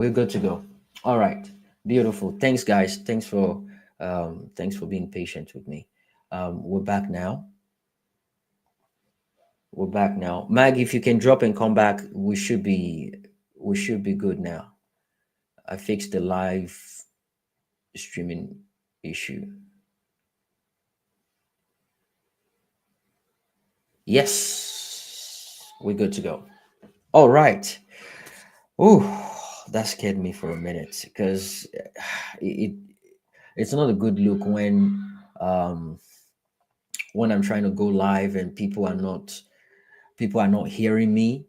We're good to go. All right. Beautiful. Thanks, guys. Thanks for being patient with me. We're back now. We're back now. Mag, if you can drop and come back, we should be good now. I fixed the live streaming issue. Yes. We're good to go. All right. Oh, that scared me for a minute because it it's not a good look um when I'm trying to go live and people are not hearing me.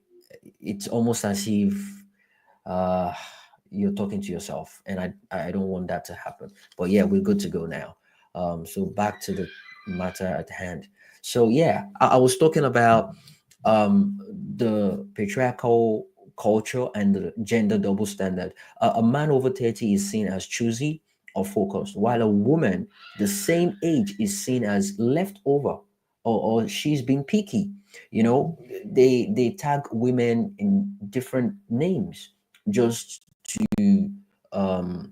It's almost as if uh you're talking to yourself, and I don't want that to happen. But yeah, we're good to go now. So back to the matter at hand. So yeah, I was talking about the patriarchal culture and the gender double standard. A man over 30 is seen as choosy or focused, while a woman the same age is seen as leftover, or she's being picky. You know, they tag women in different names just to um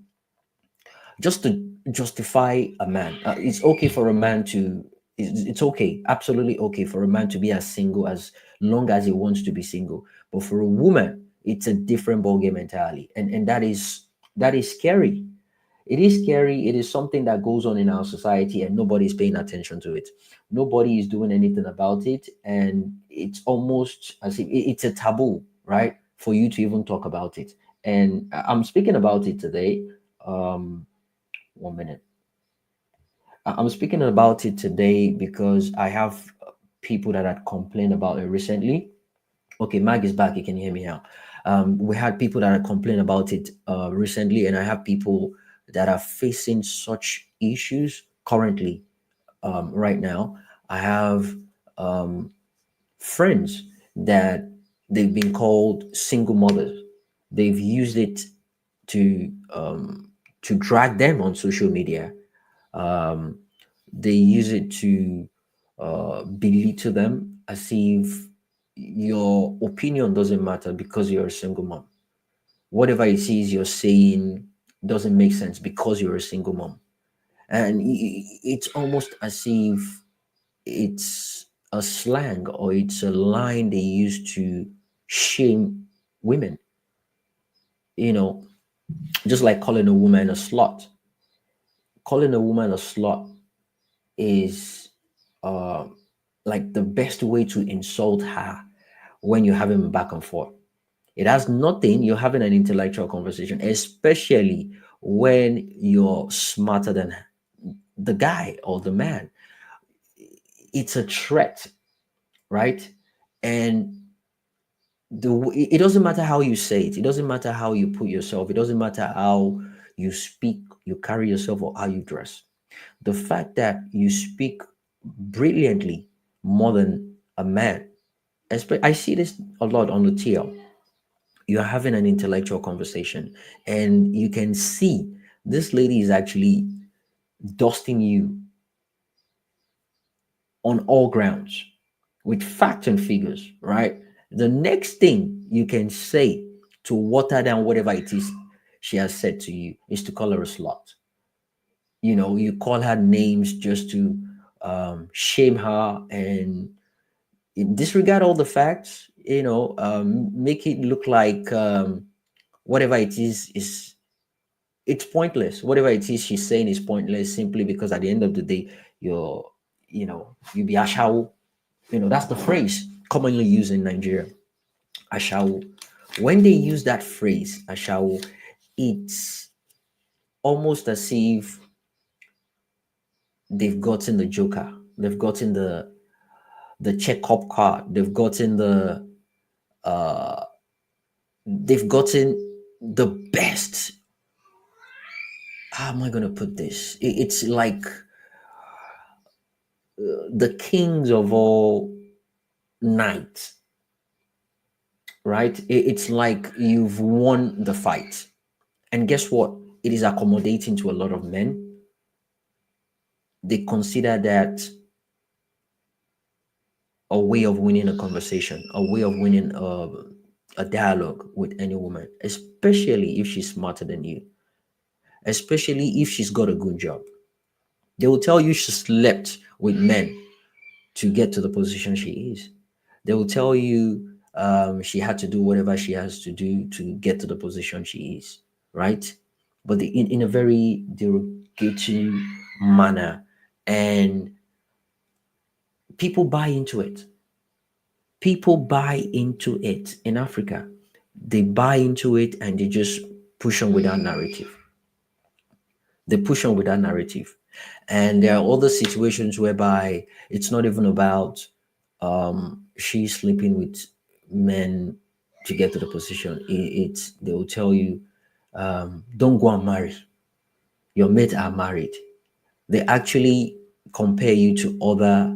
just to justify a man. It's okay for a man to it's okay, absolutely okay for a man to be as single as long as he wants to be single. But for a woman, it's a different ballgame entirely, and that is scary. It is scary. It is something that goes on in our society, and nobody's paying attention to it. Nobody is doing anything about it, and it's almost as if it's a taboo, right, for you to even talk about it. And I'm speaking about it today. Um, 1 minute. I'm speaking about it today because I have people that had complained about it recently. Okay, Mag is back. You can hear me now. We had people that had complained about it recently, and I have people that are facing such issues currently, right now. I have um, friends that they've been called single mothers. They've used it to drag them on social media. Um, they use it to belittle them as if your opinion doesn't matter because you're a single mom. Whatever it is you're saying doesn't make sense because you're a single mom. And it's almost as if it's a slang or it's a line they use to shame women, you know, just like calling a woman a slut. Calling a woman a slut is uh, like the best way to insult her when you're having a back and forth. It has nothing, you're having an intellectual conversation, especially when you're smarter than the guy or the man. It's a threat, right? And it doesn't matter how you say it, it doesn't matter how you put yourself, it doesn't matter how you speak, you carry yourself, or how you dress. The fact that you speak brilliantly more than a man, I see this a lot on the TL. You're having an intellectual conversation, and you can see this lady is actually dusting you on all grounds with facts and figures, right? The next thing you can say to water down whatever it is she has said to you is to call her a slut. You know, you call her names just to shame her and disregard all the facts, make it look like whatever it is it's pointless. Whatever it is she's saying is pointless simply because at the end of the day, you're, you be ashawo. That's the phrase commonly used in Nigeria. Ashawo. When they use that phrase, ashawo, it's almost as if they've gotten the joker. They've gotten the checkup card. Uh they've gotten the best. How am I gonna put this? It's like the kings of all night, right? It's like you've won the fight. And guess what? It is accommodating to a lot of men. They consider that a way of winning a conversation, a way of winning a dialogue with any woman, especially if she's smarter than you, especially if she's got a good job. They will tell you she slept with men to get to the position she is. They will tell you she had to do whatever she has to do to get to the position she is, right? But in a very derogatory manner. And people buy into it. People buy into it in Africa. They buy into it and they just push on with that narrative. They push on with that narrative. And there are other situations whereby it's not even about she sleeping with men to get to the position. It's they will tell you, don't go and marry. Your mates are married. They actually compare you to other,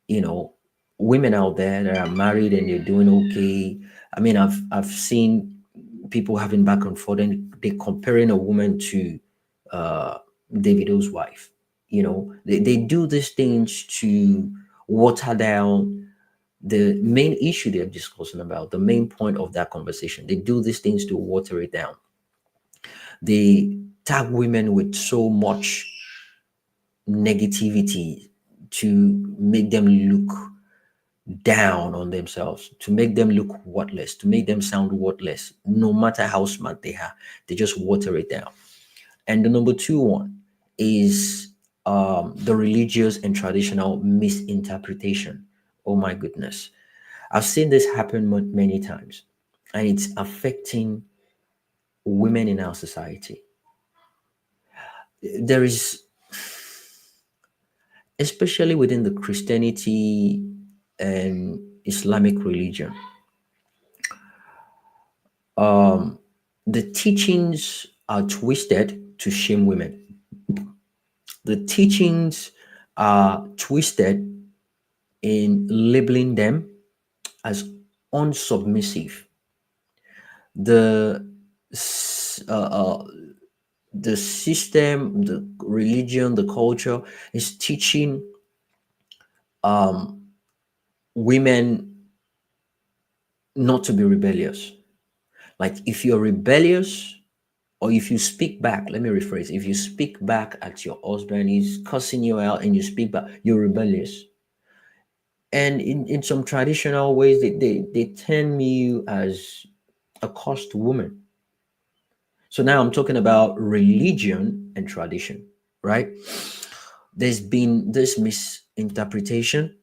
you know, women out there that are married and they're doing okay. I mean, I've seen people having back and forth and they comparing a woman to uh Davido's wife. They do these things to water down the main issue they're discussing about, the main point of that conversation. They do these things to water it down. They tag women with so much negativity to make them look down on themselves, to make them look worthless, to make them sound worthless, no matter how smart they are. They just water it down. And the number two one is the religious and traditional misinterpretation. Oh my goodness. I've seen this happen many times, and it's affecting women in our society. There is, especially within the Christianity and Islamic religion, the teachings are twisted to shame women. The teachings are twisted in labeling them as unsubmissive. The s- uh, uh, the system, the religion, the culture is teaching women not to be rebellious. Like if you're rebellious or if you speak back, let me rephrase, if you speak back at your husband, he's cussing you out and you speak back, you're rebellious. And in some traditional ways, they term you as a cursed woman. So now I'm talking about religion and tradition, right? There's been this misinterpretation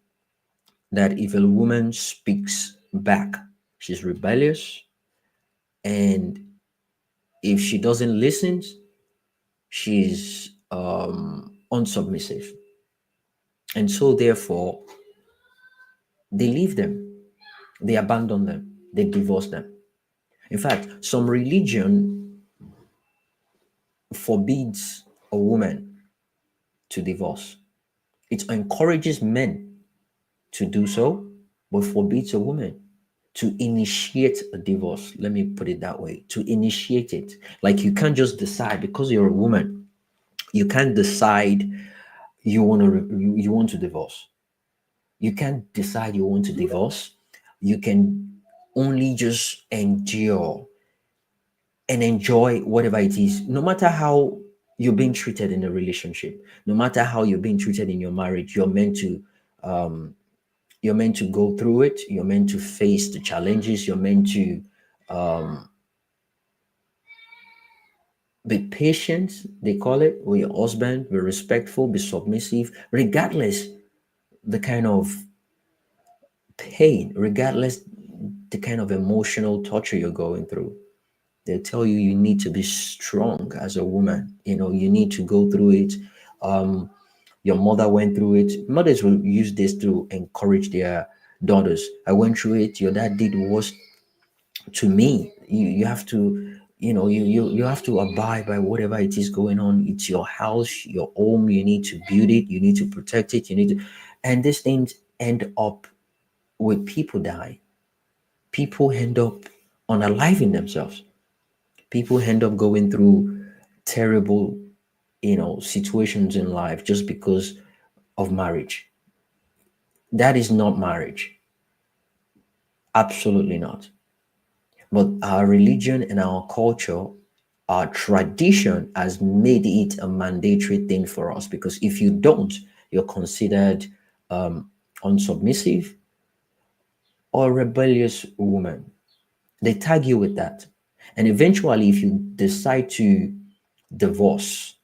that if a woman speaks back, she's rebellious, and if she doesn't listen, she's unsubmissive. And so therefore, they leave them, they abandon them, they divorce them. In fact, some religion forbids a woman to divorce. It encourages men to do so, but forbids a woman to initiate a divorce. Let me put it that way, to initiate it. Like you can't just decide because you're a woman, you can't decide you want to divorce. You can't decide you want to divorce. You can only just endure and enjoy whatever it is, no matter how you're being treated in a relationship, no matter how you're being treated in your marriage. Um, you're meant to go through it. You're meant to face the challenges. You're meant to be patient, they call it, with your husband, be respectful, be submissive, regardless the kind of pain, regardless the kind of emotional torture you're going through. They tell you you need to be strong as a woman. You need to go through it. Um, your mother went through it. Mothers will use this to encourage their daughters. I went through it. Your dad did worse to me. You have to, you have to abide by whatever it is going on. It's your house, your home. You need to build it. You need to protect it. You need to, and these things end up with people dying. People end up unaliving themselves. People end up going through terrible, situations in life just because of marriage. That is not marriage. Absolutely not. But our religion and our culture, our tradition has made it a mandatory thing for us, because if you don't, you're considered unsubmissive or rebellious woman. They tag you with that. And eventually, if you decide to divorce,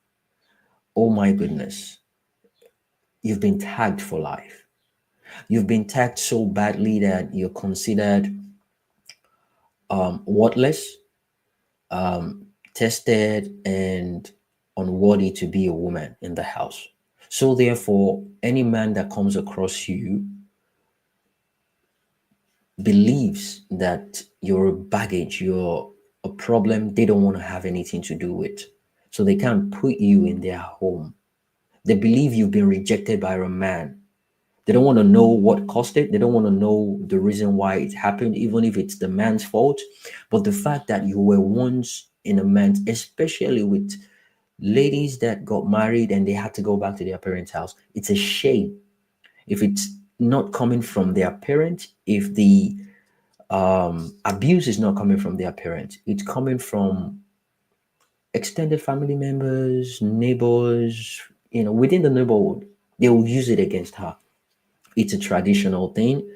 oh my goodness, you've been tagged for life. You've been tagged so badly that you're considered worthless, tested, and unworthy to be a woman in the house. So, therefore, any man that comes across you believes that you're a baggage, you're a problem they don't want to have anything to do with. So, they can't put you in their home. They believe you've been rejected by a man. They don't want to know what caused it. They don't want to know the reason why it happened, even if it's the man's fault. But the fact that you were once in a man's, especially with ladies that got married and they had to go back to their parents' house, it's a shame. If it's not coming from their parents, if the abuse is not coming from their parents, it's coming from extended family members, neighbors, within the neighborhood, they will use it against her. It's a traditional thing,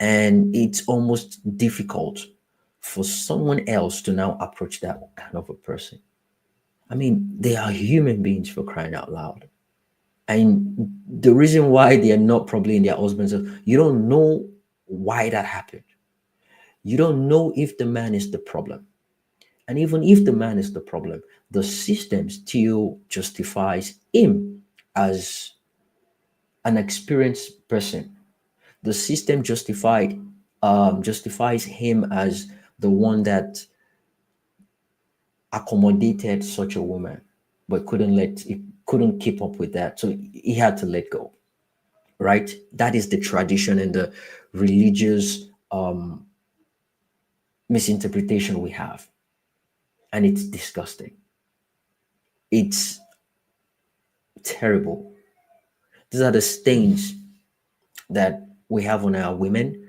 and it's almost difficult for someone else to now approach that kind of a person. I mean, they are human beings, for crying out loud. And the reason why they are not probably in their husbands, you don't know why that happened. You don't know if the man is the problem. And even if the man is the problem, the system still justifies him as an experienced person. The system justifies him as the one that accommodated such a woman, but he couldn't keep up with that, so he had to let go. Right? That is the tradition and the religious misinterpretation we have, and it's disgusting. It's terrible. These are the stains that we have on our women,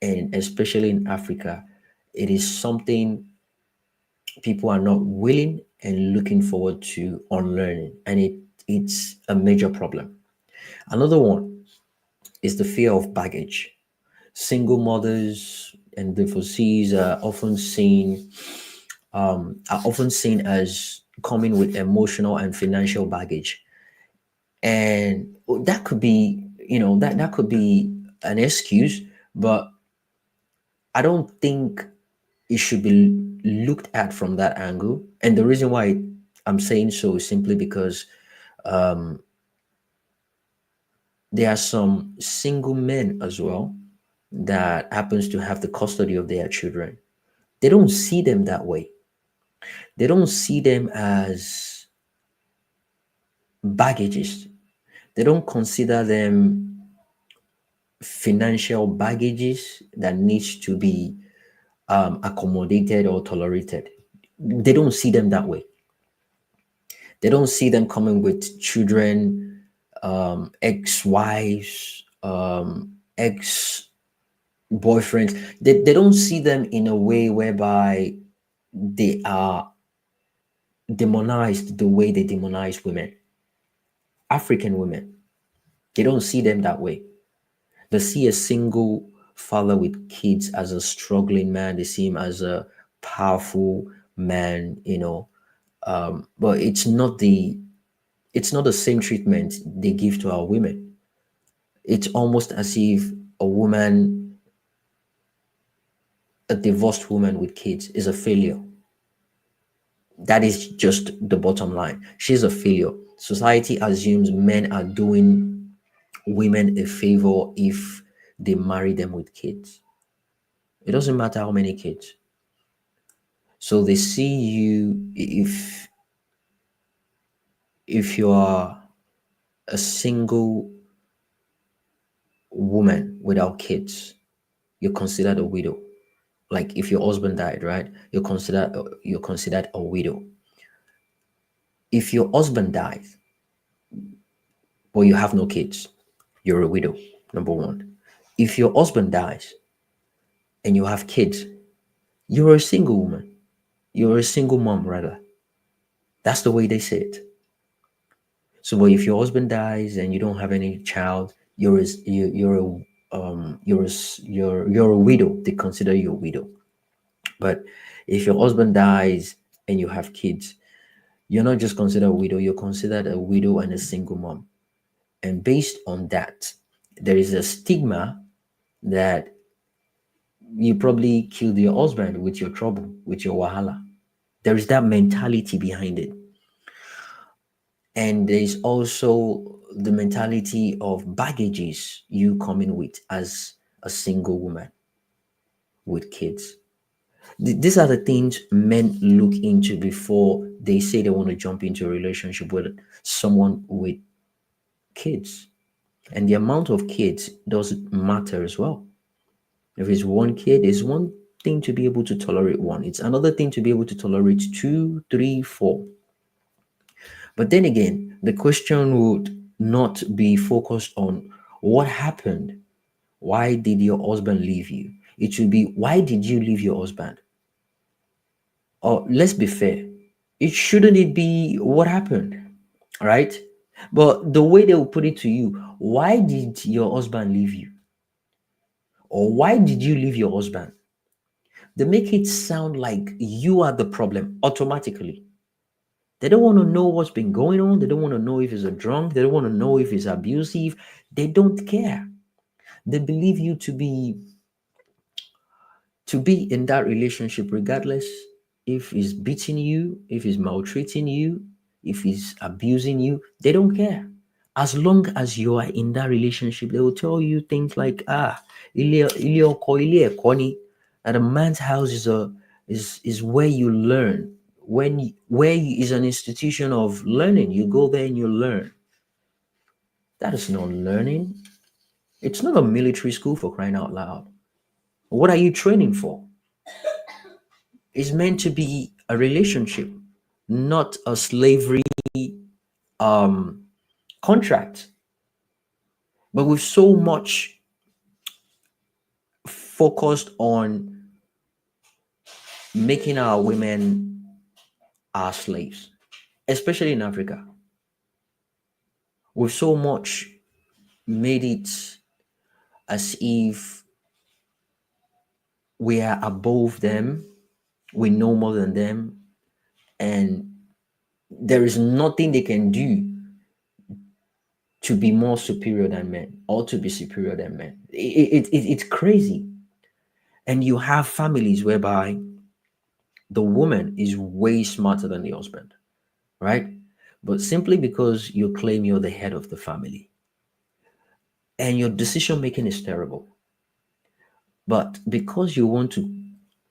and especially in Africa, it is something people are not willing and looking forward to unlearning, and it's a major problem. Another one is the fear of baggage. Single mothers and divorcees are often seen as coming with emotional and financial baggage, and that could be, that could be an excuse, but I don't think it should be looked at from that angle. And the reason why I'm saying so is simply because there are some single men as well that happens to have the custody of their children. They don't see them that way. They don't see them as baggages. They don't consider them financial baggages that needs to be accommodated or tolerated. They don't see them that way. They don't see them coming with children, ex-wives, ex-boyfriends. They don't see them in a way whereby they are demonized the way they demonize women, African women. They don't see them that way. They see a single father with kids as a struggling man. They see him as a powerful man, but it's not the same treatment they give to our women. It's almost as if a woman, a divorced woman with kids, is a failure. That is just the bottom line. She's a failure. Society assumes men are doing women a favor if they marry them with kids. It doesn't matter how many kids. So they see you, if you are a single woman without kids, you're considered a widow. Like if your husband died, right? You're considered a widow. If your husband dies but you have no kids, you're a widow. Number one. If your husband dies and you have kids, You're a single woman. You're a single mom, rather. That's the way they say it. So, but if your husband dies and you don't have any child, you're a widow. They consider you a widow. But if your husband dies and you have kids, you're not just considered a widow. You're considered a widow and a single mom. And based on that, there is a stigma that you probably killed your husband with your trouble, with your wahala. There is that mentality behind it. And there is also the mentality of baggages you coming with as a single woman with kids. These are the things men look into before they say they want to jump into a relationship with someone with kids. And the amount of kids does matter as well. If it's one kid, it's one thing to be able to tolerate one. It's another thing to be able to tolerate two, three, four. But then again, the question would not be focused on what happened. Why did your husband leave you? It should be, why did you leave your husband? Or let's be fair, it shouldn't it be what happened, right? But the way they will put it to you, why did your husband leave you? Or why did you leave your husband? They make it sound like you are the problem automatically. They don't want to know what's been going on. They don't want to know if he's a drunk. They don't want to know if he's abusive. They don't care. They believe you to be in that relationship regardless if he's beating you, if he's maltreating you, if he's abusing you. They don't care. As long as you are in that relationship, they will tell you things like, ile oko, ile ẹ̀kọ́ ni. That a man's house is where you learn. Is an institution of learning. You go there and you learn. That is not learning. It's not a military school, for crying out loud. What are you training for? It's meant to be a relationship, not a slavery um, contract. But with so much focused on making our women our slaves, especially in Africa, we've so much made it as if we are above them, we know more than them, and there is nothing they can do to be more superior than men or to be superior than men. It's crazy. And you have families whereby the woman is way smarter than the husband, right? But simply because you claim you're the head of the family and your decision making is terrible, but because you want to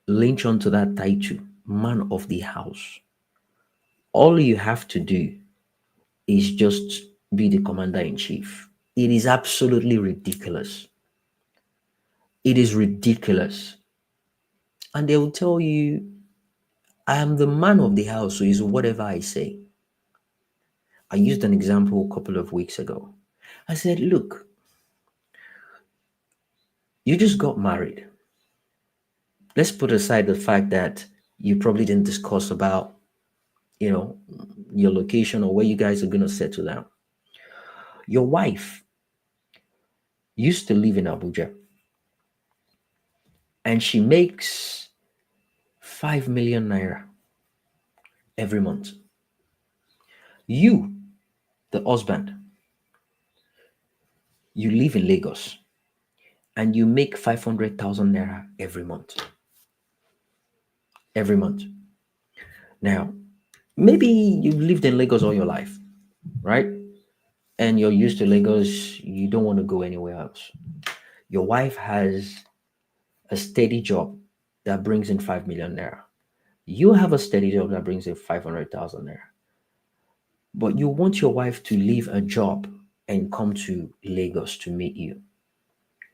lynch onto that title, man of the house, all you have to do is just be the commander in chief. It is absolutely ridiculous. It is ridiculous. And they will tell you, I am the man of the house, so it's whatever I say. I used an example a couple of weeks ago. I said, look, you just got married. Let's put aside the fact that you probably didn't discuss about, you know, your location or where you guys are going to settle down. Your wife used to live in Abuja and she makes 5 million naira every month. You, the husband, you live in Lagos and you make 500,000 naira every month. Every month. Now, maybe you've lived in Lagos all your life, right? And you're used to Lagos, you don't want to go anywhere else. Your wife has a steady job that brings in 5 million naira. You have a steady job that brings in 500,000 naira. But you want your wife to leave a job and come to Lagos to meet you.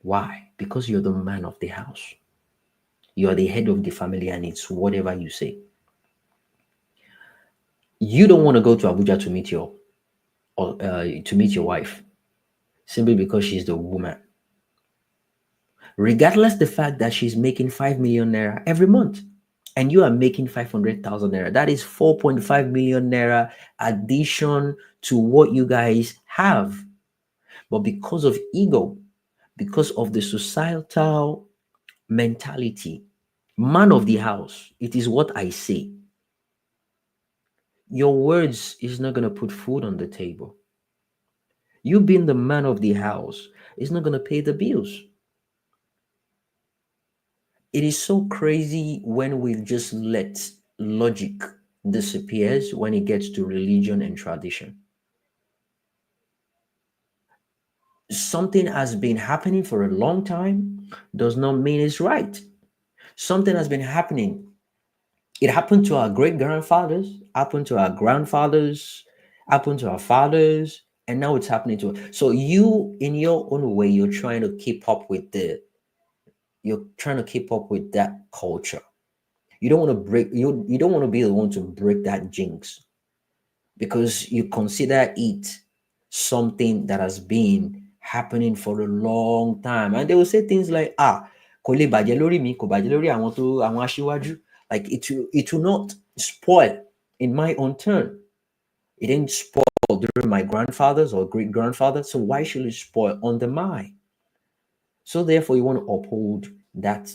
Why? Because you're the man of the house. You're the head of the family and it's whatever you say. You don't want to go to Abuja to meet your wife simply because she's the woman. Regardless the fact that she's making 5 million naira every month. and you are making 500,000 naira. That is 4.5 million naira addition to what you guys have. But because of ego, because of the societal mentality, man of the house, it is what I say. Your words is not going to put food on the table. You being the man of the house is not going to pay the bills. It is so crazy when we just let logic disappears when it gets to religion and tradition. Something has been happening for a long time does not mean it's right. Something has been happening. It happened to our great grandfathers, happened to our grandfathers, happened to our fathers, and now it's happening to us. So you, in your own way, you're trying to keep up with that culture. You don't want to break you don't want to be the one to break that jinx because you consider it something that has been happening for a long time. And they will say things like, kò lè bàjẹ́ lórí mi, kò bàjẹ́ lórí àwọn aṣíwájú. Like it will not spoil in my own turn. It didn't spoil during my grandfathers or great grandfathers, so why should it spoil under mine? So therefore, you want to uphold that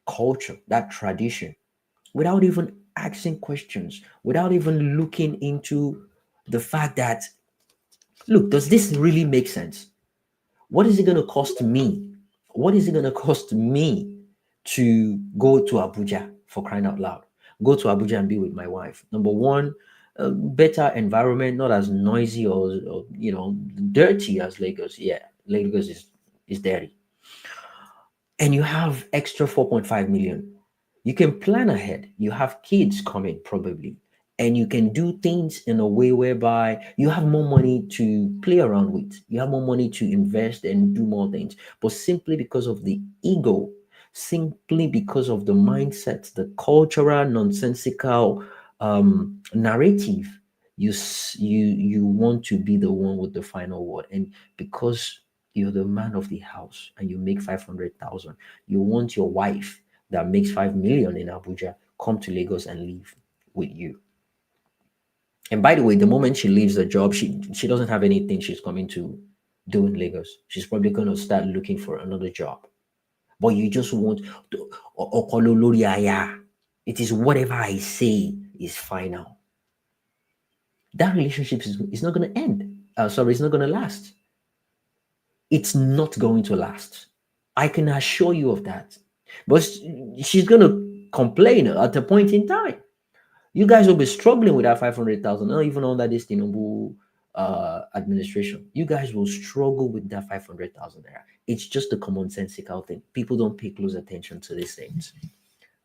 culture, that tradition, without even asking questions, without even looking into the fact that, look, does this really make sense? What is it going to cost me? What is it going to cost me to go to Abuja, for crying out loud? Go to Abuja and be with my wife. Number one, better environment, not as noisy or dirty as Lagos. Yeah, Lagos is dirty. And you have extra 4.5 million. You can plan ahead. You have kids coming probably, and you can do things in a way whereby you have more money to play around with. You have more money to invest and do more things. But simply because of the ego, simply because of the mindset, the cultural, nonsensical narrative, you want to be the one with the final word, and because you're the man of the house and you make 500,000, you want your wife that makes 5 million in Abuja come to Lagos and live with you. And by the way, the moment she leaves the job, she doesn't have anything she's coming to do in Lagos. She's probably going to start looking for another job. But you just want to Okololori aya. It is whatever I say is final. That relationship is not going to end. Sorry, it's not going to last. It's not going to last. I can assure you of that. But she's going to complain at a point in time. You guys will be struggling with that 500,000, not even under this Tinubu administration. You guys will struggle with that 500,000 naira. It's just a commonsensical thing. People don't pay close attention to these things.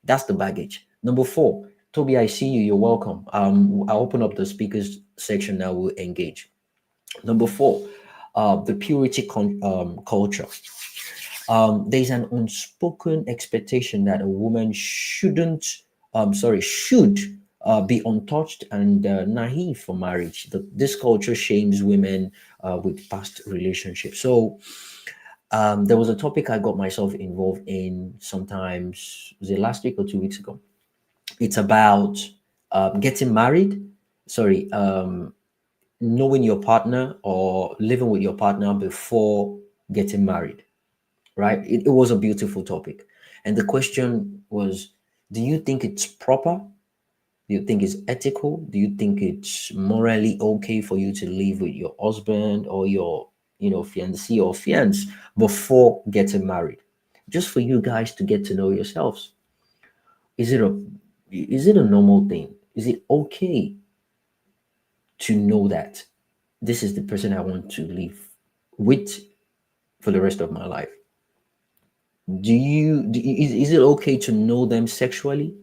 That's the baggage. Number four, Toby, I see you. You're welcome. I'll open up the speakers section now. We'll engage. Number four, the purity culture. There's an unspoken expectation that a woman should be untouched and naive for marriage. This culture shames women with past relationships. So there was a topic I got myself involved in sometimes, was it last week or 2 weeks ago? It's about getting married. Sorry, knowing your partner or living with your partner before getting married, right? It was a beautiful topic. And the question was, do you think it's proper? Do you think it's ethical? Do you think it's morally okay for you to live with your husband or your, fiancé or fiance before getting married? Just for you guys to get to know yourselves. Is it a normal thing? Is it okay to know that this is the person I want to live with for the rest of my life? Is it okay to know them sexually?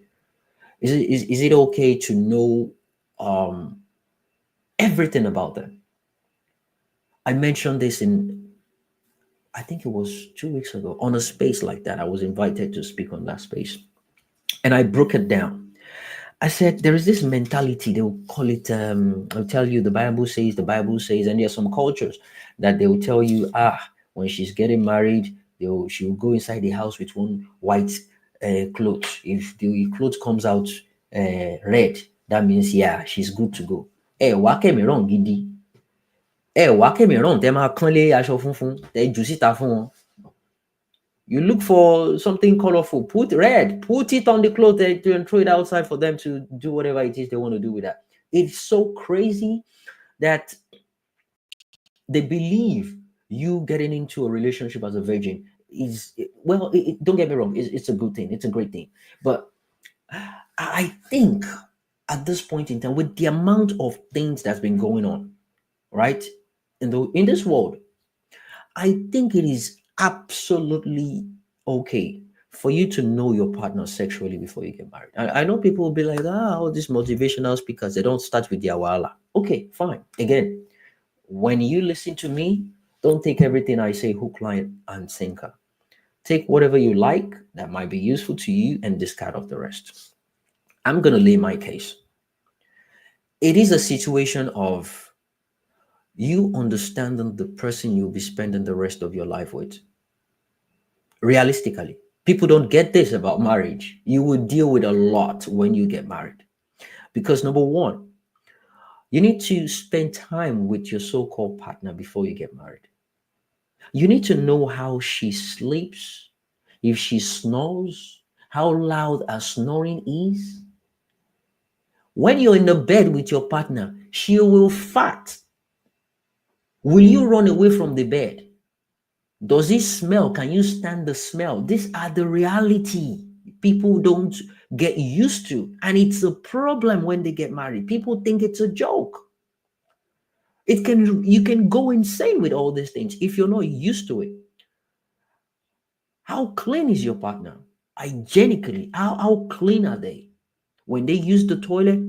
Is it okay to know um everything about them? I mentioned this in, I think it was 2 weeks ago, on a space like that. I was invited to speak on that space, and I broke it down. I said there is this mentality, they will call it I'll tell you, the Bible says, and there are some cultures that they will tell you, when she's getting married, she will go inside the house with one white clothes. If the clothes comes out red, that means yeah, she's good to go. Wá kẹ́mi rán gidi. Wá kẹ́mi rán tẹ́ máa kánlé aṣọ funfun tẹ́ jù síta fún wọn. You look for something colorful, put red, put it on the clothes and throw it outside for them to do whatever it is they want to do with that. It's so crazy that they believe you getting into a relationship as a virgin is, well, don't get me wrong, it's a good thing, it's a great thing. But I think at this point in time, with the amount of things that's been going on, right, in this world, I think it is absolutely okay for you to know your partner sexually before you get married. I know people will be like, all these motivational speakers, they don't start with their wala. Okay, fine. Again, when you listen to me, don't take everything I say hook, line, and sinker. Take whatever you like that might be useful to you and discard of the rest. I'm going to lay my case. It is a situation of you understanding the person you'll be spending the rest of your life with. Realistically, people don't get this about marriage. You will deal with a lot when you get married. Because number one, you need to spend time with your so called partner before you get married. You need to know how she sleeps, if she snores, how loud her snoring is. When you're in the bed with your partner, she will fart. Will you run away from the bed? Does it smell? Can you stand the smell? These are the reality people don't get used to. And it's a problem when they get married. People think it's a joke. You can go insane with all these things if you're not used to it. How clean is your partner? Hygienically, how clean are they? When they use the toilet,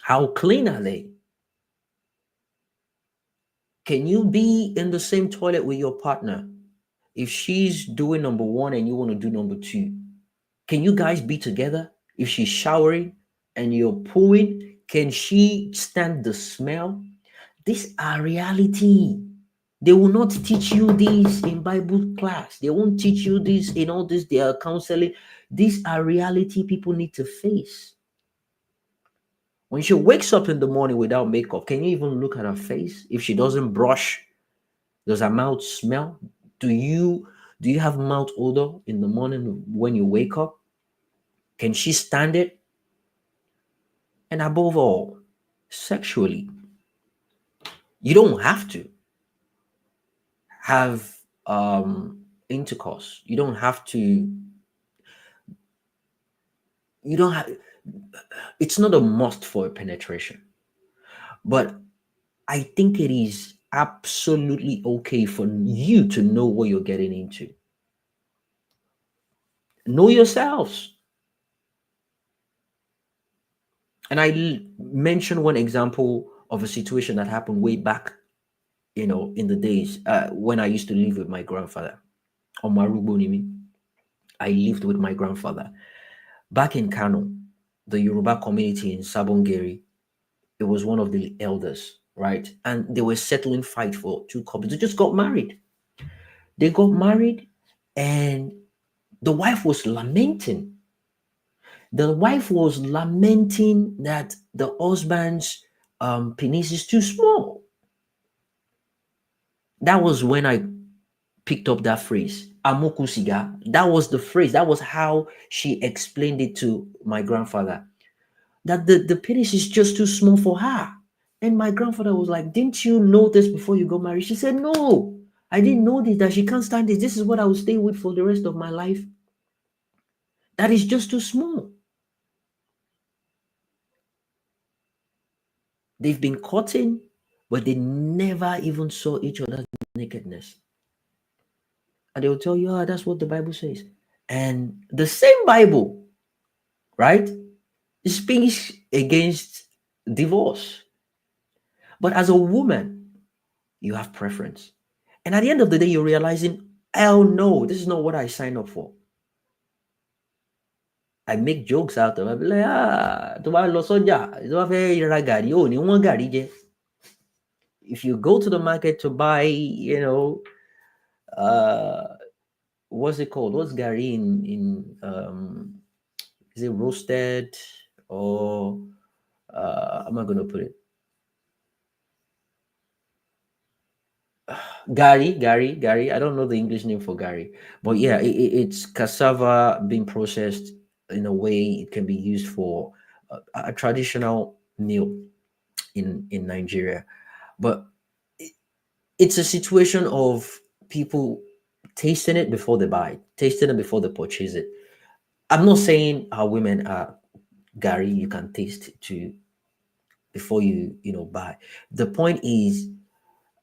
how clean are they? Can you be in the same toilet with your partner? If she's doing number one and you want to do number two, can you guys be together? If she's showering and you're pooing, can she stand the smell? These are reality. They will not teach you this in Bible class. They won't teach you this in all this, their counseling. These are reality people need to face. When she wakes up in the morning without makeup, can you even look at her face? If she doesn't brush, does her mouth smell? Do you have mouth odor in the morning when you wake up? Can she stand it? And above all, sexually, you don't have to have intercourse. You don't have it's not a must for a penetration. But I think it is absolutely okay for you to know what you're getting into. Know yourselves. And mentioned one example of a situation that happened way back, in the days when I used to live with my grandfather. On Marubonimi, I lived with my grandfather. Back in Kano, the Yoruba community in Sabongeri, it was one of the elders, right? And they were settling fight for two couples. They just got married. They got married, and the wife was lamenting. The wife was lamenting that the husband's penis is too small. That was when I picked up that phrase, Amoku siga. That was the phrase. That was how she explained it to my grandfather. That the penis is just too small for her. And my grandfather was like, didn't you know this before you got married? She said, no, I didn't know this, that she can't stand this. This is what I will stay with for the rest of my life. That is just too small. They've been courting, but they never even saw each other's nakedness. And they will tell you, that's what the Bible says. And the same Bible, right, speaks against divorce. But as a woman, you have preference. And at the end of the day, you're realizing, hell no, this is not what I signed up for. I make jokes out of it. I be like, tó bá lọ sọ́jà, tó bá fẹ́ ra gàrí, ò ní wọ́n gàrí jẹ. If you go to the market to buy, uh, what's it called? What's Gary in is it roasted or how am I gonna put it? Gary. I don't know the English name for Gary, but yeah, it's cassava being processed in a way it can be used for a traditional meal in Nigeria. But it's a situation of people tasting it before they buy it, tasting it before they purchase it. I'm not saying our women are Gary, you can taste it to before you buy. The point is,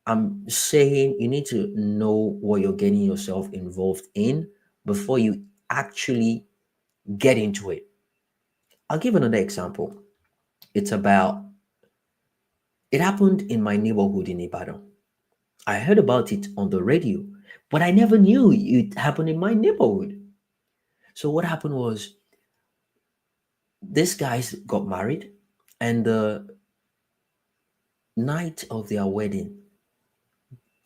I'm saying you need to know what you're getting yourself involved in before you actually get into it. I'll give another example. It's about it happened in my neighborhood in Ibadan. I heard about it on the radio, but I never knew it happened in my neighborhood. So what happened was these guys got married, and the night of their wedding,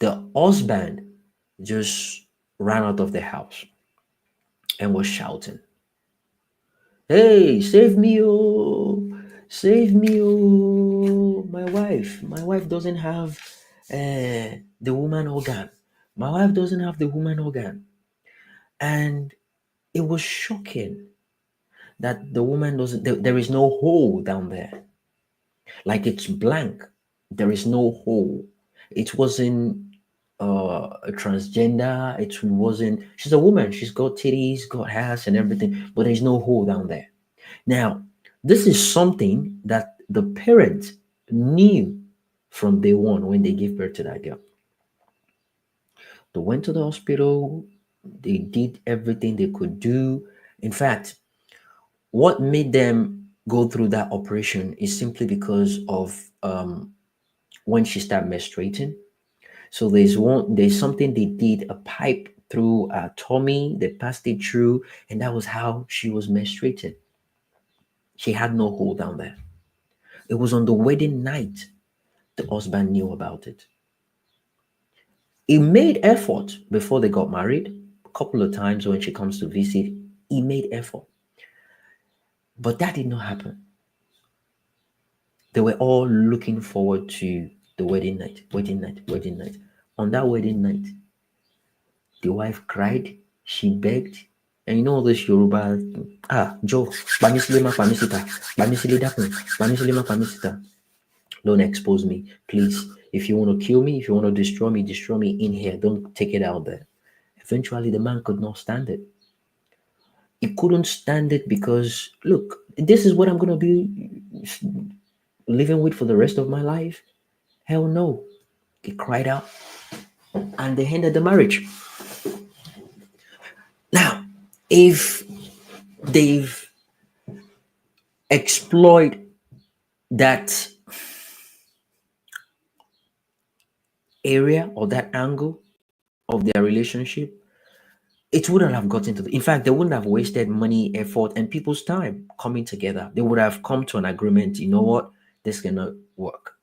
the husband just ran out of the house and was shouting, "Hey, save me, oh, save me, oh, my wife doesn't have the woman organ. My wife doesn't have the woman organ." And it was shocking that the woman doesn't, there is no hole down there. Like it's blank. There is no hole. It wasn't a transgender. It wasn't, she's a woman. She's got titties, got ass and everything, but there's no hole down there. Now, this is something that the parents knew from day one when they gave birth to that girl. They went to the hospital, they did everything they could do. In fact, what made them go through that operation is simply because of when she started menstruating. So there's something they did, a pipe through her tummy, they passed it through, and that was how she was menstruating. She had no hole down there. It was on the wedding night the husband knew about it. He made effort before they got married. A couple of times when she comes to visit, he made effort. But that did not happen. They were all looking forward to the wedding night, wedding night, wedding night. On that wedding night, the wife cried, she begged, and you know this Yoruba, Joe, Pamisilima Pamisita, Pamisili Dakun, Pamisilima Pamisita. Don't expose me, please. If you want to kill me, if you want to destroy me in here. Don't take it out there. Eventually, the man could not stand it. He couldn't stand it because, look, this is what I'm going to be living with for the rest of my life. Hell no. He cried out and they ended the marriage. Now, if they've exploit that area or that angle of their relationship, it wouldn't have gotten to in fact, they wouldn't have wasted money, effort, and people's time coming together. They would have come to an agreement, you know what, this cannot work.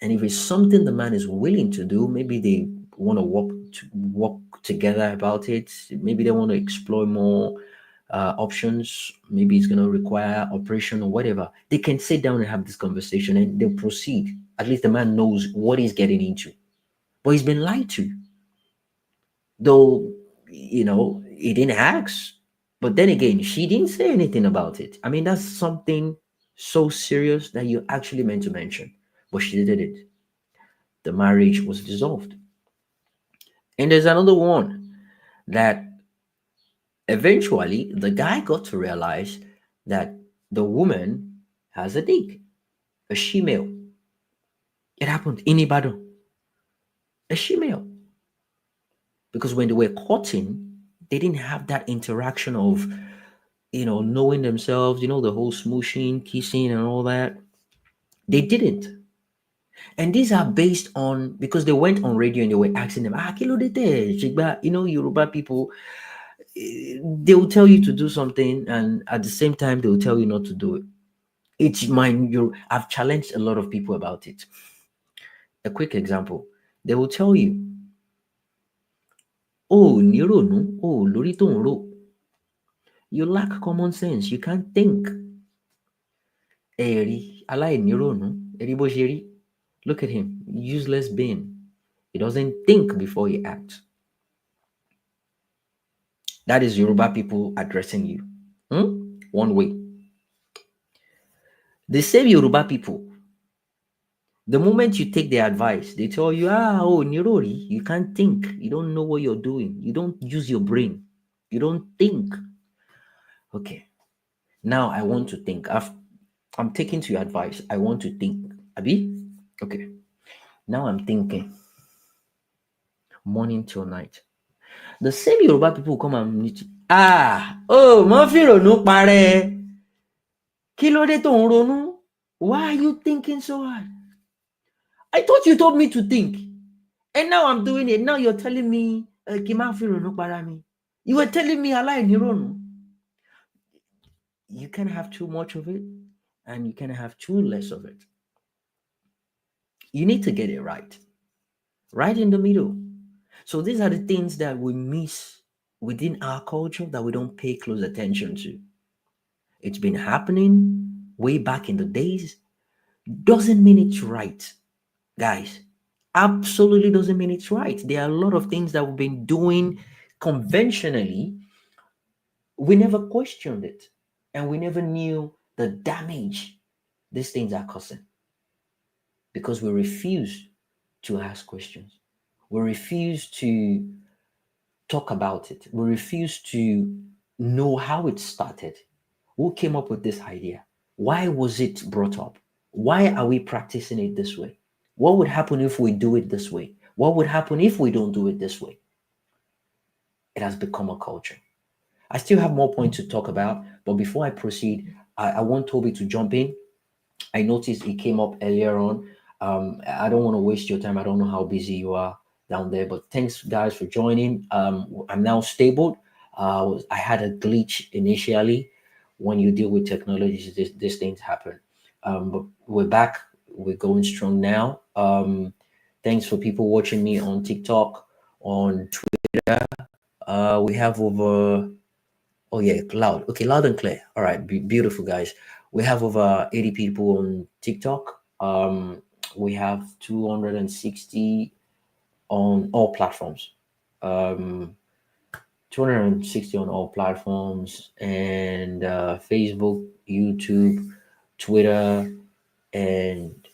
And if it's something the man is willing to do, maybe they want to work together about it. Maybe they want to explore more options. Maybe it's going to require operation or whatever. They can sit down and have this conversation and they'll proceed. At least the man knows what he's getting into. But he's been lied to, though. He didn't ask. But then again, she didn't say anything about it. I mean, that's something so serious that you actually meant to mention, but she did it. The marriage was dissolved. And there's another one that eventually the guy got to realize that the woman has a dick, a she-male. It happened in Ibadan, a she-male. Because when they were courting, they didn't have that interaction of, knowing themselves, the whole smooshing, kissing, and all that. They didn't. And these are based on, because they went on radio and they were asking them, kilo dete, Shigba, Yoruba people, they will tell you to do something and at the same time they will tell you not to do it. It's mine. I've challenged a lot of people about it. A quick example: they will tell you Oh, nírònú, oh, lórí tó ń rò. You lack common sense. You can't think. Ẹ̀rí aláìnírònú. Ẹ̀rí bó ṣe rí. Look at him. Useless being. He doesn't think before he acts. That is Yoruba people addressing you. One way. The same Yoruba people, the moment you take their advice, they tell you, oh, Nirori, you can't think. You don't know what you're doing. You don't use your brain. You don't think. Okay. Now I want to think. I'm taking to your advice. I want to think. Abi? Okay. Now I'm thinking. Morning till night. The same Yoruba people come and meet you. Oh, mo fi ronú parẹ́. Kí ló dé tó ń ronú? Why are you thinking so hard? I thought you told me to think. And now I'm doing it. Now you're telling me, kí má fi ronú para mi. You were telling me aláìnírònú. You can't have too much of it, and you can't have too less of it. You need to get it right in the middle. So these are the things that we miss within our culture that we don't pay close attention to. It's been happening way back in the days. Doesn't mean it's right, guys. Absolutely doesn't mean it's right. There are a lot of things that we've been doing conventionally. We never questioned it, and we never knew the damage these things are causing because we refuse to ask questions. We refuse to talk about it. We refuse to know how it started. Who came up with this idea? Why was it brought up? Why are we practicing it this way? What would happen if we do it this way? What would happen if we don't do it this way? It has become a culture. I still have more points to talk about, but before I proceed, I want Toby to jump in. I noticed he came up earlier on. I don't want to waste your time. I don't know how busy you are down there, but thanks, guys, for joining. I'm now stable. I had a glitch initially. When you deal with technology, these things happen. But we're back. We're going strong now. Thanks for people watching me on TikTok, on Twitter. We have over. Oh yeah, loud. Okay, loud and clear. All right, beautiful guys. We have over 80 people on TikTok. We have 260 on all platforms. Um, 260 on all platforms and Facebook, YouTube, Twitter, and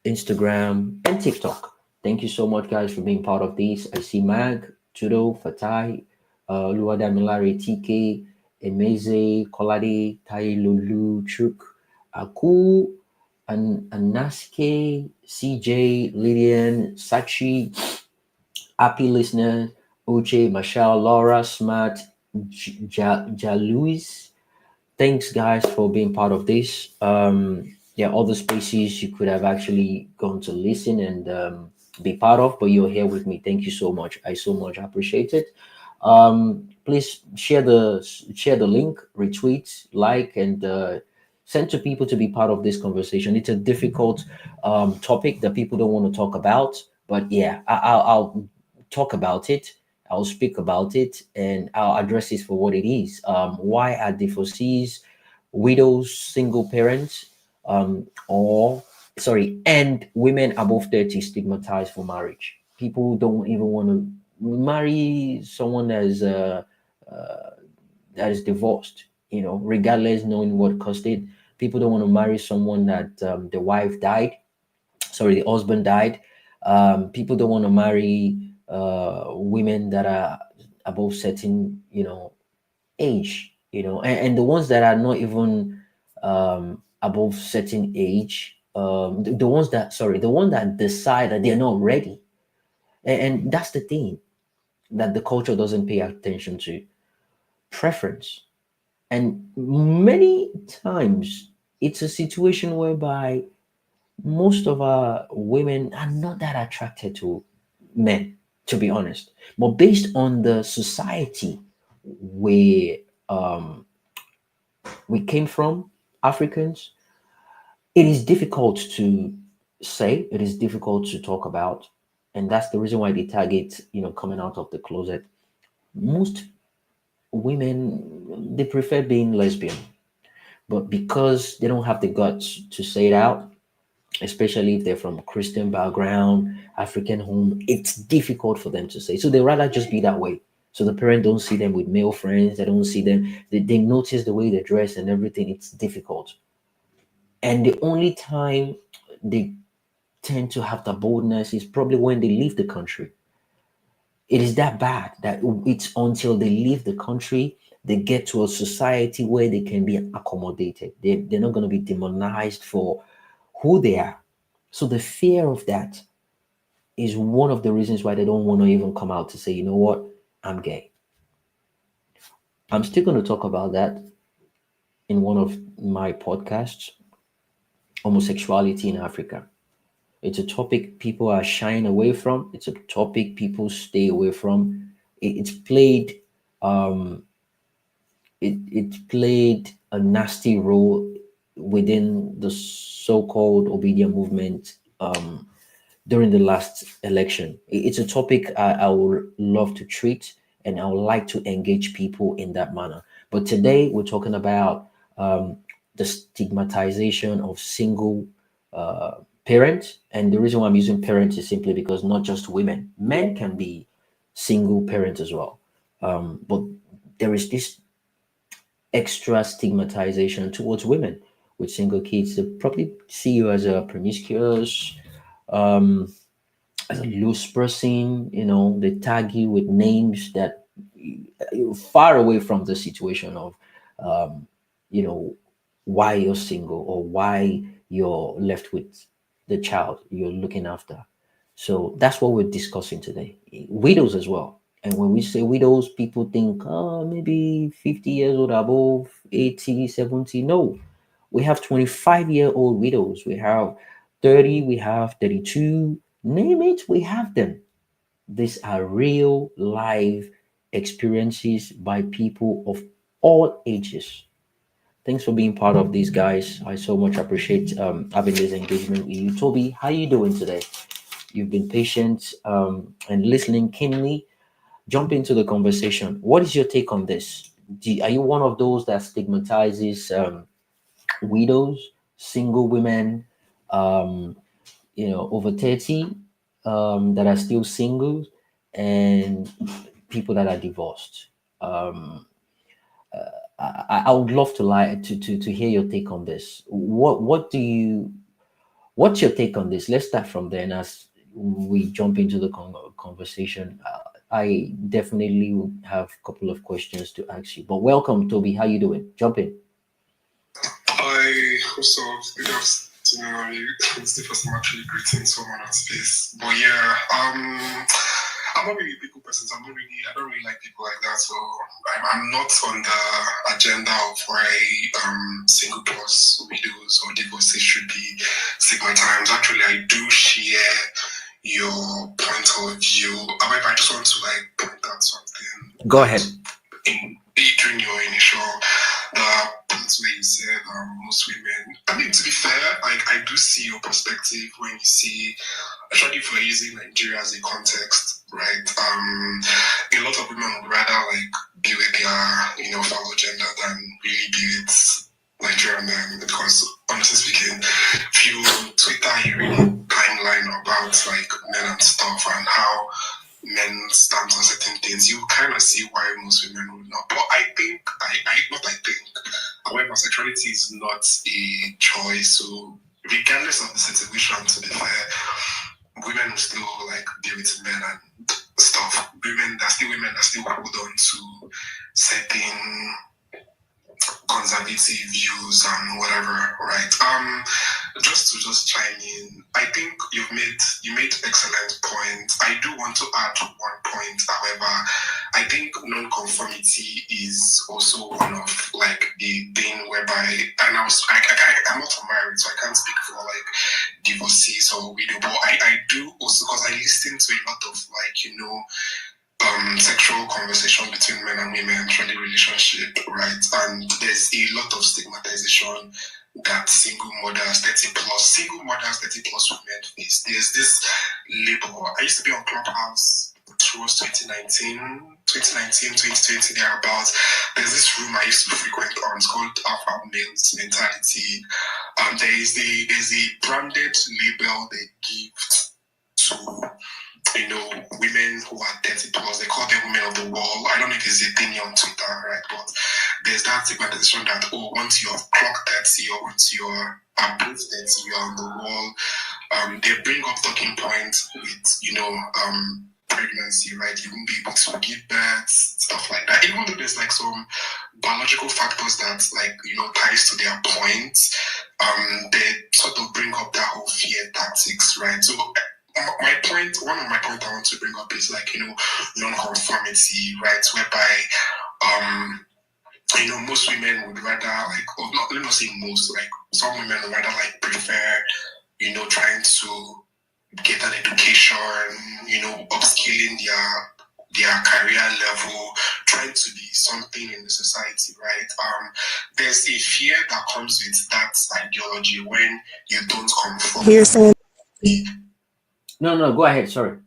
Instagram, and TikTok. Thank you so much, guys, for being part of this. I see Mag, Tudo, Fatai, Luadamilare, TK, Emeze, Kolade, Tai Lulu, Chuk, Aku, Anaske, CJ, Lydian, Sachi, Happy Listener, Uche, Michelle, Laura, Smart, Jaluis. Thanks, guys, for being part of this. Yeah, other spaces you could have actually gone to listen and be part of, but you're here with me. Thank you so much. I so much appreciate it. Please share the link, retweet, like, and send to people to be part of this conversation. It's a difficult topic that people don't want to talk about, but yeah, I'll talk about it. I'll speak about it, and I'll address it for what it is. Why are divorcees, widows, single parents, or sorry, and women above 30 stigmatized for marriage? People don't even want to marry someone that is divorced, regardless knowing what caused it. People don't want to marry someone that the wife died, sorry, the husband died. People don't want to marry women that are above certain, age, and the ones that are not even above certain age, the ones that, sorry, the one that decide that they're not ready. And that's the thing that the culture doesn't pay attention to: preference. And many times it's a situation whereby most of our women are not that attracted to men, to be honest. But based on the society where we came from, Africans, it is difficult to say, it is difficult to talk about. And that's the reason why they target, coming out of the closet. Most women, they prefer being lesbian, but because they don't have the guts to say it out, especially if they're from a Christian background, African home, it's difficult for them to say. So they rather just be that way. So the parents don't see them with male friends. They don't see them. They notice the way they dress and everything. It's difficult. And the only time they tend to have the boldness is probably when they leave the country. It is that bad that it's until they leave the country, they get to a society where they can be accommodated. They're not going to be demonized for who they are. So the fear of that is one of the reasons why they don't want to even come out to say, you know what, I'm gay. I'm still going to talk about that in one of my podcasts, homosexuality in Africa. It's a topic people are shying away from. It's a topic people stay away from. It's played it played a nasty role within the so-called obedient movement during the last election. It's a topic I would love to treat, and I would like to engage people in that manner. But today we're talking about the stigmatization of single parents. And the reason why I'm using parents is simply because not just women, men can be single parents as well. But there is this extra stigmatization towards women with single kids. They probably see you as a promiscuous, as a loose person. They tag you with names that you're far away from the situation of, you know, why you're single or why you're left with the child you're looking after. So that's what we're discussing today. Widows as well. And when we say widows, people think, oh, maybe 50 years old above, 80, 70. No, we have 25-year-old widows. We have 30, we have 32. Name it, we have them. These are real live experiences by people of all ages. Thanks for being part of these, guys. I so much appreciate having this engagement with you. Toby, how you doing today? You've been patient and listening keenly. Jump into the conversation. What is your take on this? Are you one of those that stigmatizes widows, single women, um, over 30 that are still single, and people that are divorced? Um, I would love to to hear your take on this. What's your take on this? Let's start from there, and as we jump into the conversation, I definitely would have a couple of questions to ask you. But welcome, Toby. How you doing? Jump in. I also good afternoon. It's the first time actually greeting someone on space. But yeah, I'm not really a people person. I don't really like people like that. So I'm not on the agenda of why single plus widows or divorces should be stigmatized. Actually, I do share your point of view. However, I just want to point out something Go that ahead. during your initial parts where you said most women. I mean, to be fair, I do see your perspective when you see, especially if we're using Nigeria as a context, right? A lot of women would rather be with their fellow gender than really be with Nigerian men because honestly speaking, if you Twitter you read timeline about men and stuff and how men stand on certain things, you kind of see why most women would not. But I think, not I think, however, sexuality is not a choice. So, regardless of the situation, to be fair, women will still be with men and stuff. Women that still hold on to certain conservative views and whatever, right? Just chime in. I think you made excellent points. I do want to add one point, however. I think non-conformity is also one of the thing whereby, and I'm not married, so I can't speak for divorcees or widow, but I do also because I listen to a lot of sexual conversation between men and women, friendly relationship, right? And there's a lot of stigmatization that single mothers, 30 plus women face. There's this label. I used to be on Clubhouse gosh, it was 2020 thereabouts. There's this room I used to frequent on. It's called Alpha Males Mentality. There's a branded label they give to women who are 30 plus. They call them women of the wall. I don't know if it's a thing on Twitter, right? But there's that stigmatization that once you're clocked 30 or once you're above 30, you're on the wall. They bring up talking points with pregnancy, right? You won't be able to give birth, stuff like that. Even though there's like some biological factors that ties to their points, they sort of bring up that whole fear tactics, right? So one of my points I want to bring up is non-conformity, right? Whereby most women would rather let me not say most, some women would rather prefer trying to get an education, upskilling their career level, trying to be something in the society, right? There's a fear that comes with that ideology when you don't conform. No, go ahead. Sorry.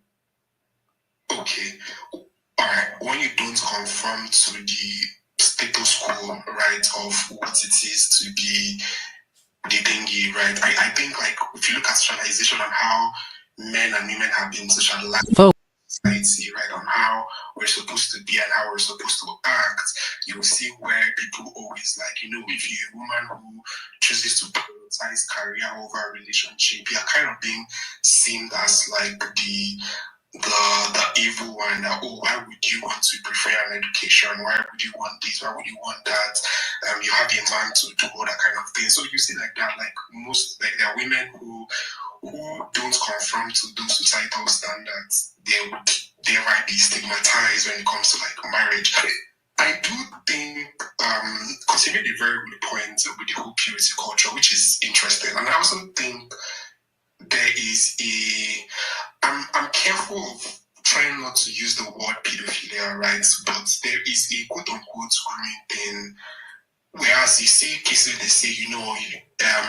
Okay. All right. When you don't conform to the status quo, right, of what it is to be the thingy, right? I think if you look at socialization and how men and women have been socialized in society, right, on how we're supposed to be and how we're supposed to act, you will see where people always if you're a woman who chooses to prioritize career over a relationship, you're kind of being seen as the evil one. That, why would you want to prefer an education? Why would you want this? Why would you want that? You have a man to do all that kind of thing. So you see that, most there are women who don't conform to those societal standards. They might be stigmatized when it comes to marriage. I do think because you made a very good point with the whole purity culture, which is interesting, and I also think there is I'm careful of trying not to use the word pedophilia, right? But there is a quote unquote grooming thing. Whereas you see cases, they say,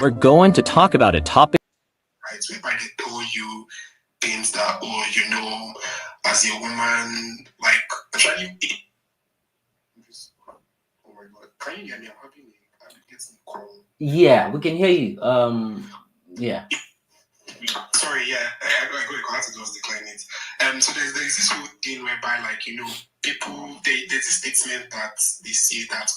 we're going to talk about a topic, right? Whereby they told you things that, as a woman, actually, oh my God, can you hear me? I'm getting a call. Yeah, we can hear you. Yeah. Sorry, yeah, I had to just decline it. So there's this whole thing whereby, people, there's this statement that they say that,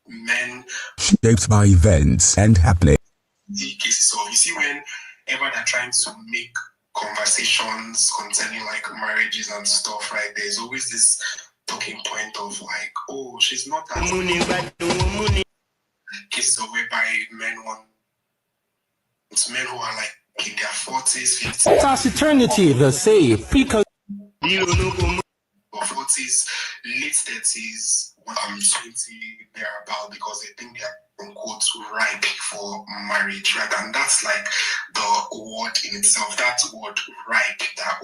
men shaped by events and happenings. The cases of, you see, whenever they're trying to make conversations concerning marriages and stuff, right? There's always this talking point of she's not that. Cases of whereby men who are in their 40s, 50s. Taciturnity, the say, because 40s, late 30s, 20 thereabout, because they think they are quote ripe for marriage, right? And that's the word in itself. That word ripe, that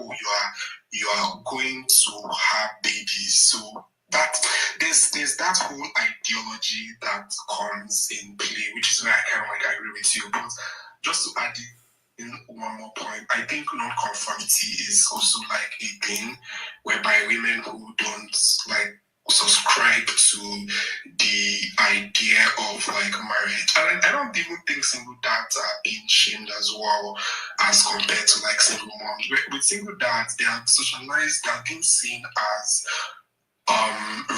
you are going to have babies. So that there's that whole ideology that comes in play, which is where I kind of agree with you. But just to add in one more point, I think non-conformity is also a thing whereby women who don't subscribe to the idea of marriage. And I don't even think single dads are being shamed as well as compared to single moms. With single dads, they are socialized, they are being seen as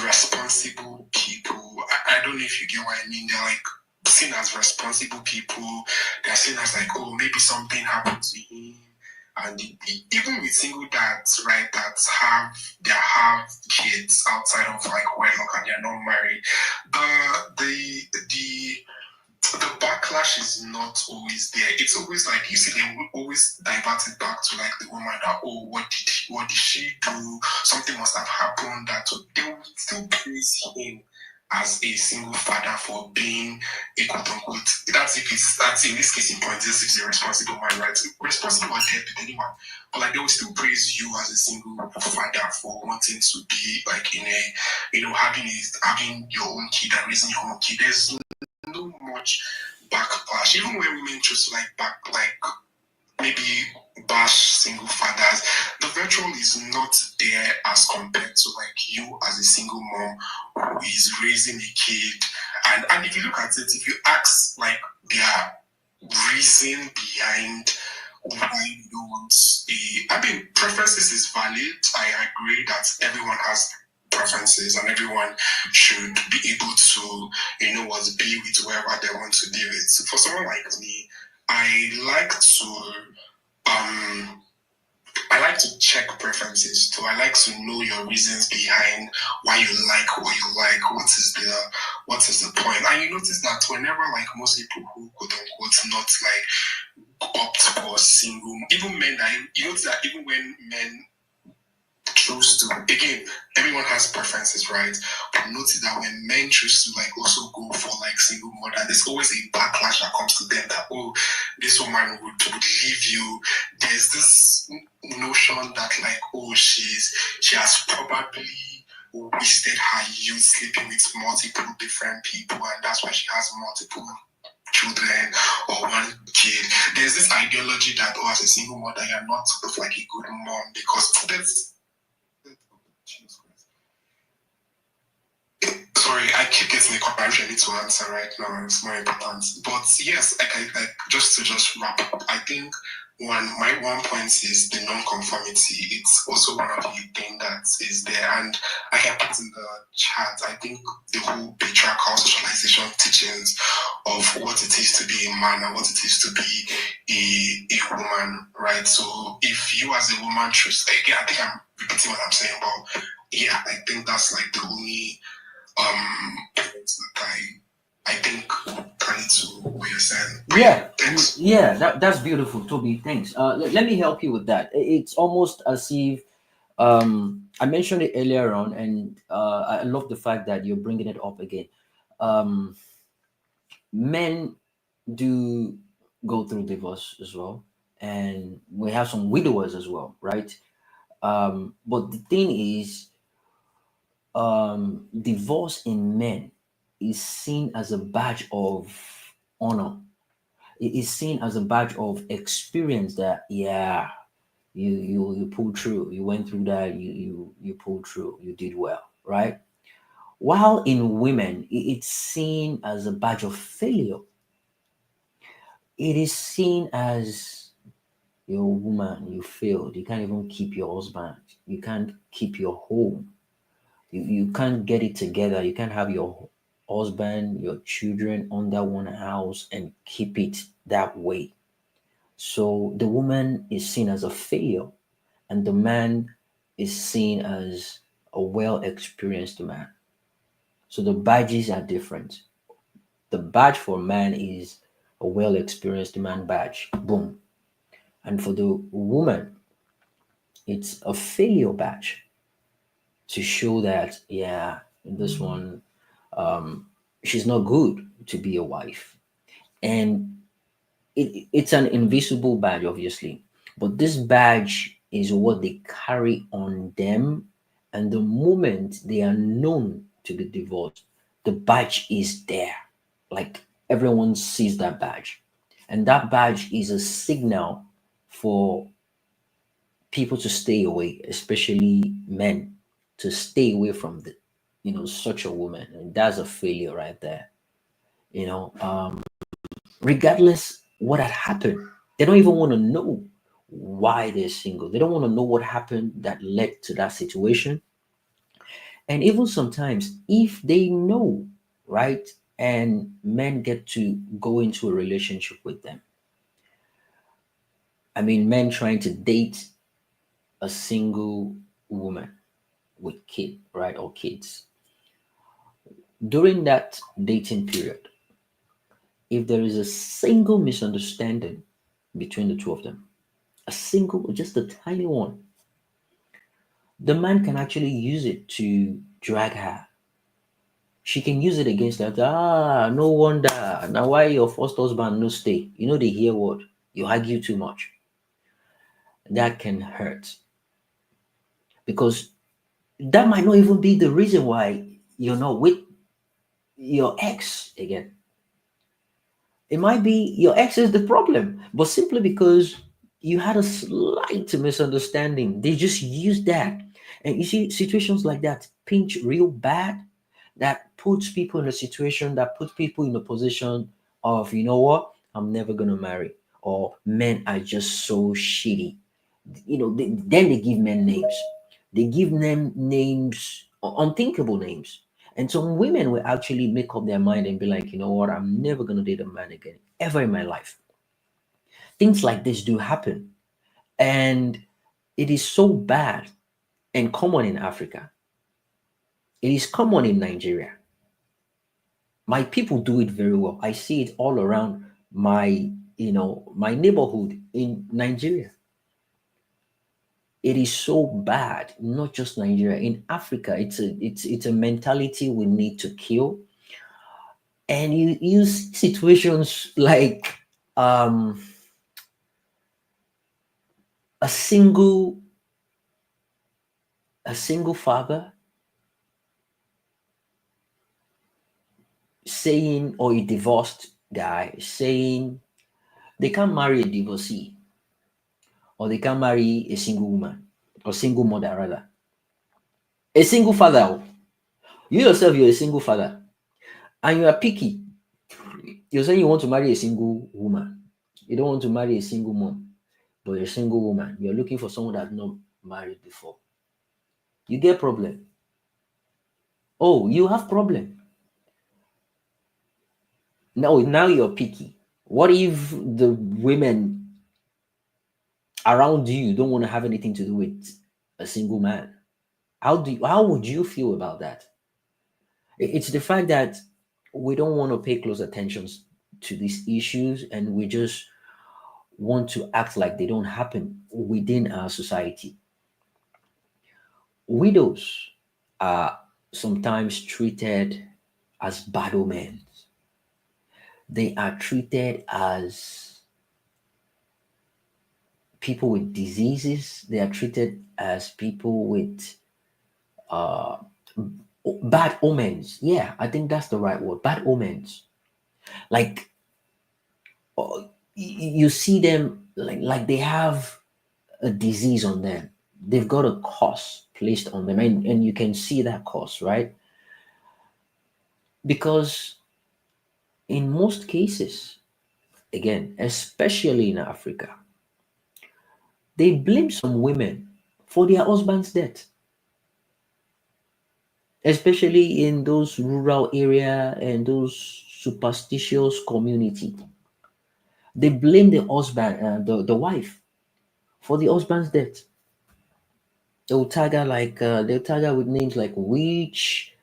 responsible people. I don't know if you get what I mean. They're seen as responsible people. They're seen as maybe something happened to him. And even with single dads, right, that have kids outside of wedlock and they're not married, the backlash is not always there. It's always you see, they will always divert it back to the woman that, what did she do? Something must have happened that they will still praise him as a single father for being a quote unquote, that's in this case in point, this is a responsible man, right? Responsible or dead with anyone. But they will still praise you as a single father for wanting to be in a having your own kid and raising your own kid. There's no much backlash. Even when women choose to maybe bash single fathers, the virtual is not there as compared to like you as a single mom who is raising a kid. And if you look at it, if you ask like their reason behind why you don't want I mean, preferences is valid. I agree that everyone has preferences and everyone should be able to, be with whoever they want to be with. So for someone like me, um I like to check preferences too. I like to know your reasons behind why you like what you like. What is the point? And you notice that whenever like most people who quote unquote not like opt for single, even men that you notice that even when men choose to, again, everyone has preferences, right? But notice that when men choose to like also go for like single mother, there's always a backlash that comes to them that, oh, this woman would leave you. There's this notion that like, oh, she has probably wasted her youth sleeping with multiple different people, and that's why she has multiple children or one kid. There's this ideology that, oh, as a single mother, you're not sort of like a good mom because that's. Sorry, I keep getting a question I need to answer right now. It's more important. But yes, I just to wrap up, I think my one point is the non-conformity. It's also one of the things that is there. And I have put in the chat, I think the whole patriarchal socialization teachings of what it is to be a man and what it is to be a woman, right? So if you as a woman choose, again, I think I'm repeating what I'm saying, but yeah, I think that's like the only points that I think I need to what you're saying. Yeah, Thanks. yeah, that's beautiful, Toby. Thanks. Let me help you with that. It's almost as if I mentioned it earlier on, and I love the fact that you're bringing it up again. Um, Men do go through divorce as well, and we have some widowers as well, right? But the thing is, divorce in men is seen as a badge of honor. It is seen as a badge of experience that, yeah, you pulled through, you went through that, you pulled through, you did well, right? While in women, it's seen as a badge of failure. It is seen as, you're a woman, you failed, you can't even keep your husband, you can't keep your home, you can't get it together, you can't have your husband, your children under one house and keep it that way. So the woman is seen as a failure, and the man is seen as a well experienced man. So the badges are different. The badge for man is a well experienced man badge. Boom. And for the woman, it's a failure badge to show that, yeah, this one, she's not good to be a wife. And it's an invisible badge, obviously, but this badge is what they carry on them. And the moment they are known to be divorced, the badge is there. Like, everyone sees that badge, and that badge is a signal for people to stay away, especially men, to stay away from such a woman. And that's a failure right there. you know Regardless what had happened, they don't even want to know why they're single. They don't want to know what happened that led to that situation. And even sometimes, if they know, right, and men get to go into a relationship with them, I mean, men trying to date a single woman with kid, right, or kids, during that dating period, if there is a single misunderstanding between the two of them, a single, just a tiny one, the man can actually use it to drag her. She can use it against her. Ah, no wonder. Now why your first husband no stay? They hear what? You argue too much. That can hurt, because that might not even be the reason why you're not with your ex again. It might be your ex is the problem, but simply because You had a slight misunderstanding. They just use that. And you see, situations like that pinch real bad. That puts people in a situation, that puts people in a position of, you know what, I'm never going to marry. Or men are just so shitty. Then they give men names. They give them names, unthinkable names. And some women will actually make up their mind and be like, you know what, I'm never going to date a man again, ever in my life. Things like this do happen. And it is so bad and common in Africa. It is common in Nigeria. My people do it very well. I see it all around my neighborhood in Nigeria. It is so bad, not just Nigeria. In Africa, it's a mentality we need to kill. And you use situations like um a single a single father saying, or a divorced guy saying they can't marry a divorcee, or they can't marry a single woman, or single mother rather. A single father. Oh. You yourself, you're a single father, and you are picky. You're saying you want to marry a single woman. You don't want to marry a single mom, but a single woman. You're looking for someone that's not married before. You get problem. Oh, you have problem. Now you're picky. What if the women around you don't want to have anything to do with a single man? How would you feel about that? It's the fact that we don't want to pay close attention to these issues, and we just want to act like they don't happen within our society. Widows are sometimes treated as bad omens. They are treated as people with diseases. They are treated as people with uh, bad omens. Yeah, I think that's the right word. Bad omens. Like you see them like they have a disease on them. They've got a curse placed on them, and you can see that curse, right? Because in most cases, again, especially in Africa, they blame some women for their husband's death, especially in those rural area and those superstitious community. They blame the husband, the wife, for the husband's death. They'll tag her with names like witch.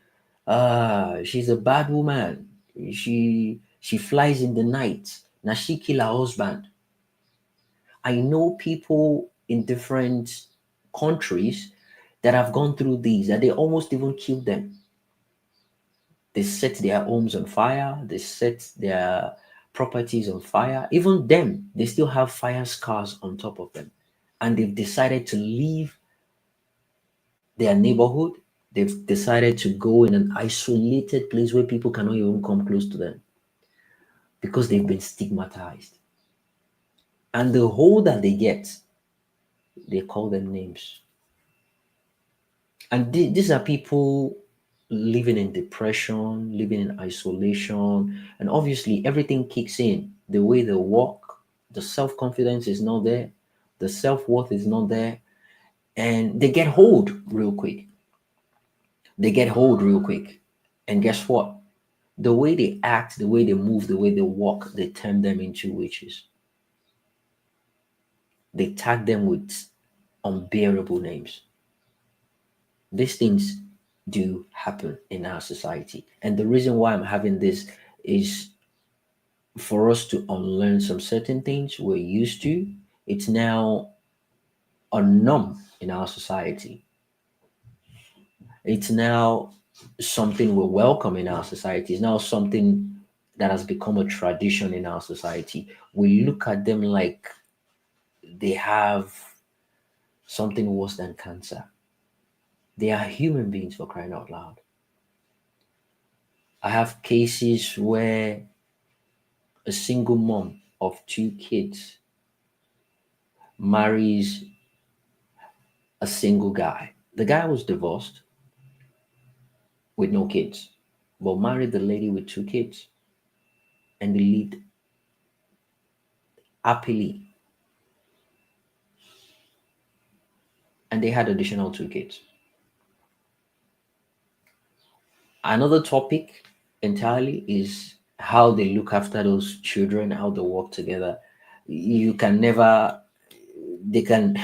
She's a bad woman. She flies in the night. Now she kill her husband. I know people in different countries that have gone through these, that they almost even killed them. They set their homes on fire, they set their properties on fire. Even them, they still have fire scars on top of them. And they've decided to leave their neighborhood. They've decided to go in an isolated place where people cannot even come close to them because they've been stigmatized. And the hold that they get, they call them names. And these are people living in depression, living in isolation, and obviously everything kicks in. The way they walk, the self confidence is not there, the self worth is not there, and they get hold real quick. They get hold real quick. And guess what? The way they act, the way they move, the way they walk, they turn them into witches. They tag them with unbearable names. These things do happen in our society. And the reason why I'm having this is for us to unlearn some certain things we're used to. It's now a norm in our society. It's now something we welcome in our society. It's now something that has become a tradition in our society. We look at them like they have something worse than cancer. They are human beings, for crying out loud. I have cases where a single mom of two kids marries a single guy. The guy was divorced with no kids, but married the lady with two kids, and they lived happily, and they had additional two kids. Another topic entirely is how they look after those children, how they work together. You can never, they can,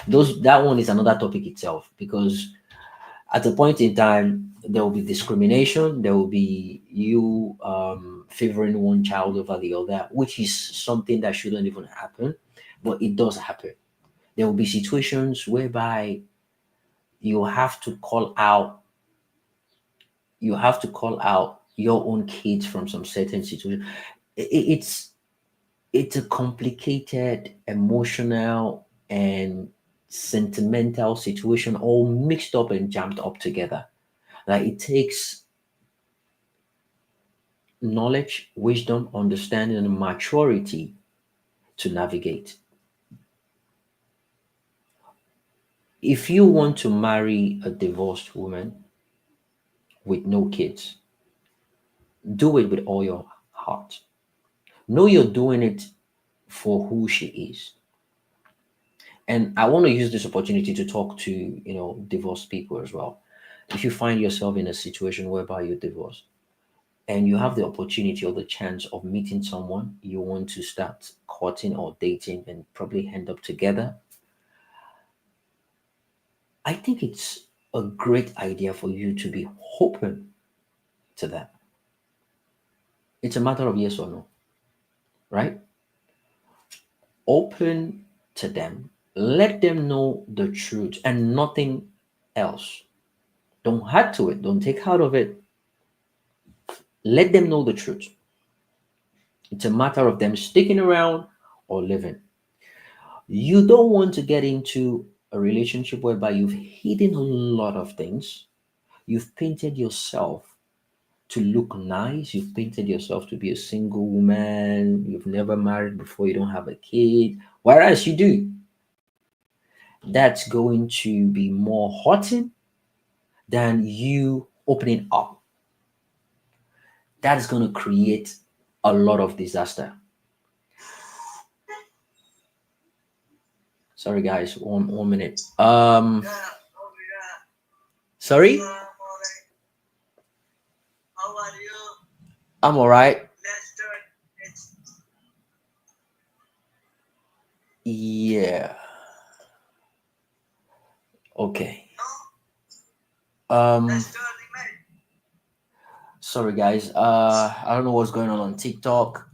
those, that one is another topic itself, because at a point in time there will be discrimination, there will be you favoring one child over the other, which is something that shouldn't even happen, but it does happen. There will be situations whereby you have to call out you have to call out your own kids from some certain situation. It's a complicated emotional and sentimental situation, all mixed up and jammed up together. Like, it takes knowledge, wisdom, understanding, and maturity to navigate. If you want to marry a divorced woman with no kids, do it with all your heart. Know you're doing it for who she is. And I want to use this opportunity to talk to, divorced people as well. If you find yourself in a situation whereby you're divorced and you have the opportunity or the chance of meeting someone you want to start courting or dating and probably end up together, I think it's a great idea for you to be open to that. It's a matter of yes or no, right? Open to them. Let them know the truth and nothing else. Don't add to it. Don't take out of it. Let them know the truth. It's a matter of them sticking around or living. You don't want to get into a relationship whereby you've hidden a lot of things. You've painted yourself to look nice. You've painted yourself to be a single woman. You've never married before. You don't have a kid. Whereas you do. That's going to be more hurting than you opening up. That's going to create a lot of disaster. Sorry, guys. One minute. Sorry. I'm all right. Yeah. Okay. Um. Sorry, guys. I don't know what's going on TikTok.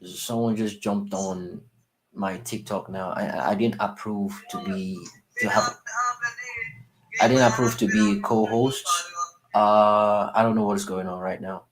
Someone just jumped on my TikTok now. I didn't approve to be to have. I didn't approve to be a co-host. I don't know what is going on right now.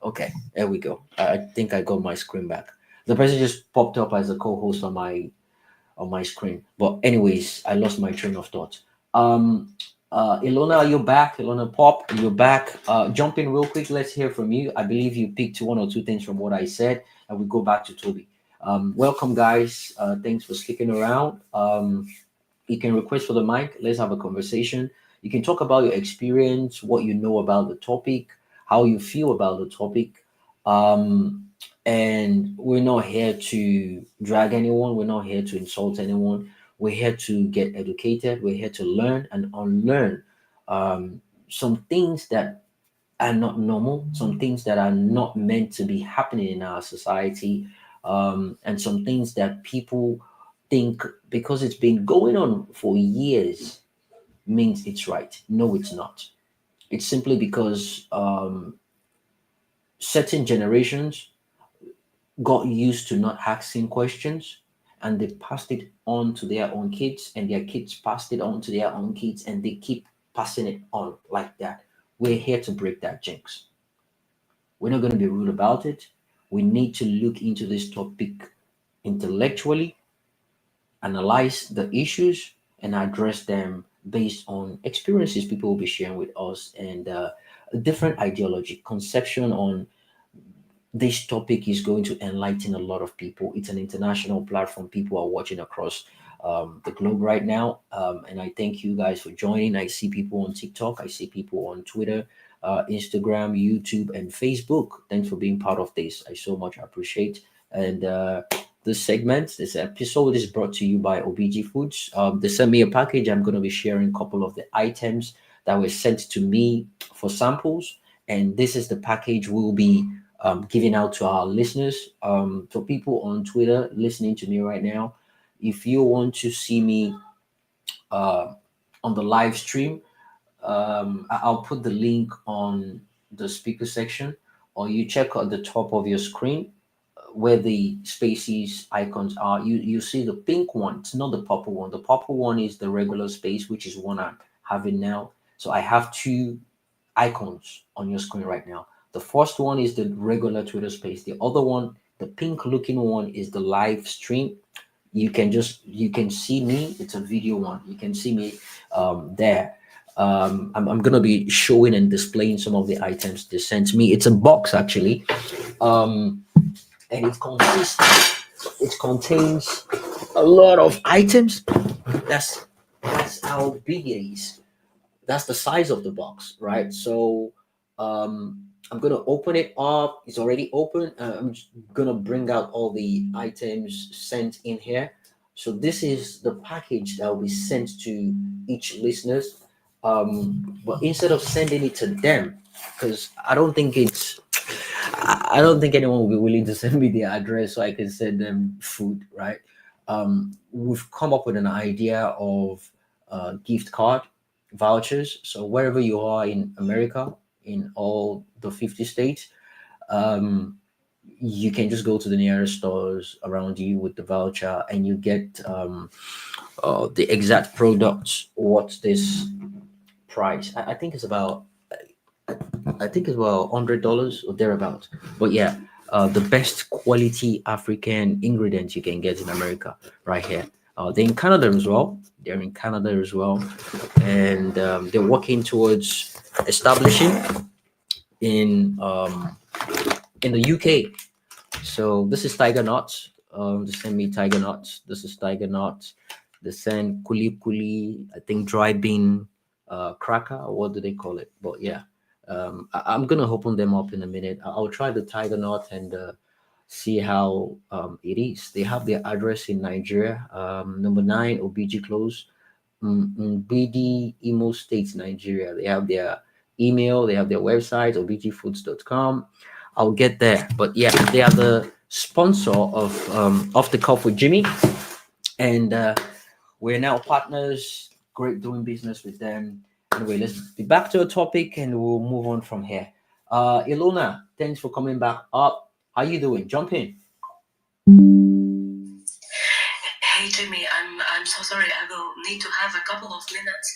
Okay, there we go. I think I got my screen back. The person just popped up as a co-host on my screen. But anyways, I lost my train of thought. Um, Ilona, are you back? Ilona Pop, you're back. Jump in real quick. Let's hear from you. I believe you picked one or two things from what I said, and we go back to Toby. Welcome, guys. Thanks for sticking around. You can request for the mic. Let's have a conversation. You can talk about your experience, what you know about the topic, how you feel about the topic. Um, and we're not here to drag anyone, we're not here to insult anyone. We're here to get educated, we're here to learn and unlearn some things that are not normal, some things that are not meant to be happening in our society, and some things that people think because it's been going on for years means it's right. No, it's not. It's simply because certain generations got used to not asking questions, and they passed it on to their own kids, and their kids passed it on to their own kids, and they keep passing it on like that. We're here to break that jinx. We're not going to be rude about it. We need to look into this topic intellectually, analyze the issues, and address them based on experiences people will be sharing with us, and a different ideology, conception on this topic is going to enlighten a lot of people. It's an international platform. People are watching across the globe right now. And I thank you guys for joining. I see people on TikTok, I see people on Twitter, Instagram, YouTube, and Facebook. Thanks for being part of this. I so much appreciate. And this episode is brought to you by OBG Foods. They sent me a package. I'm going to be sharing a couple of the items that were sent to me for samples. And this is the package we'll be giving out to our listeners. For people on Twitter listening to me right now, if you want to see me uh, on the live stream, I'll put the link on the speaker section, or you check at the top of your screen where the spaces icons are. You see the pink one. It's not the purple one. The purple one is the regular space, which is one I'm having now. So I have two icons on your screen right now. The first one is the regular Twitter space. The other one, the pink looking one, is the live stream. You can see me. It's a video one. You can see me there. I'm gonna be showing and displaying some of the items they sent me. It's a box actually, and it contains a lot of items. That's how big it is. That's the size of the box, right? So I'm gonna open it up. It's already open. I'm just gonna bring out all the items sent in here. So this is the package that will be sent to each listeners. But instead of sending it to them, because I don't think anyone will be willing to send me their address so I can send them food, right? We've come up with an idea of gift card vouchers. So wherever you are in America, in all the 50 states, um, you can just go to the nearest stores around you with the voucher, and you get the exact products. What's this price? I think it's about $100 or thereabout. But yeah, the best quality African ingredients you can get in America, right here. They're in Canada as well. They're in Canada as well, and they're working towards establishing in the UK. So this is Tiger Nuts. They send me Tiger Nuts. This is Tiger Nuts. They send Kuli Kuli, I think dry bean cracker, or what do they call it? But yeah, I'm gonna open them up in a minute. I'll try the Tiger Nut and see how it is. They have their address in Nigeria, number 9 OBG Close, BD Imo State, Nigeria. They have their email, they have their website, obgfoods.com. I'll get there. But yeah, they are the sponsor of Off the Cuff with Jimmy. And we're now partners. Great doing business with them. Anyway, let's be back to the topic and we'll move on from here. Ilona, thanks for coming back up. How you doing? Jump in. Hey Jimmy, I'm so sorry. I will need to have a couple of minutes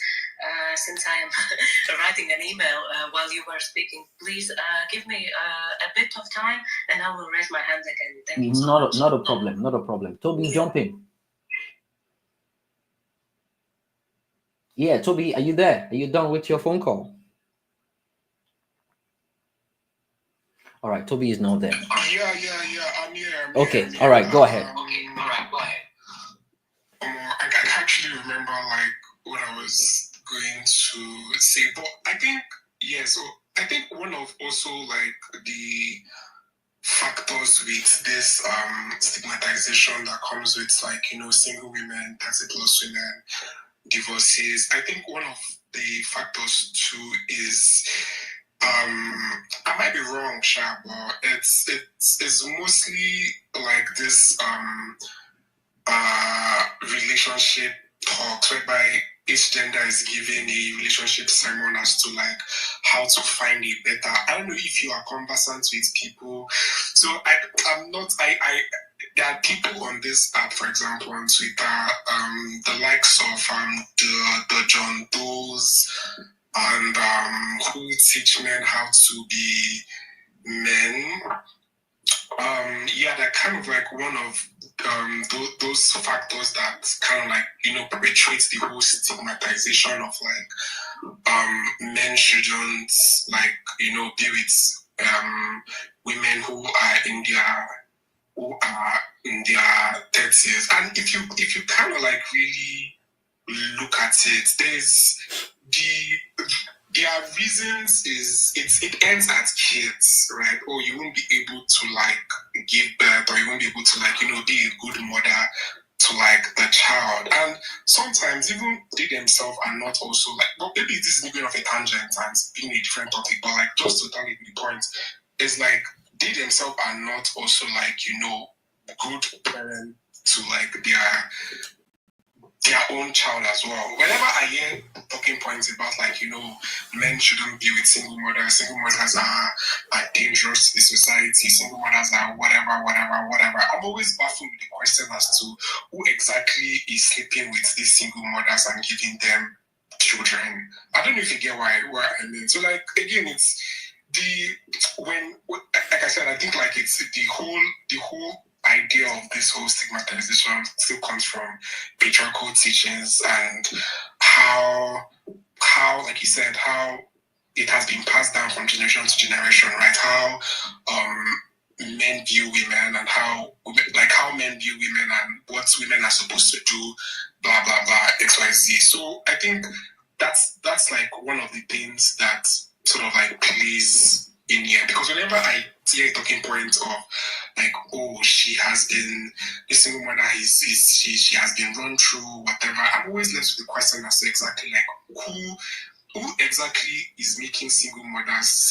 since I am writing an email while you were speaking. Please give me a bit of time, and I will raise my hand again. Thank you so much. Not a problem. Not a problem. Toby, jump in. Yeah, Toby, are you there? Are you done with your phone call? All right, Toby is not there. Yeah, I'm here. Okay, all right, go ahead. I can actually remember like what I was going to say, but I think so I think one of also like the factors with this stigmatization that comes with like single women, 30+ women, divorces. I think one of the factors too is I might be wrong, Sha, but it's mostly like this relationship talks whereby each gender is given a relationship sermon as to like how to find a better. I don't know if you are conversant with people. So I'm not there are people on this app, for example, on Twitter, the likes of the John Does and who teach men how to be men. They're kind of like one of those factors that kind of like perpetuates the whole stigmatization of like men shouldn't like be with women who are in their 30s. And if you kind of like really look at it, their reasons is it ends at kids, right? Or you won't be able to like give birth, or you won't be able to like be a good mother to like the child. And sometimes even they themselves are not also like, well, maybe this is going off a tangent and being a different topic, but like just to tell you the point, is like they themselves are not also like good parent to like their own child as well. Whenever I hear talking points about like men shouldn't be with single mothers are dangerous to the society, single mothers are whatever, I'm always baffled with the question as to who exactly is sleeping with these single mothers and giving them children. I don't know if you get why I mean. So like again, it's like I said, I think like it's the whole idea of this whole stigmatization still comes from patriarchal teachings, and how like you said, how it has been passed down from generation to generation, right? How men view women, and how men view women and what women are supposed to do, blah blah blah, XYZ. So I think that's like one of the things that sort of like plays in here, because whenever I hear a talking point of like, oh, she has been this single mother, she has been run through whatever, I'm always left with the question as to exactly like who exactly is making single mothers?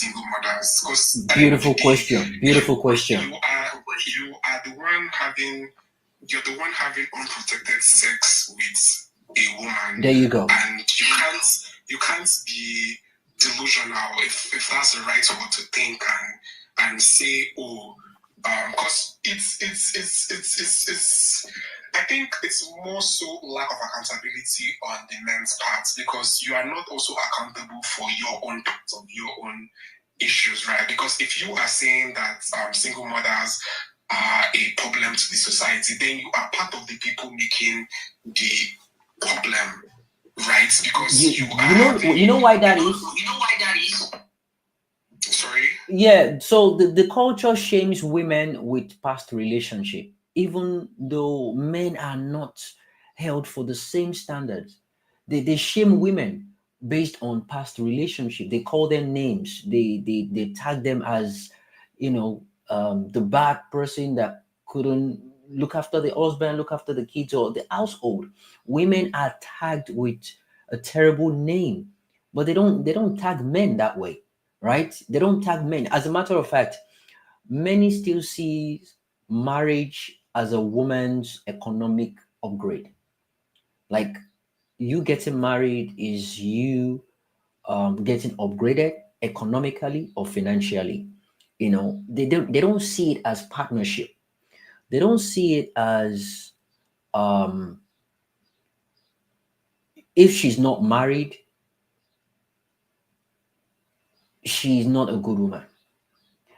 Because Beautiful question. Beautiful question. You're the one having unprotected sex with a woman. There you go. And you can't be delusional, if that's the right word to think, and say, oh, because it's I think it's more so lack of accountability on the men's part, because you are not also accountable for your own parts of your own issues, right? Because if you are saying that single mothers are a problem to the society, then you are part of the people making the problem, right? Because you know why that is? Sorry? Yeah, so the culture shames women with past relationship, even though men are not held for the same standards. They shame women based on past relationship. They call them names. They tag them as, the bad person that couldn't look after the husband, look after the kids or the household. Women are tagged with a terrible name, but they don't tag men that way, right? They don't tag men. As a matter of fact, many still see marriage as a woman's economic upgrade. Like, you getting married is you getting upgraded economically or financially. They don't see it as partnership. They don't see it as, um, if she's not married, she's not a good woman.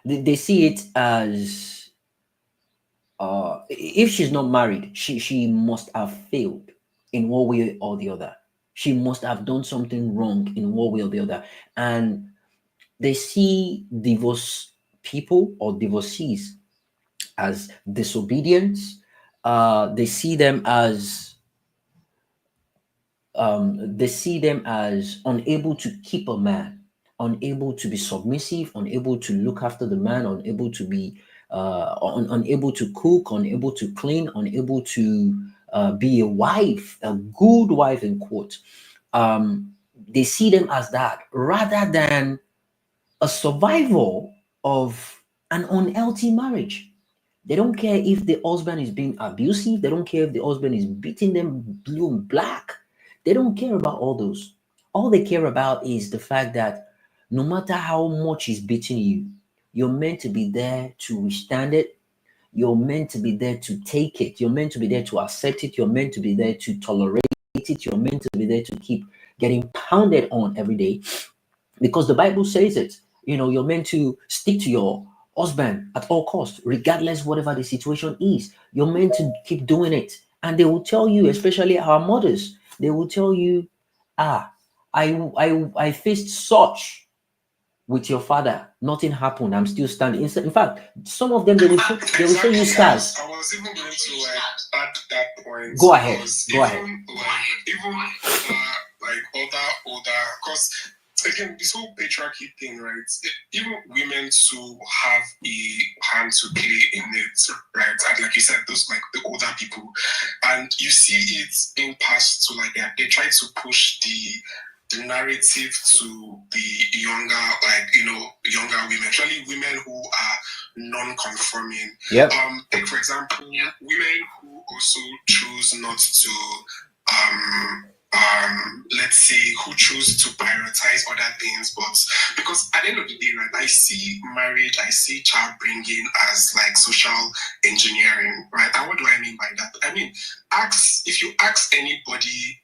They see it as, if she's not married, she must have failed in one way or the other. She must have done something wrong in one way or the other. And they see divorce people or divorcees as disobedience. They see them as, unable to keep a man, unable to be submissive, unable to look after the man, unable to be, unable to cook, unable to clean, unable to be a wife, a good wife in quote. They see them as that rather than a survival of an unhealthy marriage. They don't care if the husband is being abusive. They don't care if the husband is beating them blue and black. They don't care about all those. All they care about is the fact that no matter how much he's beating you, you're meant to be there to withstand it. You're meant to be there to take it. You're meant to be there to accept it. You're meant to be there to tolerate it. You're meant to be there to keep getting pounded on every day, because the Bible says it. You're meant to stick to your husband at all costs, regardless whatever the situation is. You're meant to keep doing it, and they will tell you, especially our mothers, they will tell you, I faced such. with your father, nothing happened. I'm still standing. In fact, some of them, they will show Exactly. you scars. I was even going to like add that point. Go ahead. Because Go ahead. even like older, because again, this whole patriarchy thing, right? Even women too have a hand to play in it, right? And like you said, those like the older people, and you see it being passed to like they try to push the narrative to the younger, like younger women, especially women who are non-conforming. Yep. Take for example, women who also choose not to let's say who choose to prioritize other things, but because at the end of the day, right, I see marriage, I see child bringing as like social engineering, right? And what do I mean by that? I mean, if you ask anybody,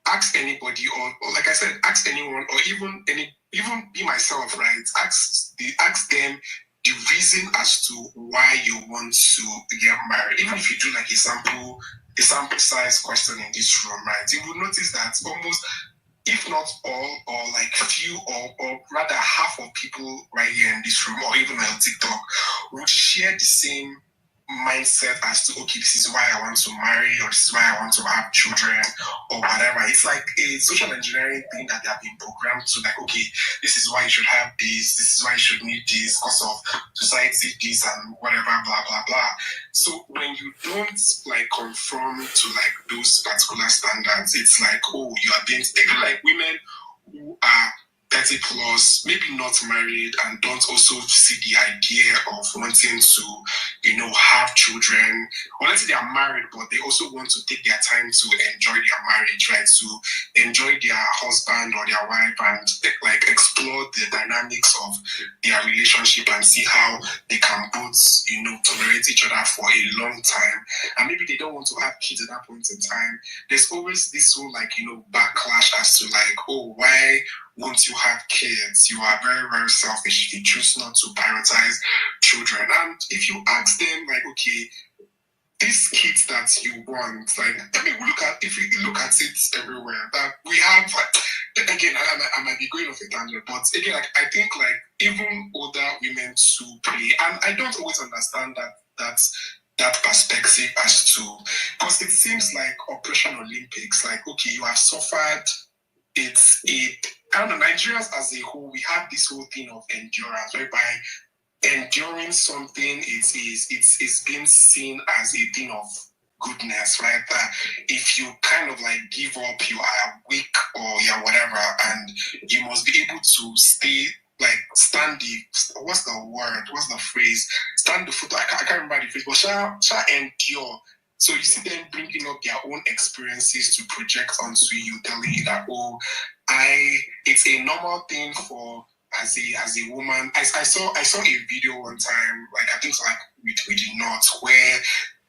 or like I said, ask anyone, or even be myself, right? Ask them the reason as to why you want to get married. Even if you do like a sample size question in this room, right? You will notice that almost, if not all, or like few, or rather half of people right here in this room, or even on TikTok, would share the same mindset as to, okay, this is why I want to marry, or this is why I want to have children, or whatever. It's like a social engineering thing that they have been programmed to, like, okay, this is why you should have this is why you should need this because of society, this and whatever, blah blah blah. So when you don't like conform to like those particular standards, it's like, oh, you are being taken, like women who are 30 plus, maybe not married, and don't also see the idea of wanting to, have children. Or let's say they are married, but they also want to take their time to enjoy their marriage, right? To enjoy their husband or their wife and like explore the dynamics of their relationship and see how they can both, tolerate each other for a long time. And maybe they don't want to have kids at that point in time. There's always this whole like, backlash as to like, oh, why once you have kids, you are very, very selfish if you choose not to prioritize children. And if you ask them, like, okay, these kids that you want, like, I mean, if you look at it everywhere, that we have, like, again, I might be going off a tangent, but again, like, I think, like, even older women to play, and I don't always understand that perspective as to, because it seems like Operation Olympics, like, okay, you have suffered. I don't know, Nigerians as a whole, we have this whole thing of endurance, whereby enduring something is being seen as a thing of goodness, right? If you kind of like give up, you are weak or you're whatever, and you must be able to stay, like stand the, what's the word? What's the phrase? Stand the foot. I can't remember the phrase, but shall endure. So you see them bringing up their own experiences to project onto you, telling you that, oh, it's a normal thing for as a woman. I saw a video one time, like I think it's like with the North, where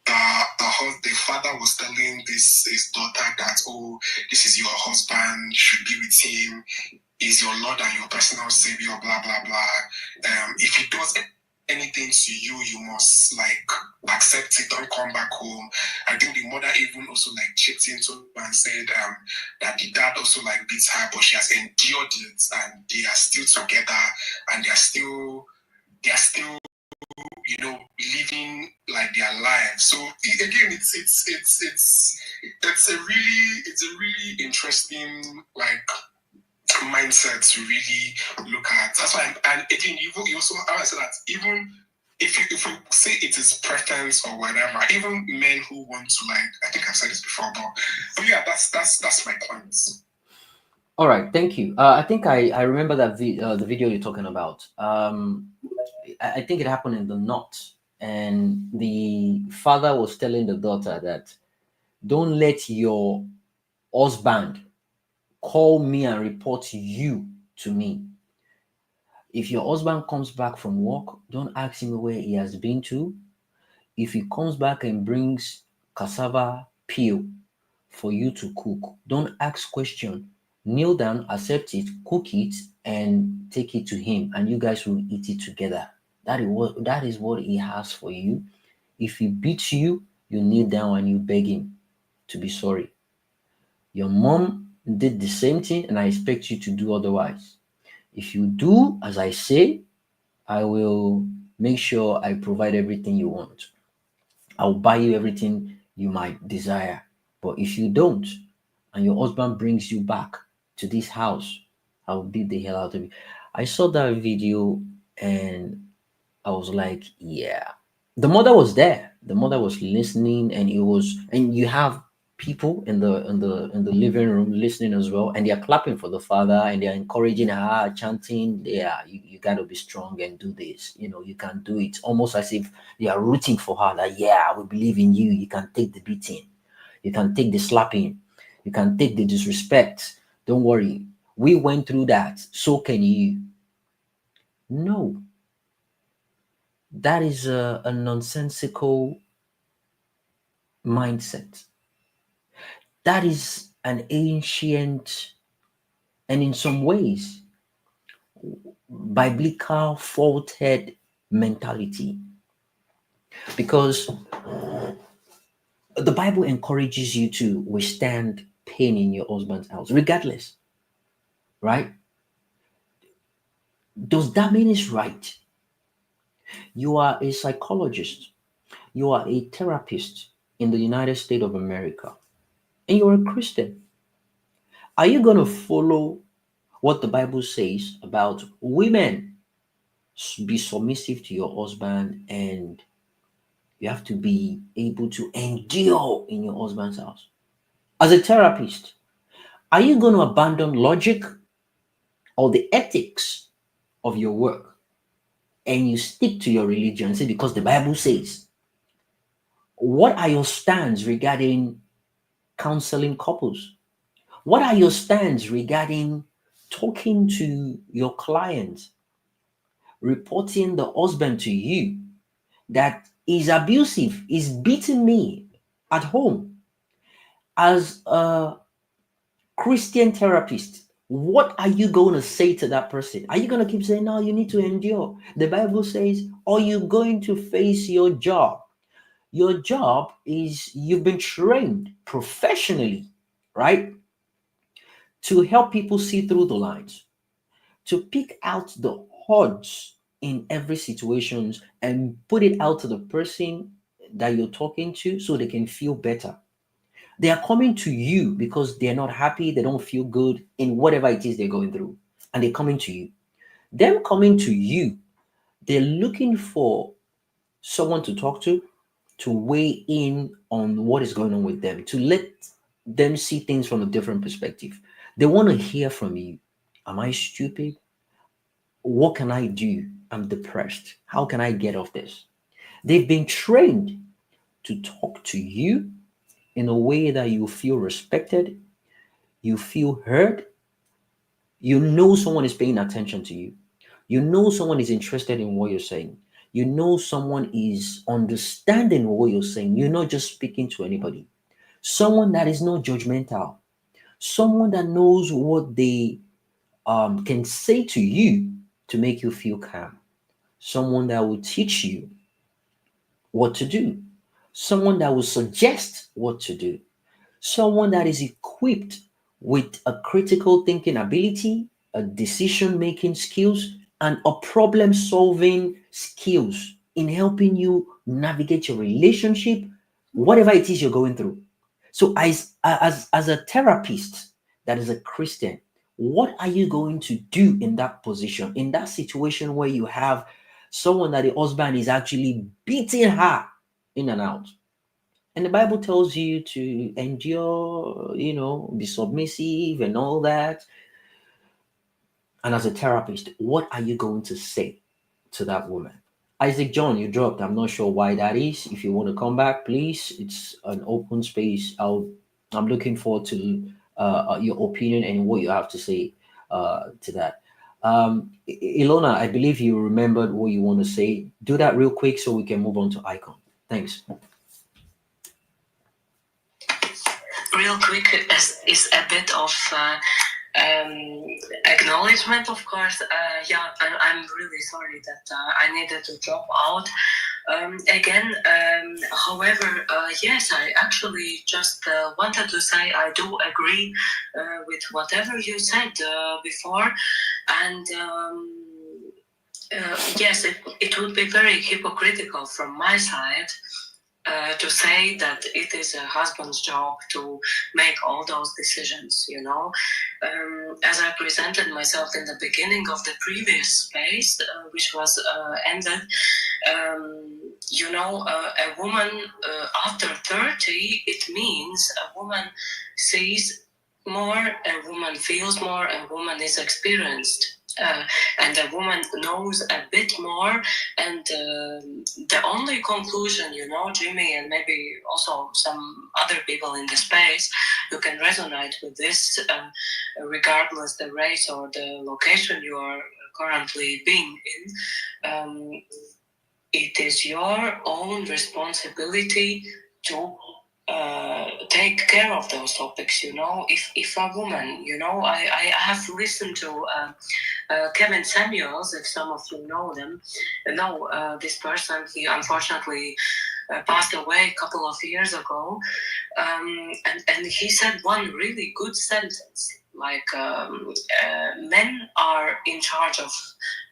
the father was telling his daughter that, oh, this is your husband, you should be with him, is your Lord and your personal savior, blah blah blah. If he does anything to you, you must like accept it, don't come back home. I think the mother even also like chipped into and said that the dad also like beats her, but she has endured it, and they are still together, and they're still living like their lives. So again, it's a really interesting like mindset to really look at. That's why, and again, you also, I said that even if you say it is preference or whatever, even men who want to, like, I think I've said this before, but yeah, that's my point. All right, thank you. I think I remember that the video you're talking about. I think it happened in the North, and the father was telling the daughter that don't let your husband call me and report you to me. If your husband comes back from work, don't ask him where he has been to. If he comes back and brings cassava peel for you to cook, don't ask question. Kneel down, accept it, cook it, and take it to him, and you guys will eat it together. That is what he has for you. If he beats you, you kneel down and you beg him to be sorry. Your mom did the same thing, and I expect you to do otherwise. If you do as I say, I will make sure I provide everything you want. I'll buy you everything you might desire. But if you don't, and your husband brings you back to this house, I'll beat the hell out of you. I saw that video and I was like, yeah. The mother was there. The mother was listening, and you have people in the living room listening as well, and they are clapping for the father and they are encouraging her, chanting, yeah, you gotta be strong and do this. You can do it. Almost as if they are rooting for her, that yeah, we believe in you. You can take the beating, you can take the slapping, you can take the disrespect. Don't worry. We went through that. So can you. No, that is a nonsensical mindset. That is an ancient and, in some ways, biblical faulted mentality, because the Bible encourages you to withstand pain in your husband's house, regardless, right? Does that mean it's right? You are a psychologist, you are a therapist in the United States of America, and you're a Christian. Are you going to follow what the Bible says about women? Be submissive to your husband, and you have to be able to endure in your husband's house. As a therapist, are you going to abandon logic or the ethics of your work, and you stick to your religion and say, because the Bible says? What are your stands regarding counseling couples? What are your stands regarding talking to your client, reporting the husband to you that is abusive, is beating me at home? As a Christian therapist, what are you going to say to that person? Are you going to keep saying, no, you need to endure? The Bible says, are you going to face your job? Your job is, you've been trained professionally, right, to help people see through the lines, to pick out the odds in every situation and put it out to the person that you're talking to so they can feel better. They are coming to you because they're not happy, they don't feel good in whatever it is they're going through, and they're coming to you. Them coming to you, they're looking for someone to talk to weigh in on what is going on with them, to let them see things from a different perspective. They want to hear from you. Am I stupid? What can I do? I'm depressed. How can I get off this? They've been trained to talk to you in a way that you feel respected, you feel heard, you know someone is paying attention to you, you know someone is interested in what you're saying, you know someone is understanding what you're saying. You're not just speaking to anybody. Someone that is not judgmental, someone that knows what they can say to you to make you feel calm, someone that will teach you what to do, someone that will suggest what to do, someone that is equipped with a critical thinking ability, a decision making skills, and a problem solving skills in helping you navigate your relationship, whatever it is you're going through. So, as a therapist that is a Christian, what are you going to do in that position, in that situation where you have someone that the husband is actually beating her in and out? And the Bible tells you to endure, be submissive and all that. And as a therapist, what are you going to say to that woman? Isaac John, you dropped. I'm not sure why that is. If you want to come back, please. It's an open space. I'm looking forward to your opinion and what you have to say to that. Ilona, I believe you remembered what you want to say. Do that real quick so we can move on to Icon. Thanks. Real quick is a bit of um, acknowledgement, of course. I'm really sorry that I needed to drop out again. However, yes, I actually just wanted to say I do agree with whatever you said before. And yes, it would be very hypocritical from my side to say that it is a husband's job to make all those decisions, as I presented myself in the beginning of the previous space, which was ended, a woman after 30, it means a woman sees more, a woman feels more, a woman is experienced. And a woman knows a bit more, and the only conclusion, Jimmy, and maybe also some other people in the space who can resonate with this, regardless the race or the location you are currently being in, it is your own responsibility to take care of those topics. If a woman, I have listened to Kevin Samuels, if some of you know them, know this person. He unfortunately passed away a couple of years ago, and he said one really good sentence, like men are in charge of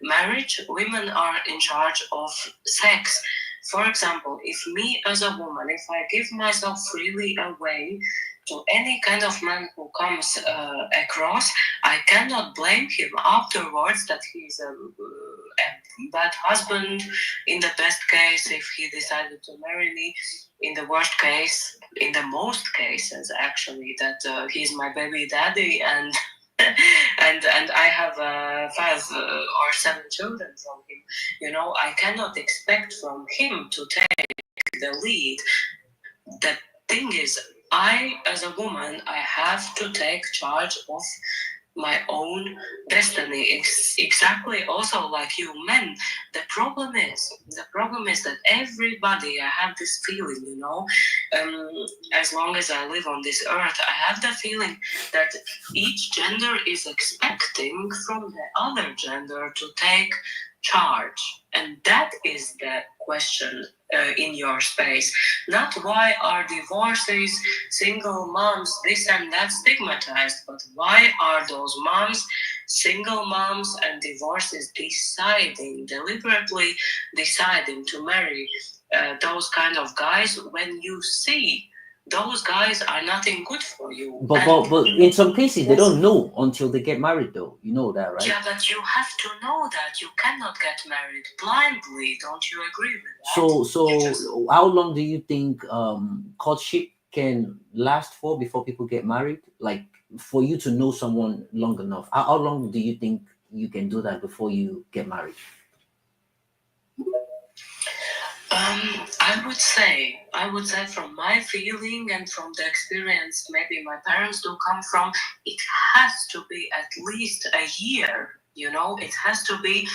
marriage, women are in charge of sex. For example, if me as a woman, if I give myself freely away to any kind of man who comes across, I cannot blame him afterwards that he's a bad husband in the best case if he decided to marry me. In the worst case, in the most cases actually, that he's my baby daddy and and I have 5 or 7 children from him. I cannot expect from him to take the lead. The thing is, I, as a woman, I have to take charge of my own destiny. Exactly, also like you men. The problem is that everybody, I have this feeling, as long as I live on this earth, I have the feeling that each gender is expecting from the other gender to take charge. And that is the question in your space. Not why are divorces, single moms, this and that stigmatized, but why are those moms, single moms and divorces deliberately deciding to marry those kind of guys when you see those guys are nothing good for you. But in some cases they don't know until they get married, though. You know that, right? Yeah, but you have to know that you cannot get married blindly. Don't you agree with that? So how long do you think courtship can last for before people get married? Like, for you to know someone long enough, how long do you think you can do that before you get married? I would say from my feeling and from the experience maybe my parents do come from, it has to be at least a year. It has to be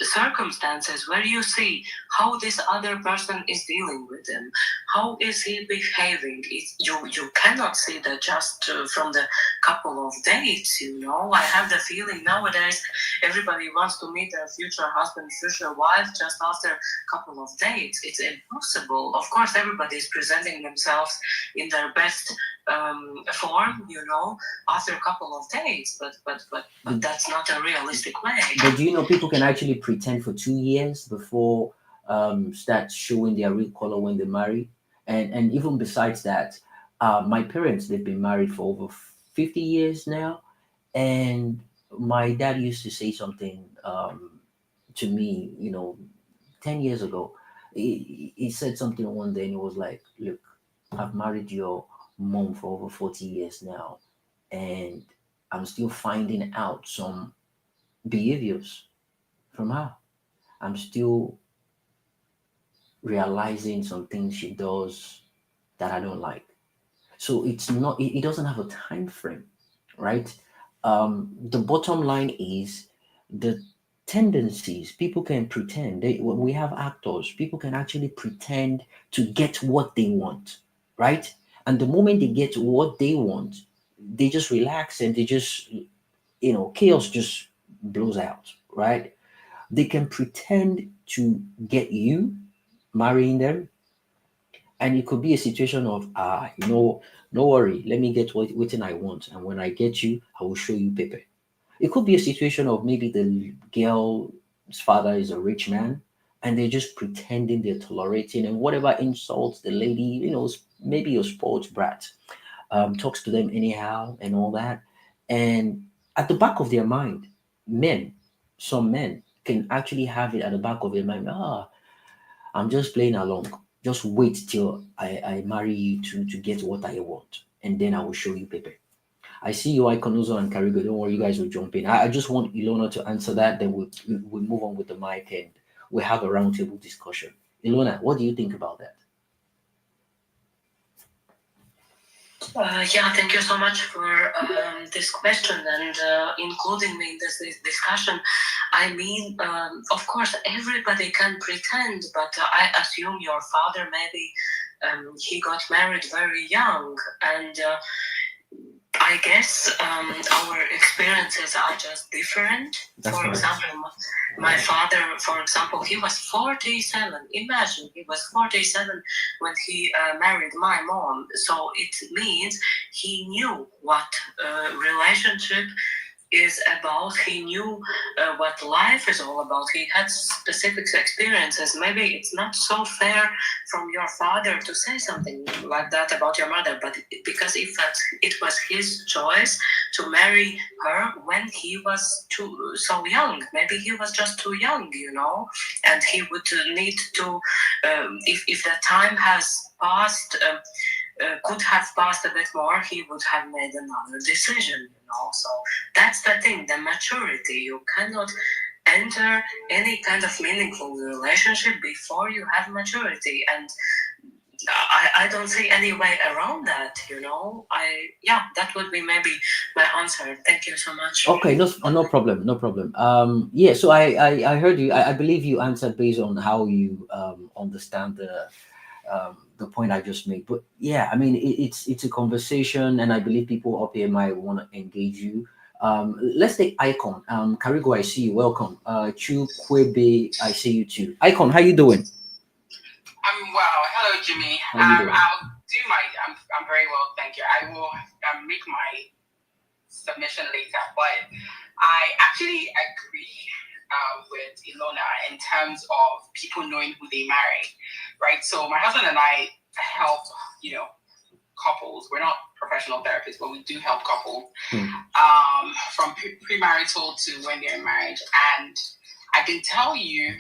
circumstances where you see how this other person is dealing with him, how is he behaving. You cannot see that just from the couple of dates. I have the feeling nowadays everybody wants to meet their future husband, future wife just after a couple of dates. It's impossible. Of course everybody is presenting themselves in their best form, after a couple of dates, but that's not a realistic way. But do you know people can actually pretend for 2 years before start showing their real color when they marry? And even besides that, my parents, they've been married for over 50 years now, and my dad used to say something to me, 10 years ago. He said something one day, and he was like, "Look, I've married your mom for over 40 years now, and I'm still finding out some behaviors from her. I'm still realizing some things she does that I don't like." So it's not, it doesn't have a time frame, right? The bottom line is the tendencies. People can pretend. We have actors. People can actually pretend to get what they want, right? And the moment they get what they want, they just relax and they just, chaos just blows out, right? They can pretend to get you, marrying them, and it could be a situation of no worry, let me get what I want, and when I get you, I will show you paper. It could be a situation of maybe the girl's father is a rich man and they're just pretending they're tolerating, and whatever insults the lady, maybe a sports brat, talks to them anyhow and all that. And at the back of their mind, men, some men can actually have it at the back of their mind. I'm just playing along. Just wait till I marry you to get what I want, and then I will show you paper. I see you, Ikonuzo and Karigo. Don't worry, you guys will jump in. I just want Ilona to answer that. Then we'll move on with the mic and we have a roundtable discussion. Ilona, what do you think about that? Yeah, thank you so much for this question and including me in this discussion. I mean, of course, everybody can pretend, but I assume your father maybe he got married very young, and I guess our experiences are just different. That's For correct. example, my father, for example, he was 47. Imagine, he was 47 when he married my mom. So it means he knew what relationship is about. He knew what life is all about. He had specific experiences. Maybe it's not so fair from your father to say something like that about your mother, but because if it was his choice to marry her when he was so young, maybe he was just too young, and he would need to, if the time has passed. Could have passed a bit more, he would have made another decision, So that's the thing, the maturity. You cannot enter any kind of meaningful relationship before you have maturity. And I don't see any way around that, that would be maybe my answer. Thank you so much. Okay, no problem, no problem. Yeah, so I heard you. I believe you answered based on how you understand the point I just made. But yeah, I mean, it's a conversation, and I believe people up here might want to engage you. Let's take Icon. Karigo, I see you. Welcome. Chu Kwebe, I see you too. Icon, how you doing? Well. Hello, Jimmy. How you doing? I'll do my. I'm very well, thank you. I will make my submission later, but I actually agree with Ilona in terms of people knowing who they marry, right? So my husband and I help, couples. We're not professional therapists, but we do help couples from premarital to when they're in marriage, and I can tell you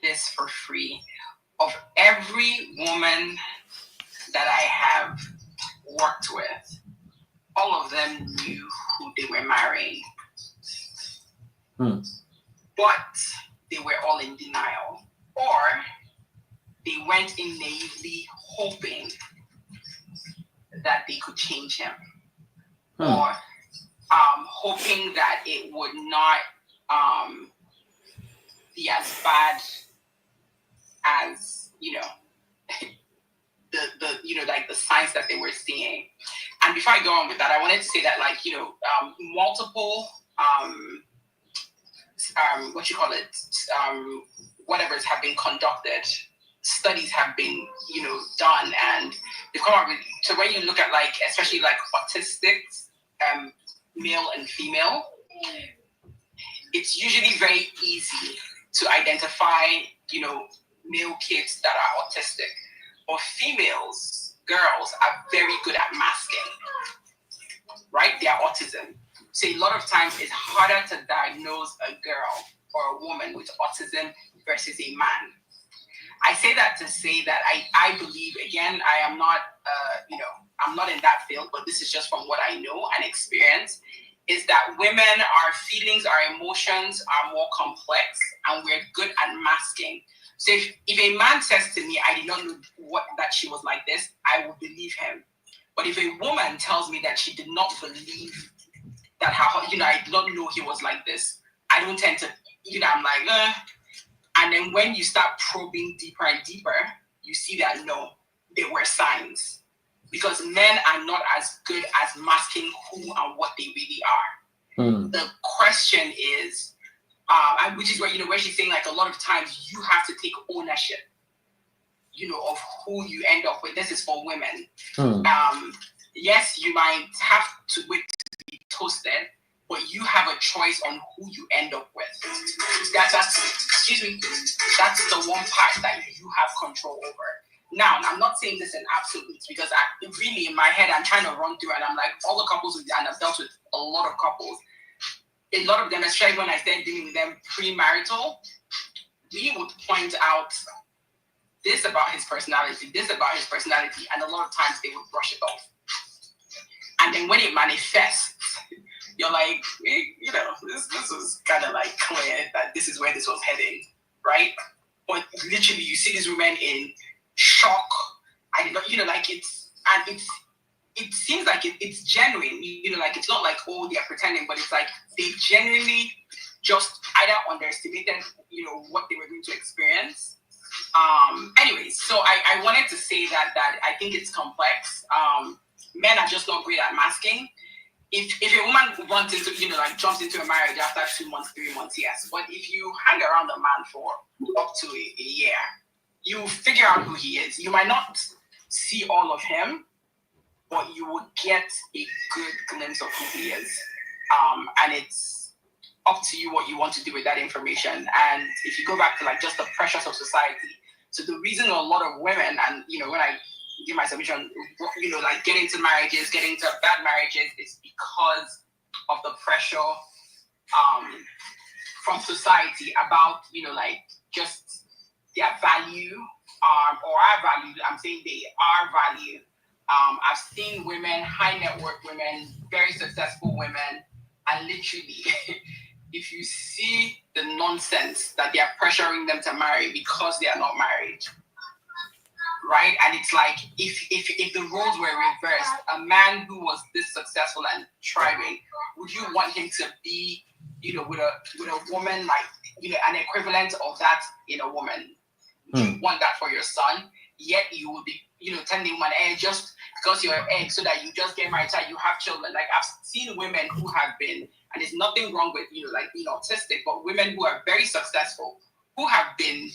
this for free. Of every woman that I have worked with, all of them knew who they were marrying. But they were all in denial. Or they went in naively hoping that they could change him. Or hoping that it would not be as bad as, the like the signs that they were seeing. And before I go on with that, I wanted to say that multiple whatever's have been conducted, studies have been done, and they come up with, so when you look at especially autistic male and female, it's usually very easy to identify male kids that are autistic. Or females, girls, are very good at masking, right? Their autism. So a lot of times it's harder to diagnose a girl or a woman with autism versus a man. I say that to say that I believe, again, I am not, I'm not in that field, but this is just from what I know and experience, is that women, our feelings, our emotions are more complex, and we're good at masking. So if a man says to me, I did not know that she was like this, I will believe him. But if a woman tells me that she did not believe that I did not know he was like this, I don't tend to, I'm like, And then when you start probing deeper and deeper, you see that no, there were signs. Because men are not as good as masking who and what they really are. The question is, and which is where she's saying a lot of times you have to take ownership, of who you end up with. This is for women. Yes, you might have to wait to be toasted, but you have a choice on who you end up with. That's excuse me. That's the one part that you have control over. Now, I'm not saying this in absolutes because I really in my head I'm trying to run through and I'm like all the couples and I've dealt with a lot of couples. A lot of them, especially when I started dealing with them premarital, we would point out this about his personality, and a lot of times they would brush it off. And then when it manifests, you're like, this was kind of like clear that this is where this was heading, right? But literally, you see these women in shock. I did not, like it seems like it's genuine, like it's not like, oh, they're pretending, but it's like they genuinely just either underestimated, what they were going to experience. Anyways, so I wanted to say that I think it's complex. Men are just not great at masking. If a woman runs into, jumps into a marriage after 2 months, 3 months, yes. But if you hang around a man for up to a year, you figure out who he is. You might not see all of him, but you will get a good glimpse of who he is. And it's up to you what you want to do with that information. And if you go back to like just the pressures of society, so the reason a lot of women, and when I give my submission, like get into marriages, get into bad marriages, is because of the pressure from society about like just their value or our value. I'm saying they are value. I've seen women, high net worth women, very successful women, and literally, if you see the nonsense that they are pressuring them to marry because they are not married, right? And it's like, if the roles were reversed, a man who was this successful and thriving, would you want him to be, with a woman like, an equivalent of that in a woman? You want that for your son, yet you will be, telling him, just because you're an egg, so that you just get married, so you have children. Like I've seen women who have been, and there's nothing wrong with, like being autistic, but women who are very successful, who have been,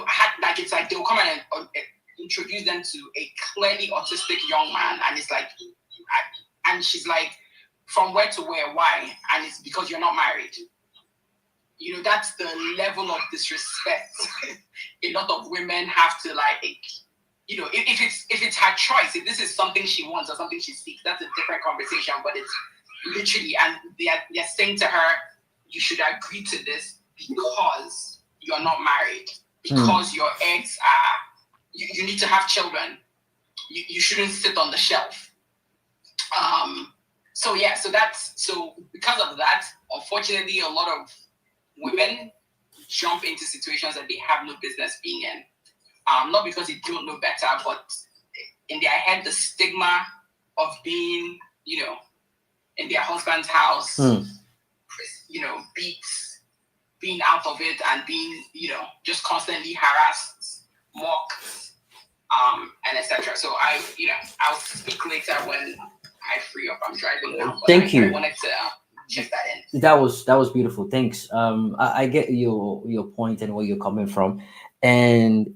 had, like, it's like they'll come and introduce them to a clearly autistic young man, and it's like, and she's like, from where to where, why? And it's because you're not married. That's the level of disrespect a lot of women have to like, if it's her choice, if this is something she wants or something she seeks, that's a different conversation. But it's literally, and they're saying to her, you should agree to this because you're not married, because your eggs are, you need to have children. You shouldn't sit on the shelf. So because of that, unfortunately, a lot of women jump into situations that they have no business being in. Not because they don't know better, but in their head, the stigma of being, in their husband's house, beats, being out of it and being, just constantly harassed, mocked, and etc. So I'll speak later when I free up. I'm driving now. Thank you. I wanted to check that in. That was beautiful. Thanks. I get your point and where you're coming from, and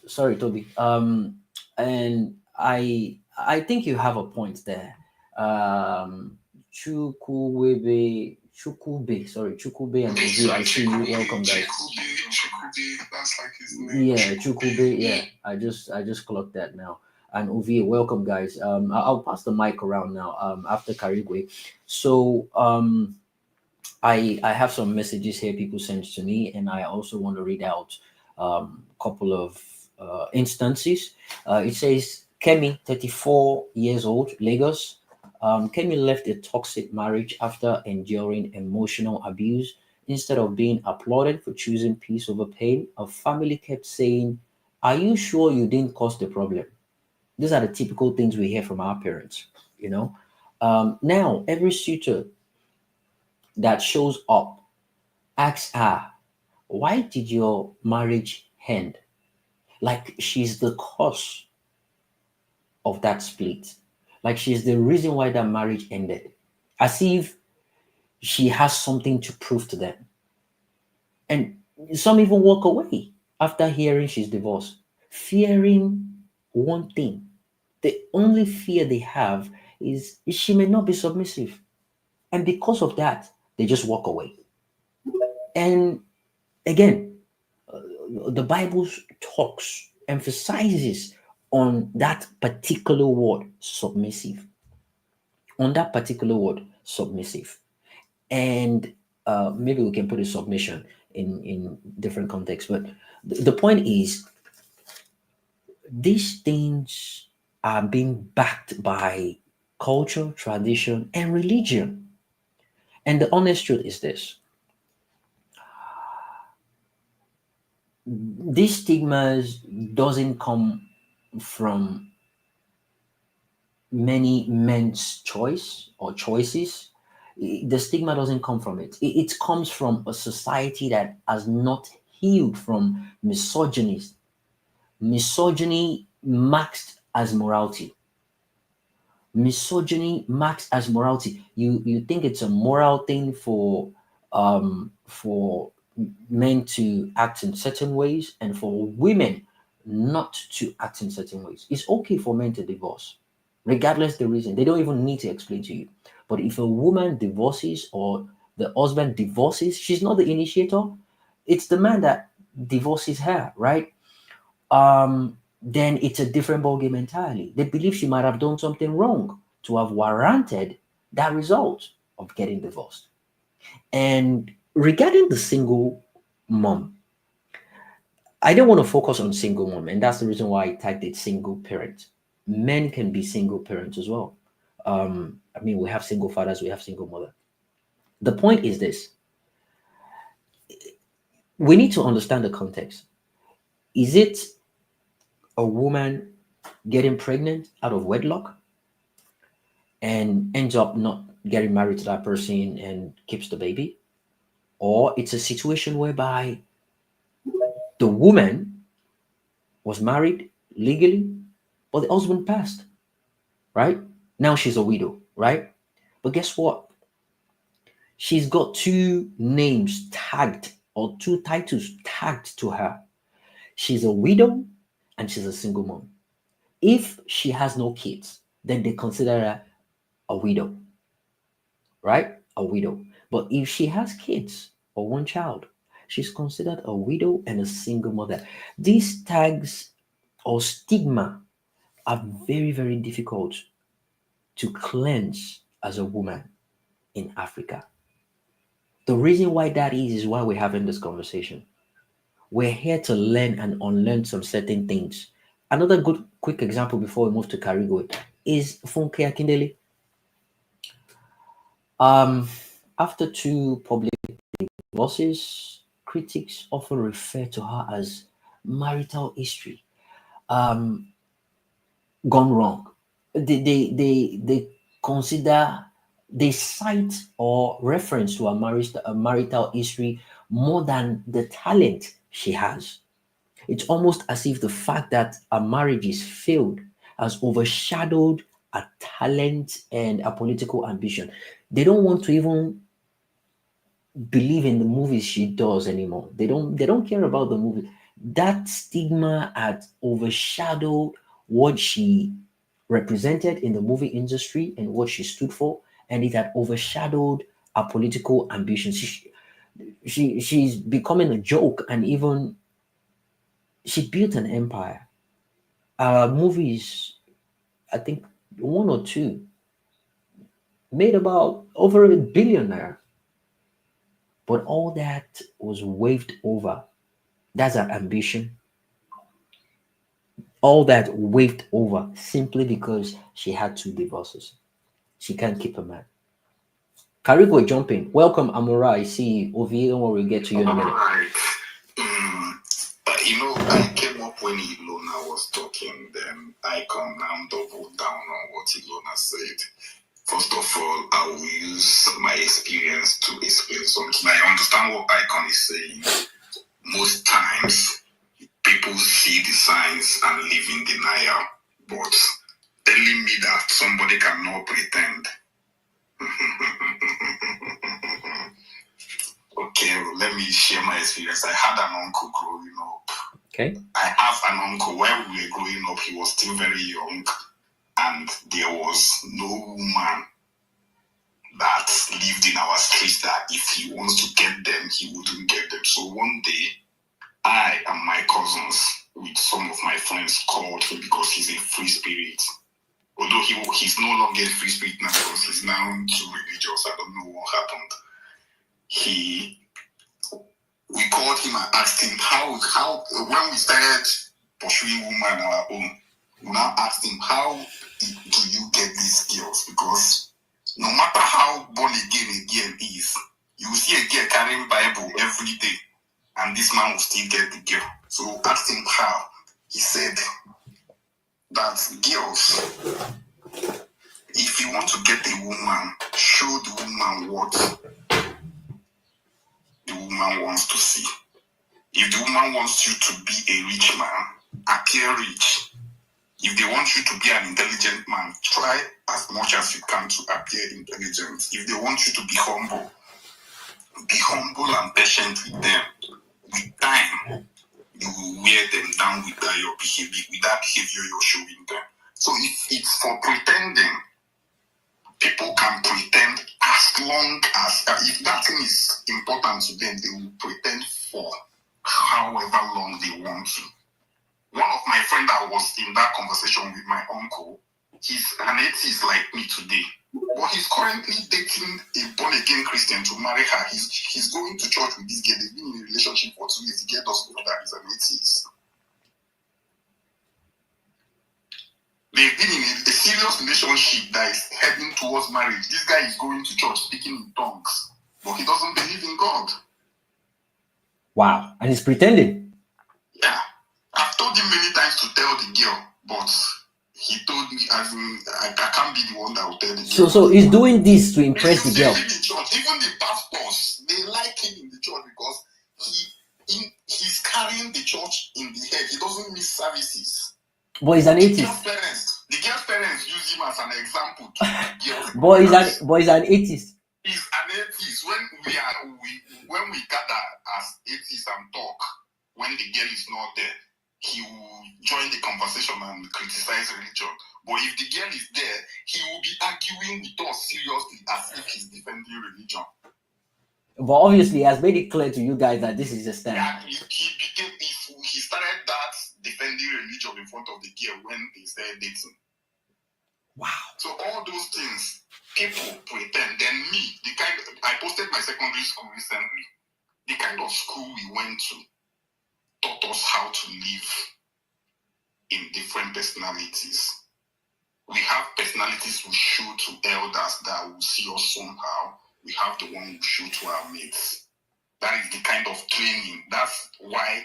sorry, Toby. And I think you have a point there. Chukube and Ovi, I see you. Welcome, guys. Chukube, that's like his name. Yeah, Chukube. Yeah, I just clocked that now. And Ovi, welcome, guys. I'll pass the mic around now. After Karigwe. So I have some messages here people sent to me, and I also want to read out a couple of instances. It says Kemi, 34 years old, Lagos. Kemi left a toxic marriage after enduring emotional abuse. Instead of being applauded for choosing peace over pain, her family kept saying, "Are you sure you didn't cause the problem?" These are the typical things we hear from our parents, you know. Now, every suitor that shows up asks her, "Why did your marriage end?" Like she's the cause of that split. Like she's the reason why that marriage ended. As if she has something to prove to them. And some even walk away after hearing she's divorced, fearing one thing. The only fear they have is she may not be submissive. And because of that, they just walk away. And again, the Bible talks, emphasizes on that particular word, submissive. On that particular word, submissive. And maybe we can put a submission in different contexts. But the point is, these things are being backed by culture, tradition, and religion. And the honest truth is this: these stigmas doesn't come from many men's choice or choices. The stigma doesn't come from it. It comes from a society that has not healed from misogyny. Misogyny masked as morality. Misogyny marks as morality. You think it's a moral thing for men to act in certain ways and for women not to act in certain ways. It's okay for men to divorce, regardless the reason. They don't even need to explain to you. But if a woman divorces or the husband divorces, she's not the initiator. It's the man that divorces her, right? Then it's a different ballgame entirely. They believe she might have done something wrong to have warranted that result of getting divorced. And regarding the single mom, I don't want to focus on single mom, and that's the reason why I tagged it single parent. Men can be single parents as well. I mean, we have single fathers, we have single mother. The point is this: we need to understand the context. Is it a woman getting pregnant out of wedlock and ends up not getting married to that person and keeps the baby? Or it's a situation whereby the woman was married legally, but the husband passed, right? Now she's a widow, right? But guess what? She's got two names tagged or two titles tagged to her. She's a widow and she's a single mom. If she has no kids, then they consider her a widow, right? A widow. But if she has kids or one child, she's considered a widow and a single mother. These tags or stigma are very, very difficult to cleanse as a woman in Africa. The reason why that is why we're having this conversation. We're here to learn and unlearn some certain things. Another good quick example before we move to Karigo is Funke Akindele. Um, After two public divorces, critics often refer to her as marital history gone wrong. They consider, they cite or reference to a marital history more than the talent she has. It's almost as if the fact that a marriage is failed has overshadowed a talent and a political ambition. They don't want to even believe in the movies she does anymore. They don't care about the movie. That stigma had overshadowed what she represented in the movie industry and what she stood for, and it had overshadowed her political ambitions. She's becoming a joke, and even she built an empire. Movies, I think one or two, made about over $1 billion naira. But all that was waved over. That's her ambition. All that waved over simply because she had two divorces. She can't keep a man. Karigo jumping. Welcome, Amora. I see you. Ovi, don't worry, we'll get to you in a minute. Alright. I came up when Ilona was talking, then I come now double down on what Ilona said. First of all, I will use my experience to explain something. I understand what Icon is saying. Most times, people see the signs and live in denial, but telling me that somebody cannot pretend. Okay, let me share my experience. I had an uncle growing up. Okay. I have an uncle. When we were growing up, he was still very young. and there was no woman that lived in our streets that if he wants to get them, he wouldn't get them. So one day, I and my cousins, with some of my friends, called him because he's a free spirit. Although he's no longer a free spirit now because he's now too religious. I don't know what happened. We called him and asked him how when we started pursuing women on our own, we now asked him, how do you get these girls? Because no matter how born again a girl is, you will see a girl carrying Bible every day, and this man will still get the girl. So we asked him how. He said that girls, if you want to get a woman, show the woman what the woman wants to see. If the woman wants you to be a rich man, appear rich. If they want you to be an intelligent man, try as much as you can to appear intelligent. If they want you to be humble and patient with them. With time, you will wear them down with that behavior you're showing them. So if it's for pretending, people can pretend as long as, if that thing is important to them, they will pretend for however long they want to. One of my friends that was in that conversation with my uncle, he's an atheist like me today, but he's currently dating a born-again Christian to marry her. He's going to church with this girl. They've been in a relationship for 2 years. The girl doesn't know that he's an atheist. They've been in a serious relationship that is heading towards marriage. This guy is going to church speaking in tongues, but he doesn't believe in God. Wow. And he's pretending. Yeah. I've told him many times to tell the girl, but he told me, as in, I can't be the one that will tell the girl. So he's doing this to impress the girl. In the church, even the pastors, they like him in the church because he's carrying the church in the head. He doesn't miss services. But he's an atheist. The girl's parents use him as an example to the girls. But he's an atheist. He's an atheist. When we gather as atheists and talk, when the girl is not there, he will join the conversation and criticize religion. But if the girl is there, he will be arguing with us seriously as if he's defending religion. But obviously, he has made it clear to you guys that this is a stand. Yeah, he started that defending religion in front of the girl when they started dating. Wow. So all those things, people pretend. Then me, I posted my secondary school recently. The kind of school we went to taught us how to live in different personalities. We have personalities we show to elders that will see us somehow. We have the one we show to our mates. That is the kind of training. That's why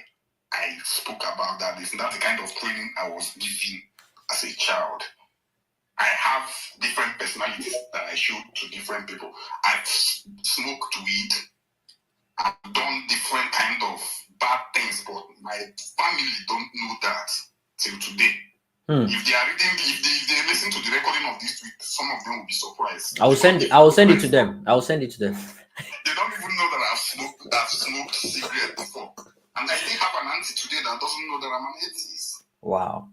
I spoke about that. That's the kind of training I was given as a child. I have different personalities that I show to different people. I've smoked weed. I've done different kind of bad things, but my family don't know that till today. If they are reading, if they listen to the recording of this tweet, some of them will be surprised. I will send it to them. They don't even know that I've smoked cigarette before. And I still have an auntie today that doesn't know that I'm an atheist. Wow.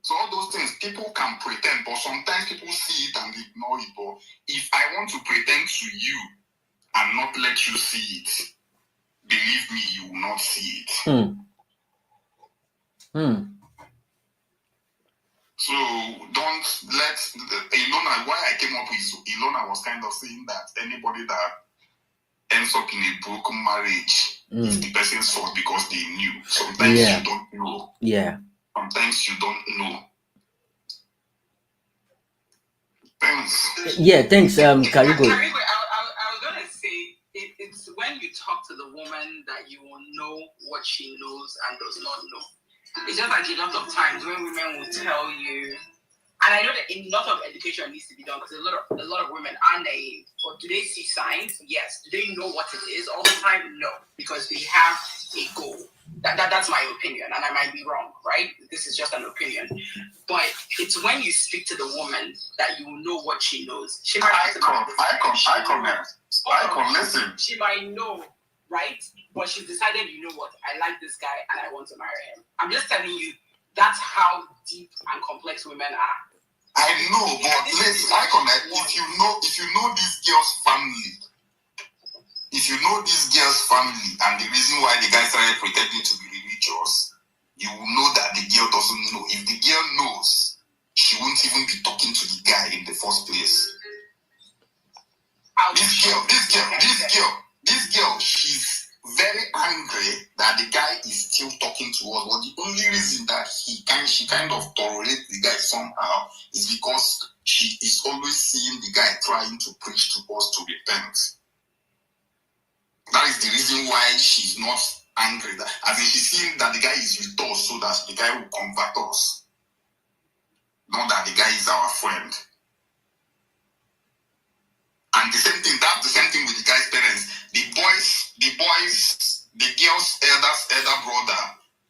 So all those things, people can pretend, but sometimes people see it and ignore it. But if I want to pretend to you and not let you see it, believe me, you will not see it. So don't let Ilona, why I came up with Ilona was kind of saying that anybody that ends up in a broken marriage is the person's fault because they knew. Sometimes you don't know. Yeah. Sometimes you don't know. Thanks. Yeah, thanks, Karigo. I was gonna say it's when you talk to the woman that you will know what she knows and does not know. It's just like a lot of times when women will tell you, and I know that a lot of education needs to be done because a lot of women are naive. But do they see signs? Yes. Do they know what it is all the time? No, because they have a goal. That's my opinion, and I might be wrong, right? This is just an opinion. But it's when you speak to the woman that you will know what she knows. She might listen. She might know, right? But she decided, you know what, I like this guy and I want to marry him. I'm just telling you, that's how deep and complex women are. I know, but let's icon that if you know this girl's family, and the reason why the guy started pretending to be religious, you will know that the girl doesn't know. If the girl knows, she won't even be talking to the guy in the first place. This girl, she's very angry that the guy is still talking to us. But the only reason that she kind of tolerates the guy somehow is because she is always seeing the guy trying to preach to us to repent. That is the reason why she's not angry. I mean, she's seeing that the guy is with us so that the guy will convert us. Not that the guy is our friend. And that's the same thing with the guy's parents. The girl's elder brother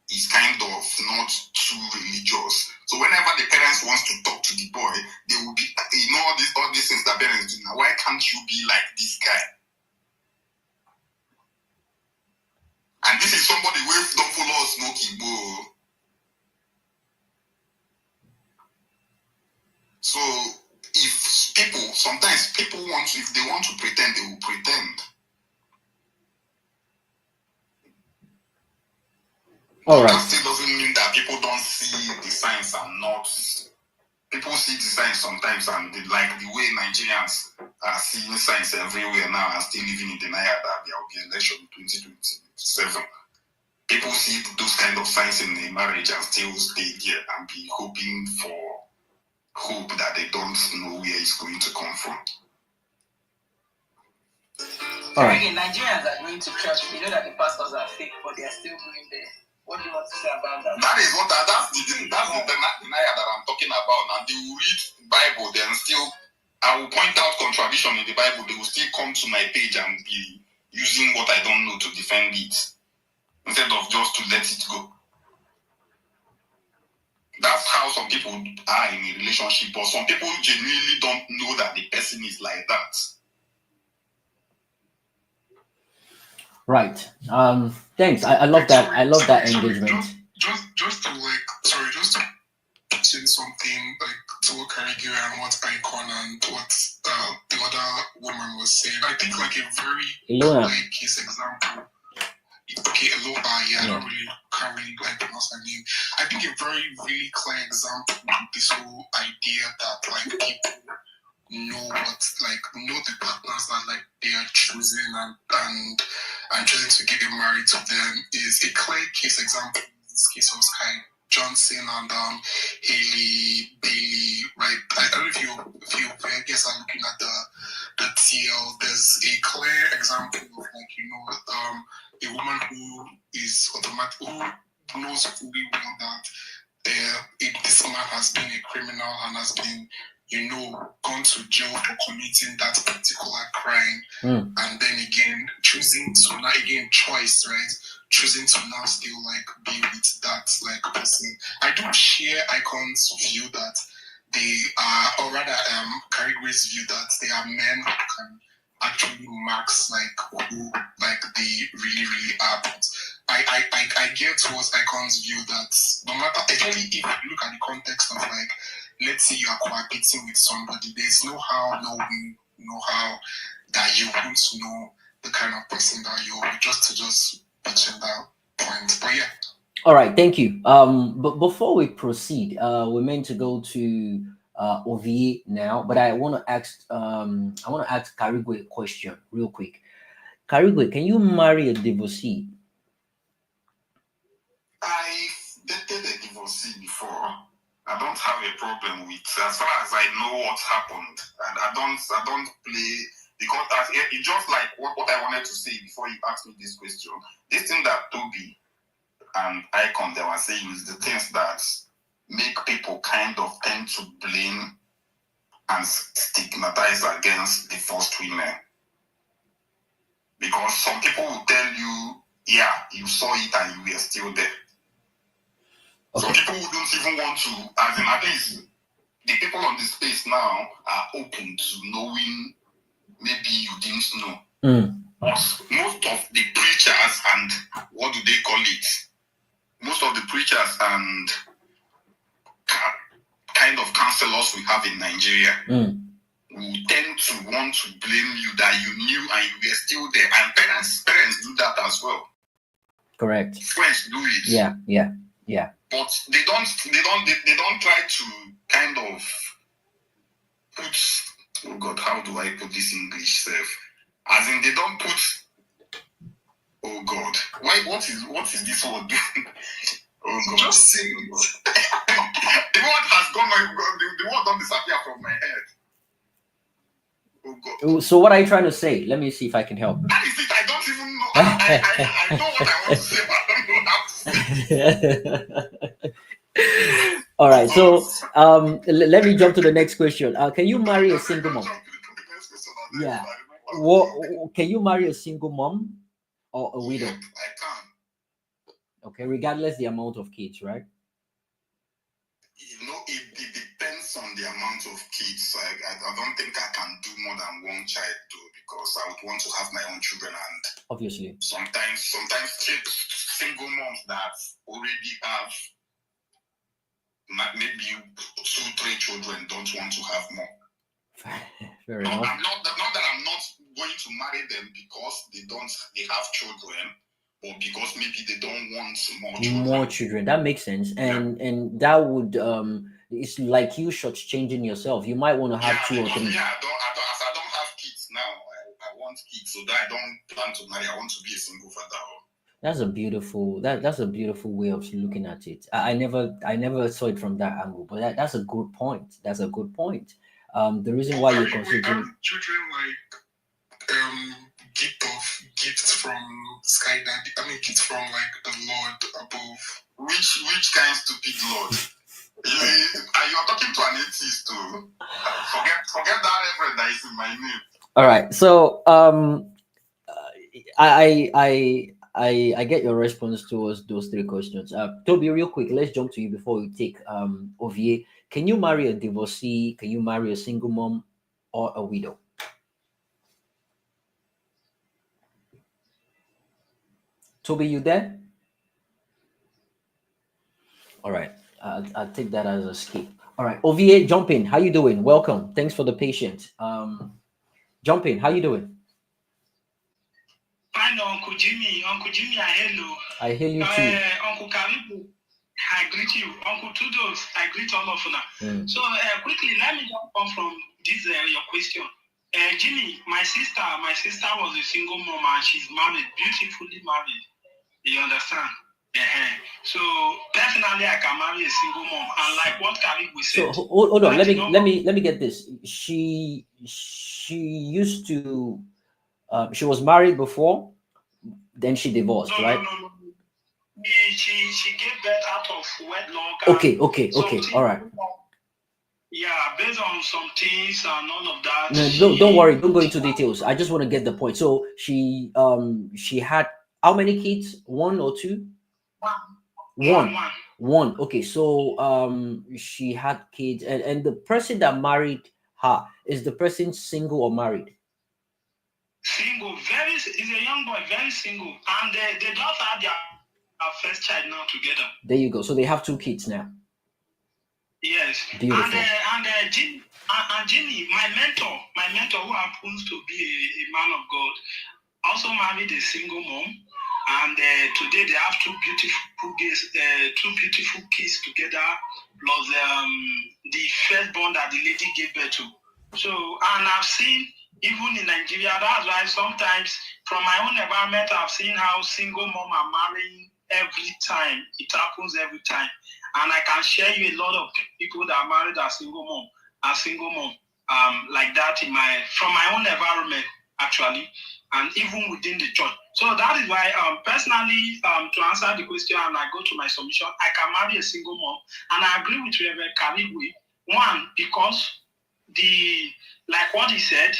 is kind of not too religious. So whenever the parents wants to talk to the boy, they will be, all these things that parents do now. Why can't you be like this guy? And this is somebody who don't follow us smoking, bro. So sometimes people if they want to pretend, they will pretend. All right. That still doesn't mean that people don't see the signs and not. People see the signs sometimes, and like the way Nigerians are seeing signs everywhere now and still living in denial that there will be election in 2027. People see those kind of signs in the marriage and still stay there and be hoping for hope that they don't know where it's going to come from. All right. Again, Nigerians are going to church. You know that the pastors are fake, but they are still going there. What do you want to say about that? That's the denial that I'm talking about. Now they will read the Bible, then still I will point out contradiction in the Bible. They will still come to my page and be using what I don't know to defend it instead of just to let it go. That's how some people are in a relationship, but some people genuinely don't know that the person is like that. Right. Thanks. I love that. I love that engagement. Just to say something like to what Carnegie and what Icon and what the other woman was saying. I think like a very clear case example. Okay, Aloha, I can't really like pronounce her name. I think a very really clear example of this whole idea that like people know the partners that like they are choosing and choosing to get married to them is a clear case example. In this case of Sky Johnson and Haley Bailey, right? I don't know if you I guess I'm looking at the TL. There's a clear example of a woman who is who knows fully well that this man has been a criminal and has been gone to jail for committing that particular crime, and then again choosing to now still like be with that like person. I don't share Icon's view that they are, or rather Carigwe's view that they are men who can actually marks like who like they really really are. But I get towards Icon's view that no matter, especially if you look at the context of like, let's say you are cohabiting with somebody, there's no way, no how that you won't know the kind of person that you're just mention that point. But yeah. All right, thank you. But before we proceed, we're meant to go to OVA now, but I want to ask Carigwe a question real quick. Carigwe, can you marry a divorcee? I dated a divorcee before. I don't have a problem with, as far as I know what happened, and I don't play, because it's just like what I wanted to say before you asked me this question. This thing that Toby and Icon they were saying is the things that make people kind of tend to blame and stigmatize against divorced women. Because some people will tell you, yeah, you saw it and you were still there. Okay. So people who don't even want to, as in at least the people on the space now are open to knowing maybe you didn't know. Most of the preachers and what do they call it? Most of the preachers and kind of counselors we have in Nigeria will tend to want to blame you that you knew and you were still there. And parents do that as well. Correct. Friends do it. Yeah. But they don't try to kind of put, oh God, how do I put this in English self? As in they don't put, oh God, why what is this word? Oh God. Just sing it. The word has gone, the word don't disappear from my head. Oh God. So what are you trying to say? Let me see if I can help. That is it. I don't even know. I know what I want to say, but I don't know how to say. All right. So let me jump to the next question. Can you marry a single mom? Yeah. What can you marry a single mom or a widow? I can. Okay, regardless the amount of kids, right? You know, it depends on the amount of kids. I don't think I can do more than one child though, because I would want to have my own children, and obviously sometimes single moms that already have maybe 2-3 children don't want to have more. Fair enough. Not that I'm not going to marry them because they have children, or because maybe they don't want more children. That makes sense. And that would it's like you shortchanging yourself. You might want to have 2 or 3. Yeah, I don't have kids now. I want kids, so that I don't plan to marry. I want to be a single father. That's a beautiful way of looking at it. I never saw it from that angle, but that's a good point. That's a good point. The reason why you're considering children gifts from sky daddy. I mean, gifts from like the Lord above. Which kind of stupid Lord? You're talking to an atheist too. Forget that reference that is in my name. All right. So I get your response towards those 3 questions. Toby, real quick, let's jump to you before we take Ovie. Can you marry a divorcee? Can you marry a single mom or a widow? Toby, you there? All right. I'll take that as a skip. All right. Ovie, jump in. How you doing? Welcome. Thanks for the patience. Jump in. How you doing? I know Uncle Jimmy. Uncle Jimmy, I hail you. I hail you too. Uncle Karibu, I greet you. Uncle Tudos, I greet all of you. So quickly, let me jump on from this your question. Jimmy, my sister was a single mom and she's married, beautifully married. You understand? So personally, I can marry a single mom, and like what Karibu said. So hold on. Let me get this. She used to. She was married before, then she divorced, right? No. She gave birth out of wedlock. Okay. All right. Yeah, based on some things and all of that. No, don't worry. Don't go into details. I just want to get the point. So she had how many kids? 1 or 2? One. Okay. So she had kids, and the person that married her, is the person single or married? Single, is a young boy, very single, and they just had their first child now together. There you go. So they have 2 kids now. Yes. Beautiful. And Jimmy, my mentor who happens to be a man of God, also married a single mom, and today they have 2 beautiful kids together, plus the firstborn that the lady gave birth to. So, and I've seen, even in Nigeria, that's why sometimes from my own environment, I've seen how single mom are marrying every time. It happens every time. And I can share you a lot of people that are married as single mom, like that from my own environment, actually, and even within the church. So that is why, personally, to answer the question, and I go to my submission, I can marry a single mom, and I agree with Reverend Karigwe. One, because like what he said,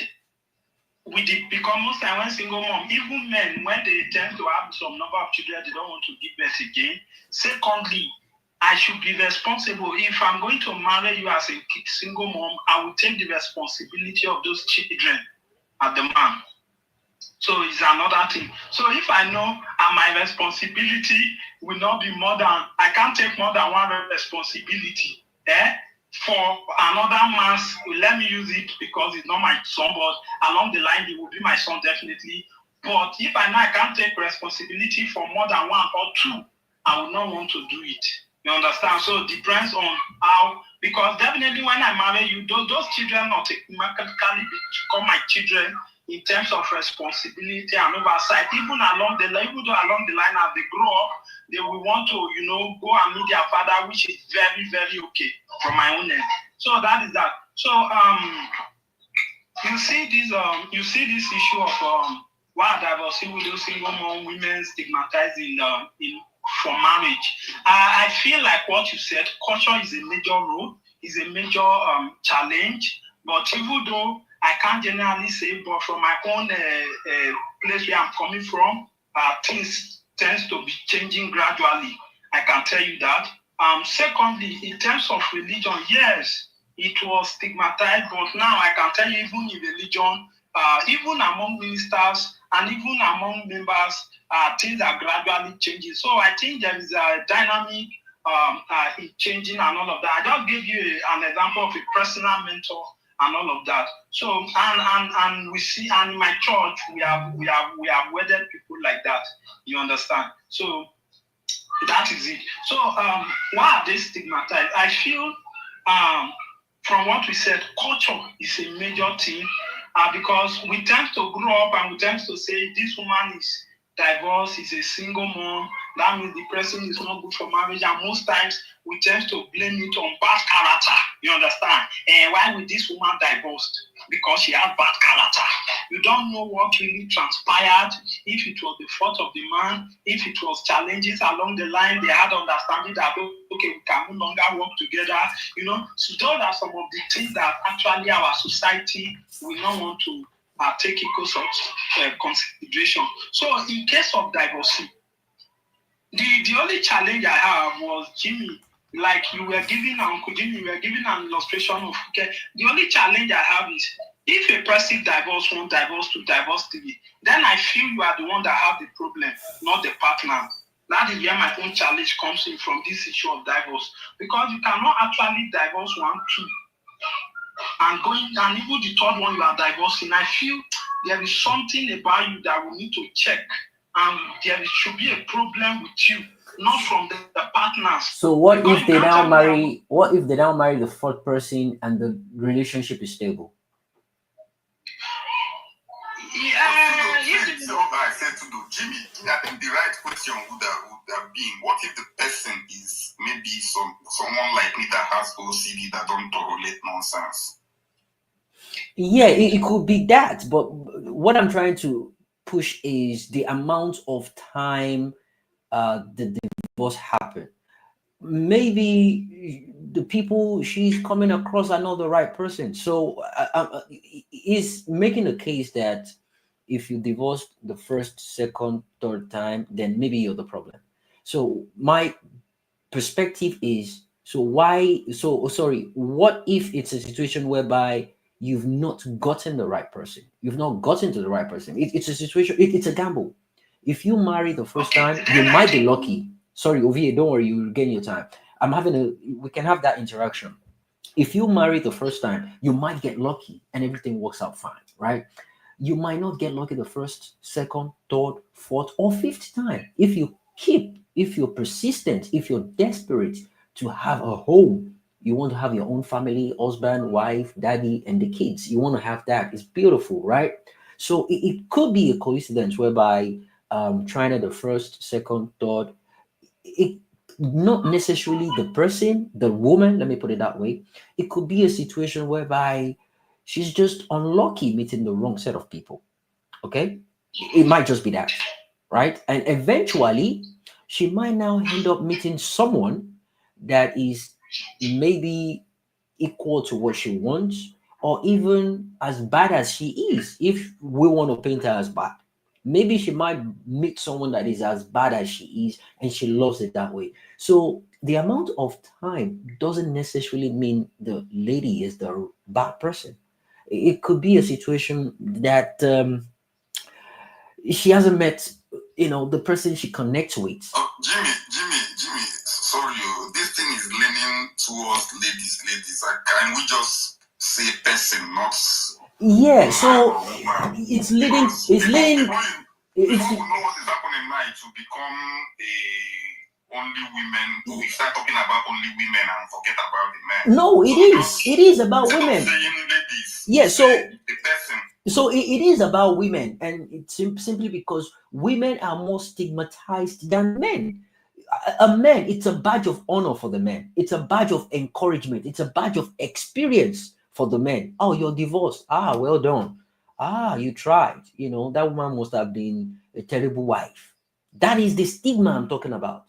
because most time when single mom, even men, when they tend to have some number of children, they don't want to give birth again. Secondly, I should be responsible. If I'm going to marry you as a single mom, I will take the responsibility of those children as the man. So it's another thing. So if I know my responsibility will not be more than, I can't take more than one responsibility for another man's, let me use it because it's not my son, but along the line, he will be my son definitely. But if I know I can't take responsibility for more than one or two, I will not want to do it. You understand? So it depends on how, because definitely when I marry you, those children automatically become my children in terms of responsibility and oversight. Even though along the line as they grow up, they will want to, go and meet their father, which is very, very okay from my own end. So that is that. So you see this issue of why divorcing widows, single mom, women stigmatized in for marriage. I feel like what you said, culture is a major role, is a major challenge. But even though I can't generally say, but from my own place where I'm coming from, things tends to be changing gradually. I can tell you that. Secondly, in terms of religion, yes, it was stigmatized, but now I can tell you, even in religion, even among ministers and even among members, things are gradually changing. So I think there is a dynamic in changing and all of that. I just gave you an example of a personal mentor and all of that. So and we see, and in my church we have wedded people like that. You understand? So that is it. So why are they stigmatized? I feel from what we said, culture is a major thing because we tend to grow up and we tend to say this woman is divorced, is a single mom, that means the person is not good for marriage, and most times we tend to blame it on bad character. You understand? And why would this woman divorced? Because she has bad character. You don't know what really transpired, if it was the fault of the man, if it was challenges along the line, they had understanding that, okay, we can no longer work together. So those are some of the things that actually our society will not want to take equal such consideration. So in case of divorce, the only challenge I have was Jimmy. Like you were giving Uncle Jimmy, you were giving an illustration of, okay, the only challenge I have is if a person divorce one, divorce two, divorce three, then I feel you are the one that have the problem, not the partner. That is where my own challenge comes in from this issue of divorce. Because you cannot actually divorce one, two, and even the third one you are divorcing. I feel there is something about you that we need to check. There should be a problem with you, not from the partners. So what if they now marry? What if they now marry the fourth person and the relationship is stable? I said to Jimmy, I think the right question would have been, what if the person is maybe someone like me that has OCD that don't tolerate nonsense? Yeah, it could be that, but what I'm trying to push is the amount of time the divorce happened. Maybe the people she's coming across are not the right person. So is making a case that if you divorced the first, second, third time, then maybe you're the problem. So my perspective is, so why, so sorry, what if it's a situation whereby you've not gotten the right person, you've not gotten to the right person? It's a situation, it's a gamble. If you marry the first time, you might be lucky. Sorry, Ovie, don't worry, you'll gain your time. We can have that interaction. If you marry the first time, you might get lucky and everything works out fine, right? You might not get lucky the first, second, third, fourth, or fifth time. If you're persistent, if you're desperate to have a home, you want to have your own family, husband, wife, daddy, and the kids. You want to have that. It's beautiful, right? So it could be a coincidence whereby trying it the first, second, third, it not necessarily the person, the woman, let me put it that way. It could be a situation whereby she's just unlucky meeting the wrong set of people. Okay, it might just be that, right? And eventually she might now end up meeting someone that is maybe equal to what she wants, or even as bad as she is, if we want to paint her as bad. Maybe she might meet someone that is as bad as she is and she loves it that way. So the amount of time doesn't necessarily mean the lady is the bad person. It could be a situation that she hasn't met, the person she connects with. Jimmy, sorry, this thing is leaning towards ladies. Can we just say person, not Yeah, so woman? it's leading. It's leading. It's Before we know what is happening now, it will become only women. We start talking about only women and forget about the men. no. It is. It is about Instead of women. saying ladies, Yeah. So the person. it is about women, and it's simply because women are more stigmatized than men. A man, it's a badge of honor for the man. It's a badge of encouragement. It's a badge of experience for the men. Oh, you're divorced. Ah, well done. Ah, you tried. That woman must have been a terrible wife. That is the stigma I'm talking about.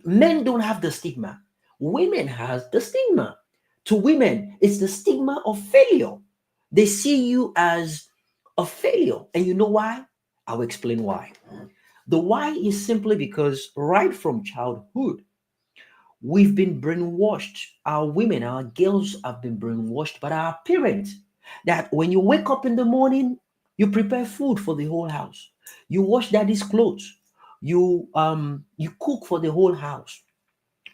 Men don't have the stigma. Women has the stigma. To women, it's the stigma of failure. They see you as a failure. And you know why? I'll explain why. The why is simply because right from childhood, we've been brainwashed. Our women, our girls have been brainwashed by our parents that when you wake up in the morning, you prepare food for the whole house. You wash daddy's clothes. You cook for the whole house.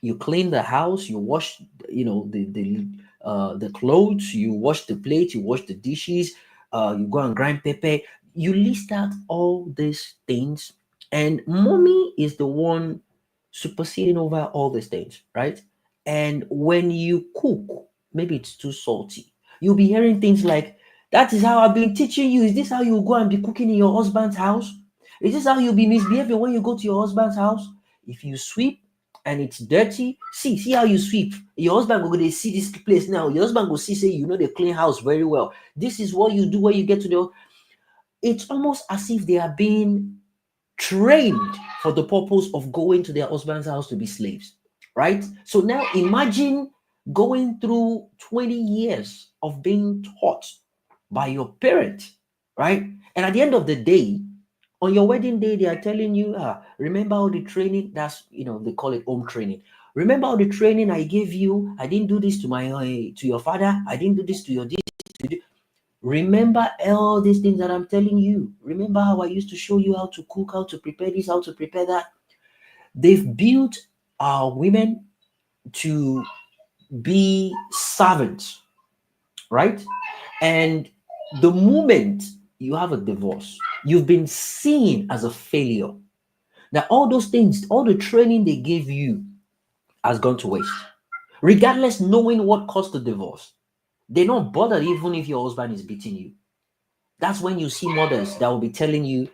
You clean the house. You wash, the clothes. You wash the plates. You wash the dishes. You go and grind pepper. You list out all these things, and mommy is the one superseding over all these things, right? And when you cook, maybe it's too salty. You'll be hearing things like, "That is how I've been teaching you. Is this how you go and be cooking in your husband's house? Is this how you'll be misbehaving when you go to your husband's house? If you sweep and it's dirty, see how you sweep. Your husband will go dey see this place now. Your husband will see, say, they clean house very well. This is what you do when you get to the." It's almost as if they are being trained for the purpose of going to their husband's house to be slaves, right? So now imagine going through 20 years of being taught by your parent, right? And at the end of the day, on your wedding day, they are telling you, remember all the training. That's, they call it home training. Remember all the training I gave you. I didn't do this to your father. I didn't do this to your this. Remember all these things that I'm telling you. Remember how I used to show you how to cook, how to prepare this, how to prepare that. They've built our women to be servants, right? And the moment you have a divorce, you've been seen as a failure. Now, all those things, all the training they gave you has gone to waste. Regardless, knowing what caused the divorce, they're not bothered even if your husband is beating you. That's when you see mothers that will be telling you,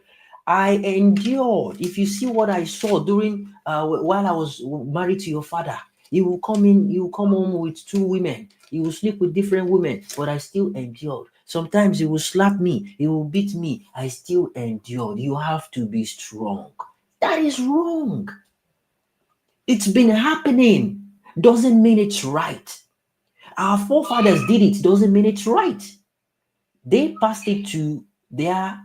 "I endured. If you see what I saw during while I was married to your father, he will come in, he will come home with two women, he will sleep with different women, but I still endured. Sometimes he will slap me, he will beat me, I still endured." You have to be strong. That is wrong. It's been happening. Doesn't mean it's right. Our forefathers did it, doesn't mean it's right. They passed it to their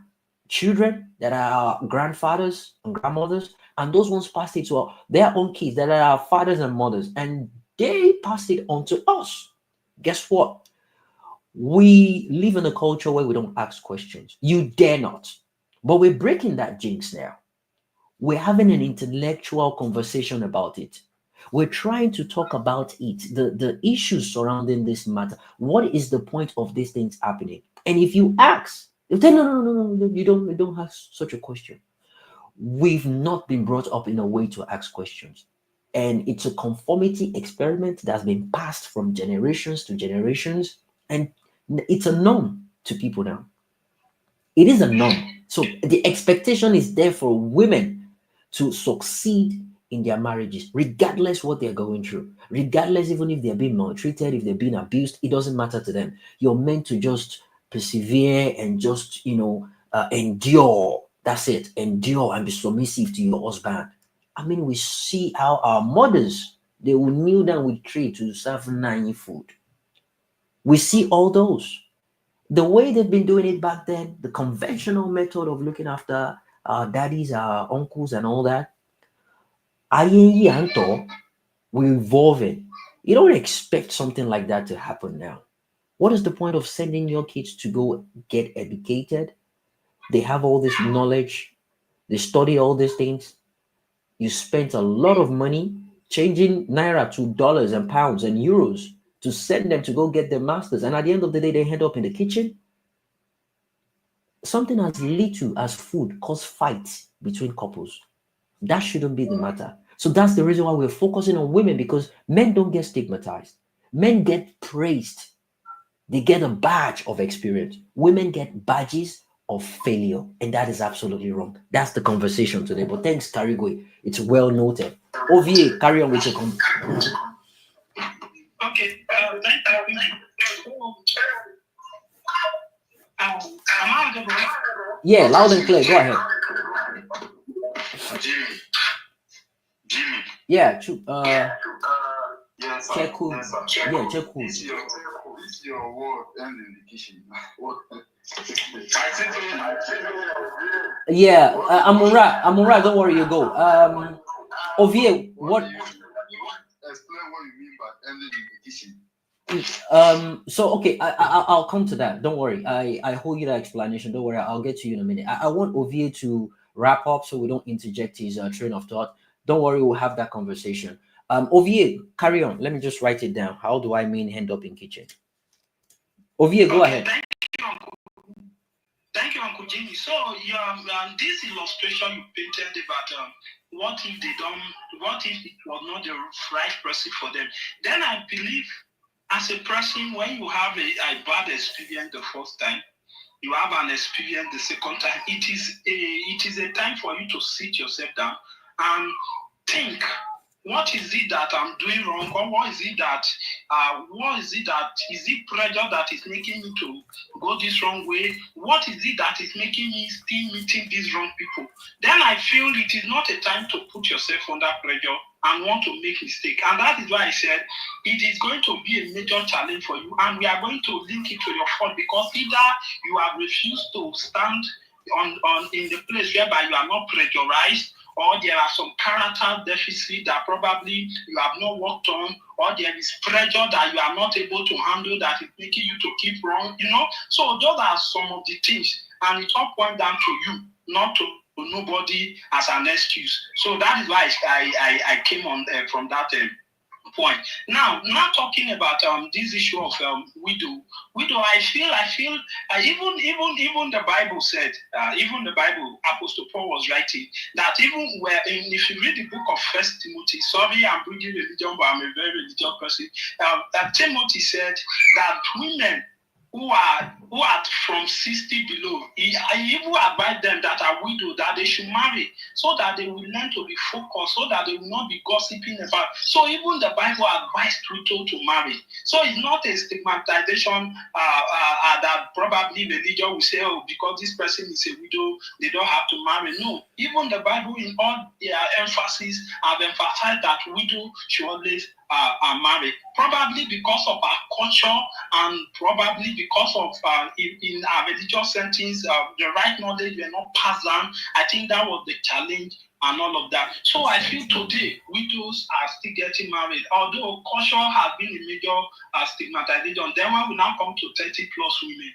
children that are our grandfathers and grandmothers, and those ones passed it to their own kids that are our fathers and mothers, and they passed it on to us. Guess what? We live in a culture where we don't ask questions. You dare not. But we're breaking that jinx now. We're having an intellectual conversation about it. We're trying to talk about it, the issues surrounding this matter. What is the point of these things happening? And if you ask, they'll say, "No, no, no, no, no, you don't have such a question." We've not been brought up in a way to ask questions. And it's a conformity experiment that's been passed from generations to generations. And it's a norm to people now. It is a norm. So the expectation is there for women to succeed in their marriages, regardless what they're going through, regardless even if they're being maltreated, if they're being abused, it doesn't matter to them. You're meant to just persevere and just endure. That's it. Endure and be submissive to your husband. I mean, we see how our mothers, they will kneel down with tray to serve nine food. We see all those the way they've been doing it back then, the conventional method of looking after our daddies, our uncles, and all that. Aye Anto, we're evolving. You don't expect something like that to happen now. What is the point of sending your kids to go get educated? They have all this knowledge, they study all these things. You spent a lot of money, changing naira to dollars and pounds and euros to send them to go get their masters. And at the end of the day, they end up in the kitchen. Something as little as food cause fights between couples. That shouldn't be the matter. So that's the reason why we're focusing on women, because men don't get stigmatized. Men get praised. They get a badge of experience. Women get badges of failure. And that is absolutely wrong. That's the conversation today. But thanks, Karigwe. It's well noted. OVA, carry on with your Okay, thank you. Am I audible? Yeah, loud and clear. Go ahead. Jimmy. Yeah, Yes, check who. Yes, sir. Yeah, check who. This your word end in the kitchen. Yeah, I'm alright. Don't worry, you go. OVA, what? Explain what you mean by ending in the kitchen. So okay, I'll come to that. Don't worry. I hold you that explanation. Don't worry. I'll get to you in a minute. I want OVA to wrap up so we don't interject his train of thought. Don't worry, we'll have that conversation. OVA, carry on. Let me just write it down. How do I mean end up in kitchen? OVA, go ahead. Thank you, Uncle Jimmy. So, this illustration you painted about what if it was not the right person for them? Then I believe, as a person, when you have a bad experience the first time, you have an experience the second time, it is a time for you to sit yourself down and think, what is it that I'm doing wrong, or what is it that is it pressure that is making me to go this wrong way? What is it that is making me still meeting these wrong people? Then I feel it is not a time to put yourself under pressure and want to make mistake. And that is why I said it is going to be a major challenge for you, and we are going to link it to your fault, because either you have refused to stand on in the place whereby you are not pressurized, or there are some character deficit that probably you have not worked on, or there is pressure that you are not able to handle that is making you to keep wrong, So those are some of the things, and it all points down to you, not to nobody as an excuse. So that is why I came on from that point. Now, not talking about this issue of widow. I feel even the Bible said, even the Bible, Apostle Paul was writing that even if you read the book of First Timothy, sorry, I'm bringing religion, but I'm a very religious person. Timothy said that women who are from 60 below, I even advise them that are widow that they should marry, so that they will learn to be focused, so that they will not be gossiping about. So even the Bible advised widow to marry. So it's not a stigmatization that probably religion will say, oh, because this person is a widow, they don't have to marry. No, even the Bible in all their emphasis have emphasized that widow should always marry, probably because of our culture, and probably because of in our religious settings, the right knowledge were not passed down. I think that was the challenge and all of that. So I feel today widows are still getting married, although culture has been a major stigmatization. Then when we now come to 30 plus women,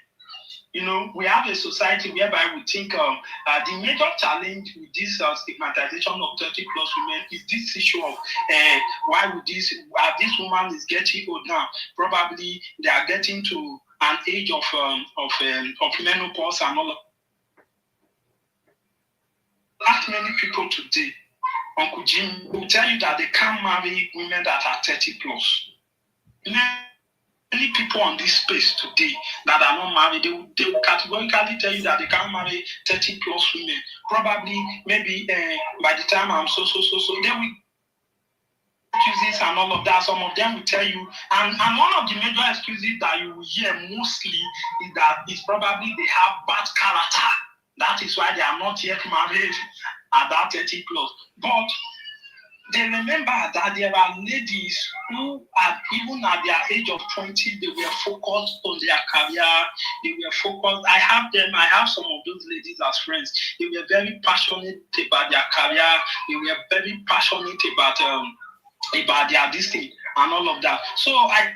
we have a society whereby we think the major challenge with this stigmatization of 30 plus women is this issue of why would this woman is getting old now. Probably they are getting to an age of menopause and all of that. Many people today, Uncle Jim, will tell you that they can't marry women that are 30 plus. Many people on this space today that are not married, they will categorically tell you that they can't marry 30 plus women. Probably, maybe by the time I'm so, they will excuses and all of that. Some of them will tell you, and one of the major excuses that you will hear mostly is that it's probably they have bad character. That is why they are not yet married at that 30 plus. But they remember that there are ladies who are, even at their age of 20, they were focused on their career. They were focused. I have some of those ladies as friends. They were very passionate about their career. They were very passionate about their destiny and all of that. So I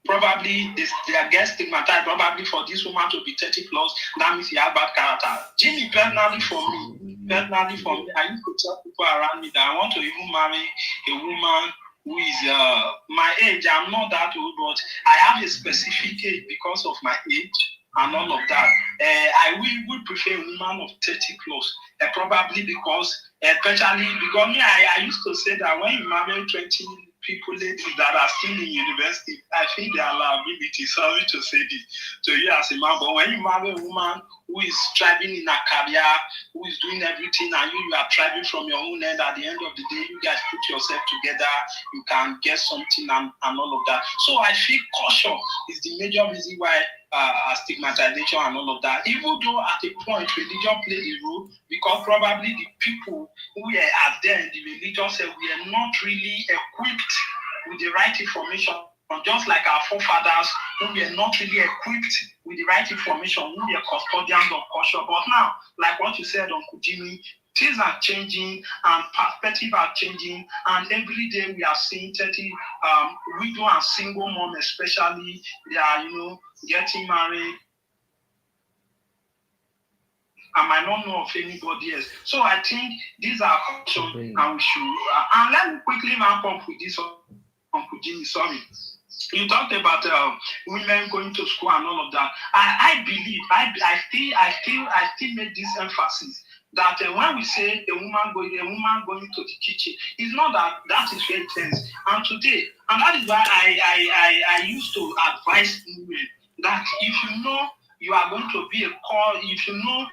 probably they are get stigmatized. Probably for this woman to be 30 plus, that means she has bad character. Jimmy, personally for me, personally for me, I used to tell people around me that I want to even marry a woman who is my age. I'm not that old, but I have a specific age because of my age and all of that. I will prefer a woman of 30 plus, probably because, especially because me, I used to say that when you marry 20 people, ladies that are still in university, I think their liability, sorry to say this to you as a man, but when you marry a woman who is striving in a career, who is doing everything, and you are striving from your own end, at the end of the day, you guys put yourself together, you can get something and all of that. So I feel caution is the major reason why stigmatization and all of that. Even though at a point religion played a role, because probably the people who were at then the religious were not really equipped with the right information, just like our forefathers who were not really equipped with the right information, who were custodians of culture. But now, like what you said, Uncle Jimmy, things are changing and perspectives are changing, and every day we are seeing 30 widow and single mom, especially, they are, getting married. I might not know of anybody else. So I think these are options, and we should. And let me quickly wrap up with this, Uncle Jimmy. Sorry. You talked about women going to school and all of that. I believe, I still make this emphasis that when we say a woman going to the kitchen, it's not that is very tense. And today, and that is why I used to advise women that if you know you are going to be a call, if you know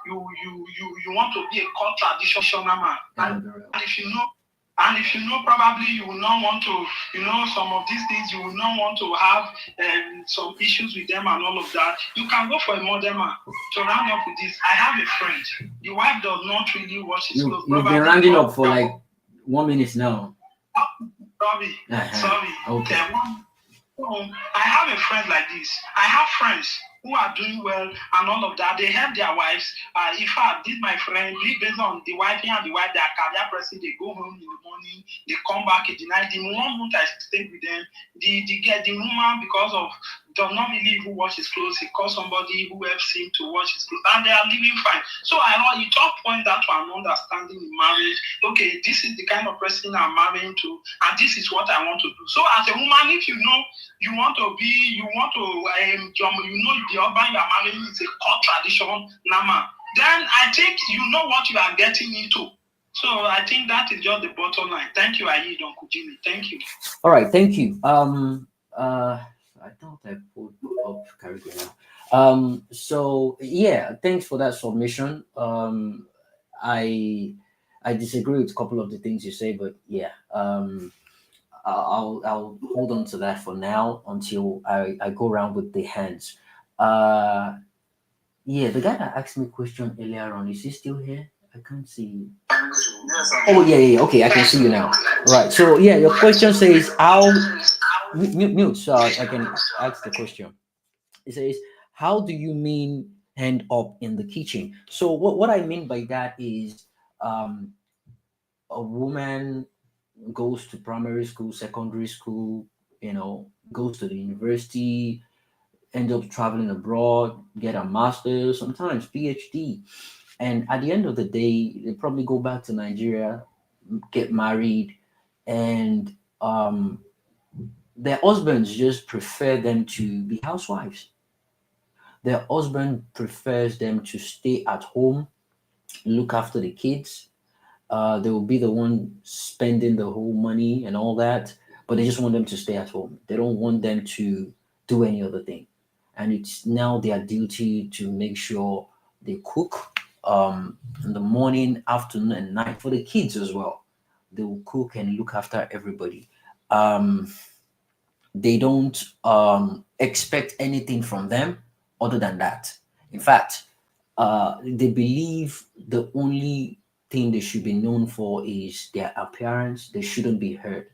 you want to be a core traditional man, and if you know probably you will not want to, some of these things, you will not want to have some issues with them and all of that, you can go for a modern man. To round up with this, I have a friend. The wife does not really watch his clothes. You've been rounding up for like 1 minute now. Sorry. Okay. I have a friend like this. I have friends who are doing well and all of that. They help their wives. In fact, this my friend, based on the wife and the wife, they are career person. They go home in the morning, they come back in the night. The 1 month I stayed with them, the woman, because of does not really even wash his clothes, he calls somebody who helps him to wash his clothes, and they are living fine. So you just point that to an understanding in marriage. Okay, this is the kind of person I'm marrying to, and this is what I want to do. So as a woman, if you know you want to the husband you are marrying is a core tradition nama, then I think you know what you are getting into. So I think that is just the bottom line. Thank you, Ayid, Uncle Jimmy. Thank you. All right, thank you. I thought I put up curriculum. So yeah, thanks for that submission. I disagree with a couple of the things you say, but yeah, I'll hold on to that for now until I go around with the hands. Uh, yeah, the guy that asked me a question earlier on, is he still here? I can't see you. Oh yeah. Okay, I can see you now. Right. So yeah, your question says how mute, so I can ask the question. It says, how do you mean hand up in the kitchen? So what I mean by that is um, a woman goes to primary school, secondary school, goes to the university, end up traveling abroad, get a master's, sometimes PhD. And at the end of the day, they probably go back to Nigeria, get married, and their husbands just prefer them to be housewives. Their husband prefers them to stay at home, look after the kids. They will be the one spending the whole money and all that, but they just want them to stay at home. They don't want them to do any other thing. And it's now their duty to make sure they cook in the morning, afternoon, and night for the kids as well. They will cook and look after everybody. Um, they don't expect anything from them other than that. In fact, they believe the only thing they should be known for is their appearance. They shouldn't be heard.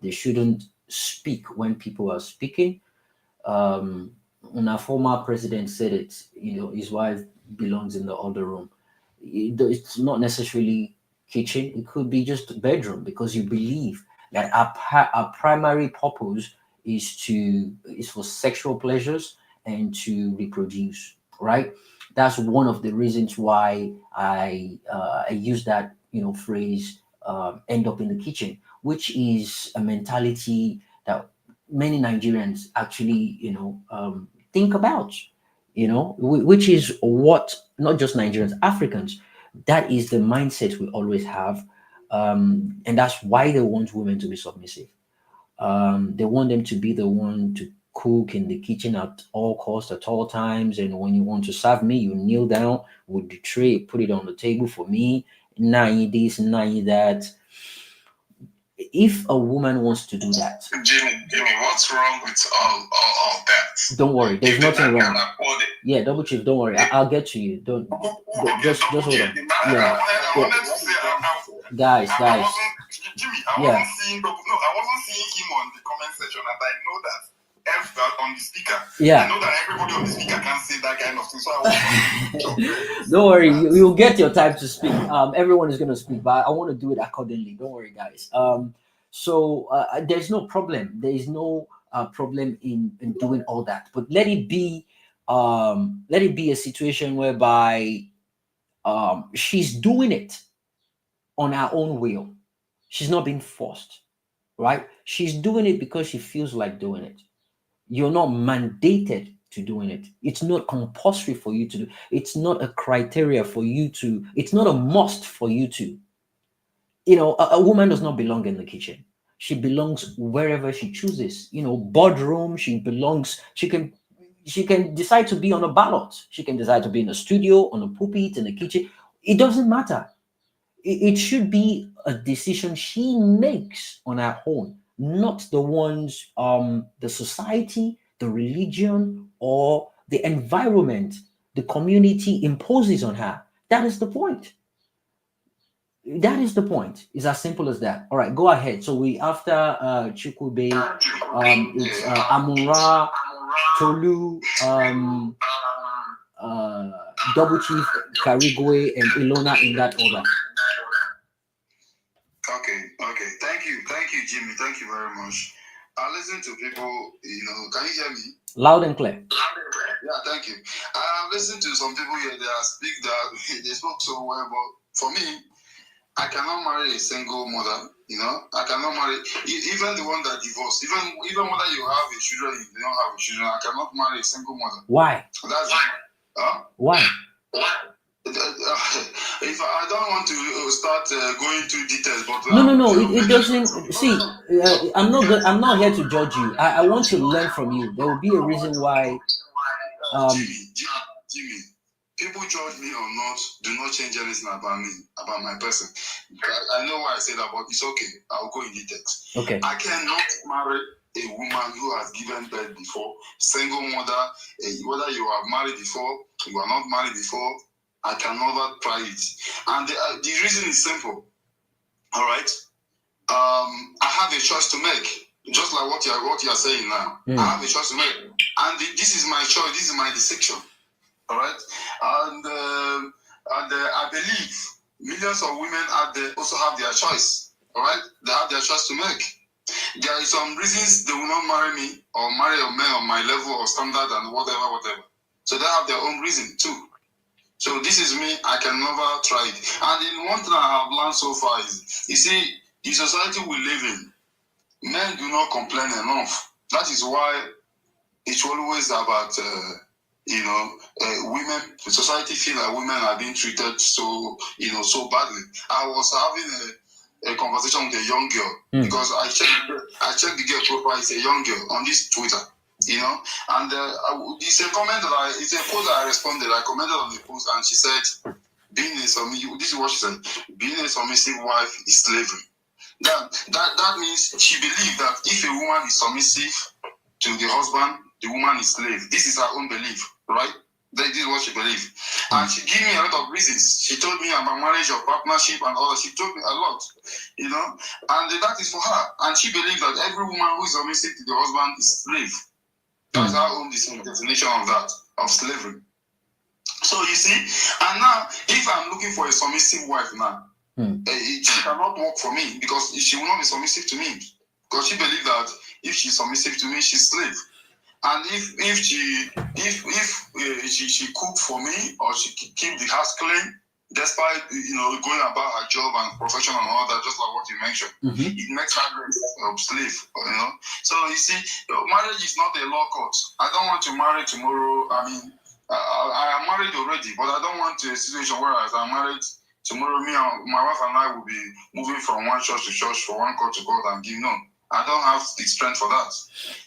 They shouldn't speak when people are speaking. When a former president said it, his wife belongs in the other room. It's not necessarily kitchen. It could be just bedroom because you believe that our primary purpose is for sexual pleasures, and to reproduce, right? That's one of the reasons why I use that phrase, end up in the kitchen, which is a mentality that many Nigerians actually think about, which is what, not just Nigerians, Africans, that is the mindset we always have, and that's why they want women to be submissive. They want them to be the one to cook in the kitchen at all costs, at all times. And when you want to serve me, you kneel down with the tray, put it on the table for me. Now eat this, now eat that. If a woman wants to do that, Jimmy, what's wrong with all that? don't worry, there's If the nothing man wrong. can afford it. Yeah, double chief, don't worry. I'll get to you. Don't just hold on. Yeah, I wanted to say, guys. I wasn't, Jimmy, I Yeah. wasn't seeing, no, I wasn't seeing him on the comment section, and I know that on the speaker. Yeah. I know that everybody on the speaker can't say that kind of thing, so I was Don't worry, you'll get your time to speak. Everyone is going to speak, but I want to do it accordingly. Don't worry, guys. So there's no problem. There is no problem in doing all that, but let it be a situation whereby she's doing it on her own will. She's not being forced, right? She's doing it because she feels like doing it. You're not mandated to doing it. It's not compulsory for you to do. It's not a criteria for you to. It's not a must for you to. A woman does not belong in the kitchen. She belongs wherever she chooses. Boardroom. She belongs. She can decide to be on a ballot. She can decide to be in a studio, on a pulpit, in the kitchen. It doesn't matter. It should be a decision she makes on her own, not the ones the society, the religion, or the environment, the community imposes on her. That is the point. That is the point. It's as simple as that. All right, go ahead. So we after Chukube, it's Amura, Tolu, Double Chief, Karigwe, and Ilona in that order. Okay. Thank you, Jimmy. Thank you very much. I listen to people, can you hear me? Loud and clear. Yeah, thank you. I have listened to some people here, they spoke so well, but for me, I cannot marry a single mother, I cannot marry, even the one that divorced, even whether you have a children, you don't have a children, I cannot marry a single mother. Why? That's Why? If I don't want to start going through details, but no, it doesn't. See, I'm not here to judge you. I want to learn from you. There will be a reason why. Jimmy, people judge me or not do not change anything about me, about my person. I know why I say that, but it's okay. I'll go in details. Okay. I cannot marry a woman who has given birth before, single mother, whether you have married before, you are not married before. I can never try it, and the reason is simple. All right, I have a choice to make, just like what you are saying now. I have a choice to make, and this is my choice. This is my decision. All right, and I believe millions of women out there also have their choice. All right, they have their choice to make. There are some reasons they will not marry me or marry a man on my level or standard and whatever. So they have their own reason too. So this is me, I can never try it. And in one thing I have learned so far is, you see, the society we live in, men do not complain enough. That is why it's always about, women, the society feel like women are being treated so badly. I was having a conversation with a young girl because I checked the girl profile, it's a young girl on this Twitter. And it's a comment it's a post that I responded. I commented on the post, and she said, this is what she said: being a submissive wife is slavery. That means she believed that if a woman is submissive to the husband, the woman is slave. This is her own belief, right? This is what she believed, and she gave me a lot of reasons. She told me about marriage or partnership and all that. She told me a lot, and that is for her. And she believed that every woman who is submissive to the husband is slave. That's our own definition of that, of slavery. So you see, and now if I'm looking for a submissive wife now, she cannot work for me because she will not be submissive to me. Because she believes that if she's submissive to me, she's slave. And if she cook for me or she keep the house clean, despite going about her job and profession and all that, just like what you mentioned, it makes her a slave. So you see, marriage is not a law court. I don't want to marry tomorrow. I mean, I am married already, but I don't want a situation where as I'm married tomorrow, me and my wife and I will be moving from one church to church, from one court to court, and give no. I don't have the strength for that.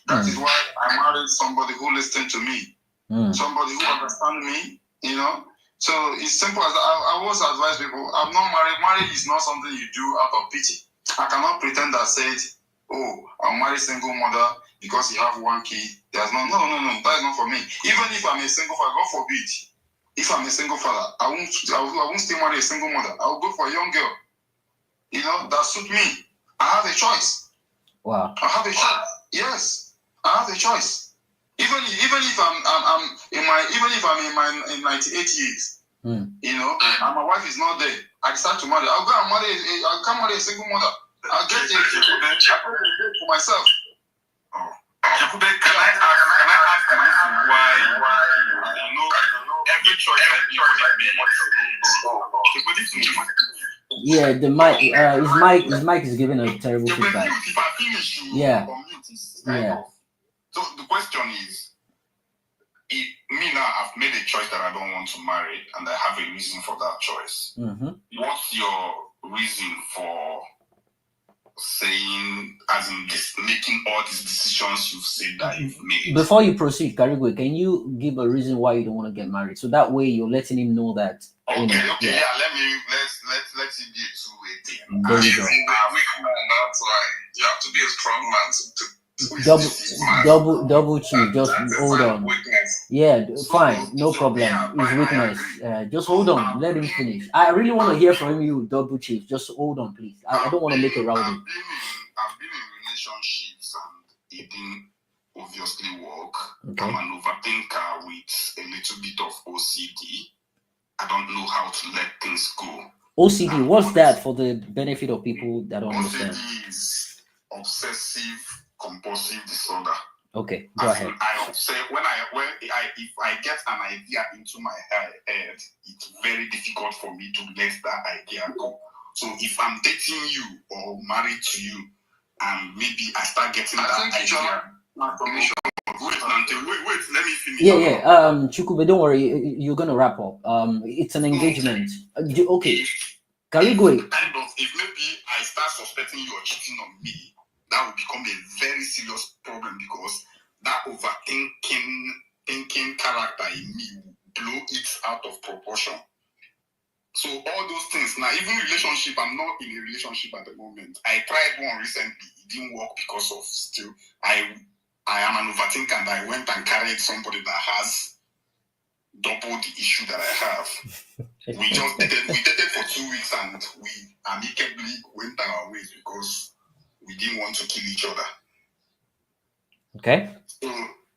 That is why I married somebody who listened to me, somebody who understands me, So it's simple as I always advise people, I'm not married. Marriage is not something you do out of pity. I cannot pretend that said, oh, I'll marry single mother because you have one kid. There's no. That is not for me. Even if I'm a single father, God forbid. If I'm a single father, I won't still marry a single mother. I will go for a young girl, that suit me. I have a choice. Wow. I have a choice. Yes, I have a choice. Even if I'm in my 98 years, and my wife is not there, I decide to marry. I'll go and marry. I can't marry a single mother. I'll get a for myself. Oh, can I ask why every choice that you make? Yeah, the mic. His mic is giving a terrible feedback. If I finish, Yeah. So the question is, if me now I've made a choice that I don't want to marry, and I have a reason for that choice. What's your reason for saying, as in making all these decisions you've said that you've made? Before you proceed, Karigwe, can you give a reason why you don't want to get married? So that way you're letting him know that. Let's it be a two-way thing. There you go. I'm weak man, that's why you have to be a strong man to double chief, just hold on. Yeah, fine, no problem. It's weakness. Just hold on, let him finish. I really want to hear from you, double chief. Just hold on, please. I don't want to make a rowdy. I've been in relationships and it didn't obviously work. Okay. I'm an overthinker with a little bit of OCD. I don't know how to let things go. OCD, what's that for the benefit of people that don't understand? OCD is obsessive compulsive disorder. Okay, go ahead. I obsess if I get an idea into my head, it's very difficult for me to let that idea go. So if I'm dating you or married to you, and maybe I start getting that idea. Wait, let me finish. Yeah. Chukube, don't worry, you're gonna wrap up. It's an engagement. Okay. Karigwe. Kind of, if maybe I start suspecting you are cheating on me, that will become a very serious problem because that thinking character in me will blow it out of proportion. So all those things, now even relationship, I'm not in a relationship at the moment. I tried one recently, it didn't work because of still, I am an overthinker and I went and carried somebody that has double the issue that I have. We dated for 2 weeks and we amicably went our ways because we didn't want to kill each other. Okay.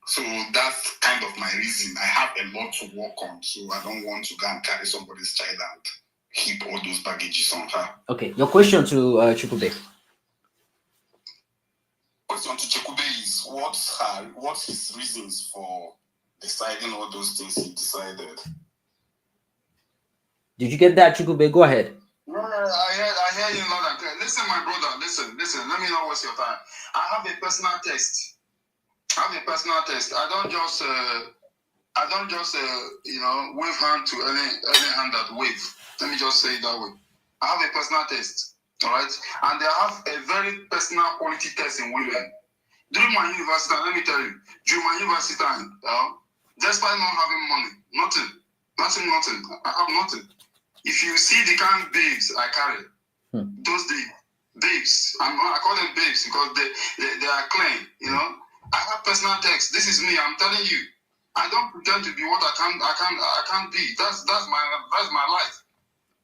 So that's kind of my reason. I have a lot to work on, so I don't want to go and carry somebody's child and keep all those baggages on her. Okay. Your question to Chukube. Question to Chukube is what's his reasons for deciding all those things he decided? Did you get that, Chukube? Go ahead. No, I hear you loud and clear. Listen, my brother, listen. Let me not waste your time. I have a personal test. I don't just wave hand to any hand that wave. Let me just say it that way. I have a personal test, all right? And I have a very personal quality test in women. During my university, let me tell you, during my university time, despite not having money, nothing. I have nothing. If you see the kind of babes I carry, those babes, I call them babes because they are clean, you know. I have personal text. This is me. I'm telling you. I don't pretend to be what I can't be. That's my life.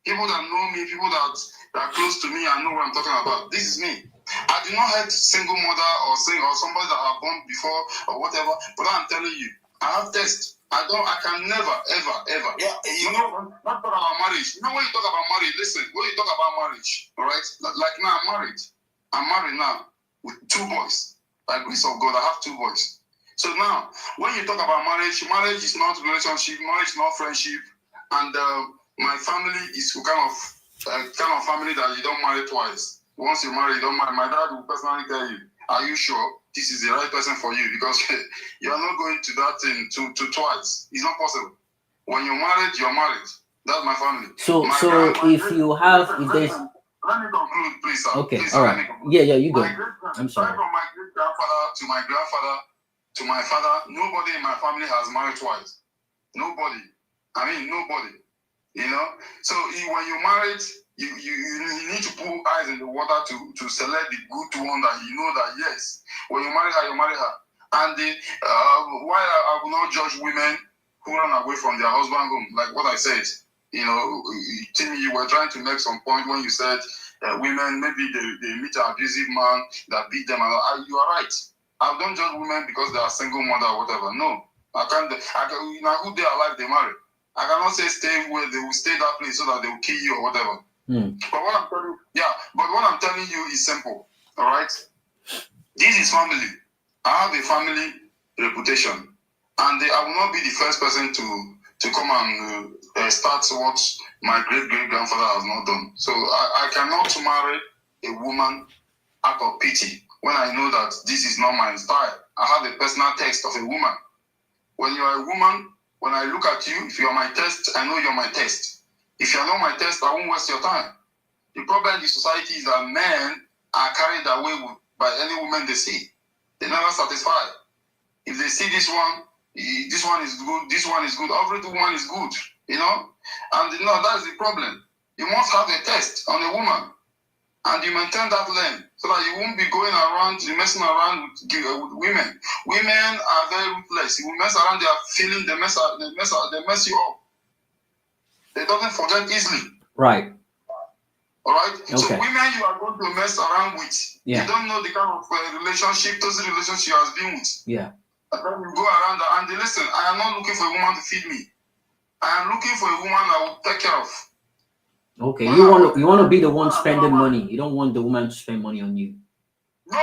People that know me, people that are close to me, I know what I'm talking about. This is me. I do not hate single mother or somebody that are born before or whatever. But I'm telling you, I have tests. I can never, ever. Yeah, you know, not talk about marriage. You know, when you talk about marriage, listen, when you talk about marriage, all right? Like now, I'm married. I'm married now with 2 boys. By grace of God, I have 2 boys. So now, when you talk about marriage, marriage is not relationship, marriage is not friendship, and my family is kind of family that you don't marry twice. Once you marry, you don't marry. My dad will personally tell you, "Are you sure this is the right person for you?" Because you are not going to that thing to twice. It's not possible. When you're married, you're married. That's my family. So My if you have, if there's, let me conclude, please, sir. okay, Please, all sir, right, yeah, you go. I'm sorry. Right from my great grandfather to my grandfather to my father, nobody in my family has married twice. Nobody. I mean, nobody. You know. So when you married, you need to put eyes in the water to select the good one that you know that yes. When you marry her, you marry her. And why I will not judge women who run away from their husband home, like what I said. You know, Timmy, you were trying to make some point when you said women maybe they meet an abusive man that beat them. You are right. I don't judge women because they are single mother or whatever. No, I can't. You know, who they are alive, they marry. I cannot say stay where they will stay that place so that they will kill you or whatever. But what I'm telling you is simple. All right, this is family. I have a family reputation, and I will not be the first person to come and start what my great grandfather has not done. So I cannot marry a woman out of pity when I know that this is not my style. I have a personal taste of a woman. When you are a woman, when I look at you, if you are my test, I know you're my test. If you're not my test, I won't waste your time. The problem in the society is that men are carried away by any woman they see. They never satisfy. If they see this one is good, this one is good, every one is good, you know? And that is the problem. You must have a test on a woman. And you maintain that lane so that you won't be going around, messing around with women. Women are very ruthless. You mess around their feelings, they mess you up. They don't forget easily. Right. All right. Okay. So women you are going to mess around with, you don't know the kind of relationship, toxic relationship you have been with. Yeah. And then you go around and listen. I am not looking for a woman to feed me. I am looking for a woman I will take care of. Okay, you want to be the one spending money. You don't want the woman to spend money on you. No.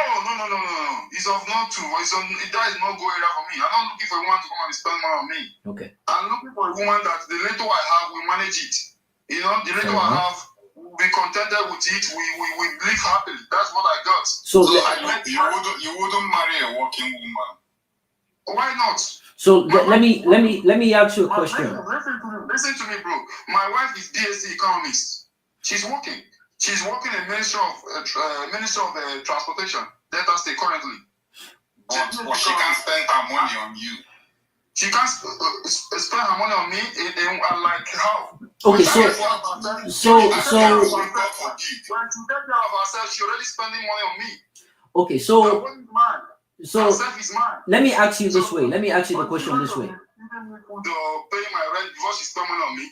It's of not true. That is not going area for me. I'm not looking for a woman to come and spend money on me. Okay. I'm looking for a woman that the little I have, we manage it. You know, the little I have, we'll be contented with it. We live happily. That's what I got. So you wouldn't marry a working woman. Why not? So let me ask you a question. Listen to me, bro. My wife is BSc economist. She's working. She's working in Ministry of Transportation, Delta State currently. But she can't spend her money on you. She can't spend her money on me. Like how? Okay, so when she takes care of herself, she already spending money on me. Okay, so let me ask you this way. Let me ask you the question this way.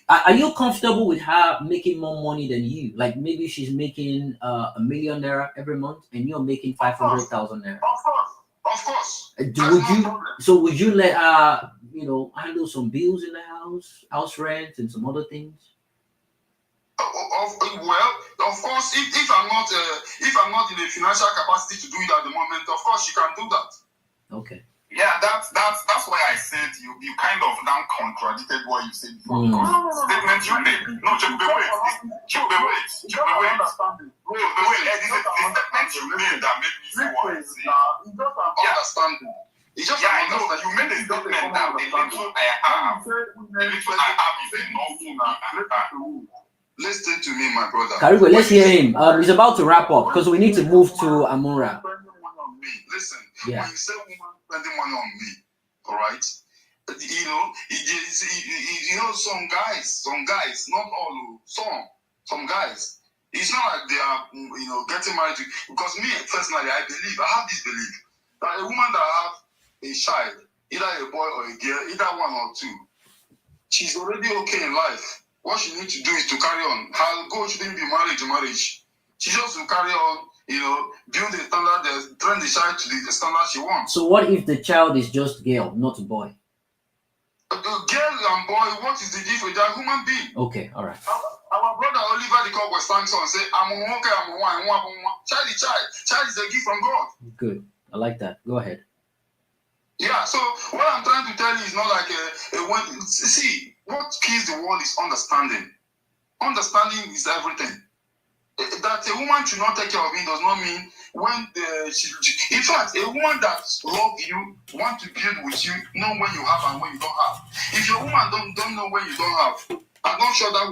Are you comfortable with her making more money than you? Like maybe she's making $1 million every month, and you're making 500,000 naira. Of course. Would you let her, handle some bills in the house rent, and some other things? Well, of course, if I'm not in a financial capacity to do it at the moment, of course she can do that. Okay. Yeah, that's why I said you kind of now contradicted what you said before. Statement you made. No, wait. The statement you made that made me say what I say. Understanding. It's just I know that you made a statement that the little I have is enough. Listen to me, my brother. Karigo, let's hear him. He's about to wrap up because we need to move to Amura. Listen, when you say woman spending money on me, all right? Some guys, not all, some guys. It's not like they are, getting married to. Because me personally, I have this belief that a woman that have a child, either a boy or a girl, either one or two, she's already okay in life. What she needs to do is to carry on. Her goal shouldn't be marriage to marriage. She just will carry on, build the standard, train the child to the standard she wants. So what if the child is just girl, not a boy? Girl and boy, what is the difference? They are human beings. Okay, all right. Our brother Oliver the Cock was standing and say, I'm okay, I'm one. Child is a gift from God. Good. I like that. Go ahead. Yeah, so what I'm trying to tell you is not like see, what kills the world is understanding. Understanding is everything. That a woman should not take care of me does not mean when in fact, a woman that loves you, want to build with you, know when you have and when you don't have. If your woman don't know when you don't have, I'm not sure that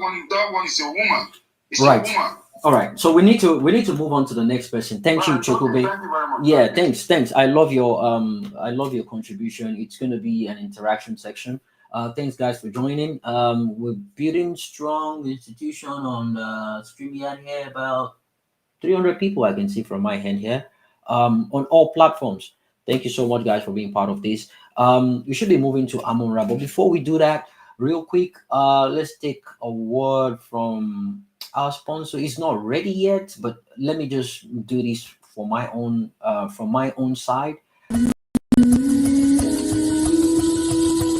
one is your woman. It's Right. your woman. All right. So we need to move on to the next person. Thank you, Okay, Chokube. thank you very much. Yeah, thanks. I love your contribution. It's gonna be an interaction section. Thanks guys for joining. We're building strong institution on StreamYard here, about 300 people I can see from my hand here. On all platforms. Thank you so much guys for being part of this. We should be moving to Amunra, but before we do that, real quick, let's take a word from our sponsor. It's not ready yet, but let me just do this for my own from my own side.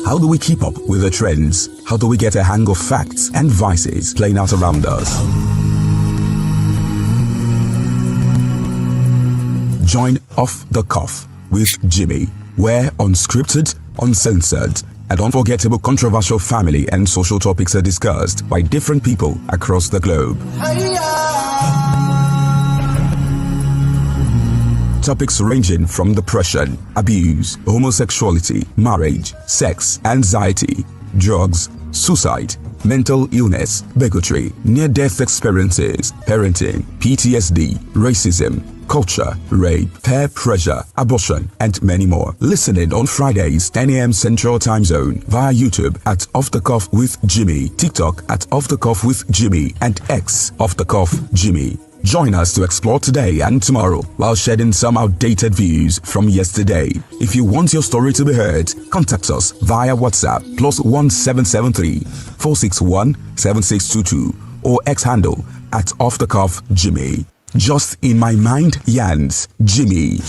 How do we keep up with the trends? How do we get a hang of facts and vices playing out around us? Join Off the Cuff with Jimmy, where unscripted, uncensored, and unforgettable controversial family and social topics are discussed by different people across the globe. Topics ranging from depression, abuse, homosexuality, marriage, sex, anxiety, drugs, suicide, mental illness, bigotry, near-death experiences, parenting, PTSD, racism, culture, rape, peer pressure, abortion, and many more. Listen in on Fridays, 10 a.m. Central Time Zone via YouTube at Off the Cuff with Jimmy, TikTok at Off the Cuff with Jimmy, and X Off the Cuff Jimmy. Join us to explore today and tomorrow while shedding some outdated views from yesterday. If you want your story to be heard, contact us via WhatsApp +1773 461 7622 or X handle at Off the Cuff Jimmy. Just in my mind, Yans Jimmy.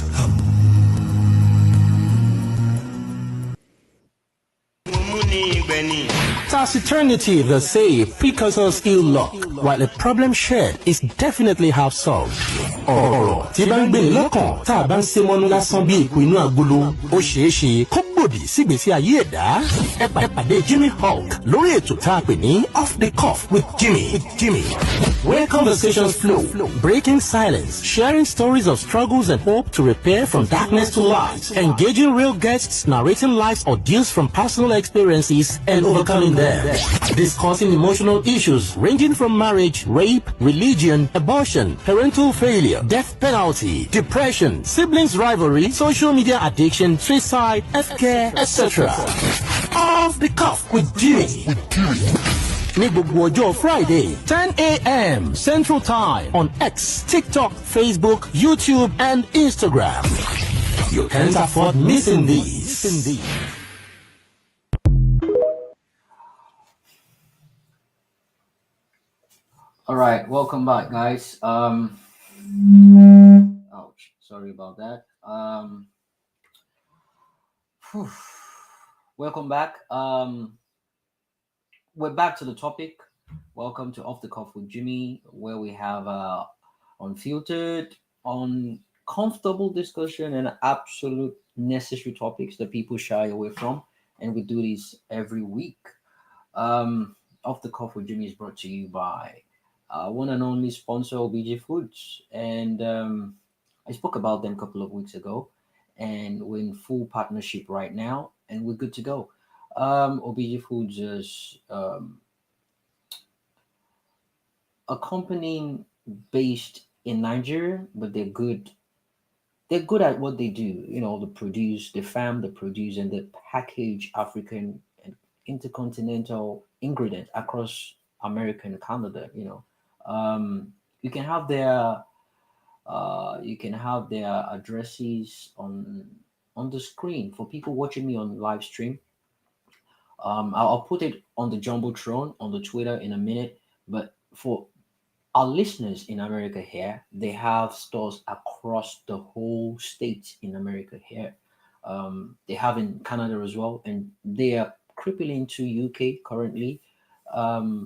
Taciturnity, they say, precauses ill luck, while a problem shared is definitely half solved. Ọ̀rọ̀ tí bá ń gbé ní lọ́kàn tá a bá ń ṣe mọ́nú lásán bí èkó inú agolo, ó ṣeé ṣe kó gbòdì sígbésí ayé ẹ̀dá. Ẹ pàdé Jimmy Hulk lórí ètò tá a pè ní Off the Cuff with Jimmy. Where conversations flow, breaking silence, sharing stories of struggles and hope to repair from darkness to light, engaging real guests narrating life's ordeals from personal experiences and overcoming them, discussing emotional issues ranging from marriage, rape, religion, abortion, parental failure, death penalty, depression, siblings rivalry, social media addiction, suicide, healthcare, etc. Off the Cuff with Jimmy. Ní gbogbo ọjọ́ Friday, 10 a.m. Central Time on X, TikTok, Facebook, YouTube, and Instagram. You can't afford missing these. All right, welcome back, guys. Ouch, sorry about that. Whew. Welcome back. We're back to the topic. Welcome to Off the Cuff with Jimmy, where we have unfiltered, uncomfortable discussion and absolute necessary topics that people shy away from, and we do this every week. Off the Cuff with Jimmy is brought to you by one and only sponsor OBJ Foods, and I spoke about them a couple of weeks ago, and we're in full partnership right now, and we're good to go. OBJ Foods is a company based in Nigeria, but they're good. They're good at what they do. You know, they produce, they farm, they produce, and they package African and intercontinental ingredients across America and Canada. You can have their addresses on the screen for people watching me on live stream. I'll put it on the jumbotron on the Twitter in a minute. But for our listeners in America here, they have stores across the whole state in America here. They have in Canada as well, and they are creeping into UK currently.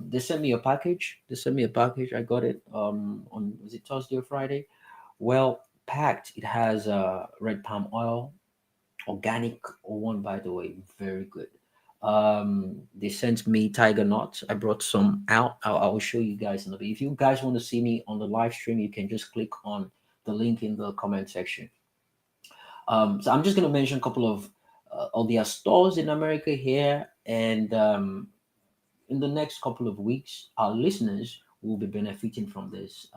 They sent me a package. I got it on, was it Thursday or Friday? Well packed. It has red palm oil, Organic one, by the way, very good. They sent me tiger nuts. I brought some out. I will show you guys in a bit. If you guys want to see me on the live stream, you can just click on the link in the comment section. So I'm just going to mention a couple of their stores in America here, and in the next couple of weeks, our listeners will be benefiting from this.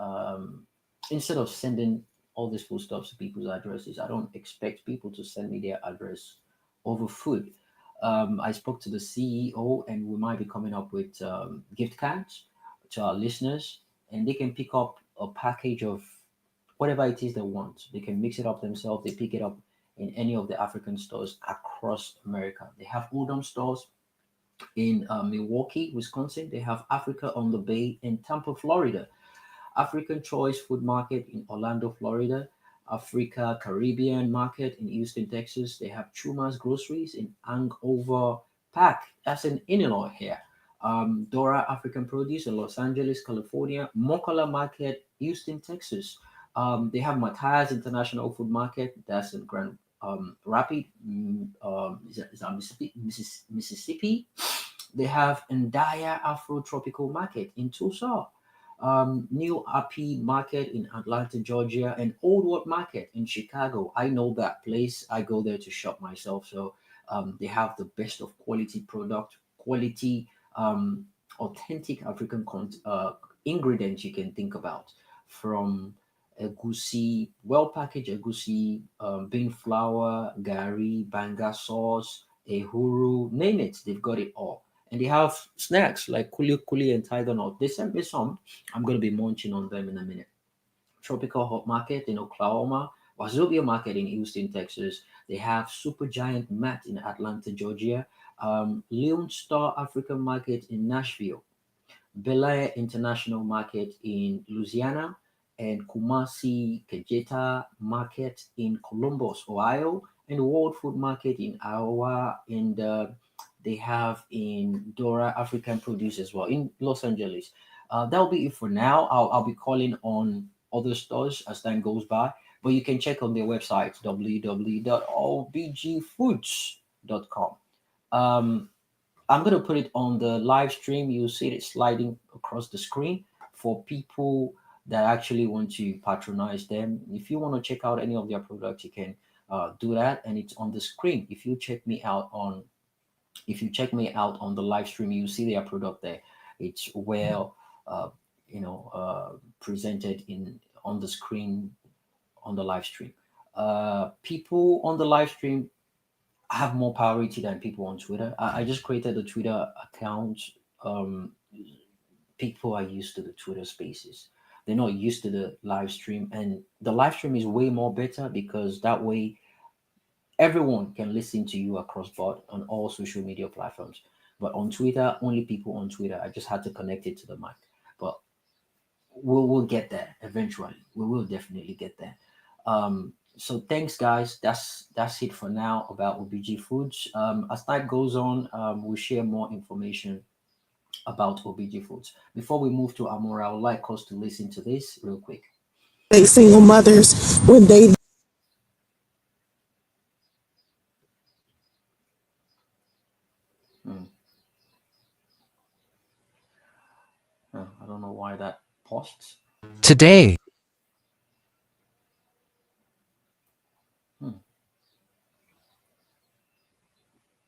Instead of sending all these foodstuffs to people's addresses, I don't expect people to send me their address over food. I spoke to the CEO, and we might be coming up with gift cards to our listeners, and they can pick up a package of whatever it is they want. They can mix it up themselves. They pick it up in any of the African stores across America. They have udon stores in Milwaukee, Wisconsin. They have Africa on the Bay in Tampa, Florida. African Choice Food Market in Orlando, Florida. Africa Caribbean Market in Houston, Texas. They have Chuma's Groceries in Angover Park. That's in Illinois here. Dora African Produce in Los Angeles, California. Mokola Market, Houston, Texas. They have Matthias International Food Market. That's in Grand Rapid, is that Mississippi. They have Ndaya Afro Tropical Market in Tulsa, New Appy Market in Atlanta, Georgia, and Old World Market in Chicago. I know that place. I go there to shop myself. So they have the best of quality product, quality, authentic African ingredients you can think about, from egusi, well packaged egusi, bean flour, gari, banga sauce, ehuru, name it, they've got it all. And they have snacks like kuli kuli and tiger nut. They sent me some. I'm going to be munching on them in a minute. Tropical Hot Market in Oklahoma, Wazobia Market in Houston, Texas. They have Super Giant Mat in Atlanta, Georgia. Leon Star African Market in Nashville. Bel Air International Market in Louisiana, and Kumasi Kejeta Market in Columbus, Ohio, and World Food Market in Iowa, and they have in Dora African Produce as well in Los Angeles. That'll be it for now. I'll be calling on other stores as time goes by, but you can check on their website www.allbgfoods.com. I'm going to put it on the live stream. You'll see it sliding across the screen for people that actually want to patronize them. If you want to check out any of their products, you can do that, and it's on the screen. If you check me out on the live stream, you see their product there. It's well, uh, presented in on the screen on the live stream. People on the live stream have more priority than people on Twitter. I just created a Twitter account. Um, People are used to the Twitter spaces. They're not used to the live stream, and the live stream is way more better because that way everyone can listen to you across board on all social media platforms. But on Twitter, only people on Twitter. I just had to connect it to the mic. But we'll get there eventually. We will definitely get there. So thanks, guys. That's it for now about OBG Foods. As time goes on, we'll share more information about OBG Foods. Before we move to Amora, I would like us to listen to this real quick. Single mothers when they Hmm. I don't know why that paused. Today, Hmm.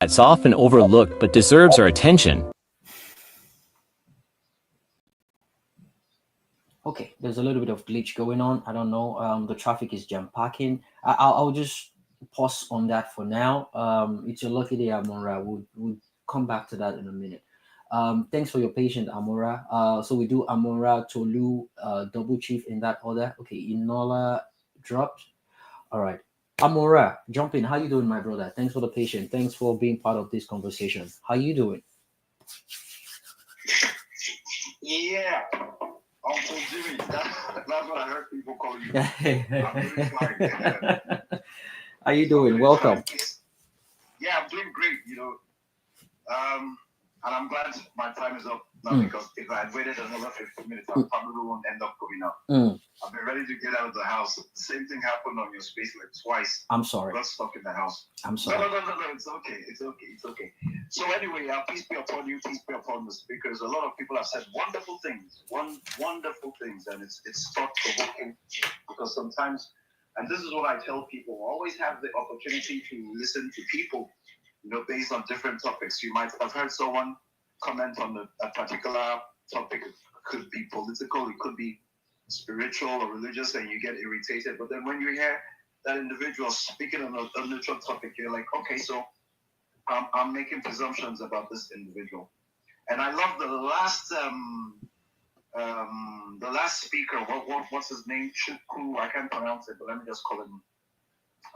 it's often overlooked but deserves our attention. Okay, there's a little bit of glitch going on. I don't know. The traffic is jam packing. I'll just pause on that for now. It's your lucky day, Amora. We'll come back to that in a minute. Thanks for your patience, Amora. So we do Amora, Tolu, double chief in that order. Okay, Inola dropped. All right. Amora, jump in. How you doing, my brother? Thanks for the patience. Thanks for being part of this conversation. How you doing? Yeah. Uncle Jimmy, that's what I heard people call you. I'm doing fine. How you doing? Welcome. Yeah, I'm doing great, and I'm glad my time is up. Not because if I had waited another 15 minutes, I probably won't end up going out. I've been ready to get out of the house. The same thing happened on your space like twice. I'm sorry. Got stuck in the house. I'm sorry. No. It's okay. It's okay. So anyway, peace be upon you. Peace be upon the speakers. A lot of people have said wonderful things, wonderful things, and it's thought provoking because sometimes, and this is what I tell people: always have the opportunity to listen to people, based on different topics. You might have heard someone comment on a particular topic. It could be political. It could be spiritual or religious, and you get irritated. But then when you hear that individual speaking on a neutral topic, you're like, okay, so I'm making presumptions about this individual. And I love the last speaker. What's his name? Chuku. I can't pronounce it, but let me just call him.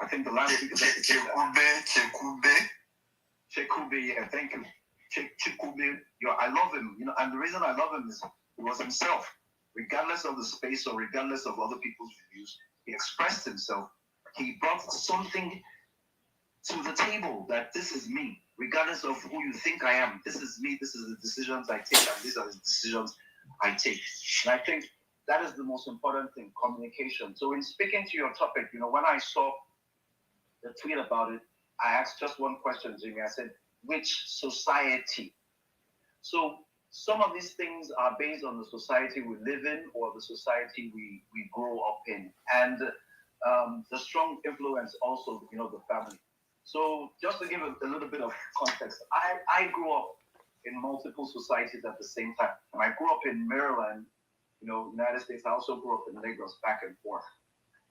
I think the last speaker. Chekube. Yeah, thank you. Chekube. I love him. And the reason I love him is he was himself. Regardless of the space or regardless of other people's views, he expressed himself. He brought something to the table that this is me, regardless of who you think I am. This is me. This is the decisions I take, and these are the decisions I take. And I think that is the most important thing: communication. So, in speaking to your topic, when I saw the tweet about it, I asked just one question, Jimmy. I said, "Which society?" So some of these things are based on the society we live in or the society we grow up in, and the strong influence also, the family. So just to give a little bit of context, I grew up in multiple societies at the same time. I grew up in Maryland, United States. I also grew up in Lagos, back and forth.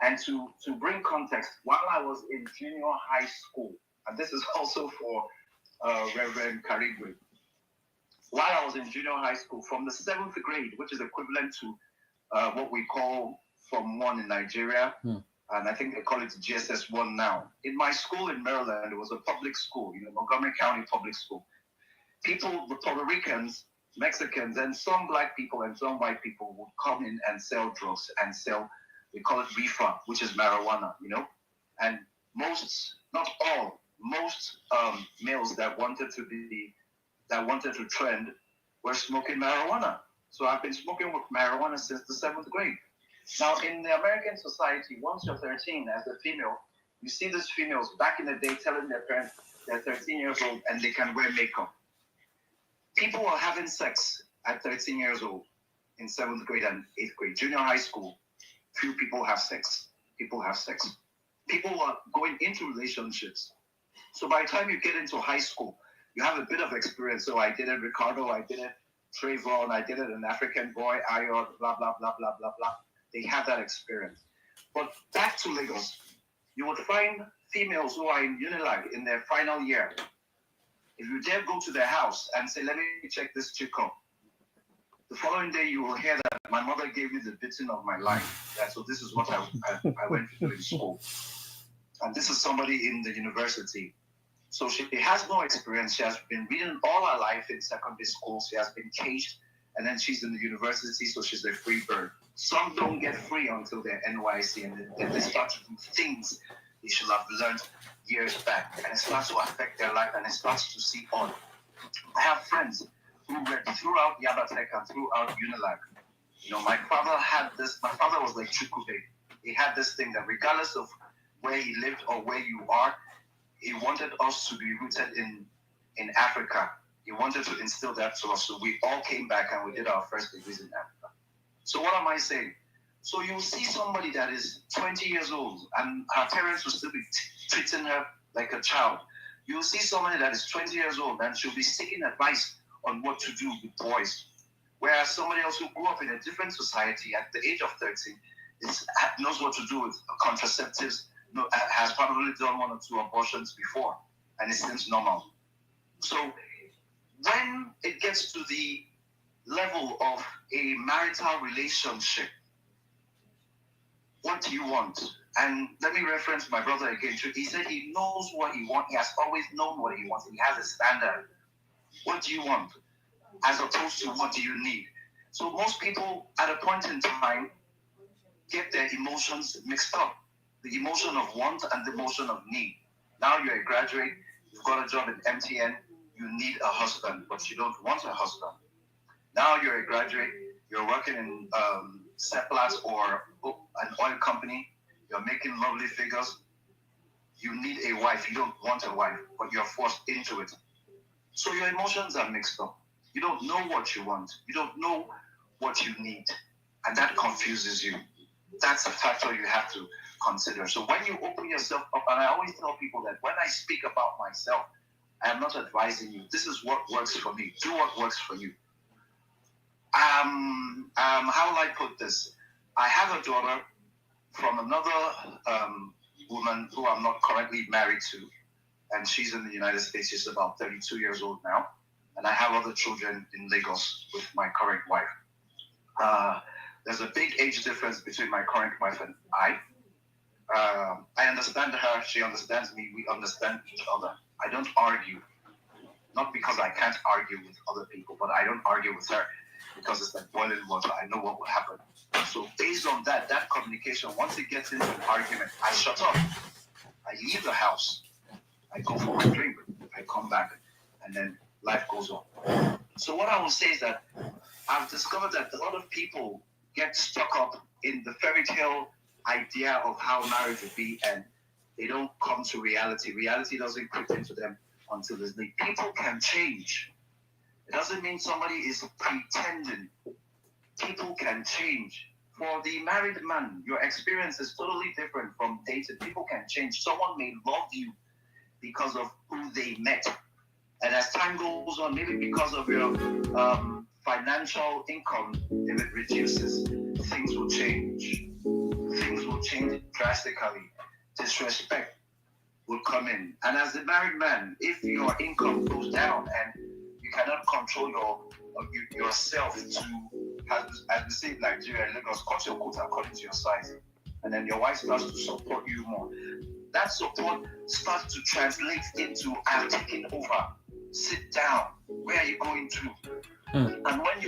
And to bring context, while I was in junior high school, and this is also for Reverend Karigwe, while I was in junior high school, from the 7th grade, which is equivalent to what we call Form 1 in Nigeria, and I think they call it GSS 1 now. In my school in Maryland, it was a public school, Montgomery County Public School. People, the Puerto Ricans, Mexicans, and some black people and some white people would come in and sell drugs and sell, we call it reefer, which is marijuana, And most, not all, most males that wanted to trend were smoking marijuana. So I've been smoking with marijuana since the 7th grade. Now, in the American society, once you're 13 as a female, you see these females back in the day telling their parents they're 13 years old and they can wear makeup. People are having sex at 13 years old in 7th grade and 8th grade. Junior high school, few people have sex. People have sex. People are going into relationships. So by the time you get into high school, you have a bit of experience. So I did it, Ricardo, I did it, Trayvon, I did it, an African boy, Ayon, blah, blah, blah, blah, blah, blah. They have that experience. But back to Lagos, you would find females who are in Unilag in their final year. If you dare go to their house and say, let me check this chick up, the following day you will hear that my mother gave me the beating of my life. So this is what I went to do in school. And this is somebody in the university. So she has no experience. She has been reading all her life in secondary school. She has been caged, and then she's in the university, so she's a free bird. Some don't get free until they're NYC, and then they start to do things they should have learned years back, and it starts to affect their life, and it starts to see on. I have friends who read throughout Yabatech and throughout Unilag. My father had this. My father was like Chukube. He had this thing that regardless of where he lived or where you are, he wanted us to be rooted in Africa. He wanted to instill that to us. So we all came back and we did our first degrees in Africa. So what am I saying? So you see somebody that is 20 years old and her parents will still be treating her like a child. You'll see somebody that is 20 years old and she'll be seeking advice on what to do with boys. Whereas somebody else who grew up in a different society at the age of 13 knows what to do with contraceptives, has probably done 1 or 2 abortions before, and it seems normal. So when it gets to the level of a marital relationship, what do you want? And let me reference my brother again. He said he knows what he wants. He has always known what he wants. He has a standard. What do you want? As opposed to what do you need? So most people at a point in time get their emotions mixed up. The emotion of want and the emotion of need. Now you're a graduate, you've got a job in MTN, you need a husband, but you don't want a husband. Now you're a graduate, you're working in Seplat or an oil company, you're making lovely figures. You need a wife. You don't want a wife, but you're forced into it. So your emotions are mixed up. You don't know what you want. You don't know what you need. And that confuses you. That's a factor you have to consider. So when you open yourself up, and I always tell people that when I speak about myself, I am not advising you. This is what works for me. Do what works for you. How will I put this? I have a daughter from another woman who I'm not currently married to, and she's in the United States. She's about 32 years old now, and I have other children in Lagos with my current wife. There's a big age difference between my current wife and I. I understand her, she understands me, we understand each other. I don't argue, not because I can't argue with other people, but I don't argue with her because it's like boiling water. I know what will happen. So based on that communication, once it gets into an argument, I shut up. I leave the house. I go for my drink. I come back, and then life goes on. So what I will say is that I've discovered that a lot of people get stuck up in the fairy tale idea of how marriage would be, and they don't come to reality. Reality doesn't creep into them until there's need. People can change. It doesn't mean somebody is pretending. People can change. For the married man, your experience is totally different from dating. People can change. Someone may love you because of who they met. And as time goes on, maybe because of your financial income, if it reduces, things will change. Things will change drastically. Disrespect will come in. And as a married man, if your income goes down and you cannot control yourself to, as we say in Nigeria, Lagos, cut your coat according to your size, and then your wife starts to support you more, that support starts to translate into I'm taking over. Sit down. Where are you going to? And when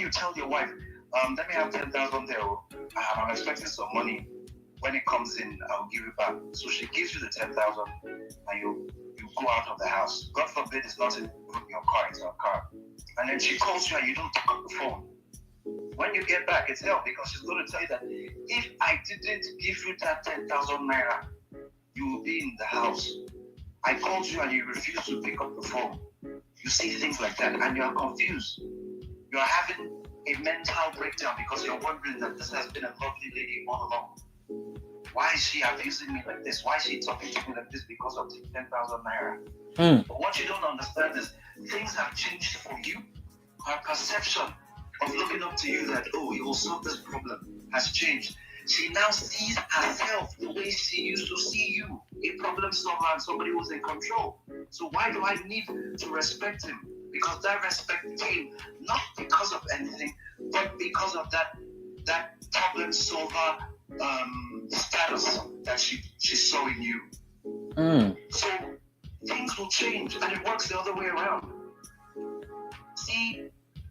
you tell your wife, let me have 10,000 there. I'm expecting some money. When it comes in, I'll give it back. So she gives you the 10,000, and you go out of the house. God forbid it's not in your car, it's her car. And then she calls you and you don't pick up the phone. When you get back, it's hell, because she's going to tell you that if I didn't give you that 10,000 naira, you will be in the house. I called you and you refuse to pick up the phone. You see things like that and you are confused. You are having a mental breakdown because you're wondering that this has been a lovely lady all along. Why is she abusing me like this? Why is she talking to me like this because of 10,000 naira? But what you don't understand is things have changed for you. Her perception of looking up to you that, oh, you will solve this problem has changed. She now sees herself the way she used to see you, a problem solver and somebody who's in control. So why do I need to respect him? Because that respect came not because of anything, but because of that problem solver status that she saw in you. So things will change, and it works the other way around. See,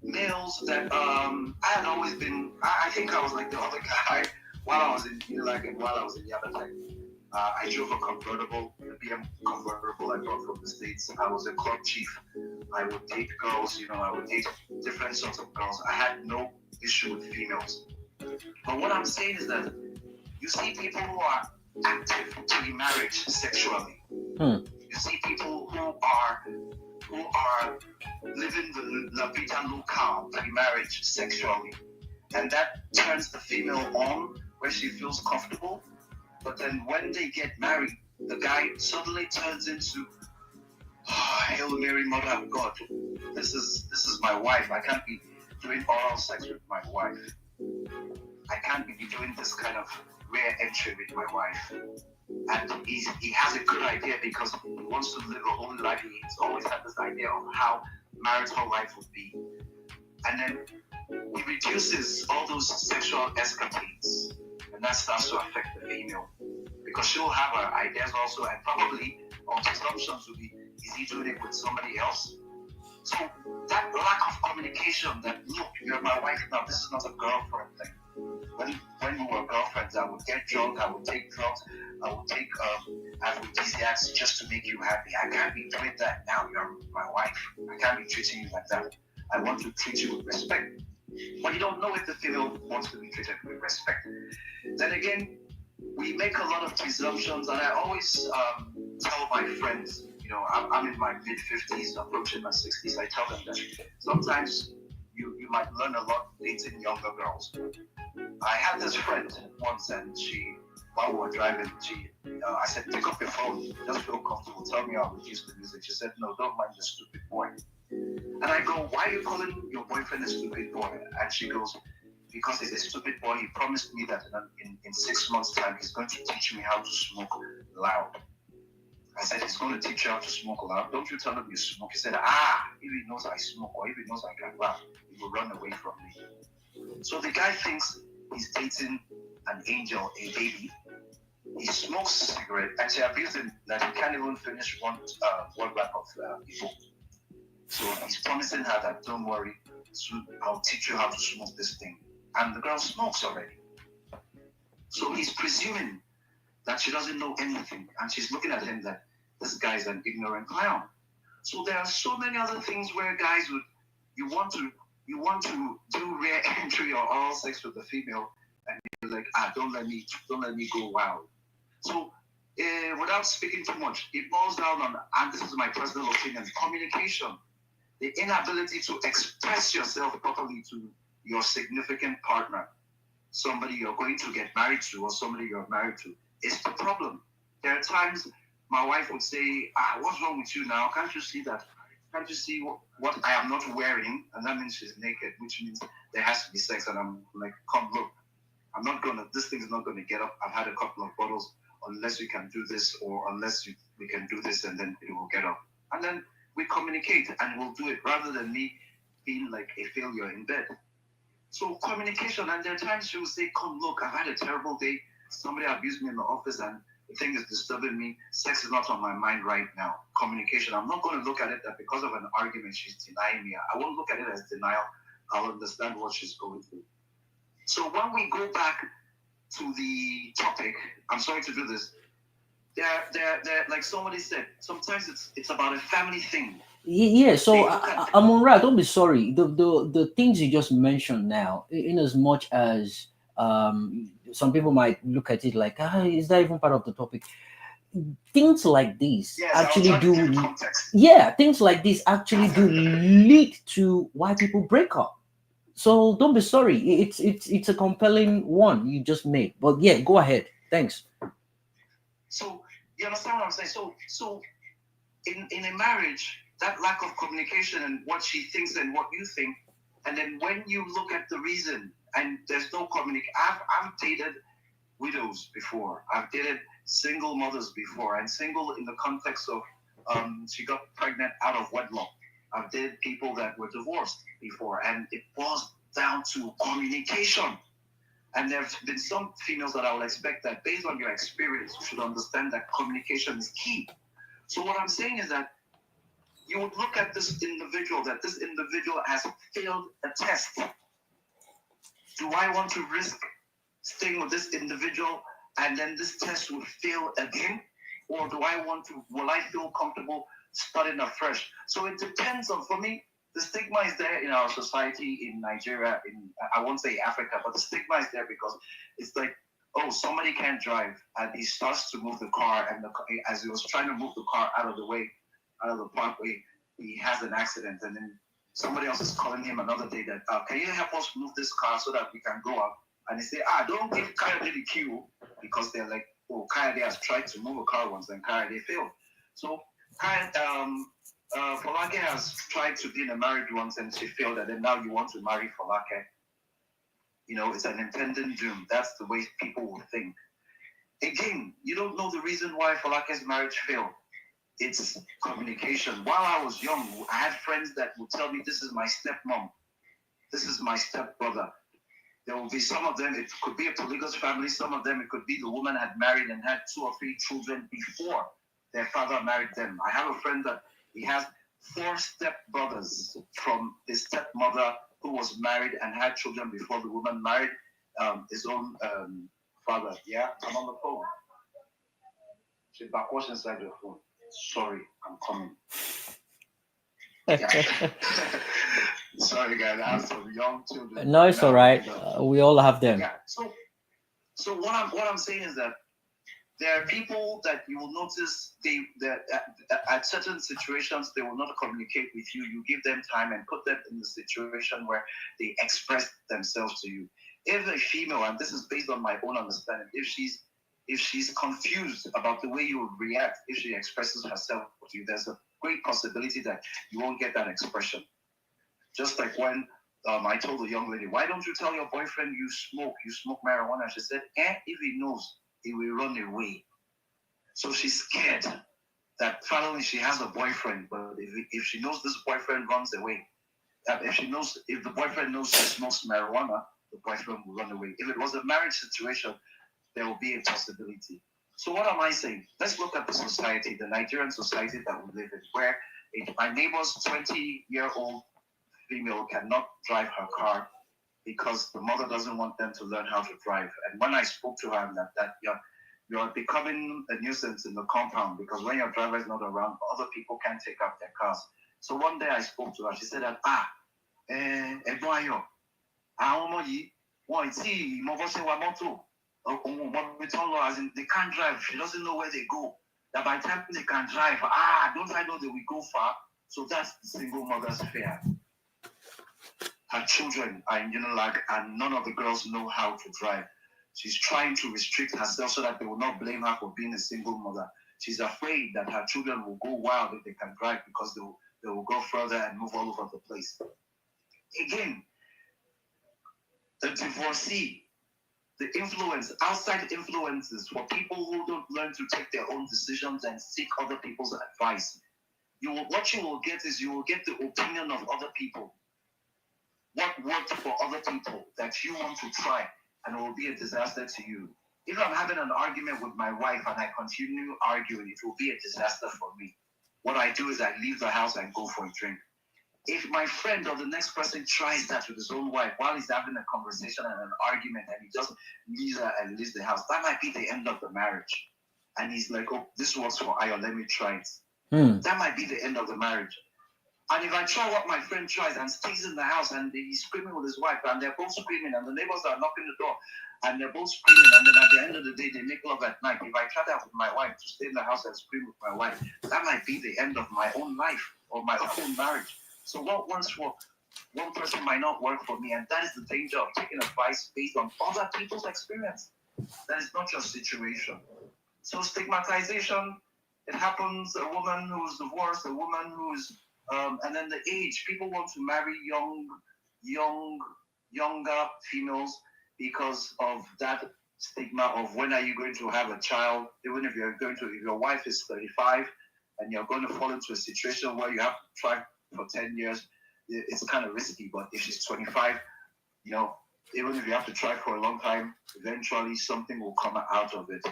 males that I had always been, I think I was like the other guy while I was in Unilag and while I was in Yabatech. I drove a convertible, the BM convertible I brought from the States. I was a club chief. I would date girls, I would date different sorts of girls. I had no issue with females. But what I'm saying is that you see people who are active to marriage sexually. You see people who are living the la vida loca pre-marriage sexually, and that turns the female on where she feels comfortable. But then when they get married, the guy suddenly turns into, Hail Mary, Mother of God. This is my wife. I can't be doing oral sex with my wife. I can't be doing this kind of rare entry with my wife. And he has a good idea because he wants to live a holy life. He's always had this idea of how marital life would be. And then he reduces all those sexual escapades. And that starts to affect the female. Because she'll have her ideas also, and probably our assumptions will be, is he doing it with somebody else? So that lack of communication that, look, you're my wife now, this is not a girlfriend thing. When we were girlfriends, I would get drunk, I would take drugs, I would take aphrodisiacs just to make you happy. I can't be doing that now. You're my wife. I can't be treating you like that. I want to treat you with respect. But you don't know if the female wants to be treated with respect. Then again, we make a lot of presumptions, and I always tell my friends, I'm in my mid 50s, approaching my 60s. I tell them that sometimes you might learn a lot dating younger girls. I had this friend once, and while we were driving, I said, pick up your phone, just feel comfortable, tell me I'll reduce the music. She said, no, don't mind the stupid boy. And I go, why are you calling your boyfriend a stupid boy? And she goes, because he's a stupid boy. He promised me that in 6 months' time, he's going to teach me how to smoke loud. I said, he's going to teach you how to smoke loud. Don't you tell him you smoke. He said, if he knows I smoke or if he knows I can laugh, he will run away from me. So the guy thinks he's dating an angel, a baby. He smokes a cigarette, and she abused him that he can't even finish one wrap of Igbo. So he's promising her that, don't worry, soon I'll teach you how to smoke this thing. And the girl smokes already. So he's presuming that she doesn't know anything. And she's looking at him that this guy's an ignorant clown. So there are so many other things where guys you want to do rare entry or oral sex with the female, and you're like, don't let me go wild. So without speaking too much, it boils down on, and this is my personal opinion, communication. The inability to express yourself properly to your significant partner, somebody you're going to get married to or somebody you're married to, is the problem. There are times my wife would say, what's wrong with you now? Can't you see that? Can't you see what I am not wearing? And that means she's naked, which means there has to be sex. And I'm like, come look, this thing's not going to get up. I've had a couple of bottles, unless we can do this or unless we can do this, and then it will get up. And then we communicate and we'll do it rather than me being like a failure in bed. So communication, and there are times she will say, come look, I've had a terrible day. Somebody abused me in the office and the thing is disturbing me. Sex is not on my mind right now. Communication, I'm not going to look at it that because of an argument she's denying me. I won't look at it as denial. I'll understand what she's going through. So when we go back to the topic, I'm sorry to do this, they're like somebody said, sometimes it's about a family thing. Yeah, so Amonra, don't be sorry. The things you just mentioned now, in as much as some people might look at it like, is that even part of the topic? Things like this actually do. Yeah, things like this actually do lead to why people break up. So don't be sorry. It's a compelling one you just made. But yeah, go ahead. Thanks. So you understand what I'm saying? So in a marriage, that lack of communication and what she thinks and what you think, and then when you look at the reason and there's no communication. I've dated widows before. I've dated single mothers before, and single in the context of she got pregnant out of wedlock. I've dated people that were divorced before, and it boils down to communication. And there have been some females that I would expect that based on your experience, you should understand that communication is key. So what I'm saying is that you would look at this individual, that this individual has failed a test. Do I want to risk staying with this individual and then this test would fail again? Or will I feel comfortable starting afresh? So it depends on, for me, the stigma is there in our society in Nigeria, I won't say Africa, but the stigma is there because it's like, somebody can't drive, and he starts to move the car, and as he was trying to move the car out of the parkway, he has an accident, and then somebody else is calling him another day that, can you help us move this car so that we can go up? And they say, don't give Kayode the cue, because they're like, Kayode has tried to move a car once, and Kayode failed. So Folake has tried to be in a marriage once, and she failed, and then now you want to marry Folake. It's an impending doom. That's the way people will think. Again, you don't know the reason why Folake's marriage failed. It's communication. While I was young, I had friends that would tell me, this is my stepmom, this is my stepbrother. There will be some of them, it could be a polygamous family, some of them, it could be the woman had married and had 2 or 3 children before their father married them. I have a friend that he has 4 stepbrothers from his stepmother who was married and had children before the woman married his own father. Yeah, I'm on the phone. She's backwards inside the phone. Sorry, I'm coming. Yeah. Sorry, guys, I have some young children. No, it's all right. We all have them. Yeah. So what I'm saying is that there are people that you will notice that at certain situations they will not communicate with you. You give them time and put them in the situation where they express themselves to you. If a female, and this is based on my own understanding, if she's confused about the way you would react if she expresses herself to you, there's a great possibility that you won't get that expression. Just like when I told the young lady, why don't you tell your boyfriend you smoke marijuana? She said, if he knows, he will run away. So she's scared that finally she has a boyfriend, but if she knows this boyfriend runs away, if the boyfriend knows she smokes marijuana, the boyfriend will run away. If it was a marriage situation, there will be a possibility. So what am I saying? Let's look at the society, the Nigerian society that we live in, where my neighbor's 20-year-old female cannot drive her car because the mother doesn't want them to learn how to drive. And when I spoke to her, I'm that you're becoming a nuisance in the compound because when your driver is not around, other people can't take up their cars. So one day I spoke to her. She said that, as in they can't drive. She doesn't know where they go. That by the time they can drive, don't I know that we go far? So that's the single mother's fear. Her children are in Unilag and none of the girls know how to drive. She's trying to restrict herself so that they will not blame her for being a single mother. She's afraid that her children will go wild if they can drive because they will go further and move all over the place. Again, the divorcee, the influence, outside influences for people who don't learn to take their own decisions and seek other people's advice. What you will get is you will get the opinion of other people. What worked for other people that you want to try, and it will be a disaster to you. If I'm having an argument with my wife and I continue arguing, it will be a disaster for me. What I do is I leave the house and go for a drink. If my friend or the next person tries that with his own wife while he's having a conversation and an argument and he just leaves her and leaves the house, that might be the end of the marriage. And he's like, oh, this works for Ayo, let me try it. That might be the end of the marriage. And if I try what my friend tries and stays in the house and he's screaming with his wife and they're both screaming and the neighbors are knocking the door and they're both screaming and then at the end of the day they make love at night. If I try that with my wife to stay in the house and scream with my wife, that might be the end of my own life or my own marriage. So what works for one person might not work for me, and that is the danger of taking advice based on other people's experience. That is not your situation. So stigmatization, it happens. A woman who's divorced, a woman who's and then the age. People want to marry younger females because of that stigma of when are you going to have a child? Even if if your wife is 35 and you're going to fall into a situation where you have to try for 10 years, it's kind of risky. But if she's 25, even if you have to try for a long time, eventually something will come out of it.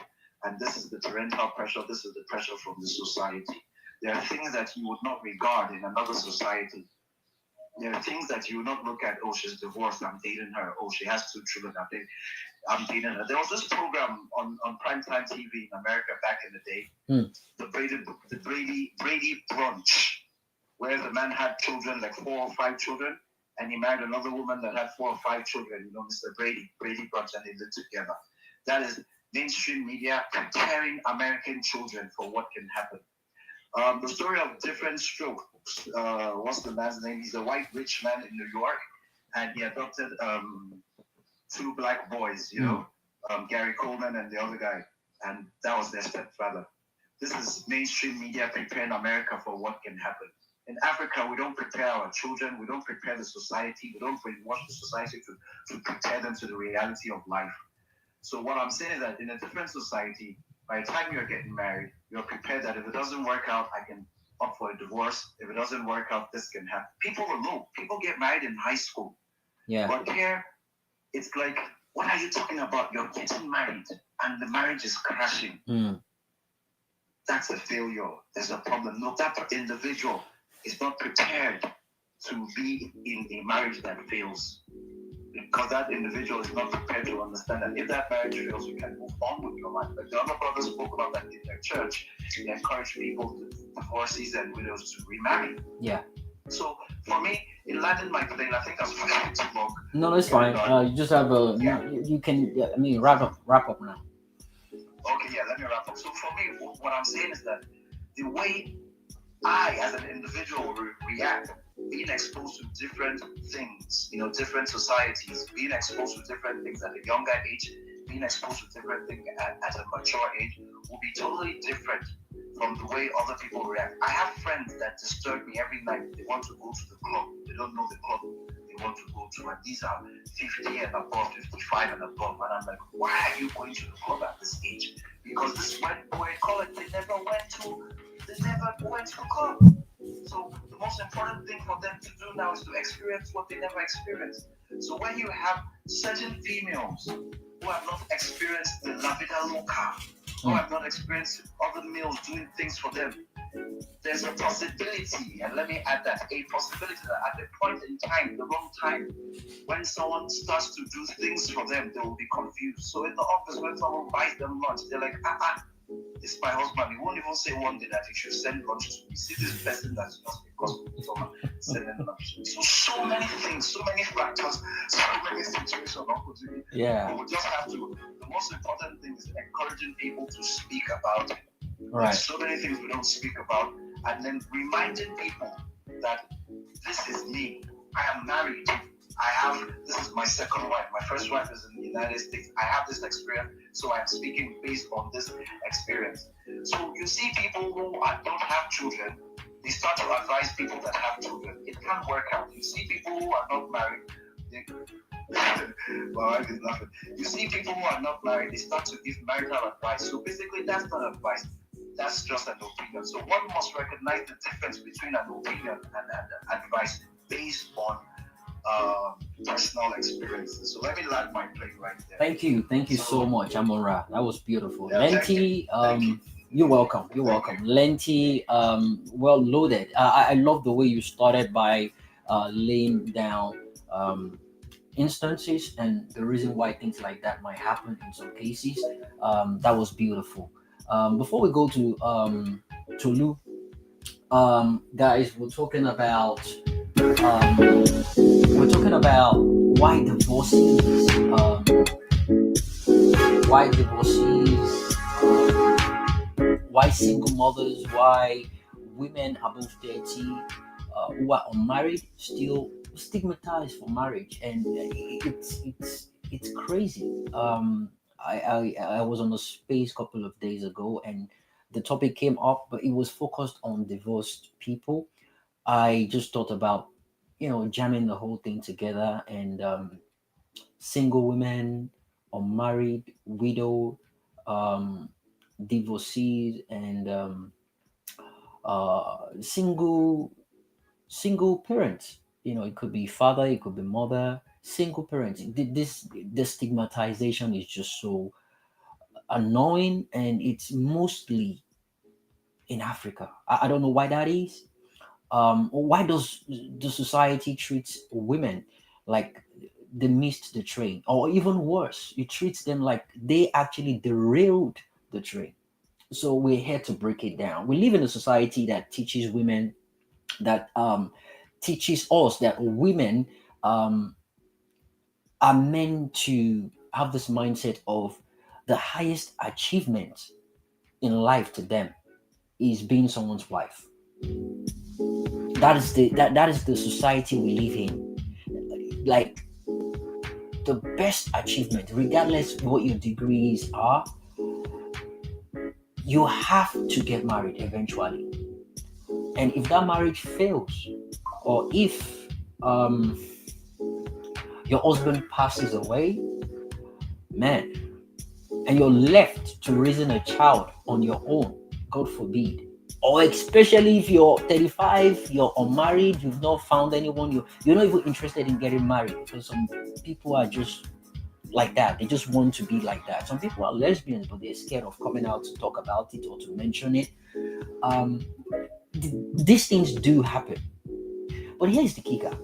And this is the parental pressure. This is the pressure from the society. There are things that you would not regard in another society. There are things that you would not look at. Oh, she's divorced. I'm dating her. Oh, she has 2 children. I'm dating her. There was this program on primetime TV in America back in the day, the Brady Brunch, where the man had children, like 4 or 5 children, and he married another woman that had 4 or 5 children. Mr. Brady Brunch, and they lived together. That is mainstream media preparing American children for what can happen. The story of Different Strokes. What's the man's name? He's a white rich man in New York, and he adopted 2 black boys. Gary Coleman and the other guy, and that was their stepfather. This is mainstream media preparing America for what can happen. In Africa, we don't prepare our children. We don't prepare the society. We don't brainwash the society to prepare them to the reality of life. So what I'm saying is that in a different society, by the time you're getting married, you're prepared that if it doesn't work out, I can opt for a divorce. If it doesn't work out, this can happen. People will know. People get married in high school. Yeah. But here, it's like, what are you talking about? You're getting married and the marriage is crashing. That's a failure. There's a problem. No, that individual is not prepared to be in a marriage that fails. Because that individual is not prepared to understand that if that marriage fails, you can move on with your life. But the other brothers spoke about that in their church. They encourage people, divorcees and widows, to remarry. Yeah. So for me, in landing my plane, I think I was flying too long. No, it's fine. You just have a you can. I mean, wrap up now. Okay, yeah, let me wrap up. So for me, what I'm saying is that the way I, as an individual, react, being exposed to different things, different societies, being exposed to different things at a younger age, being exposed to different things at a mature age, will be totally different from the way other people react. I have friends that disturb me every night. They want to go to the club. They don't know the club they want to go to, and these are 50 and above, 55 and above. And I'm like, why are you going to the club at this age? Because this when we're in college, they never went to the club. So the most important thing for them to do now is to experience what they never experienced. So when you have certain females who have not experienced the la vida loca, who have not experienced other males doing things for them, there's a possibility, and let me add that, a possibility that at the point in time, the wrong time, when someone starts to do things for them, they will be confused. So in the office, when someone buys them lunch, they're like, it's my husband. He won't even say one day that he should send lunch to me. See this person that's just because someone sending lunch. So many things, so many factors, so many situations. Yeah. But we just have to. The most important thing is encouraging people to speak about it. Right. There's so many things we don't speak about, and then reminding people that this is me. I am married. This is my second wife. My first wife is in the United States. I have this experience, so I'm speaking based on this experience. So you see people who don't have children, they start to advise people that have children. It can't work out. You see people who are not married, my wife is laughing. You see people who are not married, they start to give marital advice. So basically, that's not advice. That's just an opinion. So one must recognize the difference between an opinion and advice based on personal experiences. So let me land my plane right there. Thank you so much, Amora. That was beautiful. Yeah, Lenti, thank you. you're welcome. You're welcome. Lenti, well loaded. I love the way you started by laying down instances and the reason why things like that might happen in some cases. That was beautiful. Before we go to Lou, guys, we're talking about why divorcees, why divorcees, why single mothers, why women above 30 who are unmarried still stigmatized for marriage, and it's crazy. I was on a space a couple of days ago, and the topic came up, but it was focused on divorced people. I just thought about jamming the whole thing together, and single women, unmarried, widow, um, divorcees, and single parents. It could be father, it could be mother, single parents. The stigmatization is just so annoying, and it's mostly in Africa. I don't know why that is. Why does the society treat women like they missed the train, or even worse, it treats them like they actually derailed the train? So we're here to break it down. We live in a society that teaches women that teaches us that women um, are meant to have this mindset of the highest achievement in life to them is being someone's wife. That is the society we live in. Like, the best achievement, regardless what your degrees are, you have to get married eventually. And if that marriage fails, or if um, your husband passes away, man, and you're left to raising a child on your own, God forbid, or especially if you're 35, you're unmarried, you've not found anyone, you're not even interested in getting married, because some people are just like that. They just want to be like that. Some people are lesbians, but they're scared of coming out to talk about it or to mention it. Um, these things do happen. But here's the kicker: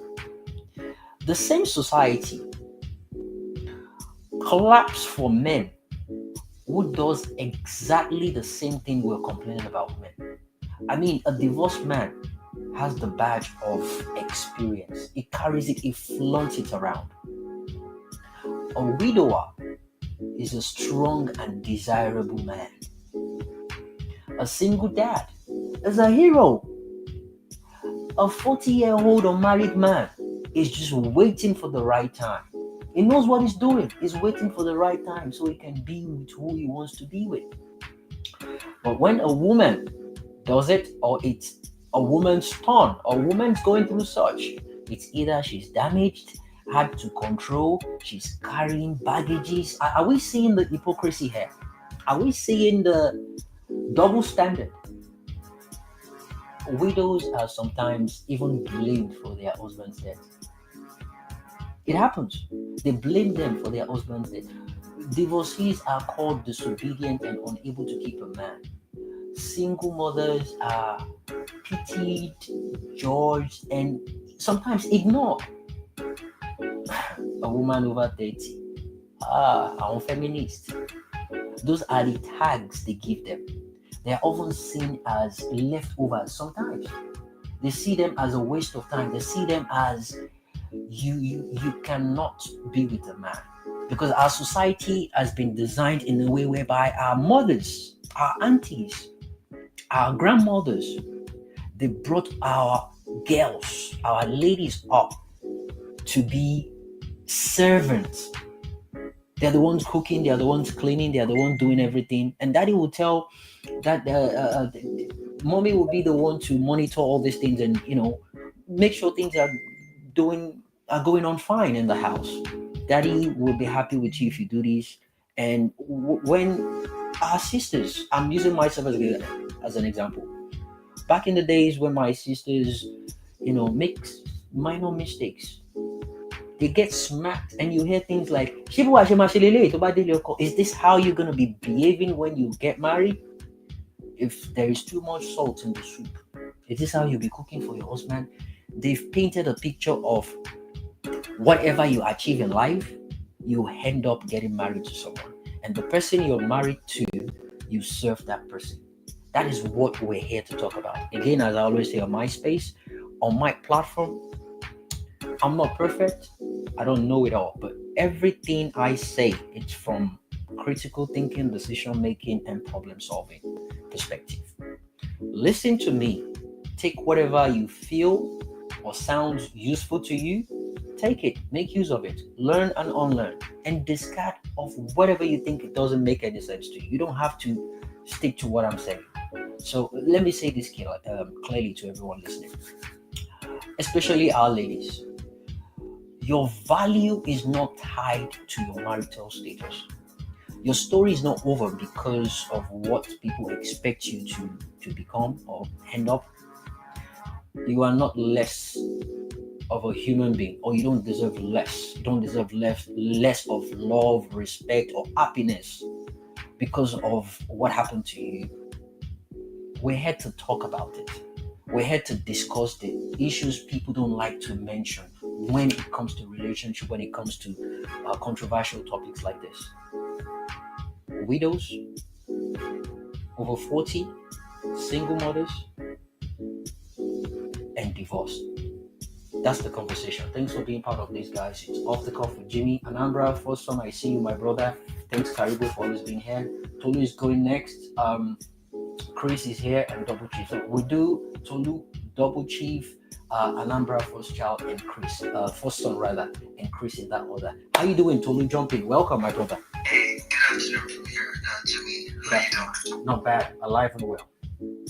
the same society collapse for men who does exactly the same thing we're complaining about women. I mean, a divorced man has the badge of experience. It carries it, it flaunts it around. A widower is a strong and desirable man. A single dad is a hero. A 40-year-old unmarried man is just waiting for the right time. He knows what he's doing. He's waiting for the right time so he can be with who he wants to be with. But when a woman does it, or it's a woman's turn, or a woman's going through such, it's either she's damaged, hard to control, she's carrying baggages. Are we seeing the hypocrisy here? Are we seeing the double standard? Widows are sometimes even blamed for their husband's death. It happens. They blame them for their husband's death. Divorcees are called disobedient and unable to keep a man. Single mothers are pitied, judged, and sometimes ignored. A woman over 30, a feminist. Those are the tags they give them. They are often seen as leftovers sometimes. They see them as a waste of time. They see them as you cannot be with a man. Because our society has been designed in a way whereby our mothers, our aunties, our grandmothers, they brought our girls, our ladies up to be servants. They're the ones cooking, they're the ones cleaning, they're the ones doing everything. And daddy will tell that mommy will be the one to monitor all these things and, make sure things are going on fine in the house. Daddy will be happy with you if you do this. And when our sisters, I'm using myself as an example. Back in the days when my sisters, make minor mistakes, they get smacked, and you hear things like, is this how you're going to be behaving when you get married? If there is too much salt in the soup, is this how you'll be cooking for your husband? They've painted a picture of whatever you achieve in life, you end up getting married to someone. And the person you're married to, you serve that person. That is what we're here to talk about. Again, as I always say on my space, on my platform, I'm not perfect. I don't know it all. But everything I say, it's from critical thinking, decision making, and problem solving perspective. Listen to me. Take whatever you feel or sounds useful to you. Take it, make use of it, learn and unlearn, and discard of whatever you think it doesn't make any sense to you. You don't have to stick to what I'm saying. So let me say this clearly to everyone listening, especially our ladies. Your value is not tied to your marital status. Your story is not over because of what people expect you to become or end up. You are not less of a human being, or you don't deserve less. You don't deserve less of love, respect, or happiness because of what happened to you. We're here to talk about it. We're here to discuss the issues people don't like to mention when it comes to relationship, when it comes to controversial topics like this. Widows, over 40, single mothers, and divorced. That's the conversation. Thanks for being part of this, guys. It's Off the Cuff with Jimmy. Anambra, first son, I see you, my brother. Thanks, Caribou, for always being here. Tolu is going next. Chris is here, and Double Chief. So we do Tolu, Double Chief, Anambra, first child, and Chris. First son, rather, and Chris in that order. How you doing, Tolu? Jump in. Welcome, my brother. Hey, good afternoon from here, Jimmy. How you doing? Not bad. Alive and well.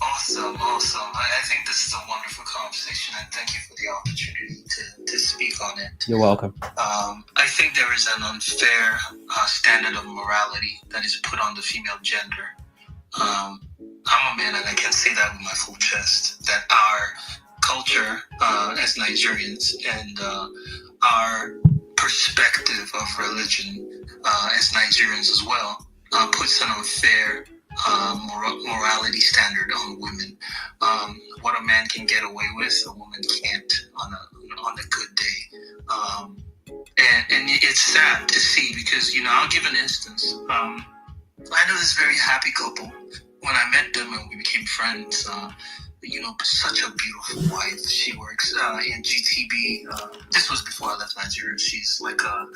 Awesome. I think this is a wonderful conversation, and thank you for the opportunity to speak on it. You're welcome. I think there is an unfair standard of morality that is put on the female gender. I'm a man, and I can say that with my full chest, that our culture as Nigerians and our perspective of religion as Nigerians as well puts an unfair morality standard on women. What a man can get away with, a woman can't on a good day. And it's sad to see because, I'll give an instance. I know this very happy couple. when I met them and we became friends, such a beautiful wife. She works in GTB. This was before I left Nigeria. She's like a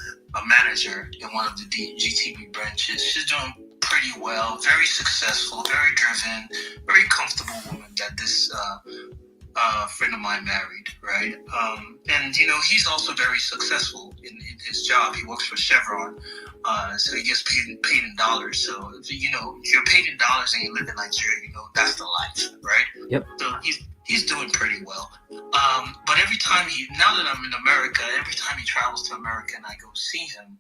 manager in one of the GTB branches. She's doing pretty well, very successful, very driven, very comfortable woman that this friend of mine married, right? And he's also very successful in his job. He works for Chevron, so he gets paid in dollars. So if you're paid in dollars and you live in Nigeria, that's the life, right? Yep. So he's doing pretty well. But every time now that I'm in America, every time he travels to America and I go see him,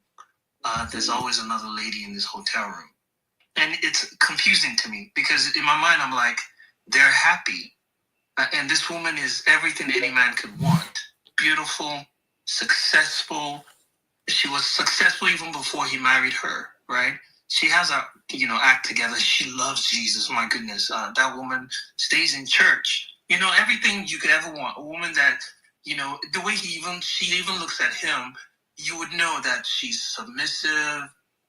there's always another lady in this hotel room, and it's confusing to me because in my mind I'm like, they're happy. And this woman is everything any man could want. Beautiful, successful. She was successful even before he married her, right? She has a, act together. She loves Jesus. My goodness. That woman stays in church. Everything you could ever want. A woman that, the way she even looks at him, you would know that she's submissive.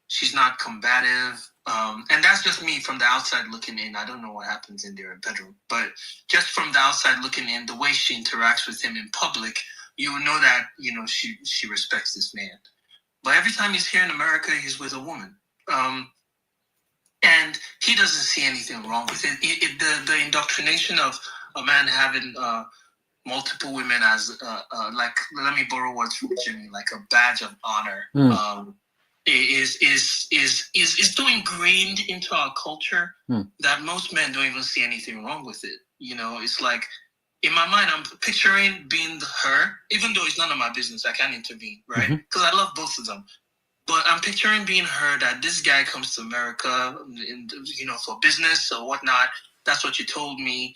She's not combative. And that's just me from the outside looking in. I don't know what happens in their bedroom, but just from the outside looking in, the way she interacts with him in public, you will know that, she respects this man. But every time he's here in America, he's with a woman. And he doesn't see anything wrong with it. The indoctrination of a man having multiple women as, like, let me borrow words from Jimmy, like a badge of honor. Is so ingrained into our culture that most men don't even see anything wrong with it. It's like, in my mind, I'm picturing being her, even though it's none of my business, I can't intervene, right? Because I love both of them. But I'm picturing being her, that this guy comes to America, for business or whatnot. That's what you told me.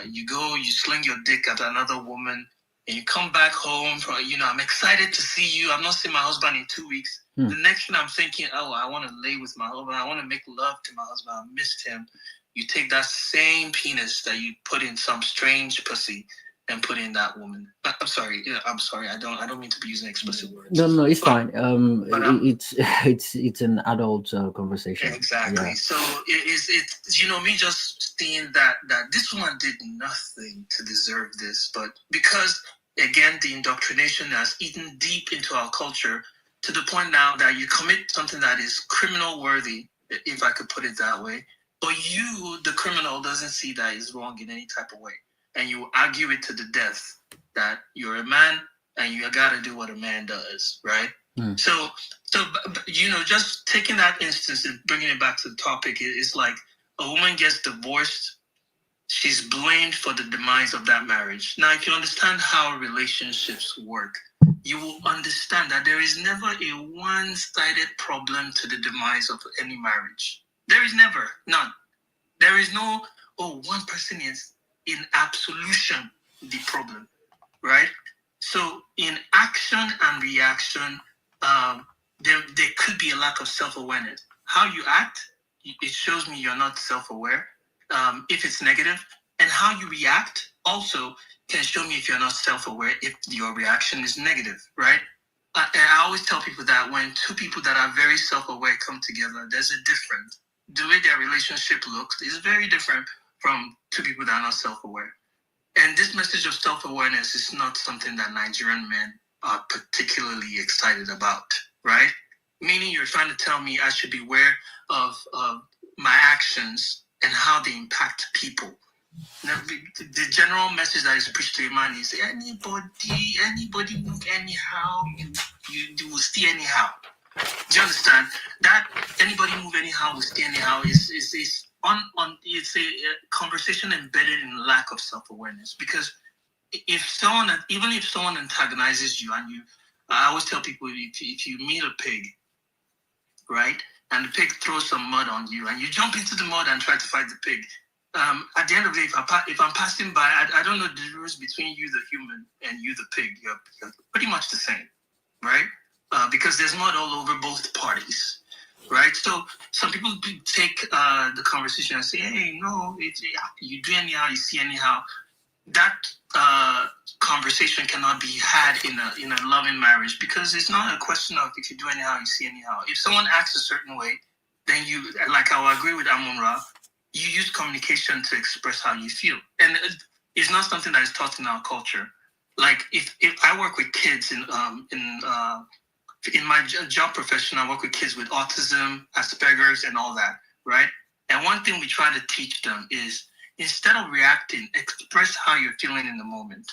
You go, you sling your dick at another woman, and you come back home. I'm excited to see you. I'm not seeing my husband in 2 weeks. The next thing I'm thinking, I want to lay with my husband. I want to make love to my husband. I missed him. You take that same penis that you put in some strange pussy and put in that woman. I'm sorry. I don't mean to be using explicit words. No, it's fine. It's an adult conversation. Exactly. Yeah. So it's me just seeing that this woman did nothing to deserve this, but because again the indoctrination has eaten deep into our culture to the point now that you commit something that is criminal worthy, if I could put it that way, but you, the criminal, doesn't see that is wrong in any type of way, and you argue it to the death that you're a man and you gotta do what a man does, right? So just taking that instance and bringing it back to the topic, it's like a woman gets divorced, she's blamed for the demise of that marriage. Now, if you understand how relationships work, you will understand that there is never a one-sided problem to the demise of any marriage. There is never, none. There is no, one person is in absolution the problem, right? So in action and reaction, there could be a lack of self-awareness. How you act, it shows me you're not self-aware, if it's negative, and how you react also can show me if you're not self-aware, if your reaction is negative, right? And I always tell people that when two people that are very self-aware come together, there's a difference. The way their relationship looks is very different from two people that are not self-aware. And this message of self-awareness is not something that Nigerian men are particularly excited about, right? Meaning you're trying to tell me I should be aware of my actions and how they impact people. Now, the general message that is preached to a man is anybody move anyhow, you will see anyhow. Do you understand? That anybody move anyhow will stay anyhow is it's a conversation embedded in lack of self-awareness. Because even if someone antagonizes you, and I always tell people, if you meet a pig, right, and the pig throws some mud on you, and you jump into the mud and try to fight the pig, at the end of the day, if I'm passing by, I don't know the difference between you, the human, and you, the pig. You're pretty much the same, right? Because there's mud all over both parties, right? So some people take the conversation and say, hey, no, you do anyhow, you see anyhow. That conversation cannot be had in a loving marriage, because it's not a question of if you do anyhow, you see anyhow. If someone acts a certain way, then you, like I will agree with Amun-Ra, you use communication to express how you feel, and it's not something that is taught in our culture. Like if I work with kids in my job profession, I work with kids with autism, Asperger's, and all that, right? And one thing we try to teach them is instead of reacting, express how you're feeling in the moment.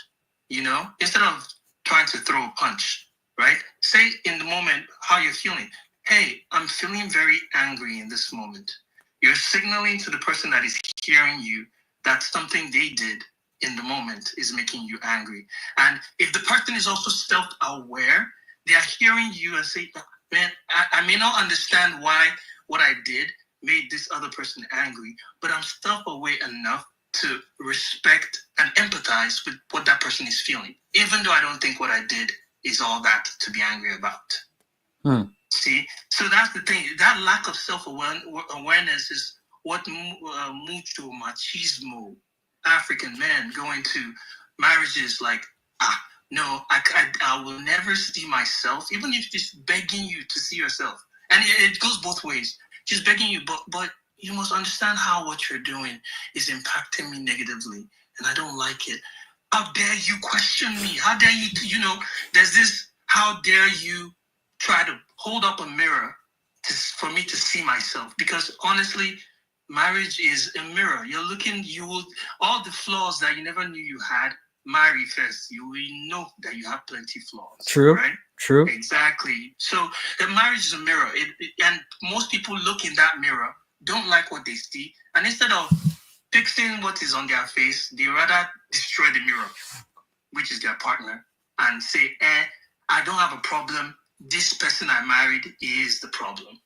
You know, instead of trying to throw a punch, right? Say in the moment how you're feeling. Hey, I'm feeling very angry in this moment. You're signaling to the person that is hearing you that something they did in the moment is making you angry. And if the person is also self-aware, they are hearing you and say, man, I may not understand why what I did made this other person angry, but I'm self-aware enough to respect and empathize with what that person is feeling, even though I don't think what I did is all that to be angry about. See, so that's the thing. That lack of self-awareness is what moved to machismo. African men going to marriages like, no, I will never see myself, even if she's begging you to see yourself. And it goes both ways. She's begging you, but you must understand how what you're doing is impacting me negatively, and I don't like it. How dare you question me? How dare you, there's this, how dare you try to hold up a mirror for me to see myself? Because honestly, marriage is a mirror. All the flaws that you never knew you had, marry first. You will know that you have plenty flaws. True. Right? True. Exactly. So the marriage is a mirror. And most people look in that mirror, don't like what they see. And instead of fixing what is on their face, they rather destroy the mirror, which is their partner, and say, I don't have a problem. This person I married is the problem.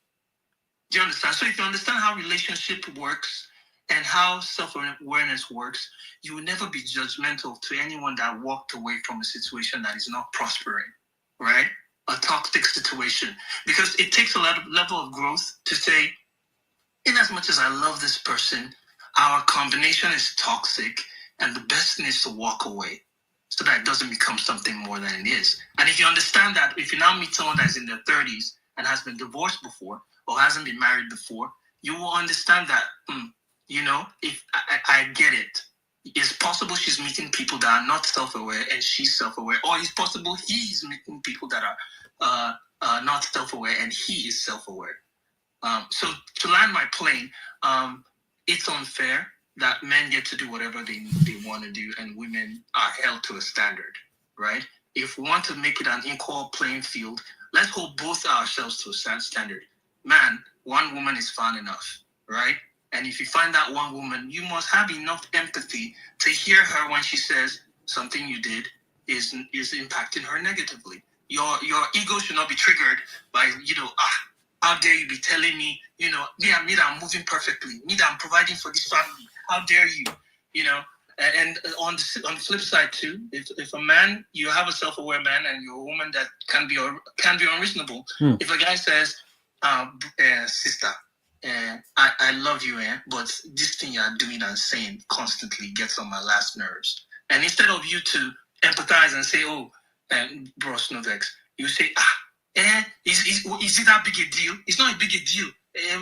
Do you understand? So if you understand how relationship works and how self-awareness works, you will never be judgmental to anyone that walked away from a situation that is not prospering, right? A toxic situation. Because it takes a level of growth to say, in as much as I love this person, our combination is toxic, and the best thing is to walk away so that it doesn't become something more than it is. And if you understand that, if you now meet someone that's in their 30s and has been divorced before or hasn't been married before, you will understand that, if I get it. It's possible she's meeting people that are not self-aware and she's self-aware, or it's possible he's meeting people that are not self-aware and he is self-aware. So to land my plane, it's unfair that men get to do whatever they want to do and women are held to a standard, right? If we want to make it an equal playing field, let's hold both ourselves to a standard. Man, one woman is fine enough, right? And if you find that one woman, you must have enough empathy to hear her when she says something you did is impacting her negatively. Your ego should not be triggered by, how dare you be telling me, me that I'm moving perfectly, me that I'm providing for this family. How dare you, And on the flip side too, if a man, you have a self-aware man and you're a woman that can be unreasonable. If a guy says, sister, I love you, but this thing you're doing and saying constantly gets on my last nerves. And instead of you to empathize and say, oh, bros, no vex, you say, is it that big a deal? It's not a big a deal.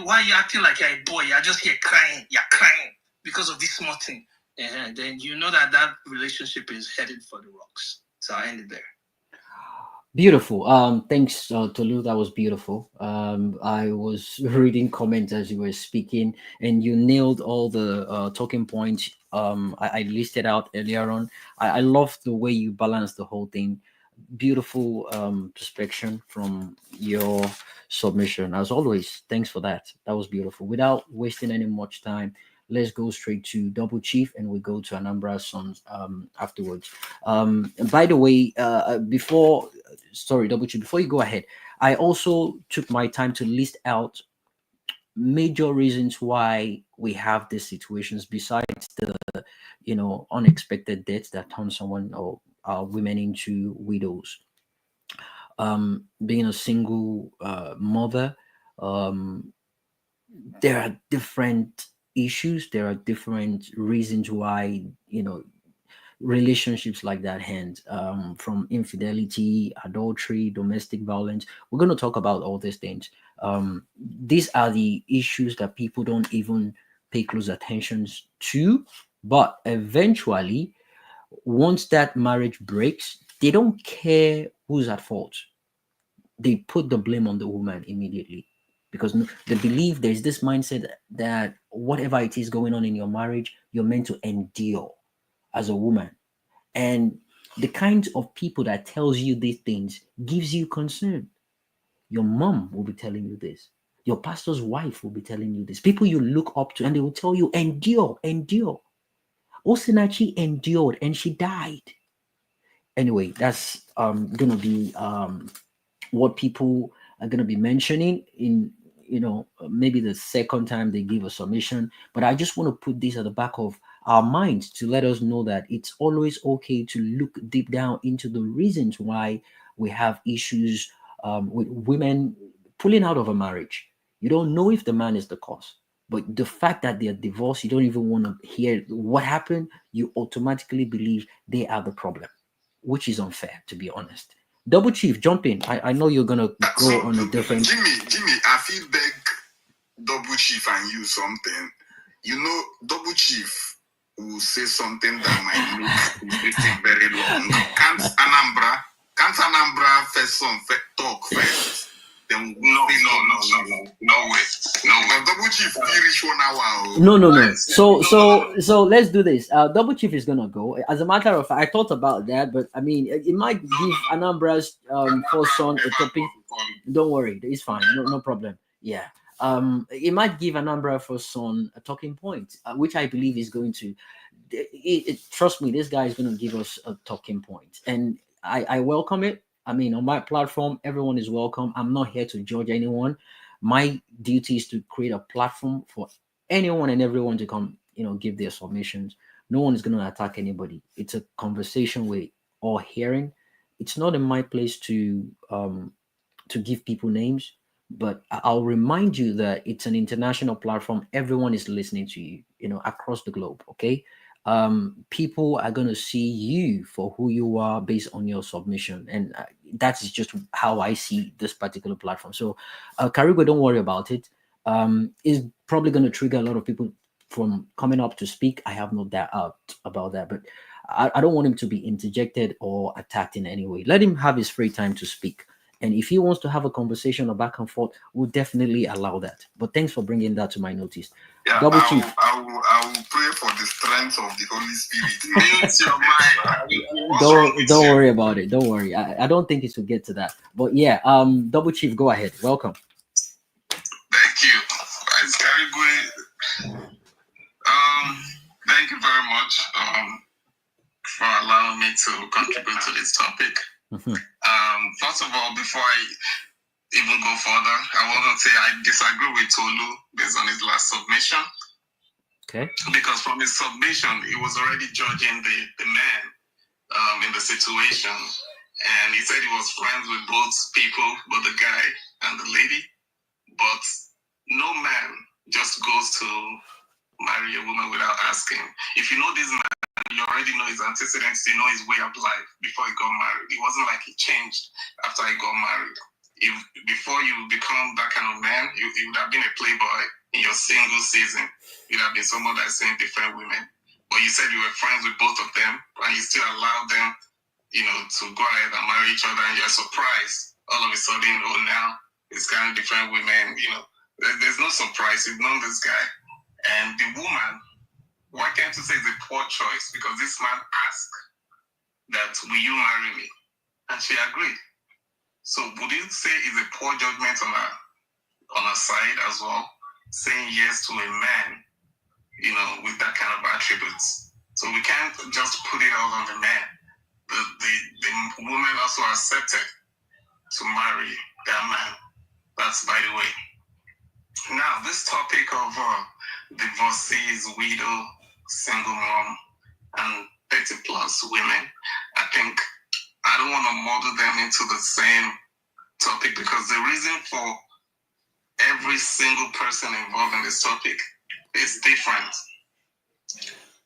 Why are you acting like you're a boy? You're just here crying. You're crying because of this small thing. And then you know that relationship is headed for the rocks. So I ended there. Beautiful. Thanks, Tolu. That was beautiful. I was reading comments as you were speaking, and you nailed all the talking points. I listed out earlier on. I love the way you balance the whole thing. Beautiful perspective from your submission, as always. Thanks for that. That was beautiful. Without wasting any much time, let's go straight to Double Chief, and we go to Anambra's sons afterwards. And by the way, Double Chief, before you go ahead, I also took my time to list out major reasons why we have these situations besides the unexpected deaths that turn someone or women into widows. Being a single mother, um, there are different issues, there are different reasons why relationships like that end, from infidelity, adultery, domestic violence. We're going to talk about all these things. These are the issues that people don't even pay close attention to. But eventually, once that marriage breaks, they don't care who's at fault. They put the blame on the woman immediately because they believe there's this mindset that whatever it is going on in your marriage, you're meant to endure as a woman. And the kind of people that tells you these things gives you concern. Your mom will be telling you this. Your pastor's wife will be telling you this. People you look up to, and they will tell you, endure, endure. Osinachi endured and she died. Anyway, that's gonna be what people are gonna be mentioning in, maybe the second time they give a submission. But I just want to put this at the back of our minds to let us know that it's always okay to look deep down into the reasons why we have issues with women pulling out of a marriage. You don't know if the man is the cause, but the fact that they're divorced, you don't even want to hear what happened. You automatically believe they are the problem, which is unfair, to be honest. Double Chief, jump in. I know you're gonna go on a different. Jimmy, I feel beg Double Chief and you something. Double Chief will say something that might make this thing very long. Can't Anambra first talk first? Then no way. Double Chief, you reach 1 hour. No. So let's do this. Double Chief is gonna go. As a matter of fact, I thought about that, but I mean, it might give Anambra's first son a topic. Don't worry, it's fine. No problem. Yeah. It might give Anambra first son a talking point, which I believe is going to. Trust me, this guy is going to give us a talking point, and I welcome it. I mean, on my platform, everyone is welcome. I'm not here to judge anyone. My duty is to create a platform for anyone and everyone to come, give their submissions. No one is going to attack anybody. It's a conversation we're all hearing. It's not in my place to give people names, but I'll remind you that it's an international platform. Everyone is listening to you, across the globe. Okay. People are going to see you for who you are based on your submission. And that is just how I see this particular platform. So, Karigo, don't worry about it. It's probably going to trigger a lot of people from coming up to speak. I have no doubt about that. But I don't want him to be interjected or attacked in any way. Let him have his free time to speak. And if he wants to have a conversation or back and forth, we'll definitely allow that. But thanks for bringing that to my notice. Yeah, Double Chief. I will pray for the strength of the Holy Spirit. Mute your mind. Don't worry about it. Don't worry. I don't think it should get to that. But yeah, Double Chief, go ahead. Welcome. Thank you. It's very good. Thank you very much for allowing me to contribute to this topic. First of all, before I even go further, I want to say I disagree with Tolu based on his last submission. Okay. Because from his submission, he was already judging the man in the situation. And he said he was friends with both people, both the guy and the lady. But no man just goes to marry a woman without asking. If you know this man, you already know his antecedents, you know his way of life before he got married. It wasn't like he changed after he got married. If before you become that kind of man, you would have been a playboy in your single season. You'd have been someone that's seeing different women. But you said you were friends with both of them, and you still allowed them, to go ahead and marry each other, and you're surprised all of a sudden, oh, now it's kind of different women. There's no surprise. You've known this guy. And the woman, why can't you say it's a poor choice? Because this man asked that, will you marry me? And she agreed. So would you say it's a poor judgment on her side as well, saying yes to a man, with that kind of attributes? So we can't just put it all on the man. The woman also accepted to marry that man. That's by the way. Now, this topic of divorcees, widow, single mom, and 30 plus women, I think I don't want to model them into the same topic because the reason for every single person involved in this topic is different.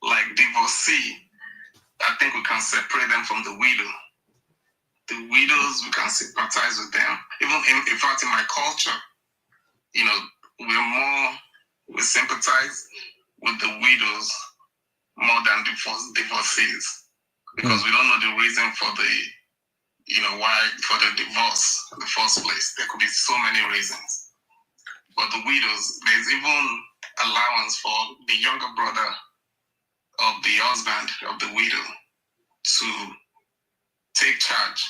Like divorcee, I think we can separate them from the widow. The widows, we can sympathize with them. Even in fact, in my culture, we sympathize with the widows more than divorcees, because we don't know the reason for the, why for the divorce in the first place. There could be so many reasons. But the widows, there's even allowance for the younger brother of the husband of the widow to take charge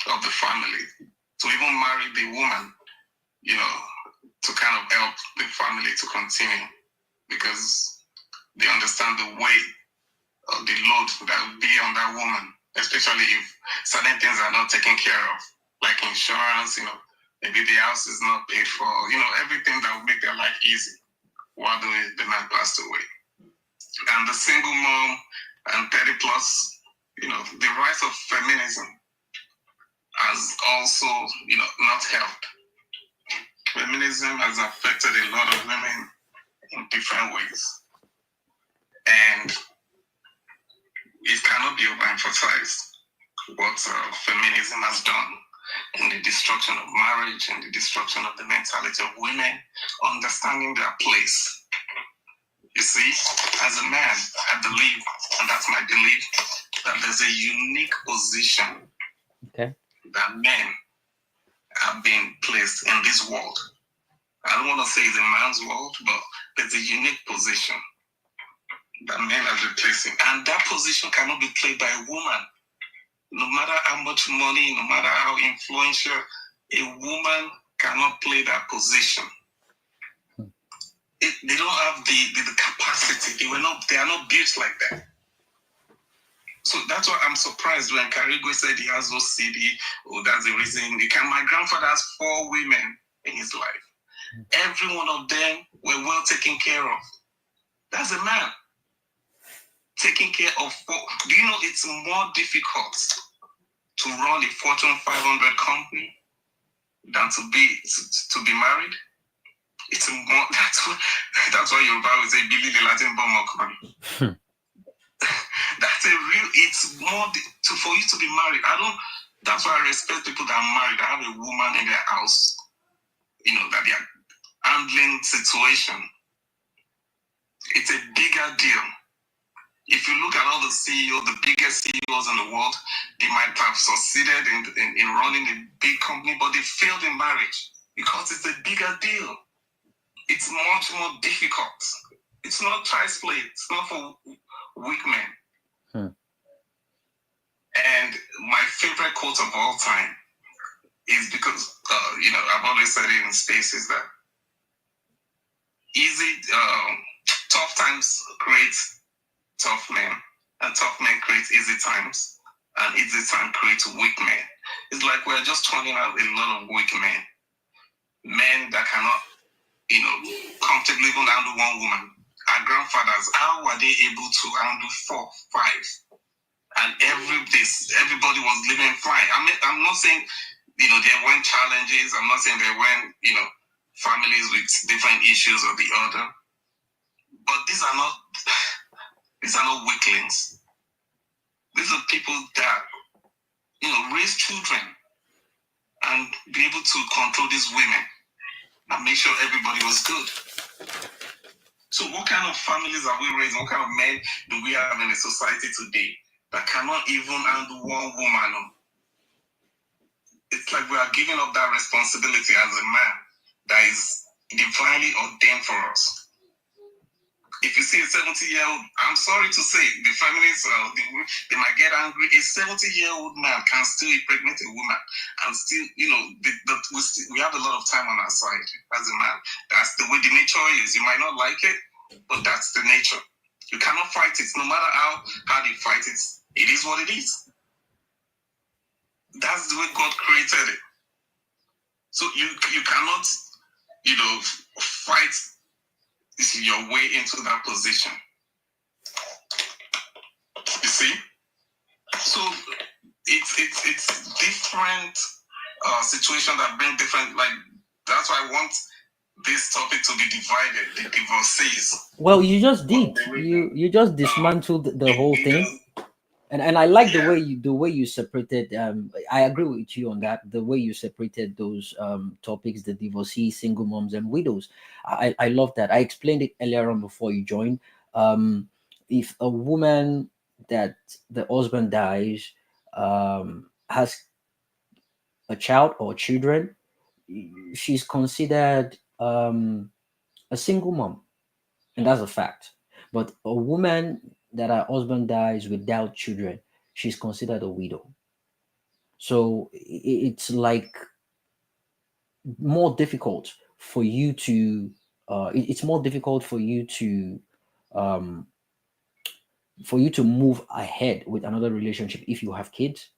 of the family, to even marry the woman, to kind of help the family to continue, because they understand the weight of the load that will be on that woman, especially if certain things are not taken care of, like insurance, maybe the house is not paid for, everything that will make their life easy while the man passed away. And the single mom and 30 plus, the rise of feminism has also, not helped. Feminism has affected a lot of women in different ways. And it cannot be overemphasized what feminism has done in the destruction of marriage and the destruction of the mentality of women, understanding their place. You see, as a man, I believe, and that's my belief, that there's a unique position that men have been placed in this world. I don't want to say it's a man's world, but there's a unique position that men have been placed in. And that position cannot be played by a woman. No matter how much money, no matter how influential, a woman cannot play that position. They don't have the capacity. They are not built like that. So that's why I'm surprised when Karigo said he has no CD. Oh, that's the reason. My grandfather has 4 women in his life. Every one of them were well taken care of. That's a man. Taking care of 4. Do you know it's more difficult to run a Fortune 500 company than to be married? It's more. That's why Yoruba will say "Billy the Latin bomb." That's a real. It's more for you to be married. That's why I respect people that are married. That have a woman in their house, that they are handling situation. It's a bigger deal. If you look at all the CEOs, the biggest CEOs in the world, they might have succeeded in running a big company, but they failed in marriage because it's a bigger deal. It's much more difficult. It's not child's play. It's not for weak men. And my favorite quote of all time is because, I've always said it in spaces that tough times create tough men, and tough men create easy times, and easy time creates weak men. It's like we're just turning out a lot of weak men that cannot, comfortably even handle one woman. Our grandfathers, how were they able to handle 4, 5? And everybody was living fine. I'm not saying, there weren't challenges. I'm not saying there weren't, families with different issues or the other. But these are not weaklings. These are people that, raise children and be able to control these women and make sure everybody was good. So what kind of families are we raising? What kind of men do we have in the society today that cannot even handle one woman? It's like we are giving up that responsibility as a man that is divinely ordained for us. If you see a 70-year-old, I'm sorry to say, the feminists, they might get angry. A 70-year-old man can still impregnate a woman, and still, we have a lot of time on our side as a man. That's the way the nature is. You might not like it, but that's the nature. You cannot fight it, no matter how hard you fight it. It is what it is. That's the way God created it. So you cannot, fight your way into that position. You see? So it's different situation that bring different, like, that's why I want this topic to be divided, the divorcees. Well, you just did. You just dismantled the whole thing. And I like the way you separated. I agree with you on that. The way you separated those topics: the divorcees, single moms, and widows. I love that. I explained it earlier on before you joined. If a woman that the husband dies has a child or children, she's considered a single mom, and that's a fact. But a woman that her husband dies without children, she's considered a widow. So it's like more difficult for you to it's more difficult um, for you to move ahead with another relationship if you have kids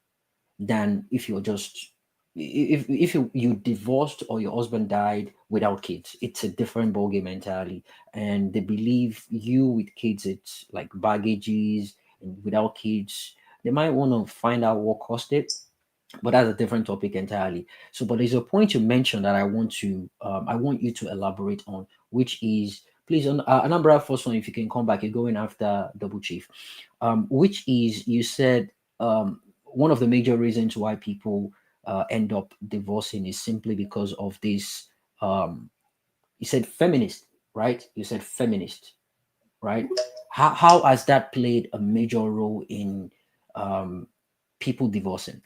than if you're just if you divorced or your husband died without kids. It's a different ballgame entirely, and they believe you with kids, it's like baggages, and without kids they might want to find out what caused it, but that's a different topic entirely. So, but there's a point you mentioned that I want you to elaborate on, which is please, Anambra, first one, if you can come back, you're going after Double Chief, which is you said one of the major reasons why people end up divorcing is simply because of this. You said feminist, right? You said feminist, right? How has that played a major role in um, people divorcing?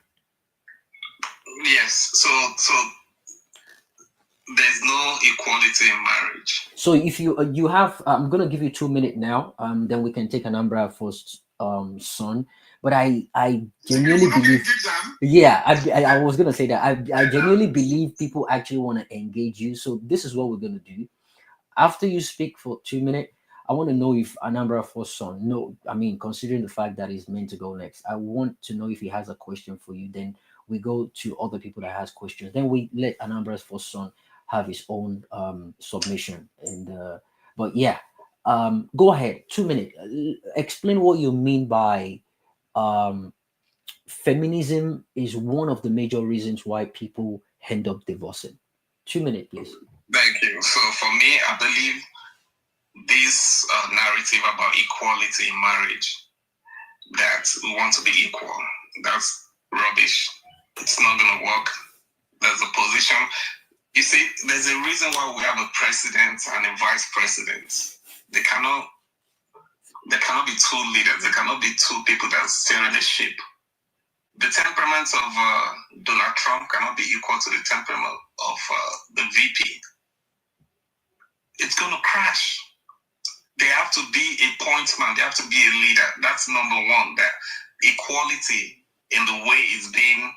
Yes. So there's no equality in marriage. So if you have, I'm gonna give you 2 minutes now. Then we can take an umbrella first, son. But I genuinely believe, yeah, I was gonna say that I genuinely believe people actually want to engage you. So this is what we're gonna do. After you speak for 2 minutes, I want to know if Anambra for son. No, I mean considering the fact that he's meant to go next, I want to know if he has a question for you. Then we go to other people that has questions. Then we let Anambra's for son have his own submission. And but yeah, go ahead. 2 minutes. Explain what you mean by um, feminism is one of the major reasons why people end up divorcing. 2 minutes, please. Thank you. So for me, I believe this narrative about equality in marriage, that we want to be equal, that's rubbish. It's not going to work. There's a position. You see, there's a reason why we have a president and a vice president. They cannot be two leaders. There cannot be two people that are steering the ship. The temperaments of Donald Trump cannot be equal to the temperament of the VP. It's going to crash. They have to be a point man. They have to be a leader. That's number one. That equality in the way it's being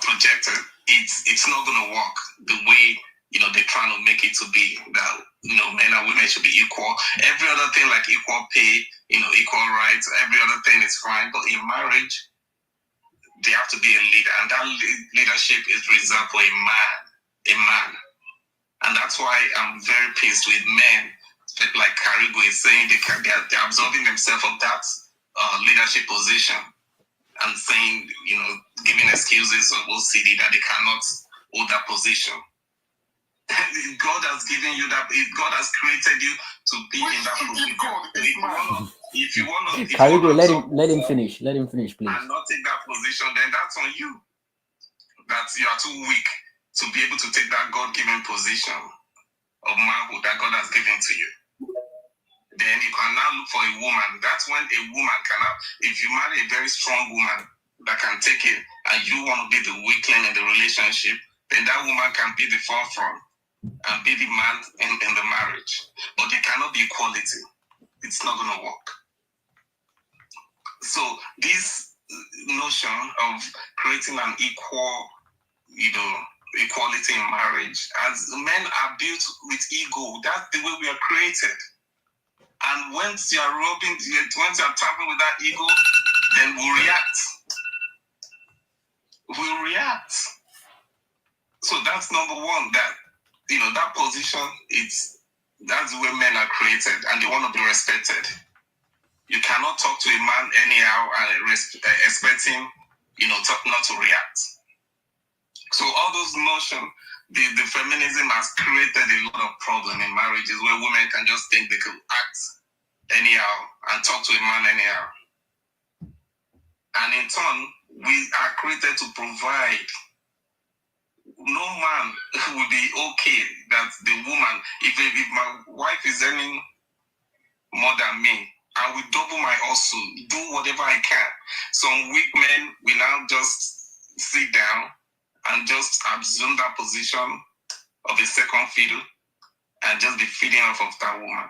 projected, it's not going to work the way they're trying to make it to be. That men and women should be equal. Every other thing like equal pay, equal rights, every other thing is fine. But in marriage, they have to be a leader, and that leadership is reserved for a man. And that's why I'm very pissed with men like Carrigo is saying they're absorbing themselves of that leadership position and saying, giving excuses of OCD that they cannot hold that position. God has given you that. God has created you to be in that position. If you want to, Carrigo, let him finish. Let him finish, please. And not take that position, then that's on you. That you are too weak to be able to take that God-given position of manhood that God has given to you. Then you can now look for a woman. That's when a woman cannot, if you marry a very strong woman that can take it and you want to be the weakling in the relationship, then that woman can be the forefront and be the man in the marriage. But there cannot be equality. It's not going to work. So this notion of creating an equality in marriage, as men are built with ego, that's the way we are created. And once you are once you are tapping with that ego, then we'll react. We'll react. So that's number one. That that position, that's the way men are created, and they want to be respected. You cannot talk to a man anyhow and expect him, not to react. So all those notions, the feminism has created a lot of problem in marriages where women can just think they can act anyhow and talk to a man anyhow. And in turn, we are created to provide. no man will be okay that the woman, if my wife is earning more than me, I will double my hustle, do whatever I can. Some weak men will now just sit down and just assume that position of a second fiddle and just be feeding off of that woman.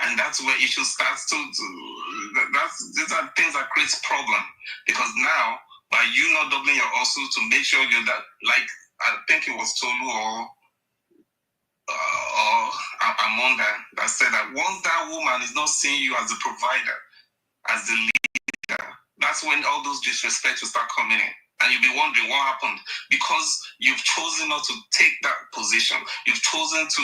And that's where issues starts these are things that creates problem, because now by you not doubling your hustle to make sure you're that, like I think it was Tolu or Amanda that said that once that woman is not seeing you as a provider, as the leader, that's when all those disrespect will start coming in. And you'll be wondering what happened, because you've chosen not to take that position. You've chosen to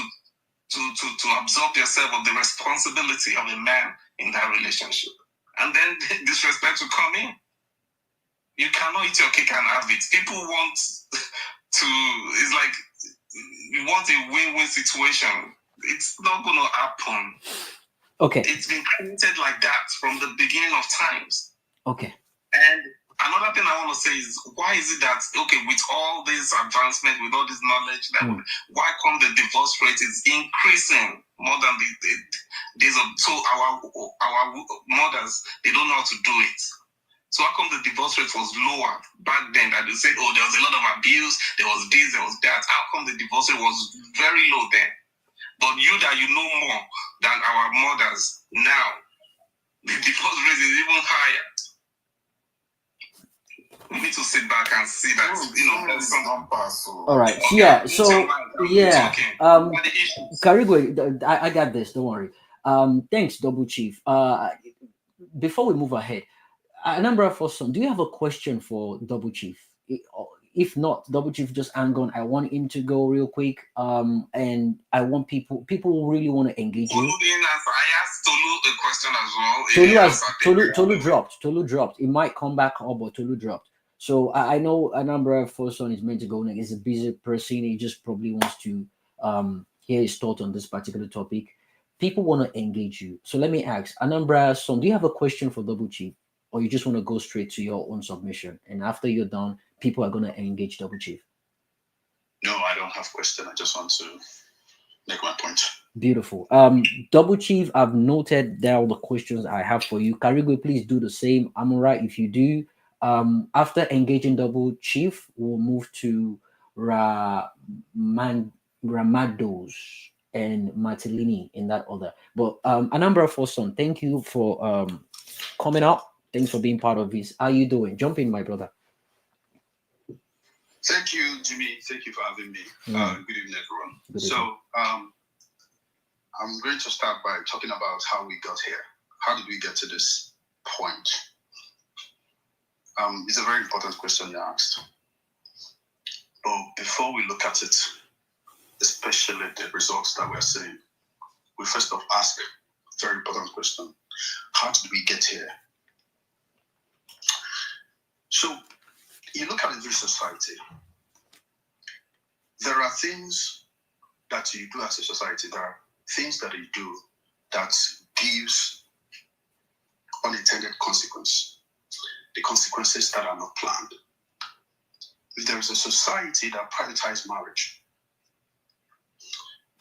absorb yourself of the responsibility of a man in that relationship. And then disrespect will come in. You cannot eat your cake and have it. People want to, it's like, you want a win-win situation. It's not going to happen. Okay. It's been created like that from the beginning of times. Okay. And another thing I want to say is, why is it that, okay, with all this advancement, with all this knowledge, why come the divorce rate is increasing more than the days of, so our mothers, they don't know how to do it. So how come the divorce rate was lower back then? That they said, oh, there was a lot of abuse, there was this, there was that. How come the divorce rate was very low then? But you know more than our mothers now, the divorce rate is even higher. We need to sit back and see that, there's some numbers. All right. Okay, yeah. So yeah. Karigwe, I got this. Don't worry. Thanks, Double Chief. Before we move ahead, Anambra Fosun, do you have a question for Double Chief? If not, Double Chief, just hang on. I want him to go real quick. And I want people really want to engage you. I asked Tolu a question as well. Tolu dropped. It might come back up, but Tolu dropped. So I know Anambra Fosun is meant to go next. He's a busy person. He just probably wants to hear his thought on this particular topic. People want to engage you. So let me ask, Anambra Son, do you have a question for Double Chief? Or you just want to go straight to your own submission? And after you're done, people are going to engage Double Chief. No, I don't have a question. I just want to make my point. Beautiful. Double Chief, I've noted down the questions I have for you. Karigwe, please do the same. I'm all right if you do. After engaging Double Chief, we'll move to Ramados and Martellini in that order. But Anambra Fosun, thank you for coming up. Thanks for being part of this. How you doing? Jump in, my brother. Thank you, Jimmy. Thank you for having me. Good evening, everyone. Good evening. I'm going to start by talking about how we got here. How did we get to this point? It's a very important question you asked. But before we look at it, especially the results that we're seeing, we first of all ask a very important question. How did we get here? So, you look at every society, there are things that you do as a society, there are things that you do that gives unintended consequence, the consequences that are not planned. If there is a society that prioritizes marriage,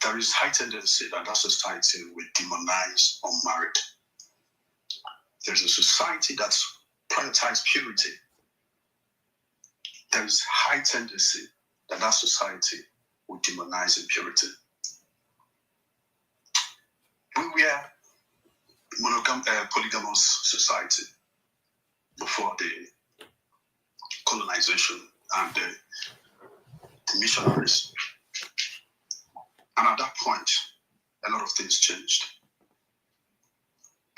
there is high tendency that that society will demonize unmarried. There's a society that prioritizes purity. There is high tendency that that society will demonize impurity. We were polygamous society before the colonization and the missionaries. And at that point, a lot of things changed.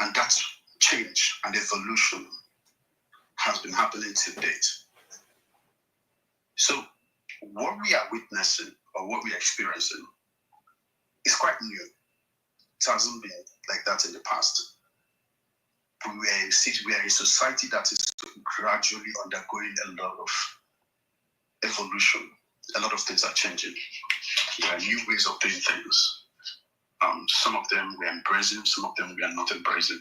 And that change and evolution has been happening to date. So what we are witnessing or what we are experiencing is quite new. It hasn't been like that in the past. We are a society that is gradually undergoing a lot of evolution. A lot of things are changing. There are new ways of doing things. Some of them we are embracing, some of them we are not embracing.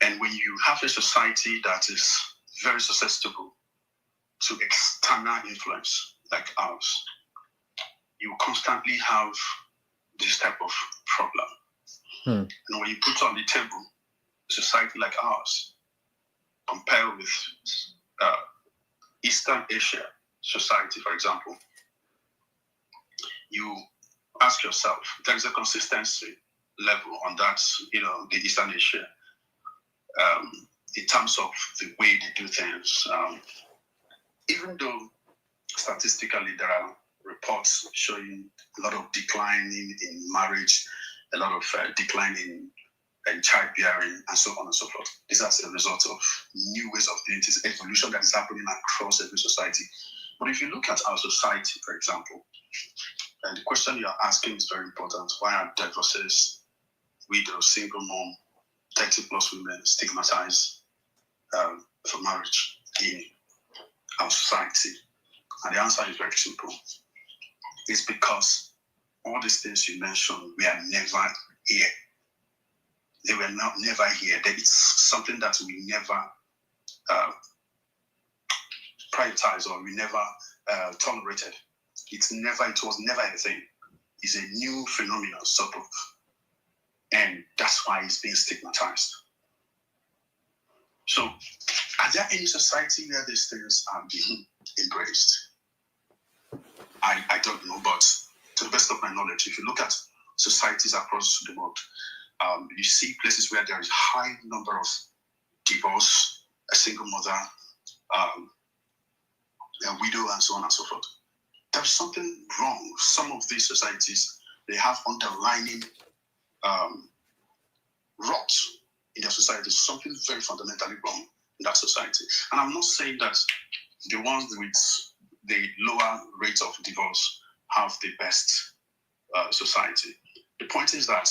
And when you have a society that is very susceptible to external influence like ours, you constantly have this type of problem. And when you put on the table a society like ours, compare with Eastern Asia society, for example, you ask yourself, there is a consistency level on that, the Eastern Asia, in terms of the way they do things. Even though statistically there are reports showing a lot of decline in marriage, a lot of decline in childbearing, and so on and so forth. This is a result of new ways of doing this, evolution that is happening across every society. But if you look at our society, for example, and the question you are asking is very important. Why are divorces, widows, single mom, 30 plus women stigmatized for marriage in our society? And the answer is very simple. It's because all these things you mentioned, we are never here. They were never here. It's something that we never prioritized or we never tolerated. It was never a thing. It's a new phenomenon, sort of. And that's why it's being stigmatized. So, are there any society where these things are being embraced? I don't know, but to the best of my knowledge, if you look at societies across the world, you see places where there is high number of divorce, a single mother, a widow, and so on and so forth. There's something wrong. Some of these societies, they have underlying rot in their society, something very fundamentally wrong in that society. And I'm not saying that the ones with the lower rate of divorce have the best society. The point is that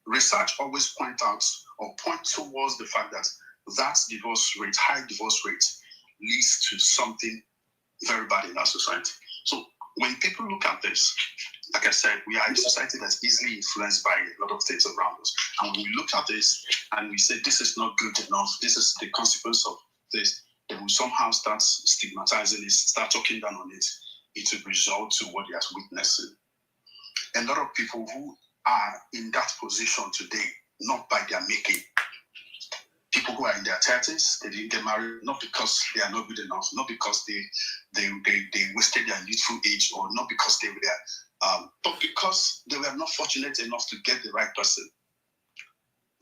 research always point towards the fact that divorce rate, high divorce rate, leads to something very bad in that society. So when people look at this, like I said, we are a society that's easily influenced by a lot of things around us. And when we look at this and we say, this is not good enough, this is the consequence of this, then we somehow start stigmatizing it, start talking down on it, it will result to what they are witnessing. A lot of people who are in that position today, not by their making, people who are in their 30s, they didn't get married, not because they are not good enough, not because they wasted their youthful age, or not because they were, but because they were not fortunate enough to get the right person.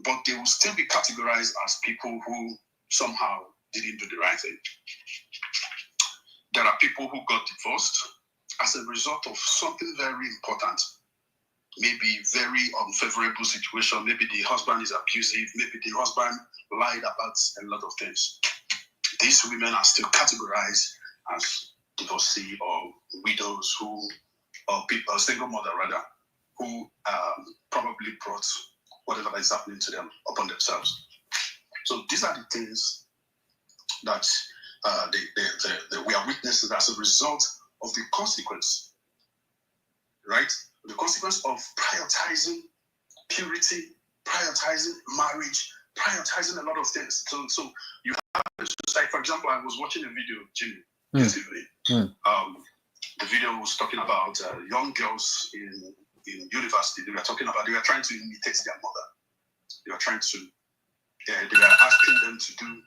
But they will still be categorized as people who somehow didn't do the right thing. There are people who got divorced as a result of something very important. Maybe very unfavorable situation. Maybe the husband is abusive. Maybe the husband lied about a lot of things. These women are still categorized as divorcee or widows or people, single mother rather, who probably brought whatever is happening to them upon themselves. So these are the things that we are witnessing as a result of the consequence, right? The consequence of prioritizing purity, prioritizing marriage, prioritizing a lot of things. So you have just like, for example, I was watching a video, Jimmy, this evening. The video was talking about young girls in university. They were trying to imitate their mother. They were asking them to do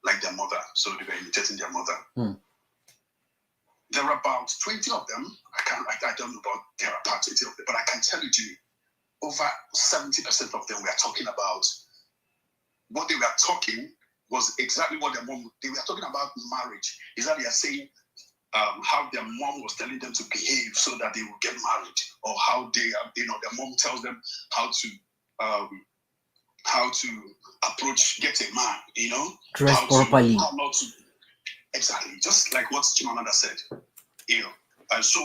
like their mother. So they were imitating their mother. There are about 20 of them. I don't know about there are about 20 of them, but I can tell you, Jimmy, over 70% of them were talking about what they were talking was exactly what their mom. They were talking about marriage. Is that they are saying how their mom was telling them to behave so that they will get married, or how they, their mom tells them how to approach, get a man, dress properly. Exactly, just like what Chimamanda said, and so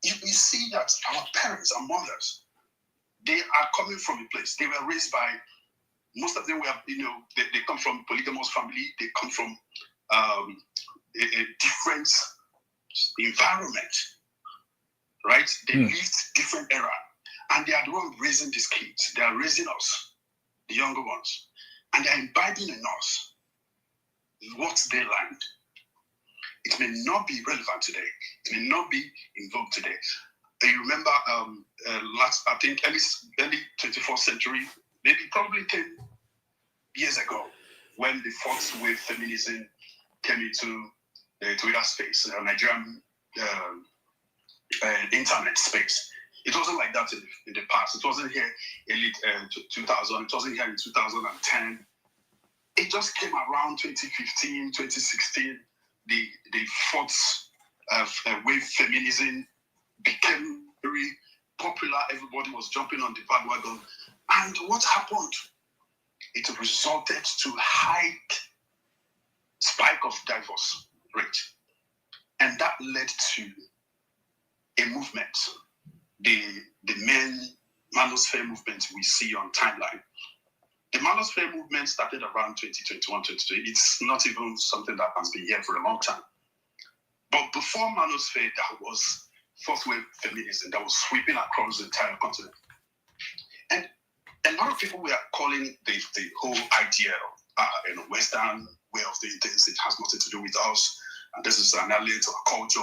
you see that our parents, our mothers, they are coming from a place. They were raised by, most of them were, they come from polygamous family. They come from a different environment, right? They lived different era, and they are the one raising these kids. They are raising us, the younger ones, and they are imbibing in us what they learned. It may not be relevant today. It may not be in vogue today. You remember I think early 24th century, maybe probably 10 years ago, when the fourth wave feminism came into the Twitter space, Nigerian internet space. It wasn't like that in the past. It wasn't here early 2000. It wasn't here in 2010. It just came around 2015, 2016. The fourth wave feminism became very popular. Everybody was jumping on the bandwagon. And what happened? It resulted to high spike of divorce rate. And that led to a movement, the manosphere movement we see on timeline. The manosphere movement started around 2021, 2022. It's not even something that has been here for a long time. But before manosphere, there was fourth wave feminism that was sweeping across the entire continent. And a lot of people were calling the whole idea Western way of doing things. It has nothing to do with us. And this is an alien to our culture.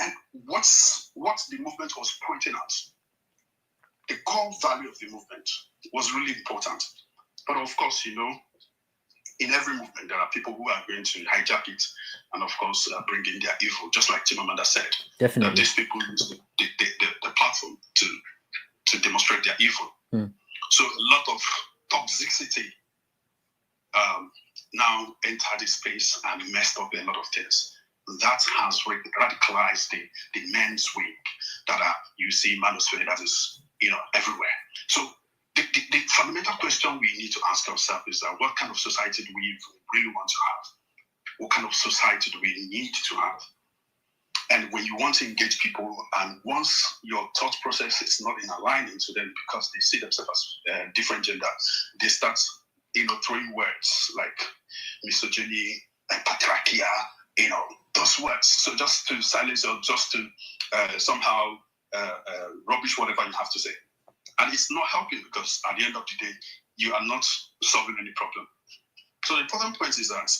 And what the movement was pointing out, the core value of the movement was really important. But of course, in every movement, there are people who are going to hijack it and, of course, bring in their evil, just like Chimamanda said. Definitely. These people use the platform to demonstrate their evil. So a lot of toxicity now entered the space and messed up a lot of things. That has radicalized the men's wing that you see manosphere that is everywhere. So the fundamental question we need to ask ourselves is that what kind of society do we really want to have? What kind of society do we need to have? And when you want to engage people, and once your thought process is not in alignment to them because they see themselves as different gender, they start throwing words like misogyny and patriarchal, those words. So just to silence or just to somehow rubbish whatever you have to say. And it's not helping because at the end of the day, you are not solving any problem. So the important point is that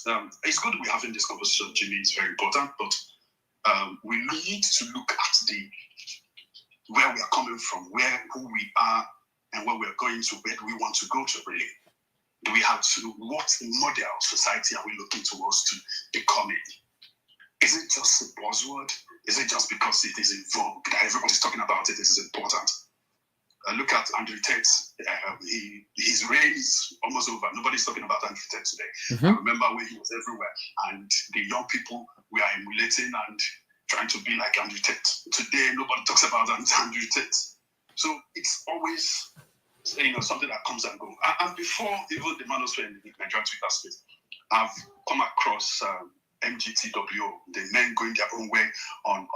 it's good we're having this conversation, Jimmy. It's very important, but we need to look at where we are coming from, who we are, and where we are going to, where do we want to go to really. Do we have to, what model society are we looking towards to becoming? Is it just a buzzword? Is it just because it is in vogue that everybody's talking about it? This is important. Look at Andrew Tate. His reign is almost over. Nobody's talking about Andrew Tate today. I remember when he was everywhere, and the young people were emulating and trying to be like Andrew Tate. Today, nobody talks about Andrew Tate. So it's always something that comes and goes. And before even the manosphere in the Nigerian Twitter space, I've come across MGTWO, the men going their own way on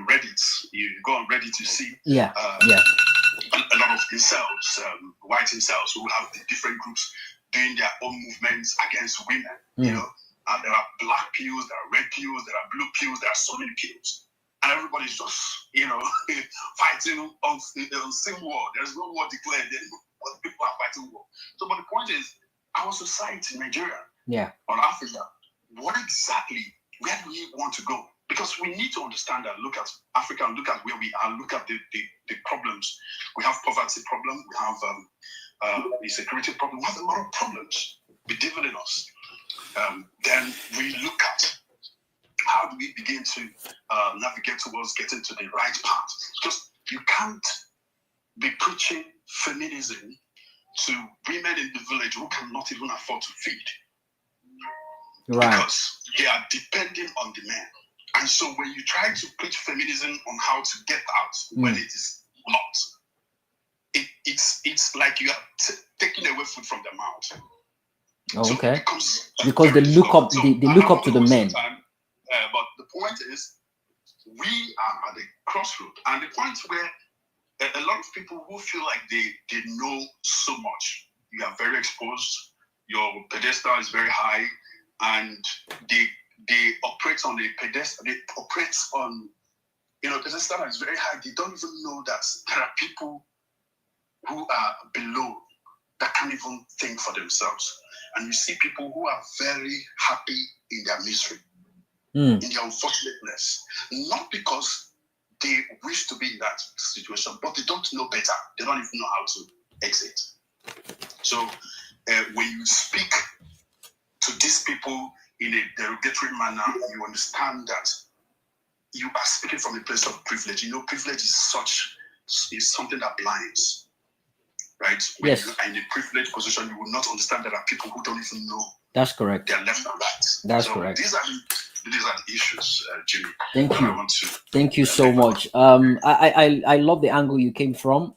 Reddit. You go on Reddit to see a lot of incels, white incels who have the different groups doing their own movements against women. There are black pills, there are red pills, there are blue pills, there are so many pills. And everybody's just, fighting on same war. There's no war declared, then people are fighting war. So, but the point is, our society, Nigeria, or Africa, what exactly, where do we want to go? Because we need to understand that, look at Africa, look at where we are, look at the problems. We have poverty problem, we have the security problem, we have a lot of problems bedeviling us. Then we look at how do we begin to navigate towards getting to the right path. Because you can't be preaching feminism to women in the village who cannot even afford to feed. Right. Because they are depending on the men. And so when you try to preach feminism on how to get out when it is not, it's like you are taking away food from their mouth. Oh, okay. Because they look up, they look up to the men. But the point is, we are at the crossroad, and the point where a lot of people who feel like they know so much, you are very exposed, your pedestal is very high, and they operate on the pedestal. They operate on, pedestal is very high. They don't even know that there are people who are below that can't even think for themselves. And you see people who are very happy in their misery. in their unfortunateness, not because they wish to be in that situation, but they don't know better. They don't even know how to exit. So when you speak to these people in a derogatory manner, you understand that you are speaking from a place of privilege. You know, privilege is something that blinds, right? When Yes. you are in a privileged position, you will not understand there are people who don't even know. That's correct. Their left and right. That's so correct. These are the issues, Jimmy. Thank you. Thank you so much. I love the angle you came from.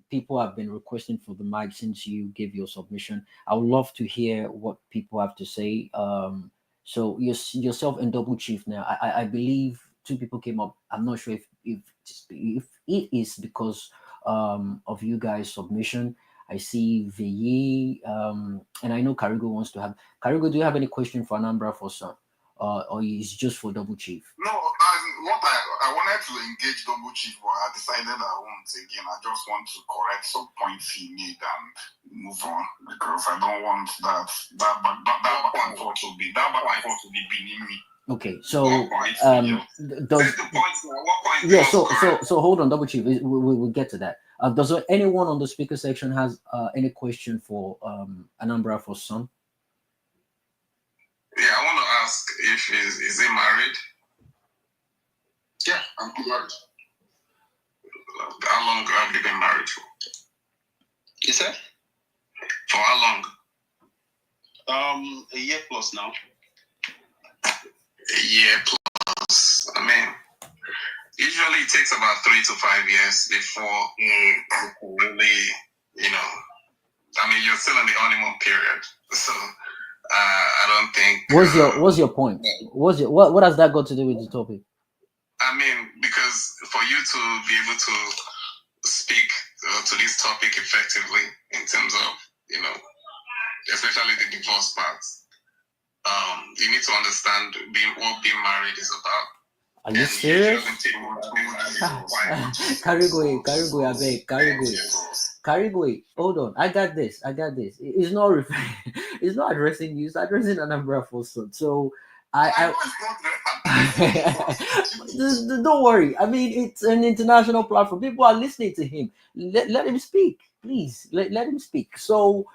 People have been requesting for the mic since you gave your submission. I would love to hear what people have to say. So yourself and Double Chief now. I believe two people came up. I'm not sure if it is because of you guys' submission. I see Veyi, and I know Karigo wants to have. Karigo, do you have any question for Anambra for son? Or is just for Double Chief? No, I wanted to engage Double Chief, but I decided I won't again. I just want to correct some points he made and move on because I don't want that back and forth to be beneath me. Okay, so so hold on, Double Chief. We'll get to that. Does anyone on the speaker section has any question for Anambra for son? Yeah, I want to ask if is he married? Yeah, I'm married. How long have you been married for? You said? For how long? A year plus now. A year plus. I mean, usually it takes about 3 to 5 years before you really, I mean, you're still in the honeymoon period, so I don't think. What's your point? What has that got to do with the topic? I mean, because for you to be able to speak to this topic effectively in terms of, especially the divorce part, you need to understand what being married is about. Are you serious? Carigwe, hold on. I got this. It's not referring. It's not addressing you. It's addressing Anambra Fosun. So don't worry. I mean, it's an international platform. People are listening to him. Let him speak, please. Let him speak. So,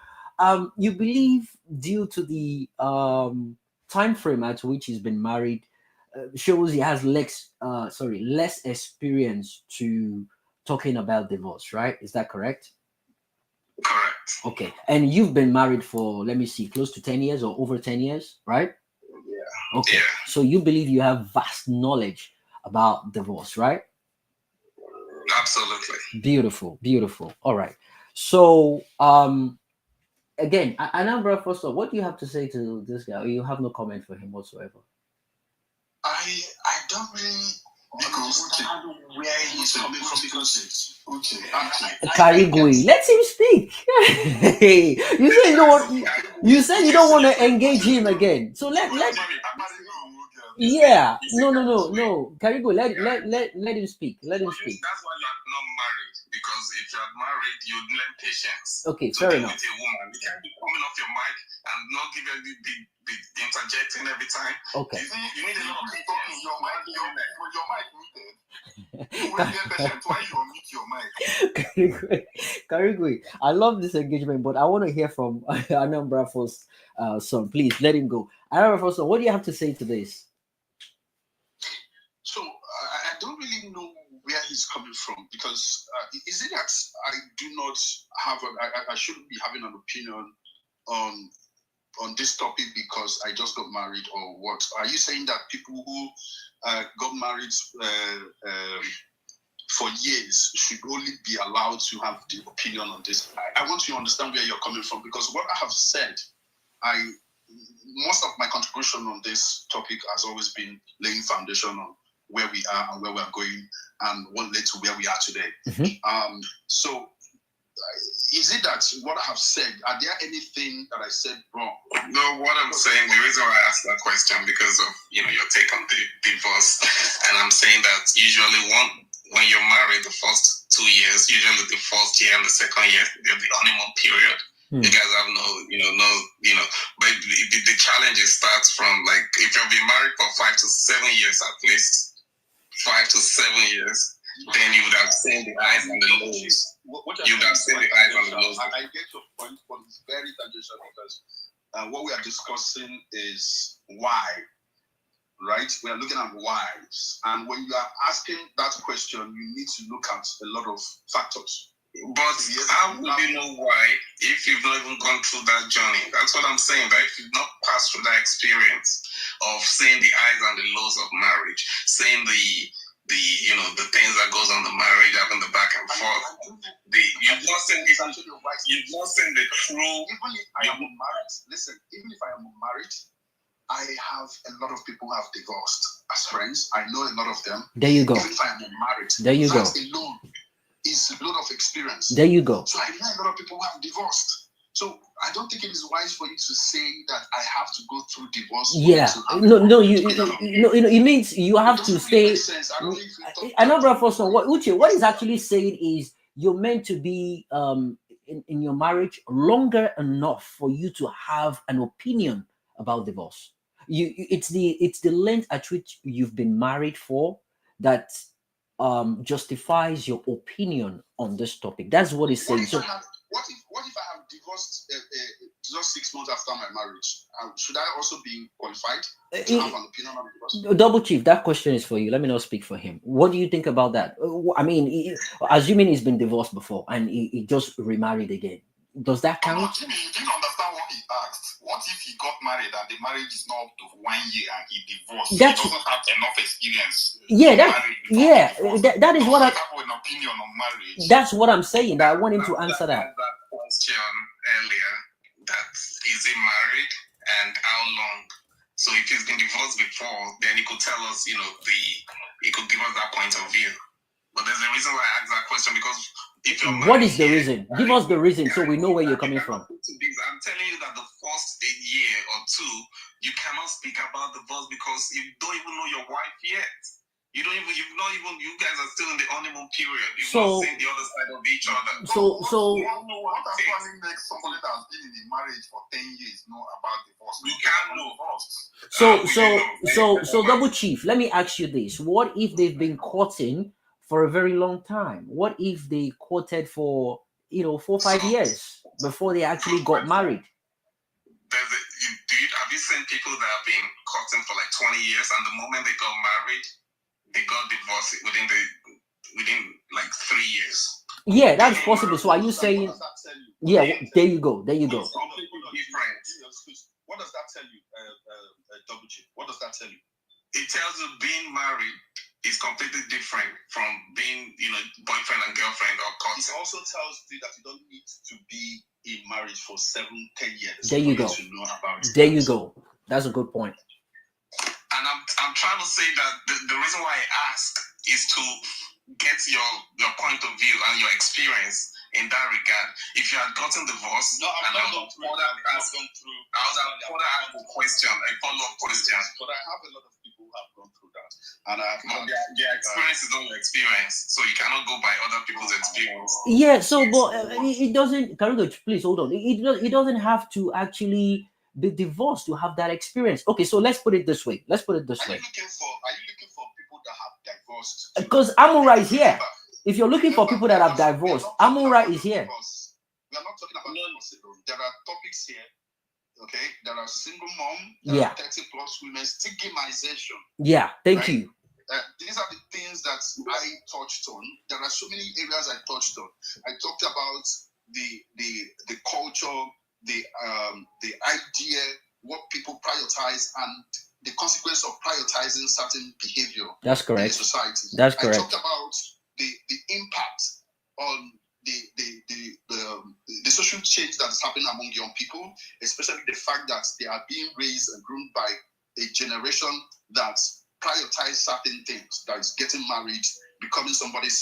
you believe due to the time frame at which he's been married, shows he has less experience to talking about divorce, right? Is that correct? Correct. Okay. And you've been married for, let me see, close to 10 years or over 10 years, right? Yeah. Okay. Yeah. So you believe you have vast knowledge about divorce, right? Absolutely. Beautiful. All right. So again, Anambra, first of all, what do you have to say to this guy? Or you have no comment for him whatsoever? I don't really understand where he's coming from because Karigui, let him speak. You said you don't want. You said you don't want to engage him again. So let. Yeah. No. Karigui, let him speak. Let him speak. That's why you're not married, because if you're married, you'd learn patience. Okay, fair enough. With a woman, you can't be coming off your mic and not giving the interjecting every time. Okay. You need a lot of patience. Your mic muted. You will get patient. Why you unmute your mic? Karigui, I love this engagement, but I want to hear from Anambra first. Son, please let him go. Anambra first, son, what do you have to say to this? So I don't really know where he's coming from, because is it that I do not have I shouldn't be having an opinion on this topic because I just got married, or what? Are you saying that people who got married for years should only be allowed to have the opinion on this? I want to understand where you're coming from, because what I have said, most of my contribution on this topic has always been laying foundation on where we are and where we are going and what led to where we are today. Mm-hmm. So is it that what I have said, are there anything that I said wrong? No, what I'm saying, the reason why I asked that question, because of your take on the divorce, and I'm saying that usually when you're married, the first 2 years, usually the first year and the second year, the honeymoon period, You guys have but the challenge starts from like if you've been married for 5 to 7 years at least, 5 to 7 years, then you would have seen the highs and the lows. You would have seen the highs and the lows. I get your point, but it's very tangential because what we are discussing is why, right? We are looking at whys, and when you are asking that question, you need to look at a lot of factors. But how would you know why if you've not even gone through that journey? That's what I'm saying. That if you've not passed through that experience of seeing the highs and the lows of marriage, seeing the things that goes on the marriage, having the back and forth, you've not seen the true. Even if I am married, listen. Even if I am married, I have a lot of people who have divorced as friends. I know a lot of them. There you go. Even if I am married, there you that go. alone is a lot of experience. There you go. So I know a lot of people who have divorced. So I don't think it is wise for you to say that I have to go through divorce. Yeah, it means you have to stay. Another person, what Uche, what is actually saying is you're meant to be in your marriage longer enough for you to have an opinion about divorce. It's the length at which you've been married for that justifies your opinion on this topic. That's what it's saying. So what if I have divorced just 6 months after my marriage? Should I also be qualified to have an opinion on divorce? Double Chief, that question is for you. Let me not speak for him. What do you think about that? I mean, assuming he's been divorced before and he just remarried again, does that count? You didn't understand what he asked. What if he got married and the marriage is not up to 1 year and he divorced? He doesn't have enough experience. Yeah, that is what I have an opinion on marriage. That's what I'm saying. That I want him to answer that. That question earlier. That is he married and how long? So if he's been divorced before, then he could tell us, he could give us that point of view. But there's a reason why I asked that question because if you're married, what is the reason? Give us the reason so we know where you're coming from. I'm telling you that the first year or two, you cannot speak about divorce because you don't even know your wife yet. You guys are still in the honeymoon period. You've not seen the other side of each other. What actually makes somebody that has been in a marriage for 10 years know about divorce? You can't know. So Double Chief, let me ask you this. What if they've been courting for a very long time? What if they courted for 4 or 5 years before they actually got married? Have you seen people that have been courting for like 20 years and the moment they got married, they got divorced within like 3 years? Yeah, that's possible. So are you saying? Yeah, there you go. It's completely different. What does that tell you, Double Chief? What does that tell you? It tells you being married is completely different from being, boyfriend and girlfriend or courting. It also tells you that you don't need to be in marriage for 7-10 years. There you go. To know about there you go. That's a good point. And I'm trying to say that the reason why I ask is to get your point of view and your experience in that regard. If you had gotten divorced, I would ask a question, a follow-up question. But I have a lot of people who have gone through that. And their experience is not your experience, so you cannot go by other people's experience. Yeah, so but it doesn't. Karugo, please hold on. It doesn't have to actually be divorced to have that experience. Okay, so let's put it this way. Are you looking for people that have divorced? Because Amora is here. If you're looking for people that have divorced, Amora is here. We are not talking about divorce alone. There are topics here. Okay, there are single mom. There are 30+ women. Stigmatization. Yeah, thank you. These are the things that I touched on. There are so many areas I touched on. I talked about the culture, the idea, what people prioritize, and the consequence of prioritizing certain behavior. That's correct. In society. That's correct. I talked about the impact on the social change that is happening among young people, especially the fact that they are being raised and groomed by a generation that prioritize certain things, that is getting married, becoming somebody's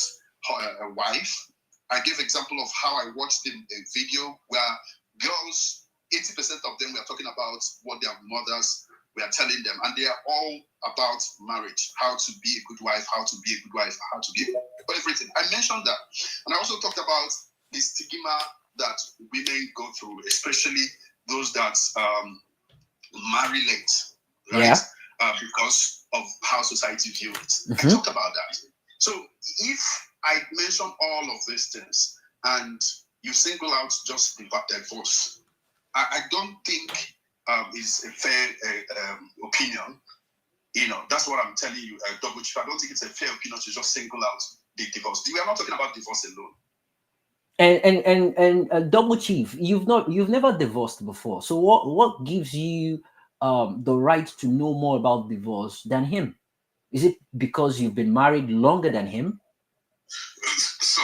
wife. I gave example of how I watched a video where girls, 80% of them were talking about what their mothers were telling them, and they are all about marriage, how to be a good wife, how to be a good wife, how to be everything. I mentioned that, and I also talked about the stigma that women go through, especially those that marry late, right? Yeah. Because of how society views it. Mm-hmm. I talked about that. So if I mention all of these things and you single out just the divorce, I don't think is a fair opinion. That's what I'm telling you, Double Chief. I don't think it's a fair opinion to just single out the divorce. We are not talking about divorce alone. And Double Chief, you've never divorced before. So what gives you the right to know more about divorce than him? Is it because you've been married longer than him? So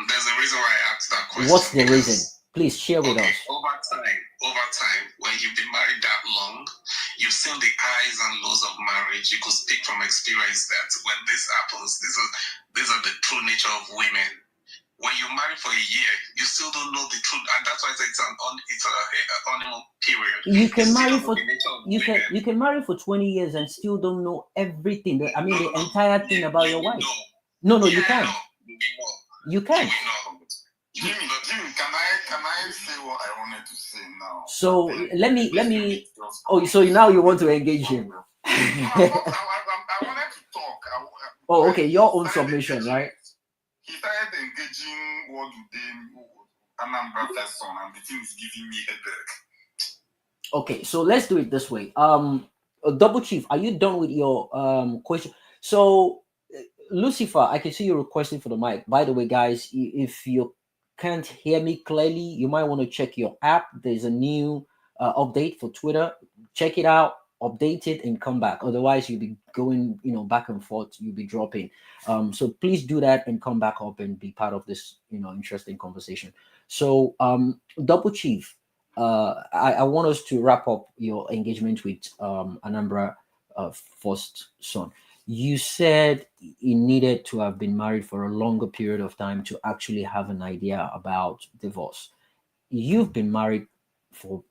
there's a reason why I asked that question. What's the reason? Please share with us. Over time, when you've been married that long, you've seen the highs and lows of marriage. You could speak from experience that when this happens, these are the true nature of women. When you marry for a year, you still don't know the truth, and that's why it's a honeymoon period. You can marry for you can marry for 20 years and still don't know everything. The entire thing about your wife. No, you can't. You can't. Jimmy, can I say what I wanted to say now? So let me. Oh, so now you want to engage him? I wanted to talk. Oh, okay, your own submission, right? He started engaging what you did, Anambra person, and the thing is giving me headache. Okay, so let's do it this way. Double Chief, are you done with your question? So Lucifer, I can see you requesting for the mic. By the way, guys, if you can't hear me clearly, you might want to check your app. There's a new update for Twitter. Check it out, update it, and come back. Otherwise, you'll be going, back and forth. You'll be dropping. So please do that and come back up and be part of this, interesting conversation. So, Double Chief, I want us to wrap up your engagement with Anambra first son. You said he needed to have been married for a longer period of time to actually have an idea about divorce. You've been married for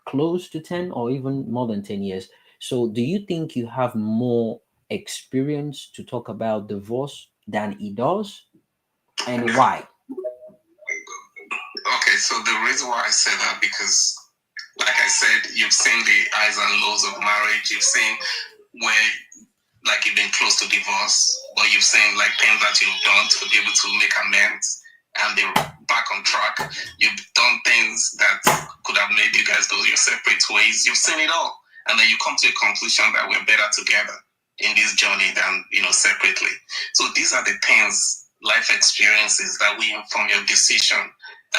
close to 10 or even more than 10 years. So do you think you have more experience to talk about divorce than he does? And why? Okay, so the reason why I say that, because like I said, you've seen the highs and lows of marriage. You've seen where like you've been close to divorce, but you've seen like things that you've done to be able to make amends and they're back on track. You've done things that could have made you guys go your separate ways. You've seen it all. And then you come to a conclusion that we're better together in this journey than, separately. So these are the things, life experiences that will inform your decision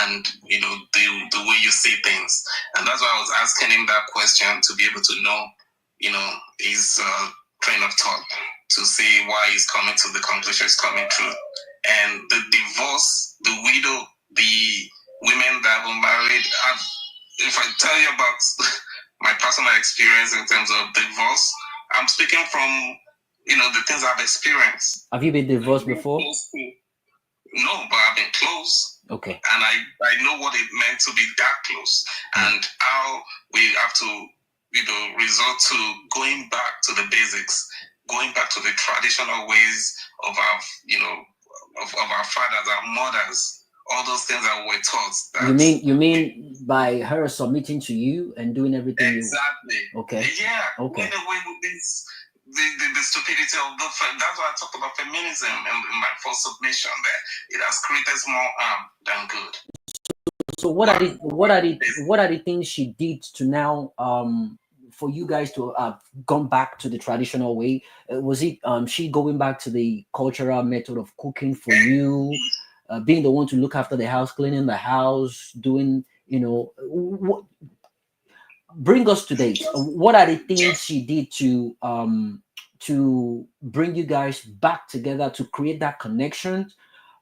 and, the way you see things. And that's why I was asking him that question, to be able to know, his train of thought, to see why he's coming to the conclusion he's coming through. And the divorce, the widow, the women that were married, if I tell you about my personal experience in terms of divorce, I'm speaking from, the things I've experienced. Have you been divorced before? No, but I've been close. Okay. And I know what it meant to be that close, and how we have to, resort to going back to the basics, going back to the traditional ways of our, of our fathers, our mothers, all those things that were taught. You mean by her submitting to you and doing everything? Exactly. Okay. Yeah. Okay. The stupidity of that's why I talked about feminism in my first submission, that it has created more harm than good. So what are the things she did to now for you guys to have gone back to the traditional way? Was it she going back to the cultural method of cooking for you, being the one to look after the house, cleaning the house, doing, bring us to date. What are the things she did to bring you guys back together, to create that connection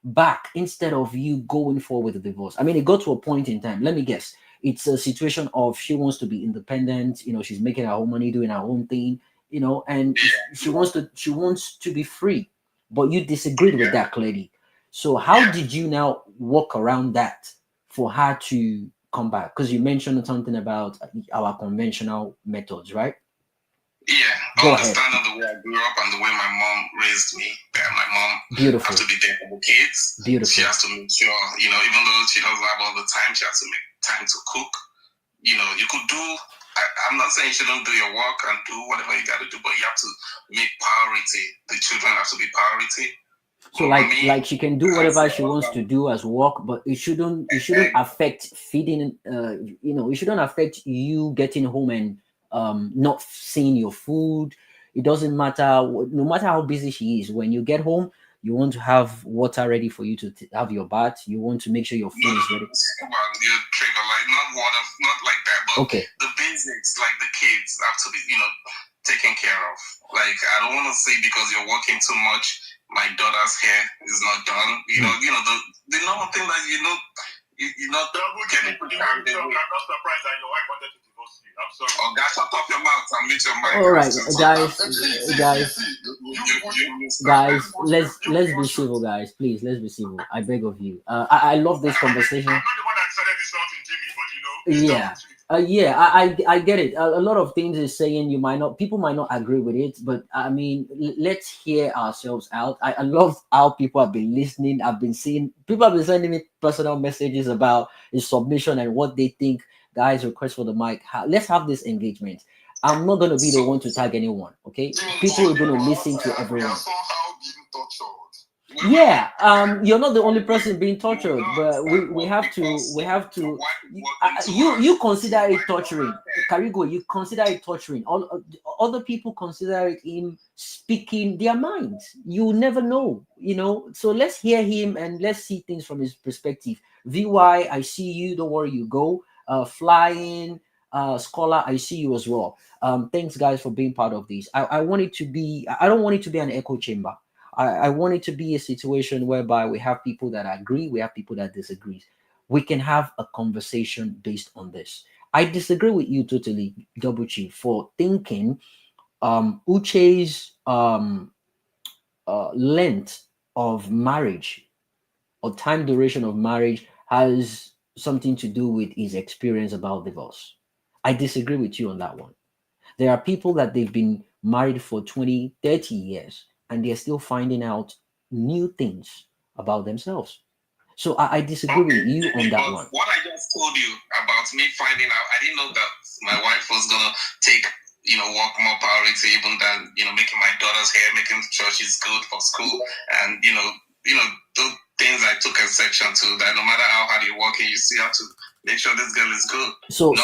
back, instead of you going forward with the divorce? I mean, it got to a point in time, let me guess, it's a situation of she wants to be independent, she's making her own money, doing her own thing, and she wants to be free, but you disagreed with that clearly. So how did you now work around that for her to come back? Because you mentioned something about our conventional methods, right? Yeah, Go ahead. understanding the way I grew up and the way my mom raised me. That my mom Beautiful. has to be there for the kids. Beautiful. She has to make sure, even though she doesn't have all the time, she has to make time to cook. You could do. I'm not saying you shouldn't do your work and do whatever you got to do, but you have to make priority. The children have to be priority. So like she can do whatever she wants to do as work, but it shouldn't affect feeding. It shouldn't affect you getting home and not seeing your food. It doesn't matter, no matter how busy she is. When you get home, you want to have water ready for you to have your bath. You want to make sure your food is ready. Well, your trigger, like not water, not like that, but Okay. the basics, like the kids, have to be, taken care of. Like I don't want to say because you're working too much, my daughter's hair is not done. The normal thing that you're not getting prepared. I'm not surprised that your wife wanted to divorce you. I'm sorry. Oh, guys, shut up your mouth and mute your mic. All right, guys, let's be civil, guys. Please, let's be civil. I beg of you. I love this conversation. I'm not the one that started this something, Jimmy, but Yeah. I get it. A lot of things is saying people might not agree with it, but I mean, let's hear ourselves out. I love how people have been listening. I've been seeing people have been sending me personal messages about his submission and what they think. Guys, request for the mic. Let's have this engagement. I'm not going to be the one to tag anyone. Okay, people are going to listen to everyone. Yeah, you're not the only person being tortured, but we have to you consider it torturing. Karigo, you consider it torturing. All other people consider it him speaking their minds. You never know, so let's hear him and let's see things from his perspective. VY, I see you, don't worry, you go. Flying Scholar, I see you as well. Thanks guys for being part of this. I want it to be, I don't want it to be an echo chamber. I want it to be a situation whereby we have people that agree, we have people that disagree. We can have a conversation based on this. I disagree with you totally, Double Chief, for thinking Uche's length of marriage or time duration of marriage has something to do with his experience about divorce. I disagree with you on that one. There are people that they've been married for 20, 30 years and they're still finding out new things about themselves. So I disagree with you on that one. What I just told you about me finding out, I didn't know that my wife was gonna take, work more priority even than, making my daughter's hair, making sure she's good for school, and the things I took exception to. That no matter how hard you're working, you still have to make sure this girl is good. So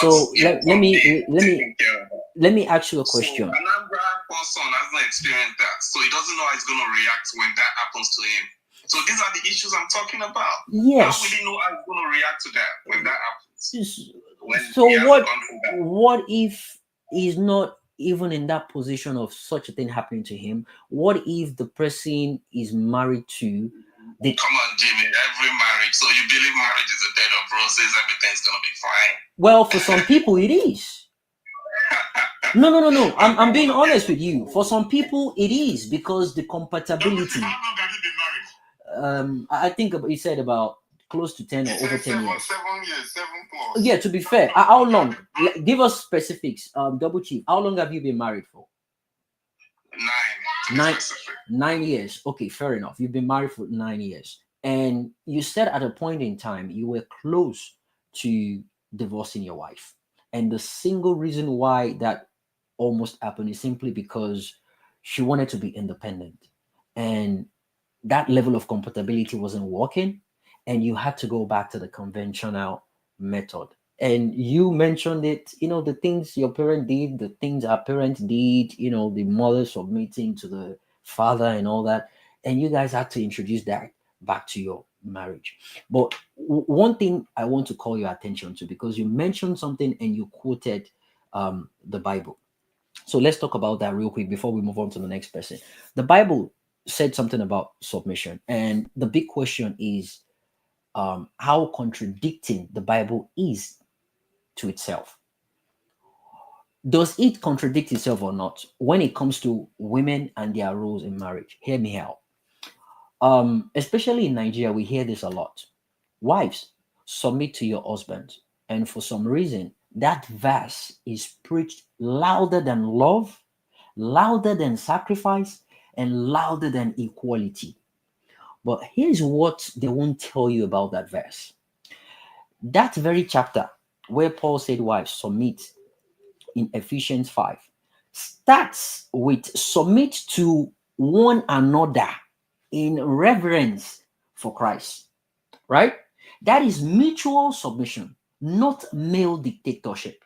let me ask you a question. So Anambra person hasn't experienced that, so he doesn't know how he's gonna react when that happens to him. So these are the issues I'm talking about. Yes. I don't really know how he's going to react to that when that happens. So what if he's not even in that position of such a thing happening to him? What if the person is married to the... Come on, Jimmy, every marriage. So you believe marriage is a bed of roses, everything's going to be fine? Well, for some people it is. No. I'm being honest with you. For some people it is because the compatibility. How long have you been married? I think he said about close to 10 or over 10 years. 7 years, 7 plus. Yeah, to be fair, how long? Give us specifics. Double Chief, how long have you been married for? 9. 9 years. Okay, fair enough. You've been married for 9 years, and you said at a point in time you were close to divorcing your wife, and the single reason why that almost happened is simply because she wanted to be independent, and that level of compatibility wasn't working, and you had to go back to the conventional method. And you mentioned it, the things your parent did, the things our parents did, the mother submitting to the father and all that, and you guys had to introduce that back to your marriage. But one thing I want to call your attention to, because you mentioned something and you quoted the Bible. So let's talk about that real quick before we move on to the next person. The Bible said something about submission, and the big question is how contradicting the Bible is to itself. Does it contradict itself or not when it comes to women and their roles in marriage? Hear me out. Especially in Nigeria, we hear this a lot. Wives, submit to your husband. And for some reason, that verse is preached louder than love louder than sacrifice, and louder than equality. But here's what they won't tell you about that verse. That very chapter where Paul said, wives, submit in Ephesians 5, starts with submit to one another in reverence for Christ, right? That is mutual submission, not male dictatorship.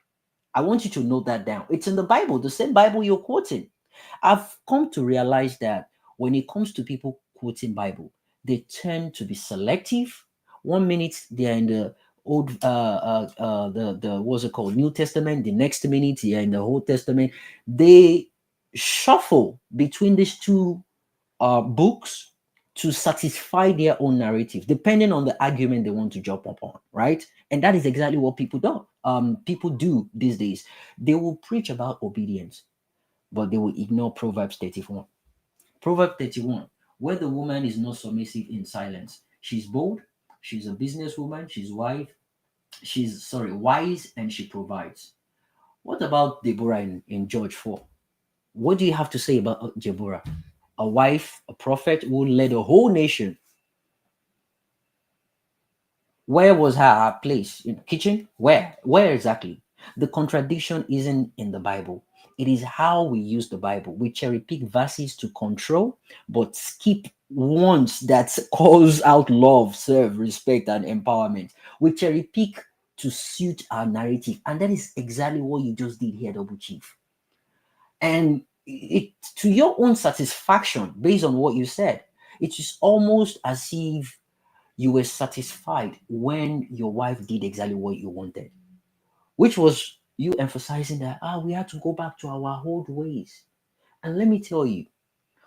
I want you to note that down. It's in the Bible, the same Bible you're quoting. I've come to realize that when it comes to people quoting Bible, they tend to be selective. One minute they are in the old the what's it called, New Testament. The next minute they are in the Old Testament. They shuffle between these two books to satisfy their own narrative, depending on the argument they want to jump upon, right? And that is exactly what people do these days. They will preach about obedience, but they will ignore Proverbs 31. Proverb 31, where the woman is not submissive in silence. She's bold, she's a businesswoman, wise, and she provides. What about Deborah in George 4? What do you have to say about Deborah? A wife, a prophet who led a whole nation. Where was her place? In the kitchen? Where? Where exactly? The contradiction isn't in the Bible. It is how we use the Bible. We cherry pick verses to control, but skip ones that calls out love, serve, respect, and empowerment. We cherry pick to suit our narrative. And that is exactly what you just did here, Double Chief. And it to your own satisfaction, based on what you said, it is almost as if you were satisfied when your wife did exactly what you wanted, which was you emphasizing that we had to go back to our old ways. And let me tell you,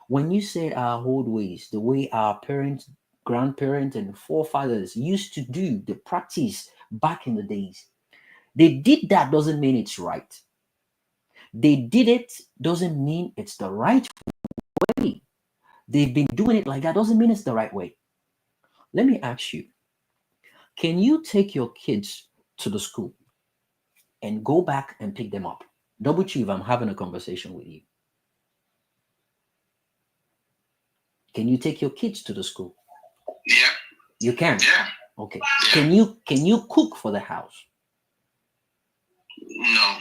when you said our old ways, the way our parents, grandparents, and forefathers used to do the practice back in the days, they did that doesn't mean it's right. They did it doesn't mean it's the right way. They've been doing it like that doesn't mean it's the right way. Let me ask you, can you take your kids to the school and go back and pick them up? Double Chief, I'm having a conversation with you. Can you take your kids to the school? Yeah. You can. Yeah. Okay. Yeah. Can you cook for the house? No.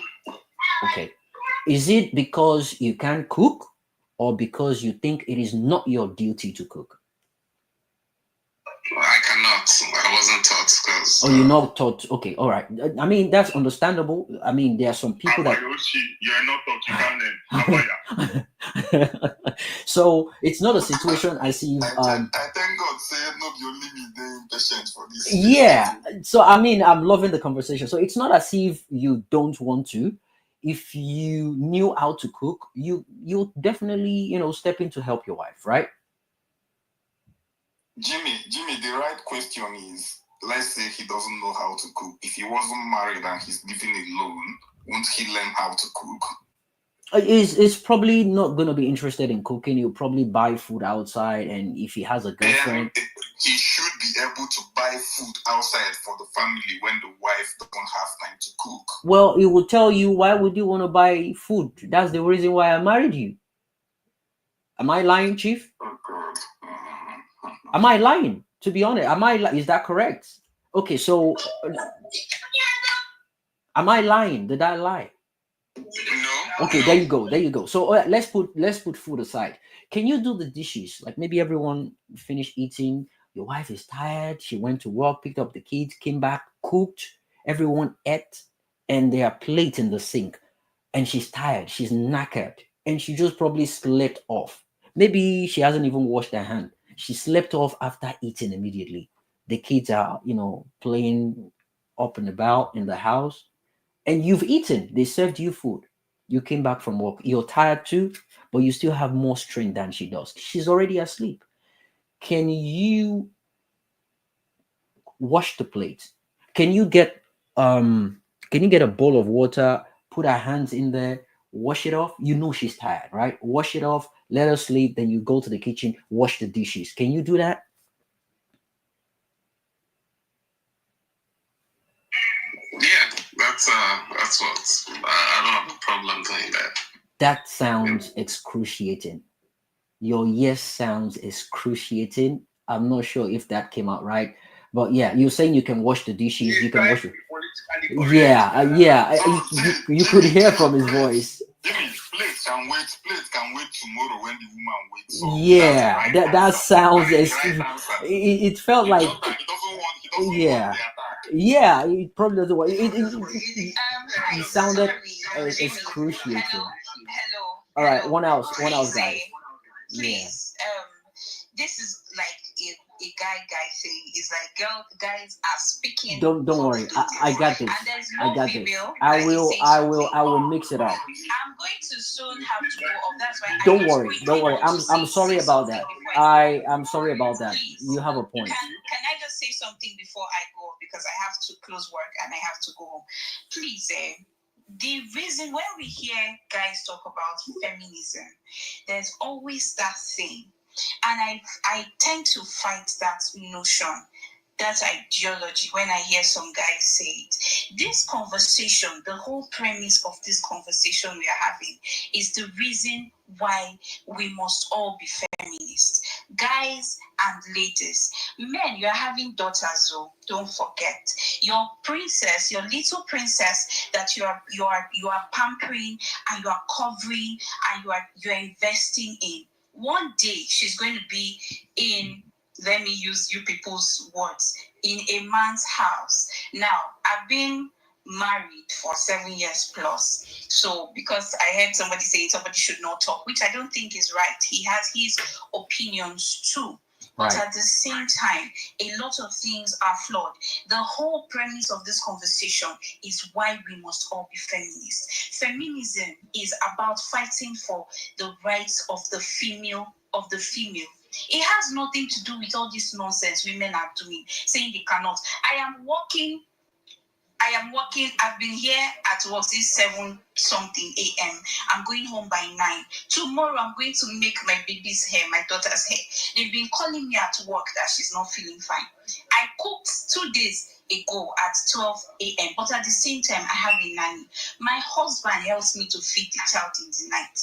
Okay. Is it because you can't cook or because you think it is not your duty to cook? I cannot. I wasn't taught because. Oh, you're not taught. Okay, all right. I mean, that's understandable. I mean, there are some people that You're not taught. You can. So it's not a situation as if I thank God say not be only me the impatient for this. yeah. So I mean, I'm loving the conversation. So it's not as if you don't want to. If you knew how to cook, you definitely step in to help your wife, right? Jimmy, the right question is, let's say he doesn't know how to cook. If he wasn't married and he's living alone, won't he learn how to cook? Is probably not going to be interested in cooking. He'll probably buy food outside, and if he has a girlfriend, he should be able to buy food outside for the family when the wife doesn't have time to cook. Well, he will tell you, why would you want to buy food? That's the reason why I married you. Am I lying, Chief? Oh God. Am I lying? To be honest, is that correct? Okay, so am I lying? Did I lie? No. Okay, there you go. So let's put food aside. Can you do the dishes? Like maybe everyone finished eating. Your wife is tired. She went to work, picked up the kids, came back, cooked. Everyone ate, and there are plates in the sink. And she's tired. She's knackered, and she just probably slept off. Maybe she hasn't even washed her hand. She slept off after eating immediately. The kids are, playing up and about in the house, and you've eaten. They served you food. You came back from work. You're tired too, but you still have more strength than she does. She's already asleep. Can you wash the plate? Can you get um can you get a bowl of water, put her hands in there, wash it off? You know she's tired, right? Wash it off, let her sleep, then you go to the kitchen, wash the dishes. Can you do that? Yeah, that's what I don't have a problem doing that. That sounds excruciating. Your yes sounds excruciating. I'm not sure if that came out right, but yeah, you're saying you can wash the dishes, you can wash it. Yeah, you could hear from his voice. Plates can wait tomorrow when the woman waits. So Yeah, that sounds Right it felt like he doesn't yeah, want the attack. yeah. It probably doesn't work. It sounded excruciating. Hello. All right, one else, guys. Please, this is like a guy saying, it's like guys are speaking. Don't worry. I got this. And there's I no got this. female I that will is saying I will mix it up. I'm going to soon have to go off. That's why Don't worry. I'm sorry about that. I'm sorry about that. Please. You have a point. Can I just say something before I go, because I have to close work and I have to go home. Please, the reason when we hear guys talk about feminism, there's always that thing, and I tend to fight that notion, that ideology, when I hear some guys say it. This conversation, the whole premise of this conversation we are having, is the reason why we must all be feminists. Guys and ladies, men, you're having daughters, oh, don't forget. Your princess, your little princess that you are pampering and you are covering and you're investing in. One day she's going to be in, let me use you people's words, in a man's house. Now, I've been married for 7 years plus. So because I heard somebody say somebody should not talk, which I don't think is right. He has his opinions too. But Right. at the same time, a lot of things are flawed. The whole premise of this conversation is why we must all be feminists. Feminism is about fighting for the rights of the female. It has nothing to do with all this nonsense women are doing, saying they cannot. I am working. I've been here at work since 7 something a.m. I'm going home by 9. Tomorrow I'm going to make my baby's hair, my daughter's hair. They've been calling me at work that she's not feeling fine. I cooked 2 days ago at 12 a.m. But at the same time, I have a nanny. My husband helps me to feed the child in the night.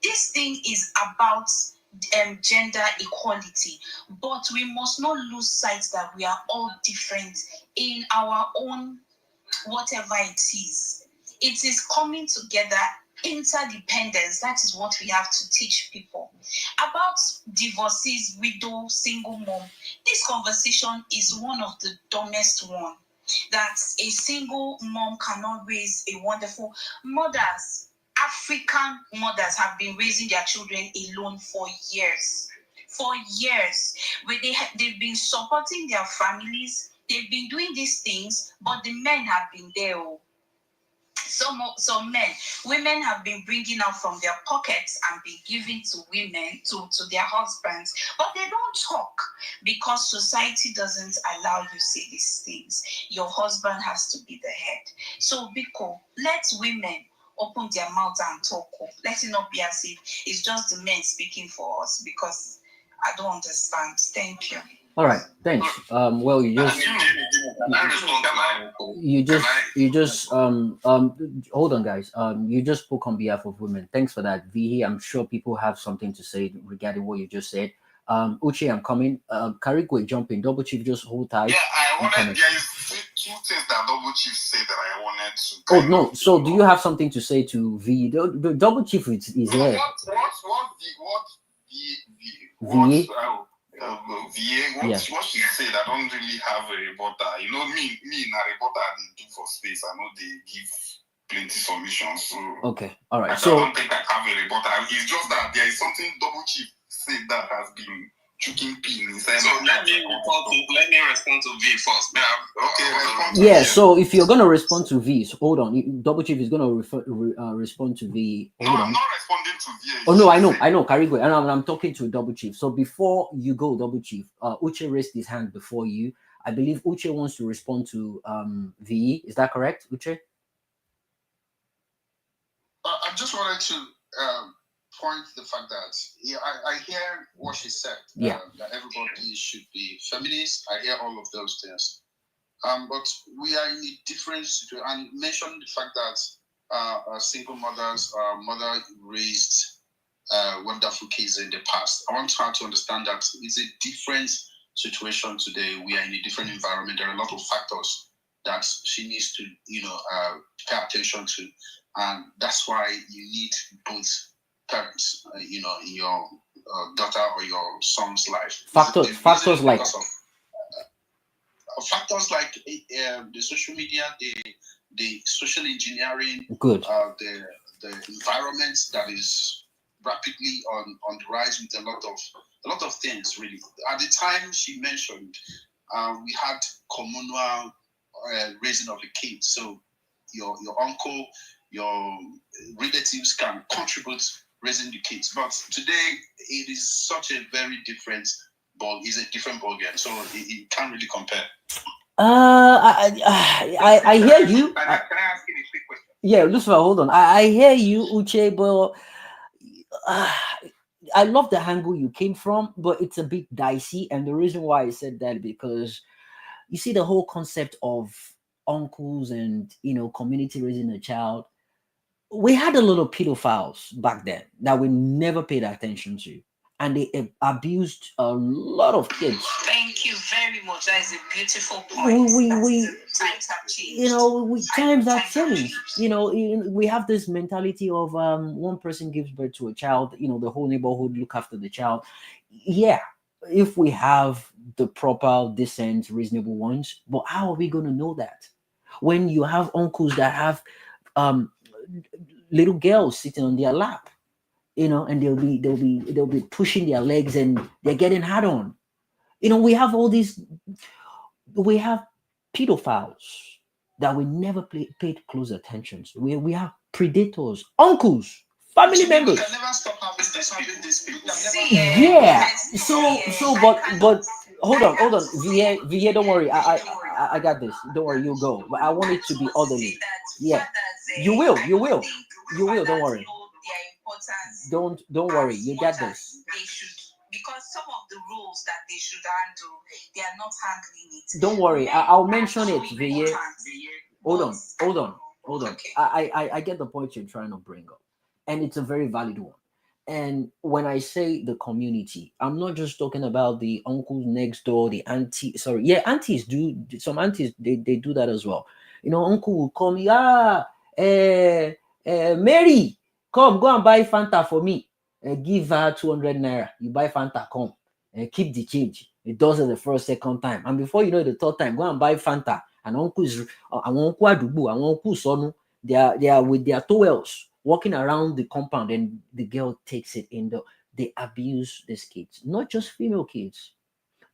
This thing is about gender equality, but we must not lose sight that we are all different in our own whatever it is. It is coming together, interdependence. That is what we have to teach people. About divorcees, widow, single mom, this conversation is one of the dumbest one. That a single mom cannot raise a wonderful mothers. African mothers have been raising their children alone for years. For years. They've been supporting their families. They've been doing these things, but the men have been there. Some men, women have been bringing out from their pockets and be giving to women, to their husbands, but they don't talk because society doesn't allow you say these things. Your husband has to be the head. So, Biko, let women open their mouth and talk. Let it not be as if it's just the men speaking for us, because I don't understand. Thank you. All right, thanks. Well, you just hold on, guys. You just spoke on behalf of women. Thanks for that, V. I'm sure people have something to say regarding what you just said. Uche, I'm coming. Karikwe, jump in. Double Chief, just hold tight. Yeah, I wanted. There is 2 things that Double Chief said that I wanted to. Oh no! So, do you have something to say to V? The Double Chief is here. What she said, I don't really have a rebuttal. You know me, in a rebuttal they do for space. I know they give plenty solutions. So okay, all right. I don't think I have a rebuttal. It's just that there is something Double Chief said that has been choking pin inside. So let me respond to V first. Yeah. So if you're gonna respond to V, so hold on. Double Chief is gonna respond to V. Hold on. I'm not responding to V. Oh no, I know, Karigwe, and I'm talking to Double Chief. So before you go, Double Chief, Uche raised his hand before you. I believe Uche wants to respond to V. Is that correct, Uche? I just wanted to point the fact that I hear what she said. Yeah. That everybody should be feminist. I hear all of those things. But we are in a different situation, and mention the fact that single mothers, mother raised wonderful kids in the past. I want her to understand that it's a different situation today. We are in a different environment. There are a lot of factors that she needs to, pay attention to, and that's why you need both parents, in your daughter or your son's life. Factors like factors like the social media, the social engineering, good. The environment that is rapidly on the rise with a lot of things really. At the time she mentioned, we had communal raising of the kids. So your uncle, your relatives can contribute raising the kids. But today it is such a very different ball. It's a different ball game. So it can't really compare. I hear you. Can I ask you a quick question? Yeah, Lucifer, hold on. I hear you, Uche, but I love the angle you came from, but it's a bit dicey. And the reason why I said that because you see the whole concept of uncles and community raising a child. We had a lot of pedophiles back then that we never paid attention to, and they abused a lot of kids. Thank you very much. That is a beautiful point. Times have changed. Times have changed. We have this mentality of one person gives birth to a child, the whole neighborhood look after the child. Yeah, if we have the proper, decent, reasonable ones, but how are we going to know that when you have uncles that have um little girls sitting on their lap, and they'll be pushing their legs and they're getting hard on. We have pedophiles that we never paid close attention to. We have predators, uncles, family members. We can never stop having this people. Yeah. But hold on, VA, don't worry. I got this. Don't worry, you'll go. But I want it to be orderly. Yeah. You will. Don't worry. Don't worry. You got this. They should, because some of the rules that they should handle, they are not handling it. Don't worry. I'll mention it, VA. Hold on. Okay. I get the point you're trying to bring up, and it's a very valid one. And when I say the community, I'm not just talking about the uncles next door, the auntie. Sorry, yeah, aunties do. Some aunties they do that as well. Uncle will call me. Mary, come go and buy Fanta for me. Give her 200 naira. You buy Fanta, come. Keep the change. It does it the first, second time, and before you know it, the third time, go and buy Fanta. And uncle is uncle Adubu, and uncle Sonu. They are with their towels walking around the compound, and the girl takes it in. They abuse these kids, not just female kids.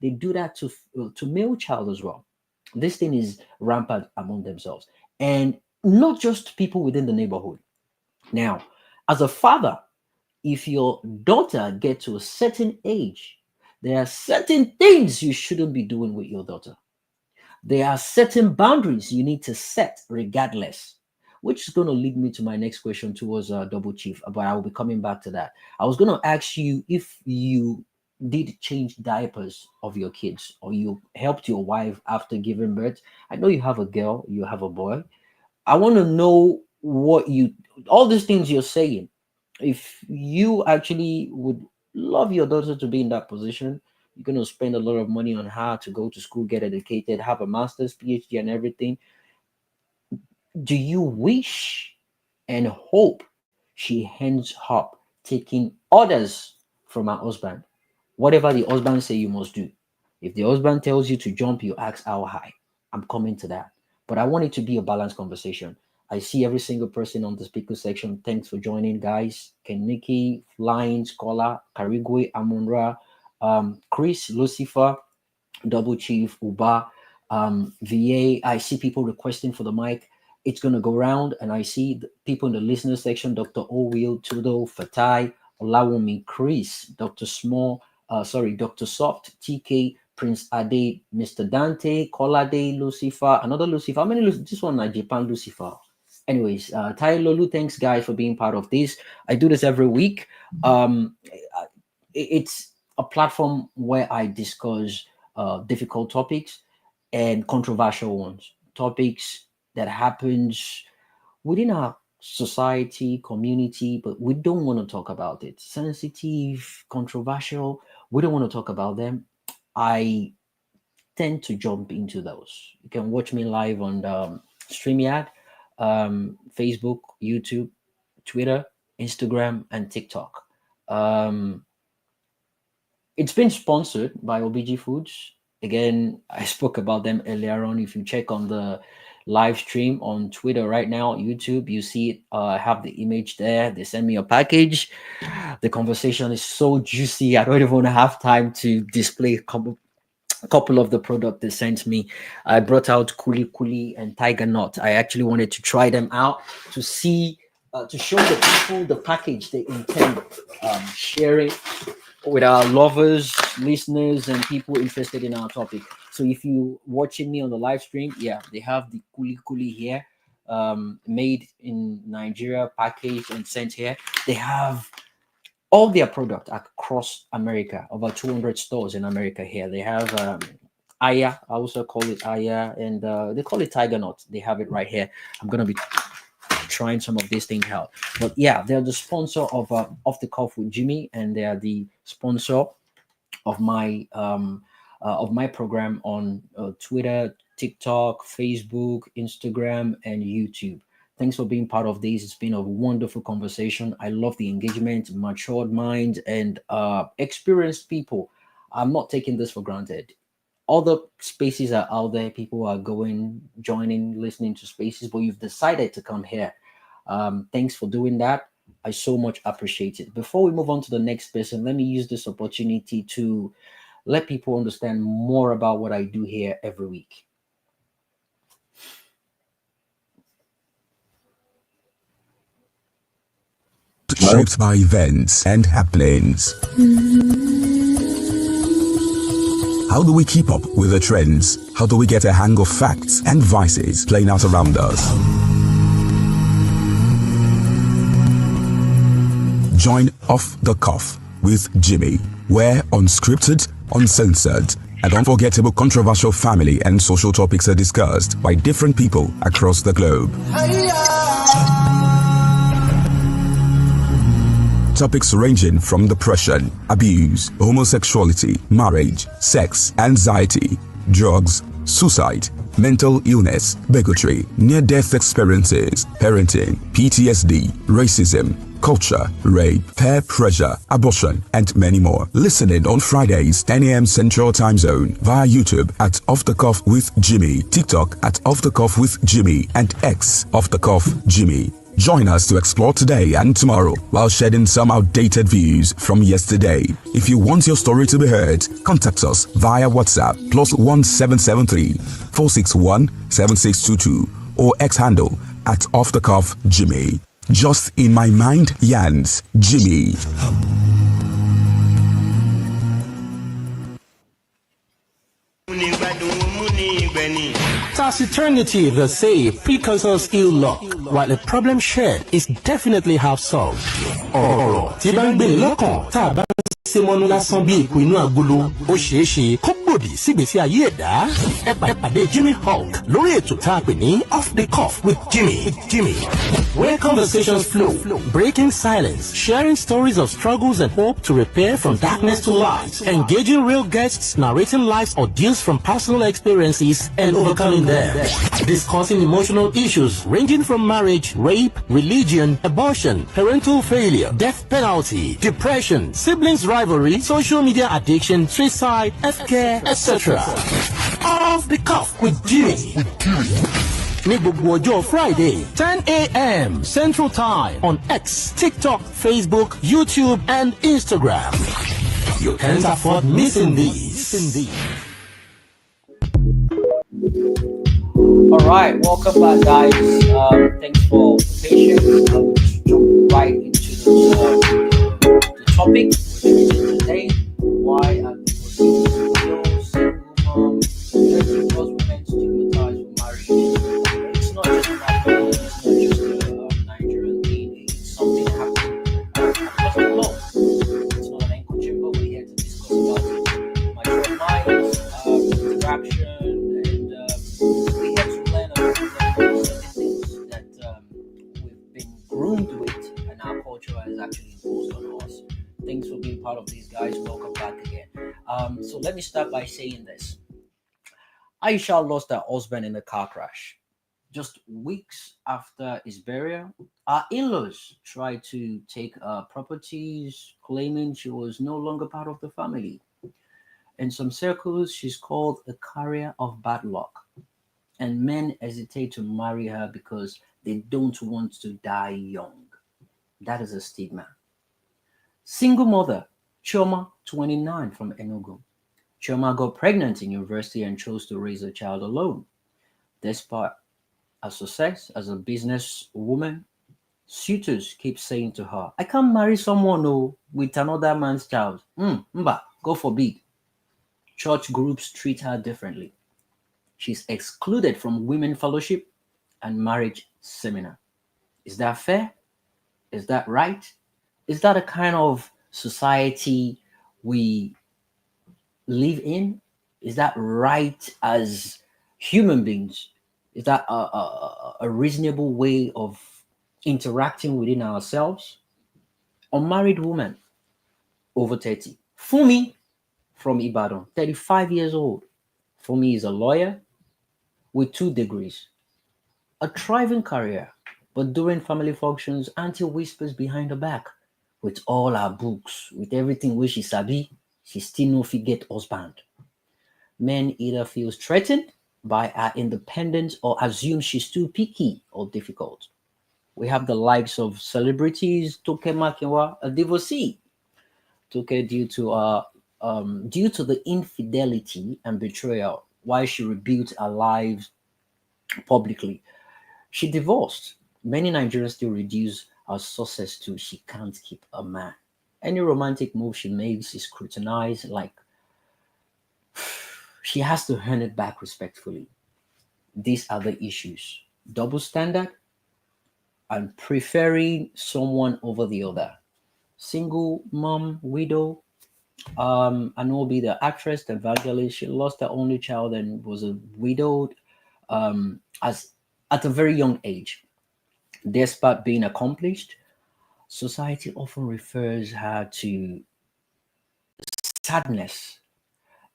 They do that to male child as well. This thing is rampant among themselves, and not just people within the neighborhood. Now, as a father, if your daughter gets to a certain age, there are certain things you shouldn't be doing with your daughter. There are certain boundaries you need to set regardless, which is going to lead me to my next question towards Double Chief, but I will be coming back to that. I was going to ask you if you did change diapers of your kids or you helped your wife after giving birth. I know you have a girl, you have a boy. I want to know all these things you're saying. If you actually would love your daughter to be in that position, you're going to spend a lot of money on her to go to school, get educated, have a master's, PhD, and everything. Do you wish and hope she ends up taking orders from her husband? Whatever the husband say you must do. If the husband tells you to jump, you ask how high. I'm coming to that. But I want it to be a balanced conversation. I see every single person on the speaker section. Thanks for joining, guys. Keniki, Flying, Scholar, Karigwe, Amunra, Chris, Lucifer, Double Chief, Uba, VA. I see people requesting for the mic. It's going to go round, and I see people in the listener section: Dr. Owil, Tudo, Fatai, Olawumi, Chris, Dr. Small, Dr. Soft, TK, Prince Ade, Mr. Dante, Kolade, Lucifer, another Lucifer. How many Lucifer? This one, Japan Lucifer. Anyways, Tai Lolu, thanks guys for being part of this. I do this every week. It's a platform where I discuss difficult topics and controversial ones, topics that happens within our society, community, but we don't want to talk about it. Sensitive, controversial, we don't want to talk about them. I tend to jump into those. You can watch me live on StreamYard, Facebook, YouTube, Twitter, Instagram, and TikTok. Um, it's been sponsored by OBG Foods. Again, I spoke about them earlier on. If you check on the live stream on Twitter right now, YouTube, you see it. I have the image there. They send me a package. The conversation is so juicy. I don't even have time to display a couple of the product they sent me. I brought out Kuli Kuli and Tiger Nut. I actually wanted to try them out to see, to show the people the package they intend sharing with our lovers, listeners, and people interested in our topic. So if you watching me on the live stream, yeah, they have the Kuli Kuli here, made in Nigeria, packaged and sent here. They have all their product across America, over 200 stores in America here. They have Aya, I also call it Aya, and they call it Tiger Nut. They have it right here. I'm going to be trying some of these things out. But yeah, they're the sponsor of Off the Cuff with Jimmy, and they are the sponsor of my program on Twitter, TikTok, Facebook, Instagram, and YouTube. Thanks for being part of this. It's been a wonderful conversation. I love the engagement, matured mind, and experienced people. I'm not taking this for granted. Other spaces are out there. People are going, joining, listening to spaces, but you've decided to come here. Thanks for doing that. I so much appreciate it. Before we move on to the next person, let me use this opportunity to let people understand more about what I do here every week. Shaped by events and happenings. How do we keep up with the trends? How do we get a hang of facts and vices playing out around us? Join Off the Cuff with Jimmy, where unscripted, uncensored, and unforgettable controversial family and social topics are discussed by different people across the globe. Topics ranging from depression, abuse, homosexuality, marriage, sex, anxiety, drugs, suicide, mental illness, bigotry, near-death experiences, parenting, PTSD, racism, culture, rape, peer pressure, abortion, and many more. Listening on Fridays, 10 a.m. Central Time Zone via YouTube at Off the Cuff with Jimmy, TikTok at Off the Cuff with Jimmy, and X Off the Cuff Jimmy. Join us to explore today and tomorrow while shedding some outdated views from yesterday. If you want your story to be heard, contact us via WhatsApp +1773 461 7622 or X handle at Off the Cuff Jimmy. Just in my mind, Yans Jimmy. Taciturnity, they say, precursors ill luck, while a problem shared is definitely half solved. Ọ̀rọ̀ tí bá ń gbé lọ́kàn tá a bá ṣe mọ́nú lásán bí èkó inú agolo, ó ṣeé ṣe kó gbòdì sígbésí ayé ẹ̀dá. Ẹ pàdé Jimmy Hulk lórí ètò tá a pè ní Off the Cuff with Jimmy. Where conversations flow, breaking silence, sharing stories of struggles and hope to repair from darkness to light, engaging real guests narrating life's ordeals from personal experiences and overcoming them, discussing emotional issues ranging from marriage, rape, religion, abortion, parental failure, death penalty, depression, siblings rivalry, social media addiction, suicide, healthcare, etc. Off the Cuff with Jimmy. Ní gbogbo ọjọ́ Friday, 10 a.m. Central Time on X, TikTok, Facebook, YouTube, and Instagram. You can't afford missing these. All right, welcome back, guys. Thanks for the patience. I will just jump right into the topic we're treating today. Why are people single mom, because women stigmatized for marriage? It's not just an African, it's not just a Nigerian thing. It's something happening across the globe. It's not an echo chamber. We're here to discuss about it. My short minds, interaction, and we have to learn about certain things that we've been let me start by saying this. Aisha lost her husband in a car crash. Just weeks after his burial, our in-laws tried to take her properties, claiming she was no longer part of the family. In some circles, she's called a carrier of bad luck, and men hesitate to marry her because they don't want to die young. That is a stigma. Single mother, Choma, 29, from Enugu. Choma got pregnant in university and chose to raise a child alone. Despite her success as a business woman, suitors keep saying to her, I can't marry someone with another man's child. Mba, God forbid. Church groups treat her differently. She's excluded from women fellowship and marriage seminar. Is that fair? Is that right? Is that a kind of society we live in? Is that right as human beings? Is that a reasonable way of interacting within ourselves? Unmarried woman over 30. Fumi from Ibadan, 35 years old. Fumi is a lawyer with 2 degrees, a thriving career, but during family functions, auntie whispers behind her back. With all her books, with everything where she sabi, she still no fit get husband. Men either feel threatened by her independence or assume she's too picky or difficult. We have the likes of celebrities, Toke Makinwa, a divorcee. Toke due to the infidelity and betrayal, why she rebuilt her life publicly. She divorced. Many Nigerians still reduce her success to she can't keep a man. Any romantic move she makes is scrutinized like she has to earn it back respectfully. These are the issues. Double standard and preferring someone over the other. Single mom, widow. Anobi, the actress, the evangelist, she lost her only child and was a widowed as at a very young age. Despite being accomplished, society often refers her to sadness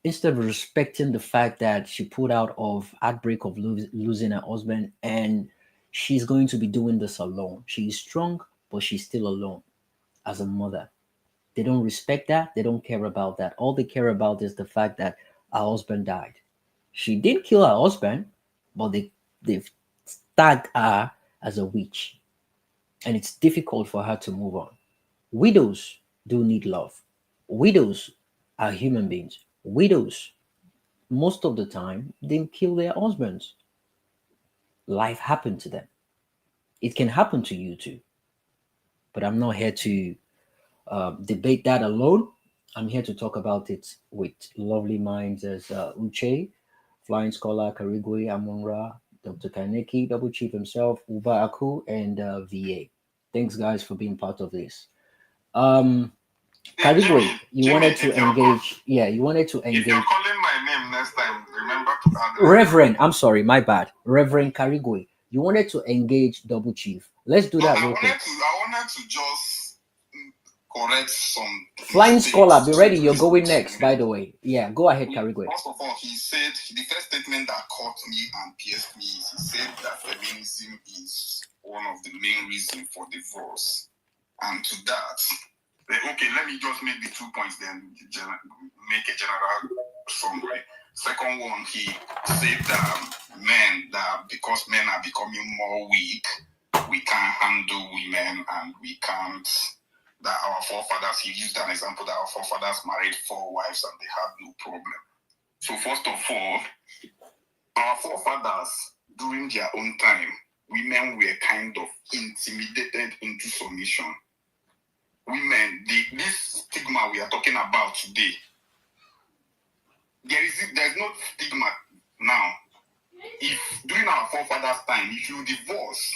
instead of respecting the fact that she put out of heartbreak of losing her husband and she's going to be doing this alone. She is strong, but she's still alone as a mother. They don't respect that. They don't care about that. All they care about is the fact that her husband died. She didn't kill her husband, but they've tagged her as a witch, and it's difficult for her to move on. Widows do need love. Widows are human beings. Widows, most of the time, didn't kill their husbands. Life happened to them. It can happen to you too. But I'm not here to debate that alone. I'm here to talk about it with lovely minds as Uche, Flying Scholar, Karigwe, Amunra, Dr. Kaneki, Double Chief himself, Uba Aku, and VA. Thanks, guys, for being part of this. Karigwe, you wanted to engage. Yeah, you wanted to engage. If you're calling my name next time, remember to add Reverend, I'm sorry, my bad. Reverend Karigwe, you wanted to engage Double Chief. Let's do that real quick. I wanted to just correct some Flying Scholar, be ready. You're going next, by the way. Yeah, go ahead, Karigwe. First of all, he said the first statement that caught me and pierced me is he said that feminism is one of the main reasons for divorce. And to that, okay, let me just make the 2 points, then make a general summary. Second one, he said that because men are becoming more weak, we can't handle women and we can't. That our forefathers, he used an example that our forefathers married 4 wives and they had no problem. So first of all, our forefathers, during their own time, women were kind of intimidated into submission. Women, this stigma we are talking about today, there's no stigma now. If during our forefathers' time, if you divorce,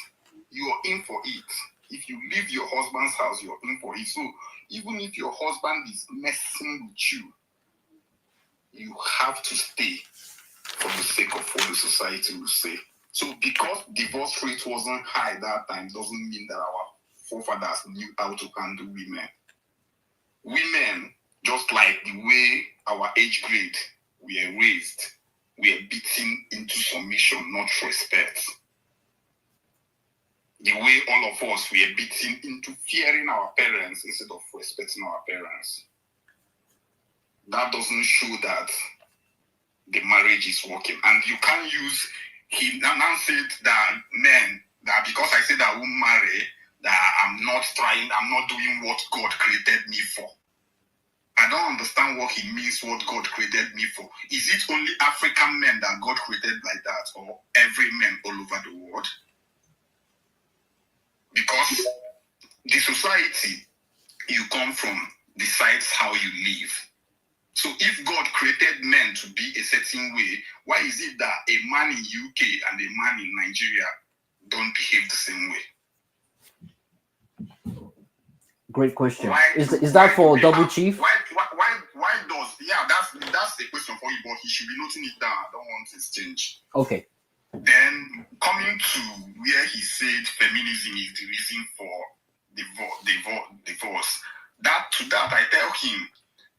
you're in for it. If you leave your husband's house, you're in for it. So even if your husband is messing with you, you have to stay for the sake of what the society will say. So because divorce rate wasn't high that time doesn't mean that our forefathers knew how to handle women. Women just like the way our age grade we are raised, we are beaten into submission, not respect. The way all of us, we are beaten into fearing our parents instead of respecting our parents. That doesn't show that the marriage is working. And you can't use, he now said that men, that because I said I won't marry, that I'm not doing what God created me for. I don't understand what he means, what God created me for. Is it only African men that God created like that, or every man all over the world? Because the society you come from decides how you live. So if God created men to be a certain way, why is it that a man in UK and a man in Nigeria don't behave the same way? Great question. Is that for Double Chief? Why does, yeah, that's the question for you, but he should be noting it down. I don't want to change. Okay. Then coming to where he said feminism is the reason for divorce. To that I tell him,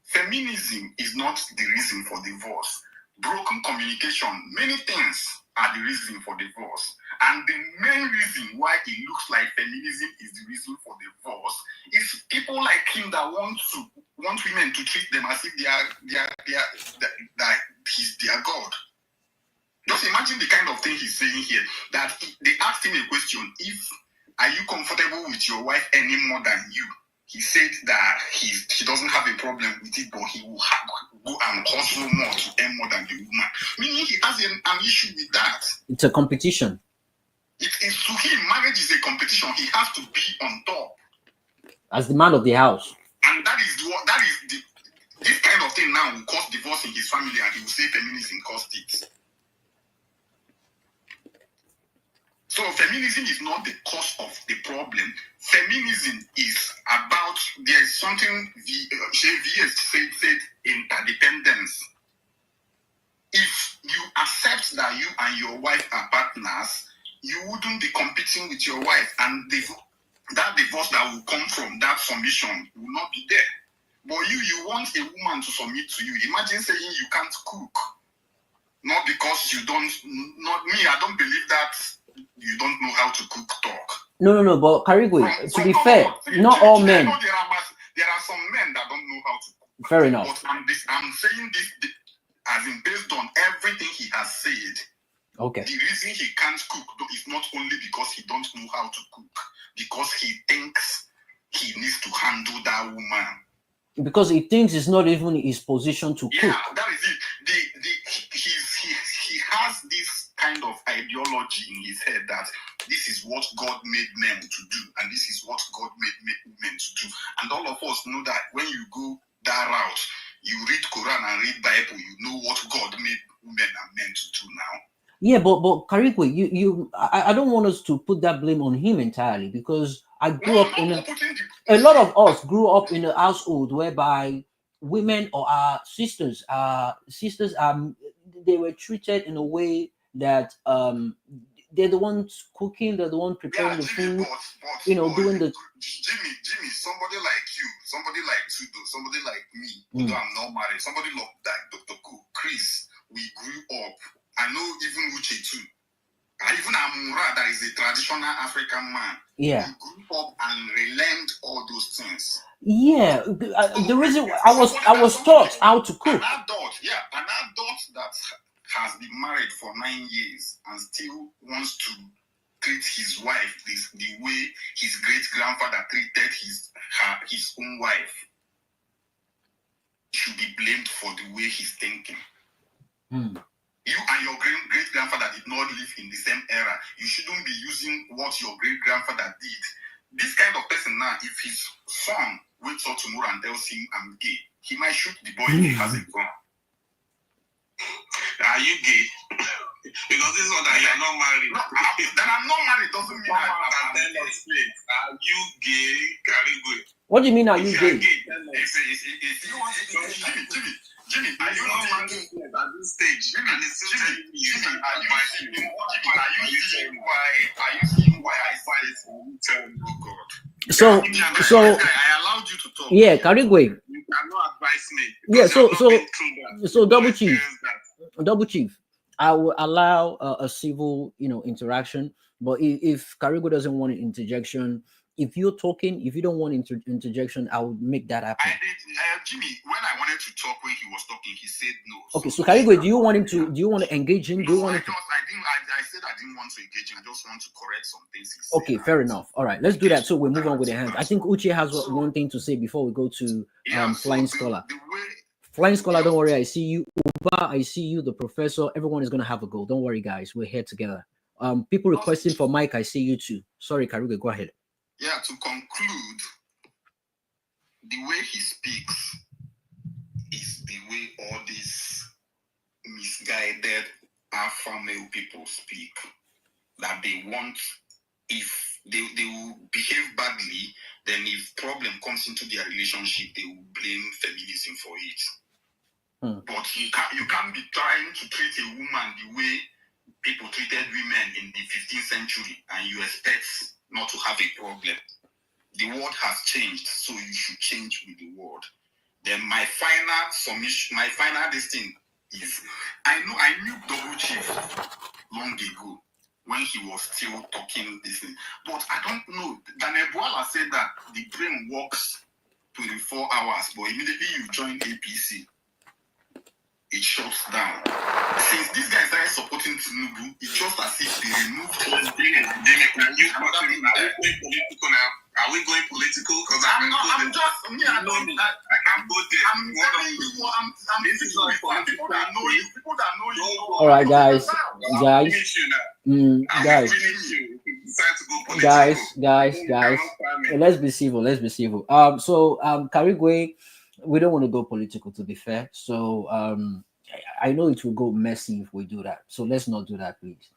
feminism is not the reason for divorce. Broken communication, many things are the reason for divorce. And the main reason why it looks like feminism is the reason for divorce is people like him that want women to treat them as if he's their God. Just imagine the kind of thing he's saying here. That they asked him a question: are you comfortable with your wife any more than you? He said that he doesn't have a problem with it, but he will go and hustle more to earn more than the woman. Meaning he has an issue with that. It's a competition. It is, to him, marriage is a competition. He has to be on top as the man of the house. And this kind of thing now will cause divorce in his family, and he will say feminism caused it. So feminism is not the cause of the problem. Feminism is about, there is something V.S. said interdependence. If you accept that you and your wife are partners, you wouldn't be competing with your wife, and that divorce that will come from that submission will not be there. But you want a woman to submit to you. Imagine saying you can't cook. Not because you don't, not me, I don't believe that you don't know how to cook talk. No, but Karigwe, to be fair, not all men. There are some men that don't know how to cook. Fair enough. But I'm saying this as in based on everything he has said. Okay. The reason he can't cook is not only because he don't know how to cook, because he thinks he needs to handle that woman. Because he thinks it's not even his position to cook. Yeah, that is it. He has this kind of ideology in his head that this is what God made men to do, and this is what God made women to do. And all of us know that when you go that route, you read Quran and read Bible, you know what God made women and men to do now. Yeah, but Karigwe, I don't want us to put that blame on him entirely, because I grew up in a lot of us grew up in a household whereby women or our sisters they were treated in a way that they're the ones cooking, they're the ones preparing the food, doing the. Jimmy, somebody like you, somebody like Tudo, somebody like me, although I'm not married, somebody like Dr. Chris, we grew up. I know even Uche too. Even Amura, that is a traditional African man. Yeah. We grew up and relearned all those things. Yeah. The reason I was taught how to cook. An adult that has been married for 9 years and still wants to treat his wife the way his great-grandfather treated his own wife should be blamed for the way he's thinking. You and your great-grandfather did not live in the same era. You shouldn't be using what your great-grandfather did. This kind of person now, if his son wakes up tomorrow and tells him I'm gay, he might shoot the boy if he has a gun. Are you gay? Because this one that you are not married. No, that I'm not married doesn't mean I'm gay. Are you gay, Karigwe? What do you mean, are you gay? Jimmy, are you not married at this stage? Jimmy, are you seeing why I fight? Oh God. So I allowed you to talk. Yeah, Karigwe. You cannot advise Yeah. Because you So have not so been through that. so You double don't chief, experience that. double chief. I will allow a civil, interaction. But if Karigo doesn't want an interjection, if you're talking, if you don't want interjection, I will make that I happen. did, Jimmy. When I wanted to talk, when he was talking, he said no. Okay. So he Karigo, do you cannot want him do to? that. Do you want to engage him? Do you No, want I him to? just, I didn't. I said I didn't want to engage him. I just want to correct some things he said. Okay, fair enough. All right, let's do that. So we move on with the hands. I That's think all. Uche has So one thing to say before we go to yeah. So Flying Scholar. the way Flying Scholar, your don't worry. I see you. Uba, I see you. The professor. Everyone is gonna have a go. Don't worry, guys. We're here together. People requesting for Mike. I see you too. Sorry, Karigo. Go ahead. yeah, to conclude, the way he speaks is the way all these misguided alpha male people speak. That they want, if they will behave badly, then if problem comes into their relationship, they will blame feminism for it. But you can't be trying to treat a woman the way people treated women in the 15th century and you expect not to have a problem. The world has changed, so you should change with the world. Then my final submission, my final thing is, I knew Double Chief long ago when he was still talking this thing, but I don't know. Daniel Boala said that the brain works 24 hours, but immediately you join APC, it shuts down. Since these guys started supporting Tinubu, it's just as if they removed his brain and they make a new person. Are we going political now? Are we going political? Because I'm just, me, I don't, I can't go there. I'm telling you what, I'm this is not people that know you, people that know you. All right, guys, guys, guys. Let's be civil. Let's be civil. So Karigwe, we don't want to go political, to be fair. So I know it will go messy if we do that. So let's not do that, please.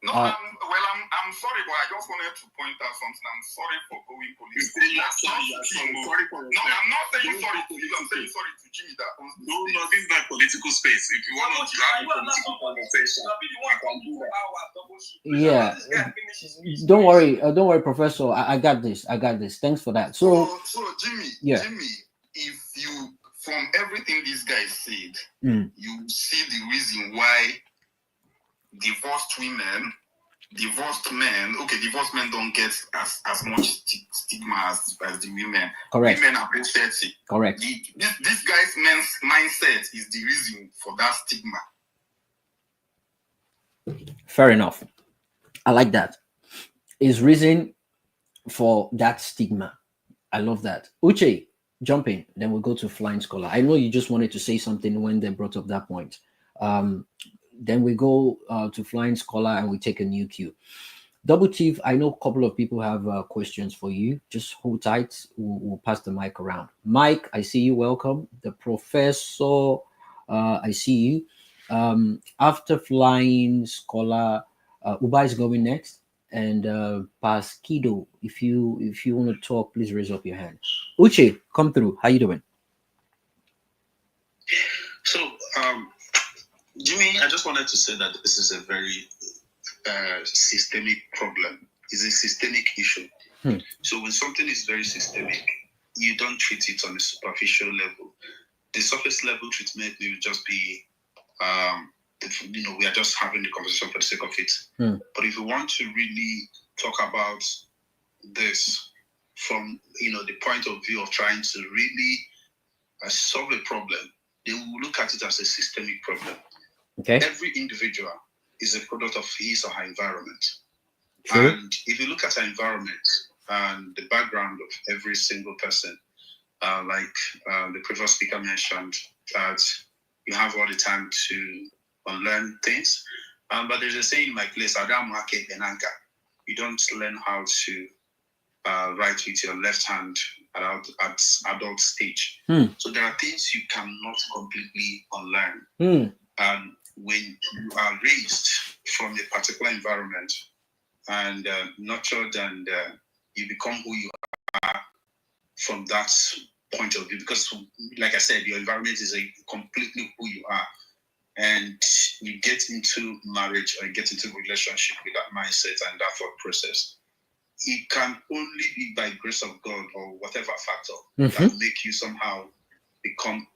No, I'm sorry, but I just wanted to point out something. I'm sorry for going political. Sorry for no, I'm not saying sorry to you. I'm saying sorry to Jimmy that owns this. No, this is not political space. If you want to have a political conversation, I can do that. Yeah, don't worry, Professor. I got this. I got this. Thanks for that. So Jimmy, yeah. Jimmy, if you, from everything these guys said, you see the reason why divorced women, divorced men, okay, divorced men don't get as much stigma as the women. Correct. Women are both 30. Correct. This guy's men's mindset is the reason for that stigma. Fair enough. I like that. Is reason for that stigma. I love that. Uche, jump in. Then we'll go to Flying Scholar. I know you just wanted to say something when they brought up that point. Then we go to Flying Scholar and we take a new cue. Double Chief, I know a couple of people have questions for you. Just hold tight. We'll pass the mic around. Mike, I see you. Welcome. The Professor, I see you. After Flying Scholar, Uba is going next. And Pasquido, if you want to talk, please raise up your hand. Uche, come through. How you doing? So, Jimmy, I just wanted to say that this is a very systemic problem. It's a systemic issue. So when something is very systemic, you don't treat it on a superficial level. The surface level treatment will just be, we are just having the conversation for the sake of it. But if you want to really talk about this from, the point of view of trying to really solve a problem, then we will look at it as a systemic problem. Okay. Every individual is a product of his or her environment. True. And if you look at our environment and the background of every single person, like the previous speaker mentioned, that you have all the time to unlearn things. But there's a saying in my place, you don't learn how to write with your left hand at adult stage. So there are things you cannot completely unlearn. And when you are raised from a particular environment and nurtured and you become who you are from that point of view, because like I said, your environment is completely who you are, and you get into marriage or you get into a relationship with that mindset and that thought process, it can only be by grace of God or whatever factor that make you somehow become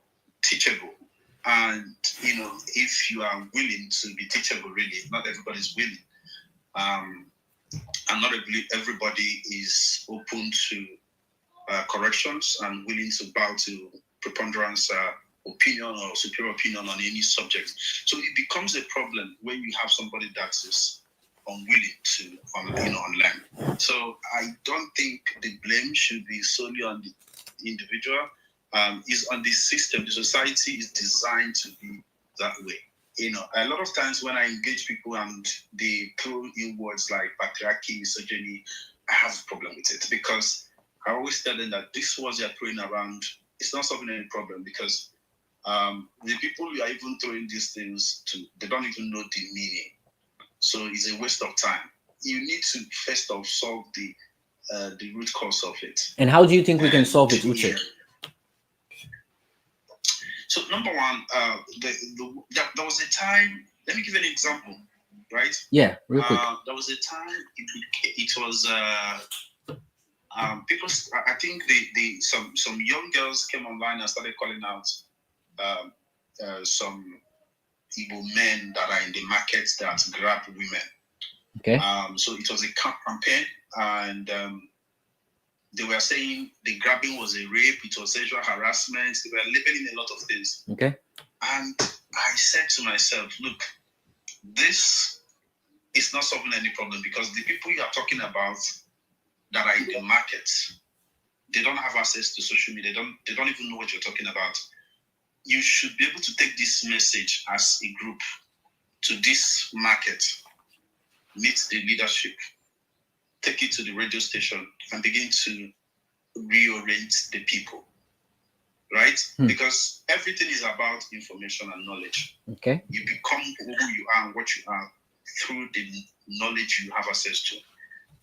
teachable. And if you are willing to be teachable, really, not everybody's willing. And not everybody is open to corrections and willing to bow to preponderance opinion or superior opinion on any subject. So it becomes a problem when you have somebody that is unwilling to unlearn. So I don't think the blame should be solely on the individual. Is on the system. The society is designed to be that way. A lot of times when I engage people and they throw in words like patriarchy, misogyny, I have a problem with it, because I always tell them that this words they're throwing around, it's not solving any problem, because the people you are even throwing these things to, they don't even know the meaning. So it's a waste of time. You need to first of solve the root cause of it. And how do you think we can solve it, Uche? So number one, there was a time. Let me give you an example, right? Yeah, real quick. There was a time it was people. I think some young girls came online and started calling out some Igbo men that are in the markets that grab women. Okay. So it was a campaign, and they were saying the grabbing was a rape, it was sexual harassment. They were labeling a lot of things. Okay. And I said to myself, look, this is not solving any problem, because the people you are talking about that are in the market, they don't have access to social media. They don't even know what you're talking about. You should be able to take this message as a group to this market, meet the leadership, take it to the radio station, and begin to reorient the people. Right? Because everything is about information and knowledge. Okay. You become who you are and what you are through the knowledge you have access to.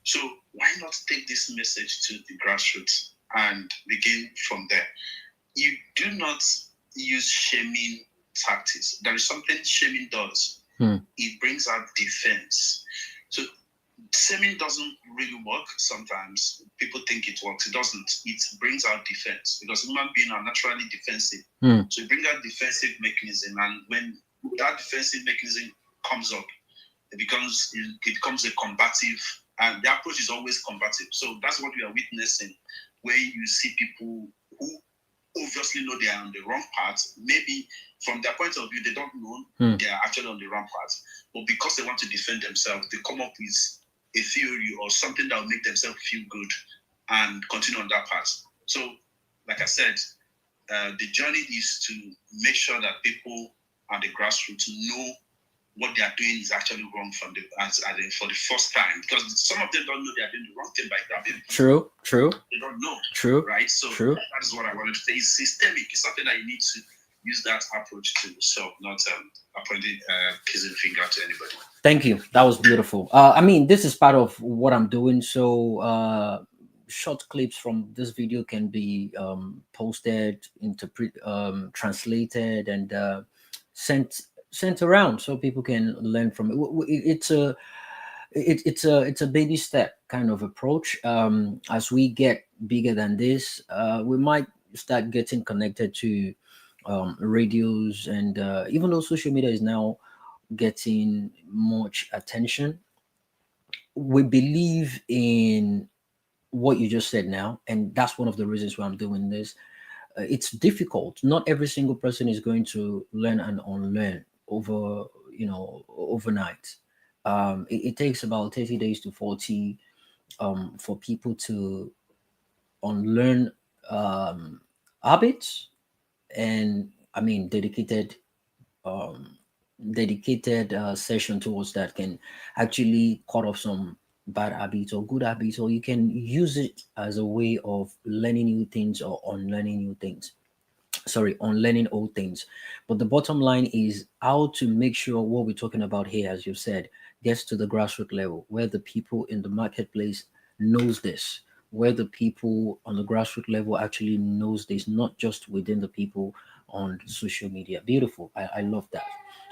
So why not take this message to the grassroots and begin from there? You do not use shaming tactics. There is something shaming does. It brings out defense. So shaming doesn't really work sometimes. People think it works. It doesn't. It brings out defense, because human beings are naturally defensive. So it brings out defensive mechanism, and when that defensive mechanism comes up, it becomes a combative, and the approach is always combative. So that's what we are witnessing, where you see people who obviously know they are on the wrong path. Maybe from their point of view, they don't know they are actually on the wrong path, but because they want to defend themselves, they come up with a theory or something that will make themselves feel good and continue on that path. So, like I said, the journey is to make sure that people at the grassroots know what they are doing is actually wrong for the first time, because some of them don't know they are doing the wrong thing by grabbing. True. They don't know. True. Right? So True. that is what I wanted to say. It's systemic. It's something that you need to use that approach to solve, not pointing kissing finger to anybody. Thank you. That was beautiful. I mean, this is part of what I'm doing. So short clips from this video can be posted, translated, and sent around so people can learn from it. It's a baby step kind of approach. As we get bigger than this, we might start getting connected to radios, and even though social media is now getting much attention, we believe in what you just said now, and that's one of the reasons why I'm doing this. It's difficult. Not every single person is going to learn and unlearn overnight. It takes about 30 days to 40 for people to unlearn habits, and I mean um, dedicated session towards that can actually cut off some bad habits or good habits, or you can use it as a way of learning new things or unlearning new things. Sorry, on learning old things. But the bottom line is how to make sure what we're talking about here, as you said, gets to the grassroots level, where the people in the marketplace knows this, where the people on the grassroots level actually knows this, not just within the people on social media. Beautiful. I love that.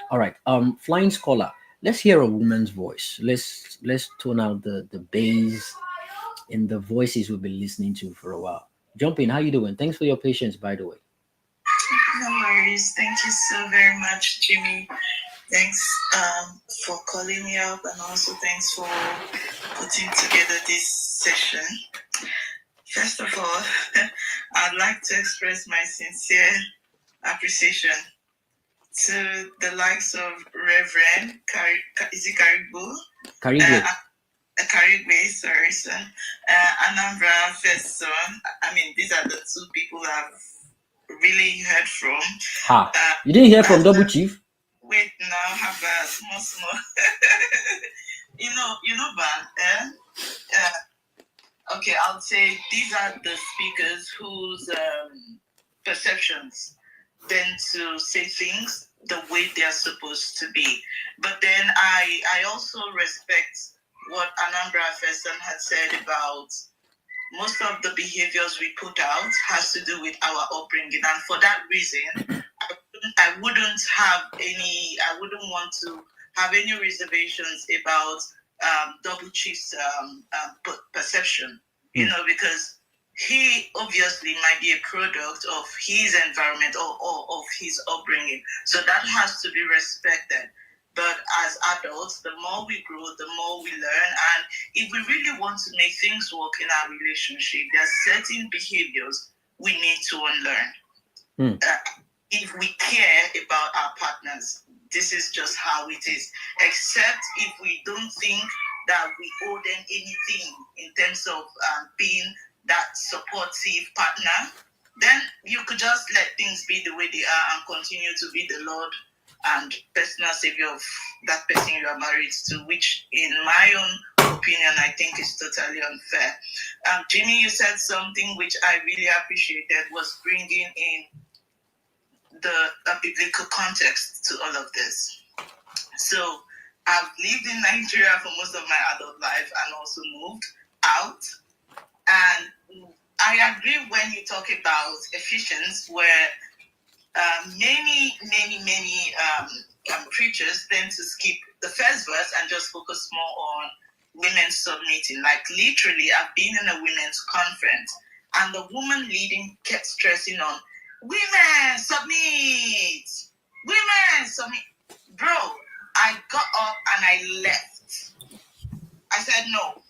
All right. Flying scholar. Let's hear a woman's voice. Let's tone out the bass in the voices we've been listening to for a while. Jump in. How you doing? Thanks for your patience, by the way. No worries. Thank you so very much, Jimmy. Thanks for calling me up, and also thanks for putting together this session. First of all, I'd like to express my sincere appreciation to the likes of Reverend Caribou? Caribou. Caribou, sorry, sir. Anambra first son. I mean, these are the two people I've really heard from. You didn't hear from Double Chief? Wait, now have a small. you know, Ban. Okay, I'll say these are the speakers whose perceptions tend to say things the way they are supposed to be. But then I also respect what Anambra Feson had said about most of the behaviors we put out has to do with our upbringing, and for that reason, I wouldn't want to have any reservations about Double Chief's perception, you know, because he obviously might be a product of his environment or of his upbringing. So that has to be respected. But as adults, the more we grow, the more we learn. And if we really want to make things work in our relationship, there are certain behaviors we need to unlearn. If we care about our partners, this is just how it is. Except if we don't think that we owe them anything in terms of being that supportive partner, then you could just let things be the way they are and continue to be the Lord and personal savior of that person you are married to, which in my own opinion, I think is totally unfair. Jimmy, you said something which I really appreciated, was bringing in the biblical context to all of this. So I've lived in Nigeria for most of my adult life and also moved out. And I agree when you talk about Ephesians, where many preachers tend to skip the first verse and just focus more on women submitting. Like literally, I've been in a women's conference and the woman leading kept stressing on women submit, women submit. Bro, I got up and I left. I said, no,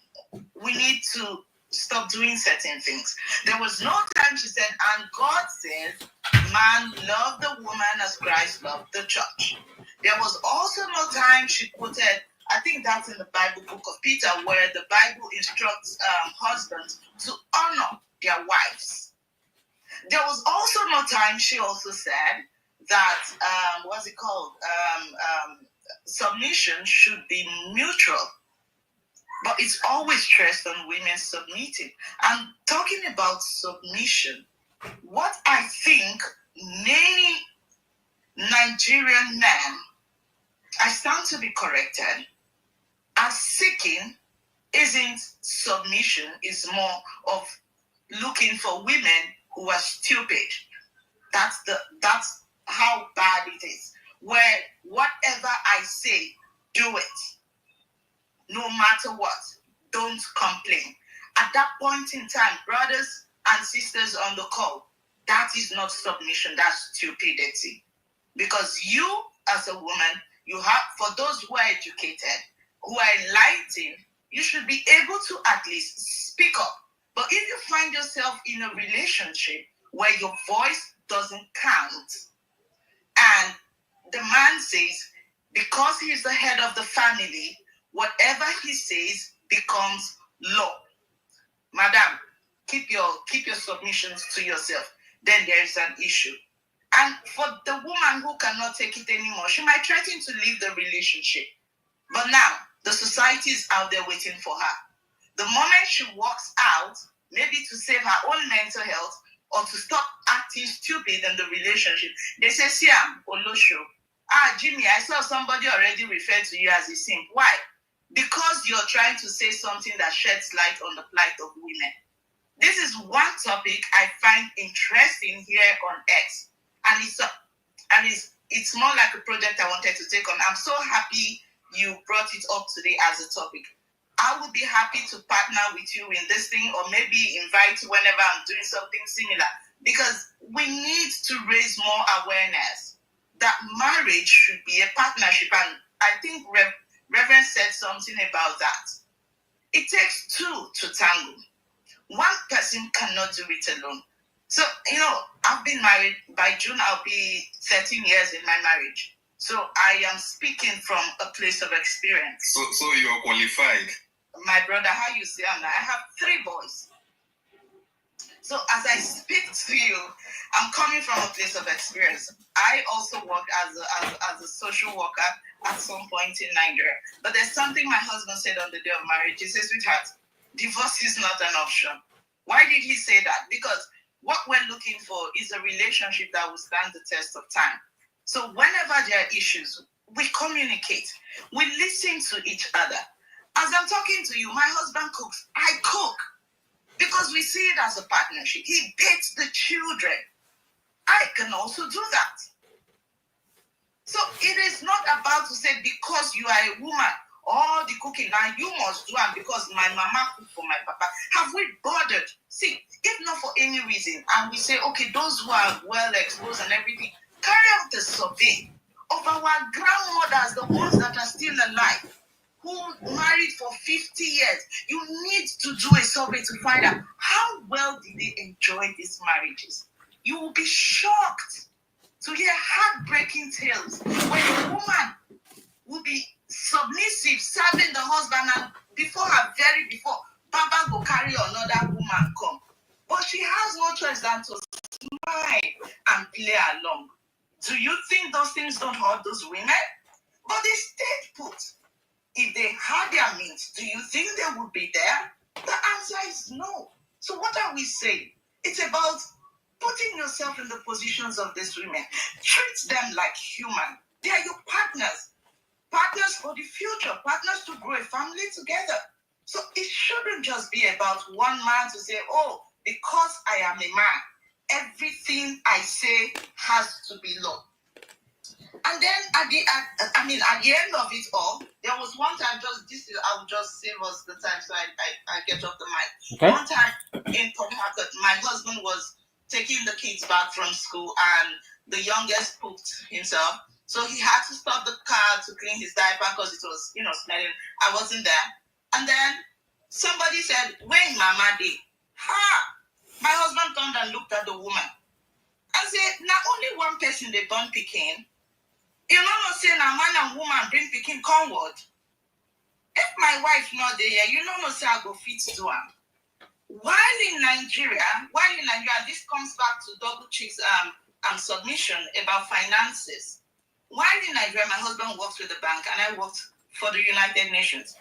we need to stop doing certain things. There was no time she said, and God says, man, love the woman as Christ loved the church. There was also no time she quoted, I think that's in the Bible book of Peter, where the Bible instructs husbands to honor their wives. There was also no time she also said that, what's it called? Submission should be mutual. But it's always stressed on women submitting. And talking about submission, what I think many Nigerian men, I stand to be corrected, are seeking isn't submission, is more of looking for women who are stupid. That's how bad it is. Where whatever I say, do it. No matter what, don't complain. At that point in time, brothers and sisters on the call, that is not submission, that's stupidity. Because you, as a woman, you have, for those who are educated, who are enlightened, you should be able to at least speak up. But if you find yourself in a relationship where your voice doesn't count, and the man says, because he's the head of the family, whatever he says becomes law. Madam, keep your submissions to yourself. Then there is an issue. And for the woman who cannot take it anymore, she might threaten to leave the relationship. But now, the society is out there waiting for her. The moment she walks out, maybe to save her own mental health or to stop acting stupid in the relationship, they say, Siam, Olosho, Jimmy, I saw somebody already refer to you as a simp. Why? Because you're trying to say something that sheds light on the plight of women. This is one topic I find interesting here on X. And it's more like a project I wanted to take on. I'm so happy you brought it up today as a topic. I would be happy to partner with you in this thing, or maybe invite you whenever I'm doing something similar. because we need to raise more awareness that marriage should be a partnership. And I think Reverend said something about that. It takes two to tango. One person cannot do it alone. So, I've been married. By June, I'll be 13 years in my marriage. So I am speaking from a place of experience. So you're qualified. My brother, how you say I have 3 boys. So as I speak to you, I'm coming from a place of experience. I also worked as a social worker at some point in Nigeria. But there's something my husband said on the day of marriage. He says, sweetheart, divorce is not an option. Why did he say that? Because what we're looking for is a relationship that will stand the test of time. So whenever there are issues, we communicate. We listen to each other. As I'm talking to you, my husband cooks. I cook. Because we see it as a partnership. He dates the children. I can also do that. So it is not about to say because you are a woman, all the cooking now you must do, and because my mama cook for my papa. Have we bothered? See, if not for any reason, and we say, okay, those who are well exposed and everything, carry out the survey of our grandmothers, the ones that are still alive, who married for 50 years. You need to do a survey to find out how well did they enjoy these marriages. You will be shocked to hear heartbreaking tales where a woman will be submissive, serving the husband, and before Baba will carry another woman come. But she has no choice than to smile and play along. Do you think those things don't hurt those women? But they stayed put. If they had their means, do you think they would be there? The answer is no. So what are we saying? It's about putting yourself in the positions of these women. Treat them like human. They are your partners. Partners for the future. Partners to grow a family together. So it shouldn't just be about one man to say, oh, because I am a man, everything I say has to be law. And then at the end of it all, there was one time, I'll just save us the time so I get off the mic. Okay. One time in Port Harcourt, my husband was taking the kids back from school and the youngest pooped himself. So he had to stop the car to clean his diaper because it was, smelling. I wasn't there. And then somebody said, when Mama did? My husband turned and looked at the woman and said, not only one person they born picking. You know say na man and woman bring pikin conward. If my wife not there, you know say I go fit to am. While in Nigeria, this comes back to double chicks submission about finances. While in Nigeria, my husband works with the bank and I worked for the United Nations,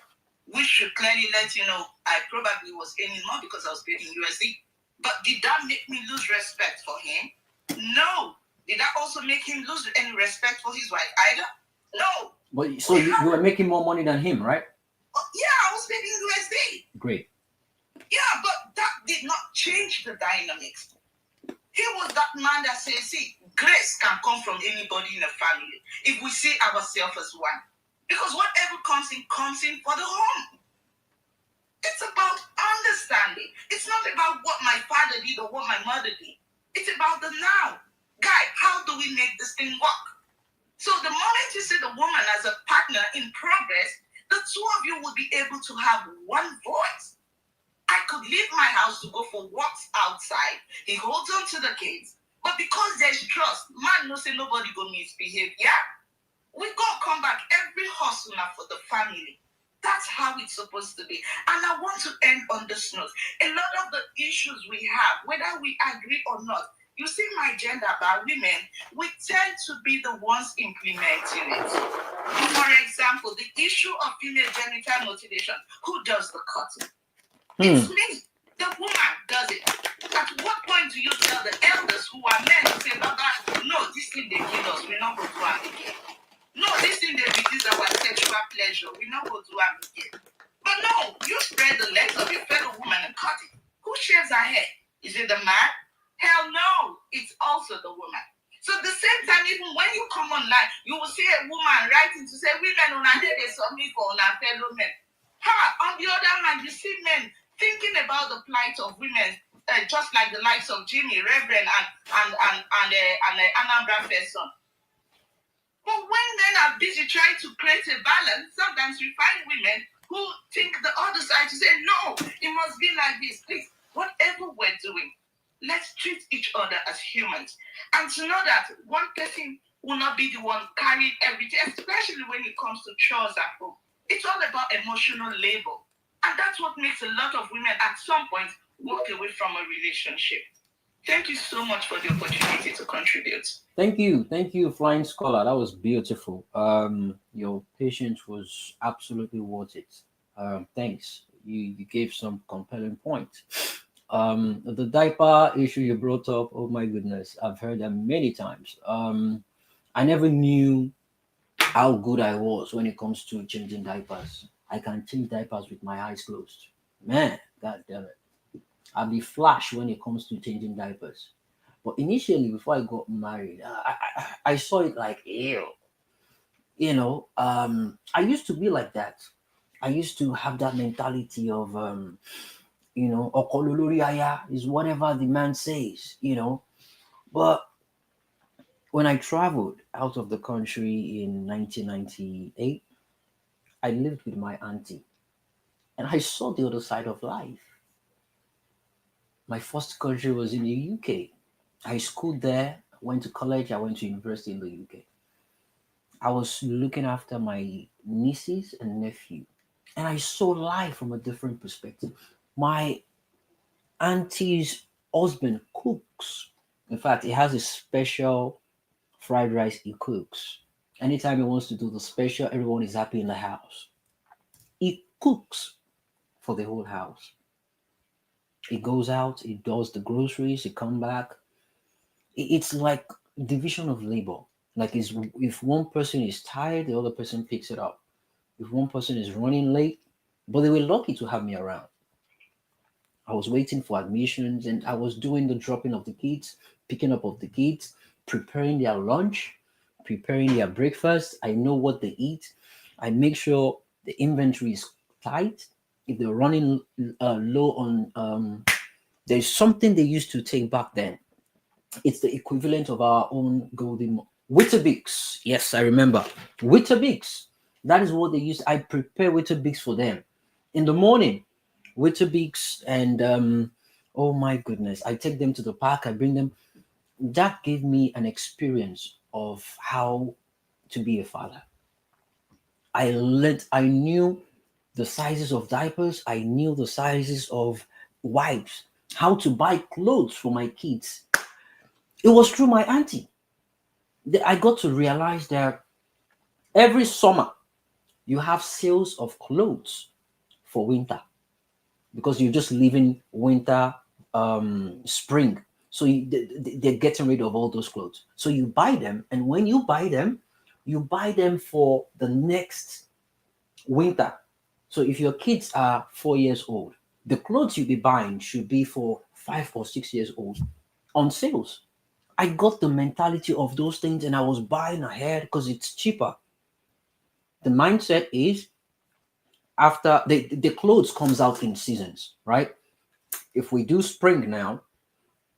which should clearly let you know I probably was earning more because I was paid in USD. But did that make me lose respect for him? No. Did that also make him lose any respect for his wife either? No. But so you were making more money than him, right? Yeah, I was paid in USD. Great. Yeah, but that did not change the dynamics. He was that man that says, see, grace can come from anybody in the family if we see ourselves as one. Because whatever comes in for the home. It's about understanding. It's not about what my father did or what my mother did. It's about the now. Guy, how do we make this thing work? So the moment you see the woman as a partner in progress, the two of you will be able to have one voice. I could leave my house to go for walks outside. He holds on to the kids. But because there's trust, man no say nobody go misbehave. Yeah? We go come back every hustle now for the family. That's how it's supposed to be. And I want to end on this note. A lot of the issues we have, whether we agree or not, you see my gender about women, we tend to be the ones implementing it. For example, the issue of female genital mutilation. Who does the cutting? It's me. The woman does it. At what point do you tell the elders who are men to say, Baba, no, this thing they kill us, we're not going to do it again. No, this thing they reduce our sexual pleasure, we're not going to do it again. But no, you spread the legs of your fellow woman and cut it. Who shaves her hair? Is it the man? Hell no, it's also the woman. So at the same time, even when you come online, you will see a woman writing to say, women on our head, they submit for our fellow men. On the other hand, you see men thinking about the plight of women just like the likes of Jimmy, Reverend, and Anambra Person. But when men are busy trying to create a balance, sometimes we find women who think the other side to say, no, it must be like this. Please, whatever we're doing, let's treat each other as humans. And to know that one person will not be the one carrying everything, especially when it comes to chores at home. It's all about emotional labor. And that's what makes a lot of women at some point walk away from a relationship. Thank you so much for the opportunity to contribute. Thank you, Flying Scholar. That was beautiful. Your patience was absolutely worth it. Thanks. You gave some compelling points. The diaper issue you brought up. Oh my goodness, I've heard that many times. I never knew how good I was when it comes to changing diapers. I can change diapers with my eyes closed. Man, god damn it. I'll be flash when it comes to changing diapers. But initially, before I got married, I saw it like, ew. I used to be like that. I used to have that mentality of, okololori aya is whatever the man says. But when I traveled out of the country in 1998, I lived with my auntie and I saw the other side of life. My first country was in the UK. I schooled there, went to college, I went to university in the UK. I was looking after my nieces and nephew, and I saw life from a different perspective. My auntie's husband cooks. In fact, he has a special fried rice he cooks. Anytime he wants to do the special, everyone is happy in the house. He cooks for the whole house. He goes out, he does the groceries, he come back. It's like division of labor. Like if one person is tired, the other person picks it up. If one person is running late, but they were lucky to have me around. I was waiting for admissions and I was doing the dropping of the kids, picking up of the kids, preparing their lunch, preparing their breakfast. I know what they eat. I make sure the inventory is tight. If they're running low on, there's something they used to take back then. It's the equivalent of our own golden Weetabix. Yes, I remember Weetabix. That is what they use. I prepare Weetabix for them in the morning. Weetabix and oh my goodness, I take them to the park. I bring them. That gave me an experience of how to be a father. I learned. I knew the sizes of diapers. I knew the sizes of wipes. How to buy clothes for my kids. It was through my auntie. I got to realize that every summer you have sales of clothes for winter because you're just leaving winter, spring. So they're getting rid of all those clothes. So you buy them, and when you buy them for the next winter. So if your kids are 4 years old, the clothes you'll be buying should be for 5 or 6 years old on sales. I got the mentality of those things and I was buying ahead because it's cheaper. The mindset is after the clothes comes out in seasons, right? If we do spring now,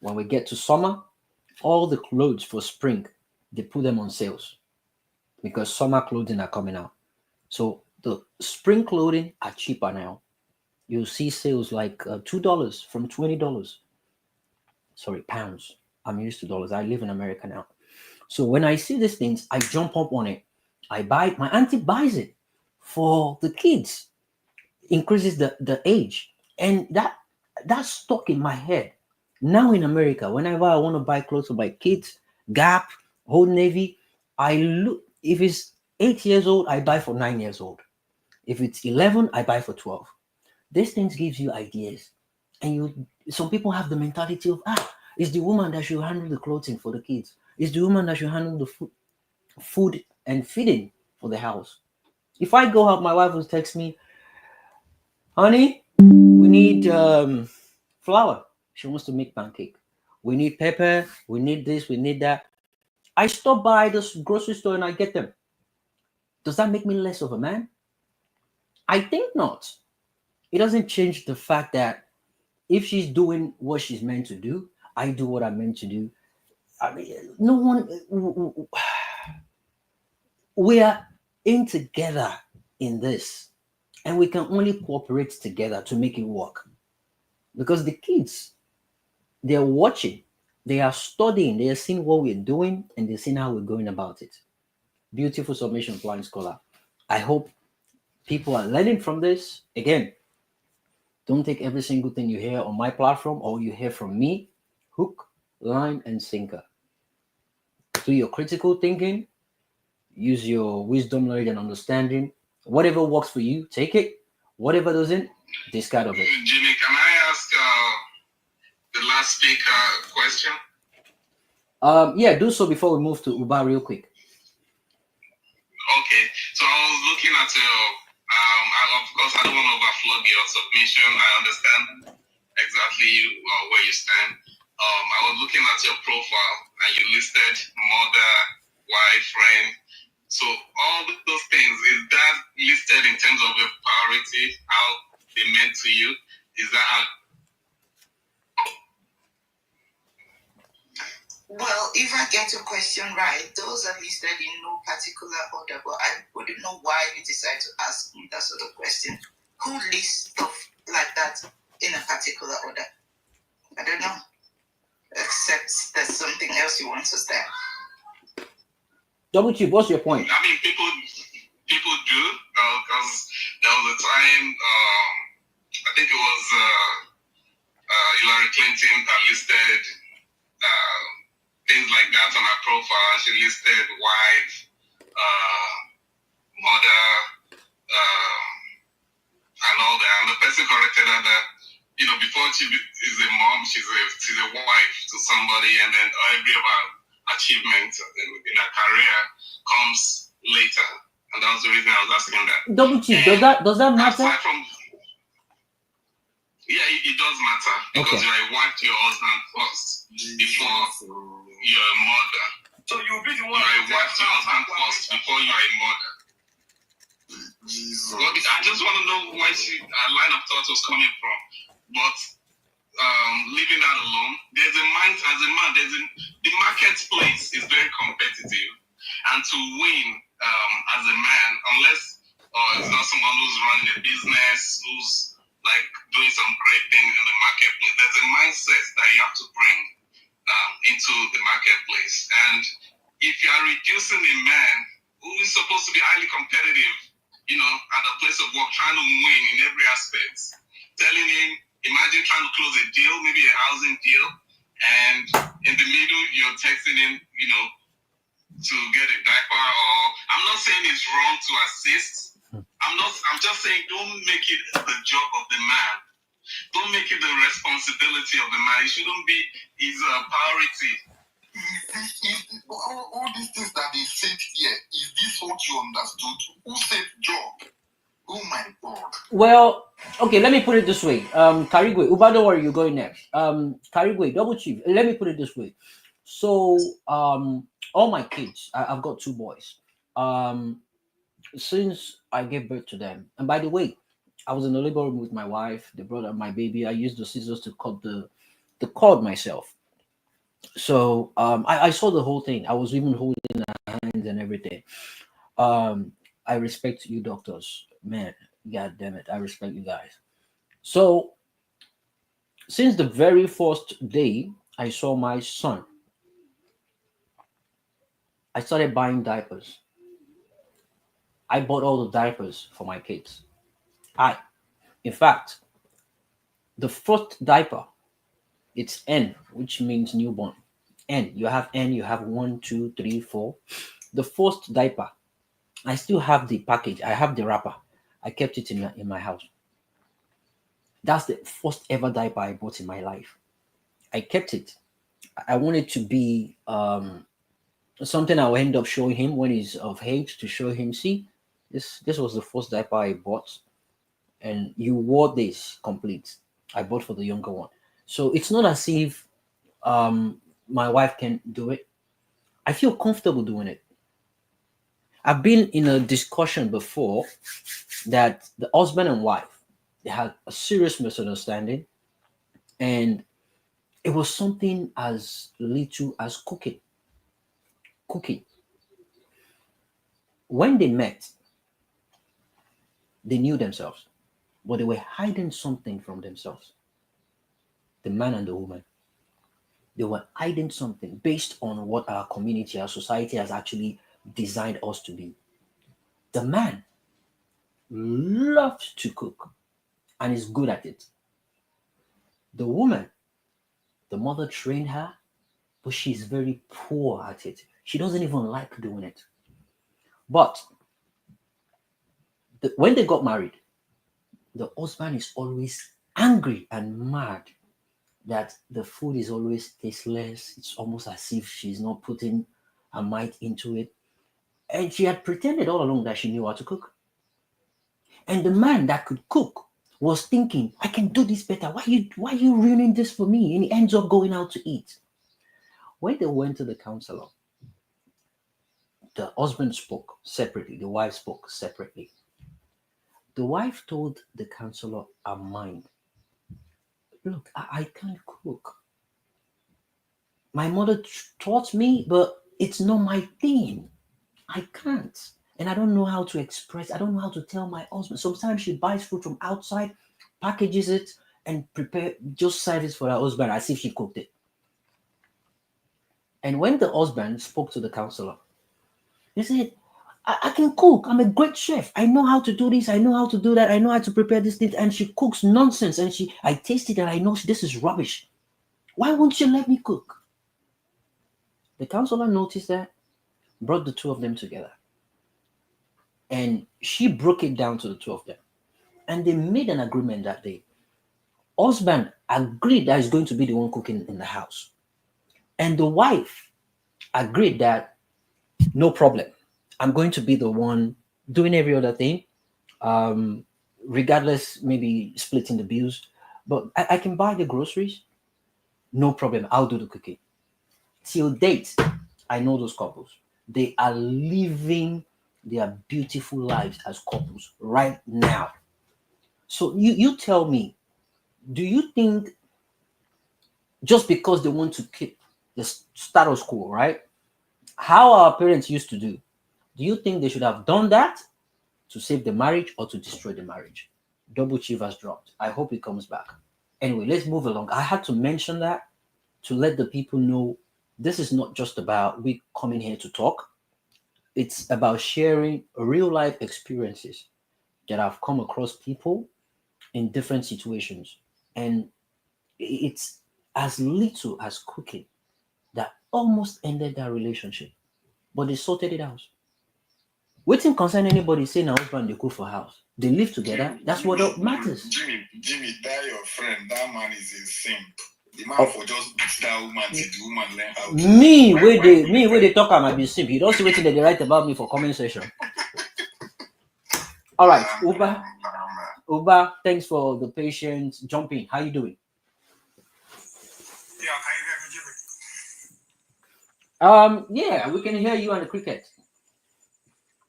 when we get to summer, all the clothes for spring, they put them on sales because summer clothing are coming out. So the spring clothing are cheaper now. You'll see sales like $2 from $20. Sorry, pounds. I'm used to dollars. I live in America now. So when I see these things, I jump up on it. I buy it. My auntie buys it for the kids, increases the age. And that's stuck in my head. Now in America, whenever I want to buy clothes for my kids, Gap, Old Navy, I look if it's 8 years old, I buy for 9 years old. If it's 11, I buy for 12. These things gives you ideas. And some people have the mentality of it's the woman that should handle the clothing for the kids. It's the woman that should handle the food and feeding for the house. If I go out, my wife will text me, honey, we need flour. She wants to make pancake. We need pepper. We need this. We need that. I stop by the grocery store and I get them. Does that make me less of a man? I think not. It doesn't change the fact that If she's doing what she's meant to do, I do what I'm meant to do. I mean, no one. We are in together in this, and we can only cooperate together to make it work. Because the kids, they're watching, they are studying, they are seeing what we're doing, and they're seeing how we're going about it. Beautiful submission, flying scholar. I hope people are learning from this. Again, don't take every single thing you hear on my platform or you hear from me, hook, line, and sinker. Do your critical thinking, use your wisdom, knowledge, and understanding. Whatever works for you, take it. Whatever doesn't, discard of it. Jimmy, can I ask the last speaker question? Yeah, do so before we move to Uber real quick. Okay, so I was looking at your, of course, I don't want to overflow your submission. I understand exactly where you stand. I was looking at your profile and you listed mother, wife, friend. So all those things, is that listed in terms of your priority, how they meant to you? Is that how? Well, if I get your question right, those are listed in no particular order, but I wouldn't know why you decide to ask me that sort of question. Who lists stuff like that in a particular order? I don't know. Except there's something else you want to say. Double Chief, what's your point? I mean, people do, because there was a time, I think it was Hillary Clinton that listed things like that on her profile. She listed wife, mother, and all that. And the person corrected her that, before she is a mom, she's a wife to somebody, and then every of her achievements in her career comes later. And that was the reason I was asking that. Double Chief, does that matter? Aside from, yeah, it does matter, because you're a wife to your husband first before you're a mother. So you'll be the one. You're a wife to your husband first before you're a mother. Jesus. I just want to know where her line of thought was coming from. But leaving that alone, there's a mind as a man. The marketplace is very competitive, and to win as a man, unless it's not someone who's running a business, who's like doing some great thing in the marketplace, there's a mindset that you have to bring into the marketplace. And if you are reducing a man who is supposed to be highly competitive, at a place of work, trying to win in every aspect, telling him, imagine trying to close a deal, maybe a housing deal, and in the middle you're texting him, to get a diaper. Or I'm not saying it's wrong to assist. I'm just saying don't make it the job of the man. Don't make it the responsibility of the man. It shouldn't be his priority. All these things that they said here, is this what you understood? Who said job? Oh my God. Well, okay, let me put it this way. Karigwe, Uba, don't worry, you're going next. Karigwe, Double Chief, let me put it this way. So, all my kids, I've got 2 boys. Since I gave birth to them, and by the way, I was in the labor room with my wife. They brought out my baby. I used the scissors to cut the cord myself. So, I saw the whole thing. I was even holding her hands and everything. I respect you doctors, man. God damn it, I respect you guys. So since the very first day I saw my son, I started buying diapers. I bought all the diapers for my kids. In fact, the first diaper, it's N, which means newborn. N, you have N, you have 1, 2, 3, 4. The first diaper, I still have the package. I have the wrapper. I kept it in my house. That's the first ever diaper I bought in my life. I kept it. I want it to be something I will end up showing him when he's of age, to show him, see, this was the first diaper I bought, and you wore this complete. I bought for the younger one. So it's not as if my wife can do it. I feel comfortable doing it. I've been in a discussion before that the husband and wife, they had a serious misunderstanding. And it was something as little as cooking. Cooking. When they met, they knew themselves, but they were hiding something from themselves. The man and the woman. They were hiding something based on what our community, our society has actually designed us to be. The man loves to cook and is good at it. The woman, the mother trained her, but she's very poor at it. She doesn't even like doing it. But when they got married, the husband is always angry and mad that the food is always tasteless. It's almost as if she's not putting her might into it. And she had pretended all along that she knew how to cook. And the man that could cook was thinking, I can do this better. Why are you ruining this for me? And he ends up going out to eat. When they went to the counselor, the husband spoke separately, the wife spoke separately. The wife told the counselor her mind. Look, I can't cook. My mother taught me, but it's not my thing. I can't. And I don't know how to express, I don't know how to tell my husband. Sometimes she buys food from outside, packages it, and prepare just service for her husband as if she cooked it. And when the husband spoke to the counselor, he said, I can cook. I'm a great chef. I know how to do this. I know how to do that. I know how to prepare this thing. And she cooks nonsense. And I taste it and I know this is rubbish. Why won't you let me cook? The counselor noticed that, brought the two of them together. And she broke it down to the two of them. And they made an agreement that day. Husband agreed that he's going to be the one cooking in the house. And the wife agreed that no problem. I'm going to be the one doing every other thing. Regardless, maybe splitting the bills. But I can buy the groceries. No problem. I'll do the cooking. Till date, I know those couples. They are living their beautiful lives as couples right now. So you tell me, do you think just because they want to keep the status quo, right? How our parents used to do you think they should have done that to save the marriage or to destroy the marriage? Double Chief has dropped. I hope he comes back. Anyway, let's move along. I had to mention that to let the people know this is not just about we coming here to talk. It's about sharing real life experiences that I've come across people in different situations. And it's as little as cooking that almost ended that relationship, but they sorted it out. Waiting concern anybody say now husband they cook for house. They live together. That's what matters. Jimmy, that your friend, that man is a simp. The man for just beat that woman till the woman learn how to. Me where they talk about be simp. You don't see what they write about me for comment section. All right, Uba, thanks for the patience. Jump in. How you doing? Yeah, can you hear me, Jimmy? Yeah, we can hear you on the cricket.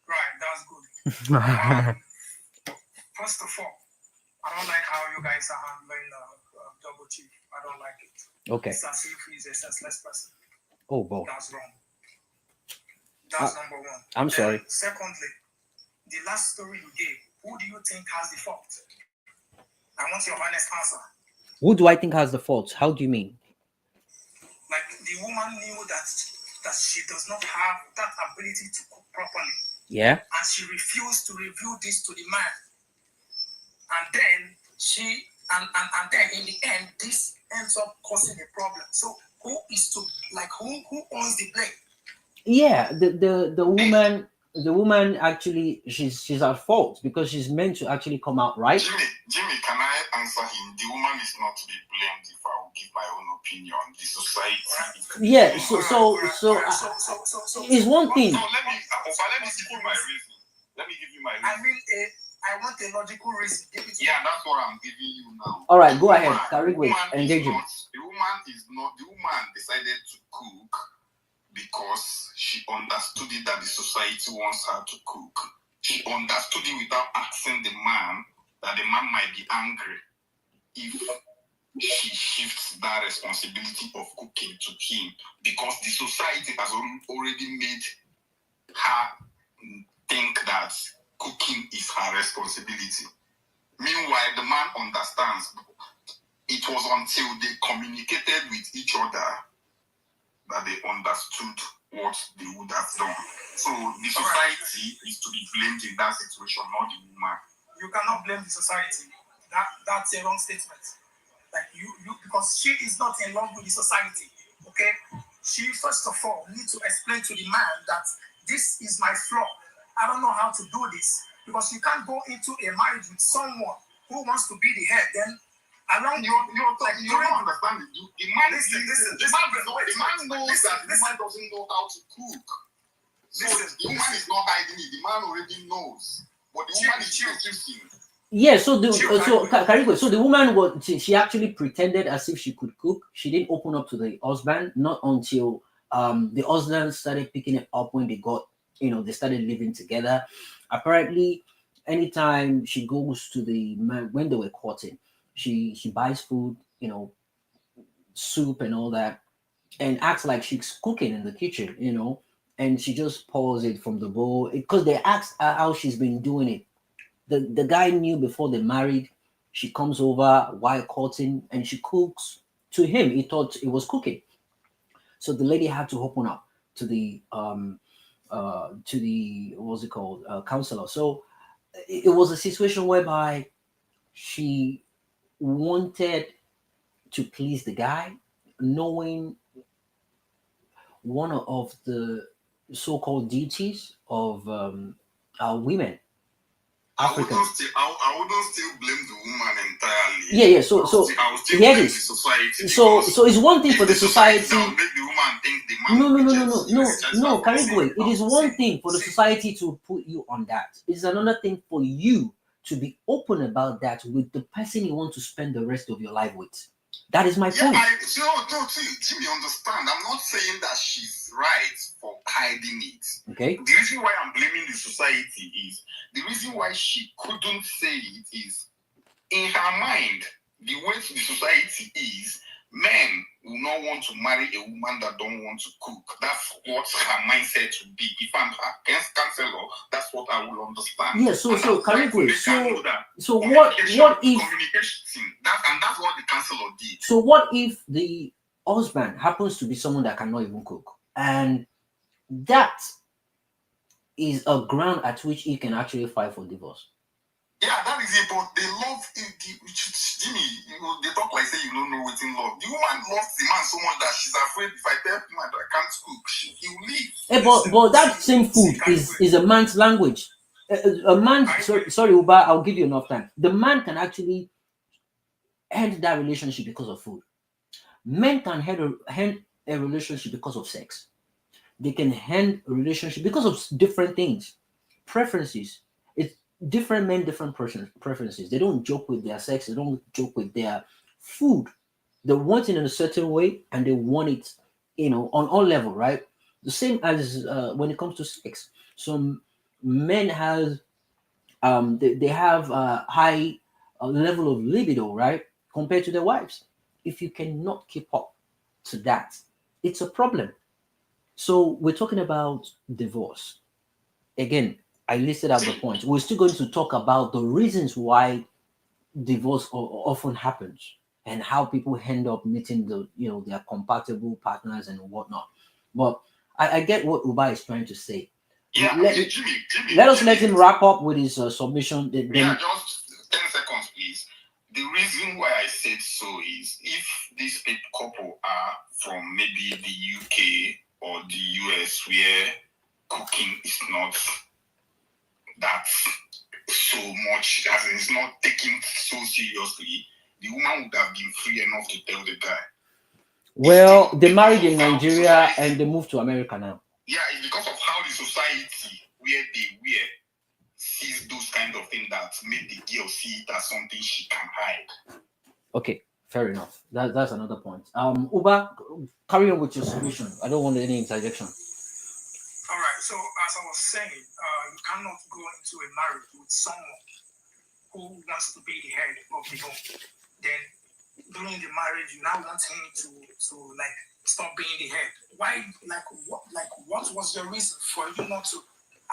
Right, that's good. First of all, I don't like how you guys are handling Double Chief. I don't like it. Okay. It's as if he's a senseless person. Oh, boy. That's wrong. That's number one. I'm sorry. Secondly, the last story you gave, who do you think has the fault? I want your honest answer. Who do I think has the fault? How do you mean? Like the woman knew that she does not have that ability to cook properly. Yeah. And she refused to reveal this to the man. And then and then in the end, this ends up causing a problem. So who owns the blame? Yeah, the woman actually she's at fault because she's meant to actually come out right. Jimmy, can I answer him? The woman is not to be blamed if I will give my own opinion. The society. Yeah, so it's one thing. So let me give you my reason. Let me give you my reason. I want a logical reason. Yeah, that's what I'm giving you now. All right, go ahead. Engage him. The woman decided to cook because she understood it that the society wants her to cook. She understood it without asking the man that the man might be angry if she shifts that responsibility of cooking to him because the society has already made her think that cooking is her responsibility. Meanwhile, the man understands. It was until they communicated with each other that they understood what they would have done. So the society is to be blamed in that situation, not the woman. You cannot blame the society. That's a wrong statement. Like you because she is not in love with the society. Okay? She first of all needs to explain to the man that this is my flaw. I don't know how to do this. Because you can't go into a marriage with someone who wants to be the head, then along you don't understand it. The man knows that the man doesn't know how to cook. So the woman is not hiding it. The man already knows. But the woman is refusing. Yeah, so Karigwe, so the woman she actually pretended as if she could cook. She didn't open up to the husband, not until the husband started picking it up when they got, they started living together. Apparently, anytime she goes to the man when they were courting, she buys food, soup and all that, and acts like she's cooking in the kitchen, and she just pours it from the bowl because they asked her how she's been doing it. The guy knew before they married. She comes over while courting and she cooks to him. He thought it was cooking. So the lady had to open up to the what's it called, counselor. So it was a situation whereby she wanted to please the guy, knowing one of the so-called duties of women. I wouldn't still blame the woman entirely. Yeah. So I will still here blame it the is. society. So it's one thing for the society. Now make the woman think the man No, Karigwe. It is one thing for the society to put you on that. It's another thing for you to be open about that with the person you want to spend the rest of your life with. That is my point. Jimmy, understand. I'm not saying that she's right for hiding it. Okay. The reason why I'm blaming the society is the reason why she couldn't say it is in her mind, the way the society is, men will not want to marry a woman that don't want to cook. That's what her mindset would be. If I'm her counselor, that's what I will understand. Yeah, so Karigwe, so what if communication, and that's what the counselor did. So what if the husband happens to be someone that cannot even cook, and that is a ground at which he can actually file for divorce? Yeah, that is it. But they love Jimmy. They talk like say you don't know what's in love. The woman loves the man so much that she's afraid if I tell him that I can't cook, he will leave. But that same food is a man's language. A man. Sorry, Uba. I'll give you enough time. The man can actually end that relationship because of food. Men can end a relationship because of sex. They can end a relationship because of different things, preferences. It's different men, different preferences. They don't joke with their sex. They don't joke with their food. They want it in a certain way, and they want it, on all level, right? The same as when it comes to sex. Some men have they have a high level of libido, right, compared to their wives. If you cannot keep up to that, it's a problem. So we're talking about divorce. Again, I listed out the points. We're still going to talk about the reasons why divorce often happens and how people end up meeting their compatible partners and whatnot. But I get what Uba is trying to say. Yeah, let us let him wrap up with his submission. Yeah, just 10 seconds, please. The reason why I said so is if these couple are from maybe the UK or the US where cooking is not that so much, as it's not taken so seriously, the woman would have been free enough to tell the guy. Well, they married in Nigeria and they moved to America now. Yeah, it's because of how the society where they were sees those kind of things that make the girl see it as something she can hide. Okay, fair enough. That's another point. Uba, carry on with your submission. I don't want any interjection. All right. So as I was saying, you cannot go into a marriage with someone who wants to be the head of the home. Then during the marriage, you now want him to like stop being the head. Why? What was your reason for you not to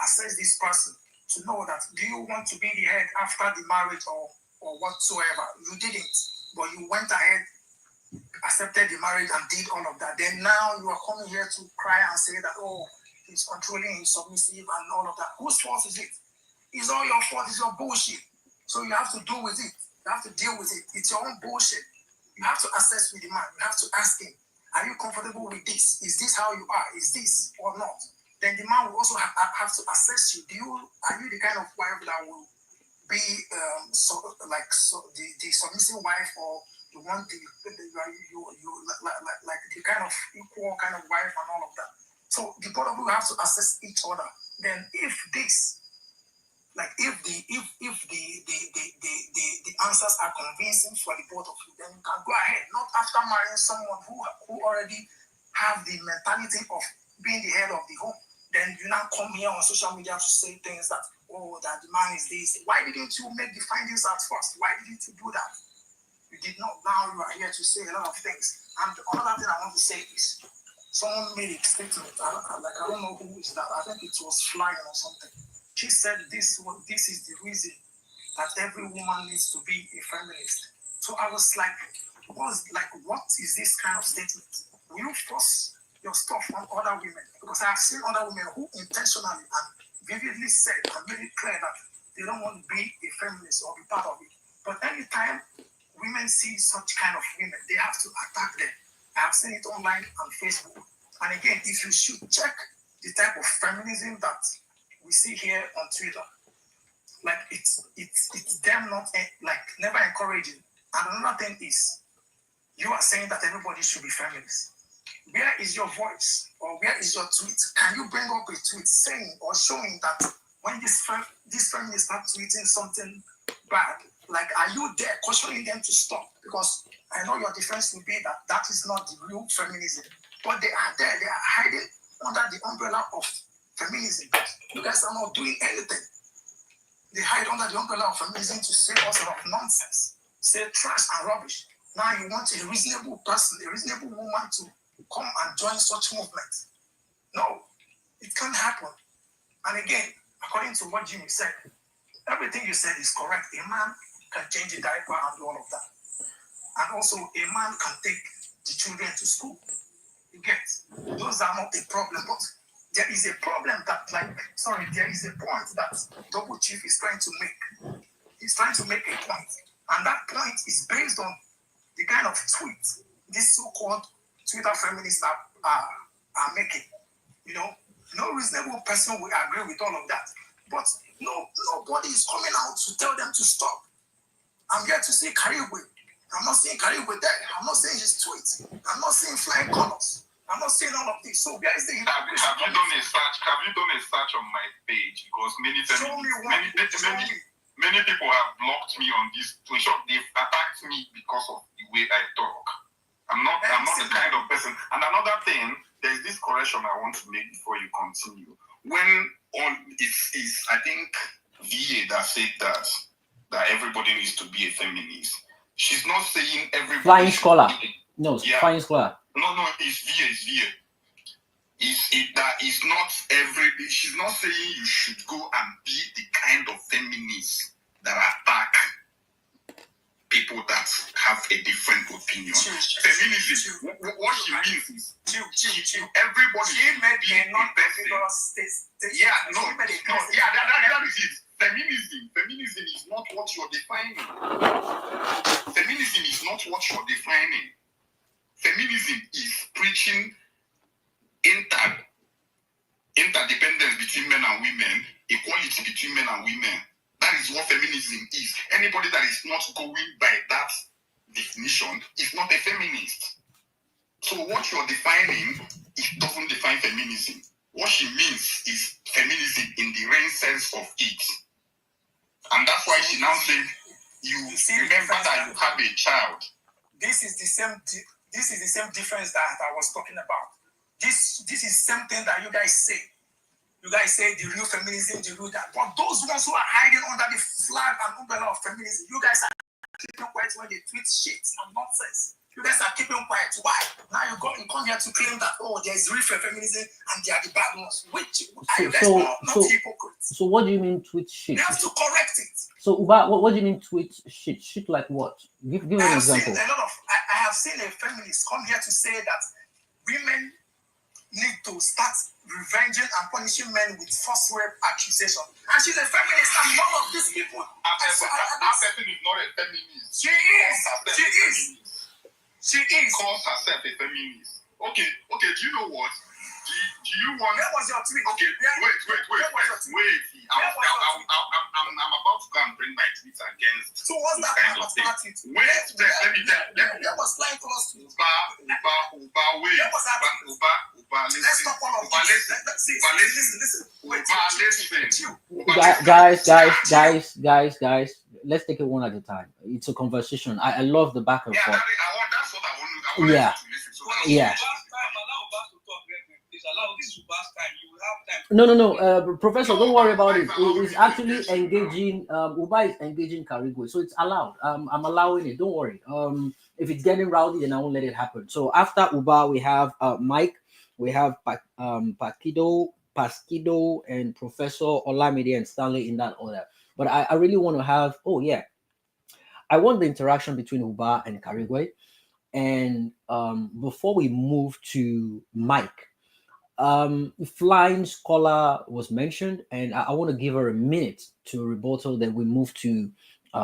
assess this person to know that do you want to be the head after the marriage or whatsoever? You didn't, but you went ahead, accepted the marriage and did all of that. Then now you are coming here to cry and say that, oh, he's controlling, he's submissive and all of that. Whose fault is it? It's all your fault. It's your bullshit. So you have to do with it. You have to deal with it. It's your own bullshit. You have to assess with the man. You have to ask him, are you comfortable with this? Is this how you are? Is this or not? Then the man will also have to assess you. Are you the kind of wife that will be the submissive wife, or you want like the kind of equal kind of wife and all of that? So the both of you have to assess each other. Then if the answers are convincing for the both of you, then you can go ahead. Not after marrying someone who already have the mentality of being the head of the home. Then you now come here on social media to say things that, oh, that the man is this. Why didn't you make the findings at first? Why didn't you do that? You did not. Now you are here to say a lot of things. And another thing I want to say is, someone made a statement. I don't know who is that. I think it was Flying or something. She said this is the reason that every woman needs to be a feminist. So I was like, what is this kind of statement? Will you force your stuff on other women? Because I have seen other women who intentionally and vividly said and made it clear that they don't want to be a feminist or be part of it. But anytime women see such kind of women, they have to attack them. I have seen it online on Facebook. And again, if you should check the type of feminism that we see here on Twitter, like it's them not like never encouraging. And another thing is, you are saying that everybody should be feminist. Where is your voice, or where is your tweet? Can you bring up a tweet saying or showing that when this feminist start tweeting something bad, like are you there cautioning them to stop? Because I know your defense will be that is not the real feminism, but they are there. They are hiding under the umbrella of feminism. You guys are not doing anything. They hide under the umbrella of feminism to say all sort of nonsense, say trash and rubbish. Now you want a reasonable person, a reasonable woman to come and join such movement. No, it can't happen. And again, according to what Jimmy said, everything you said is correct. A man can change a diaper and do all of that. And also, a man can take the children to school. You get, those are not a problem, but there is a problem that, there is a point that Double Chief is trying to make. He's trying to make a point. And that point is based on the kind of tweet these so-called Twitter feminists are making. You know, no reasonable person will agree with all of that. But nobody is coming out to tell them to stop. I'm here to see Karibwe. I'm not seeing Karibwe there. I'm not seeing his tweets. I'm not seeing flying colors. I'm not seeing all of this. So where is the Have you done a search on my page? Because many people have blocked me on this Twitter. They've attacked me because of the way I talk. I'm not the kind of person. And another thing, there's this correction I want to make before you continue. When it's I think VA that said that everybody needs to be a feminist. She's not saying everybody. Flying scholar. No, yeah. Flying scholar. No, it's VA. It's not every. She's not saying you should go and be the kind of feminist that attack people that have a different opinion. Feminism, what she means is everybody. She made a non-particular state. Yeah, that is it. Feminism is not what you're defining. Feminism is not what you're defining. Feminism is preaching interdependence between men and women, equality between men and women. That is what feminism is. Anybody that is not going by that definition is not a feminist. So what you're defining, it doesn't define feminism. What she means is feminism in the real sense of it. And that's why she now said, you remember that you have a child. This is the same difference that I was talking about. This is same thing that you guys say. You guys say the real feminism, the real that. But those ones who are hiding under the flag and umbrella of feminism, you guys are keeping quiet when they tweet shit and nonsense. You guys are keeping quiet. Why? Now you come here to claim that there's real feminism and they are the bad ones. Which are you guys not hypocrites? So what do you mean tweet shit? You have to correct it. So Uba, what do you mean tweet shit? Shit like what? Give an example. I have seen a feminist come here to say that women need to start revenging and punishing men with false rape accusation. And she's a feminist, and one of these people. That person is not a feminist. She is. She is. Calls herself a feminist. Okay. Do you know what? Do you want? Where was your tweet? Okay, wait. I'm about to go and bring my tweets against. So what's that kind of tweet? Wait, let me. There was flying close to Uba, wait. Uba, listen. Let's stop all of this. Listen. Wait. Guys. Let's take it one at a time. It's a conversation. I love the back and forth. That's what I want. Yeah. No. Professor, don't worry about it. It's actually engaging. Uba is engaging Karigwe, so it's allowed. I'm allowing it. Don't worry. If it's getting rowdy, then I won't let it happen. So after Uba, we have Mike, we have Pasquido, and Professor Olamide and Stanley in that order. But I really want to have. I want the interaction between Uba and Karigwe. And before we move to Mike, Flying Scholar was mentioned, and I want to give her a minute to rebuttal. Then we move to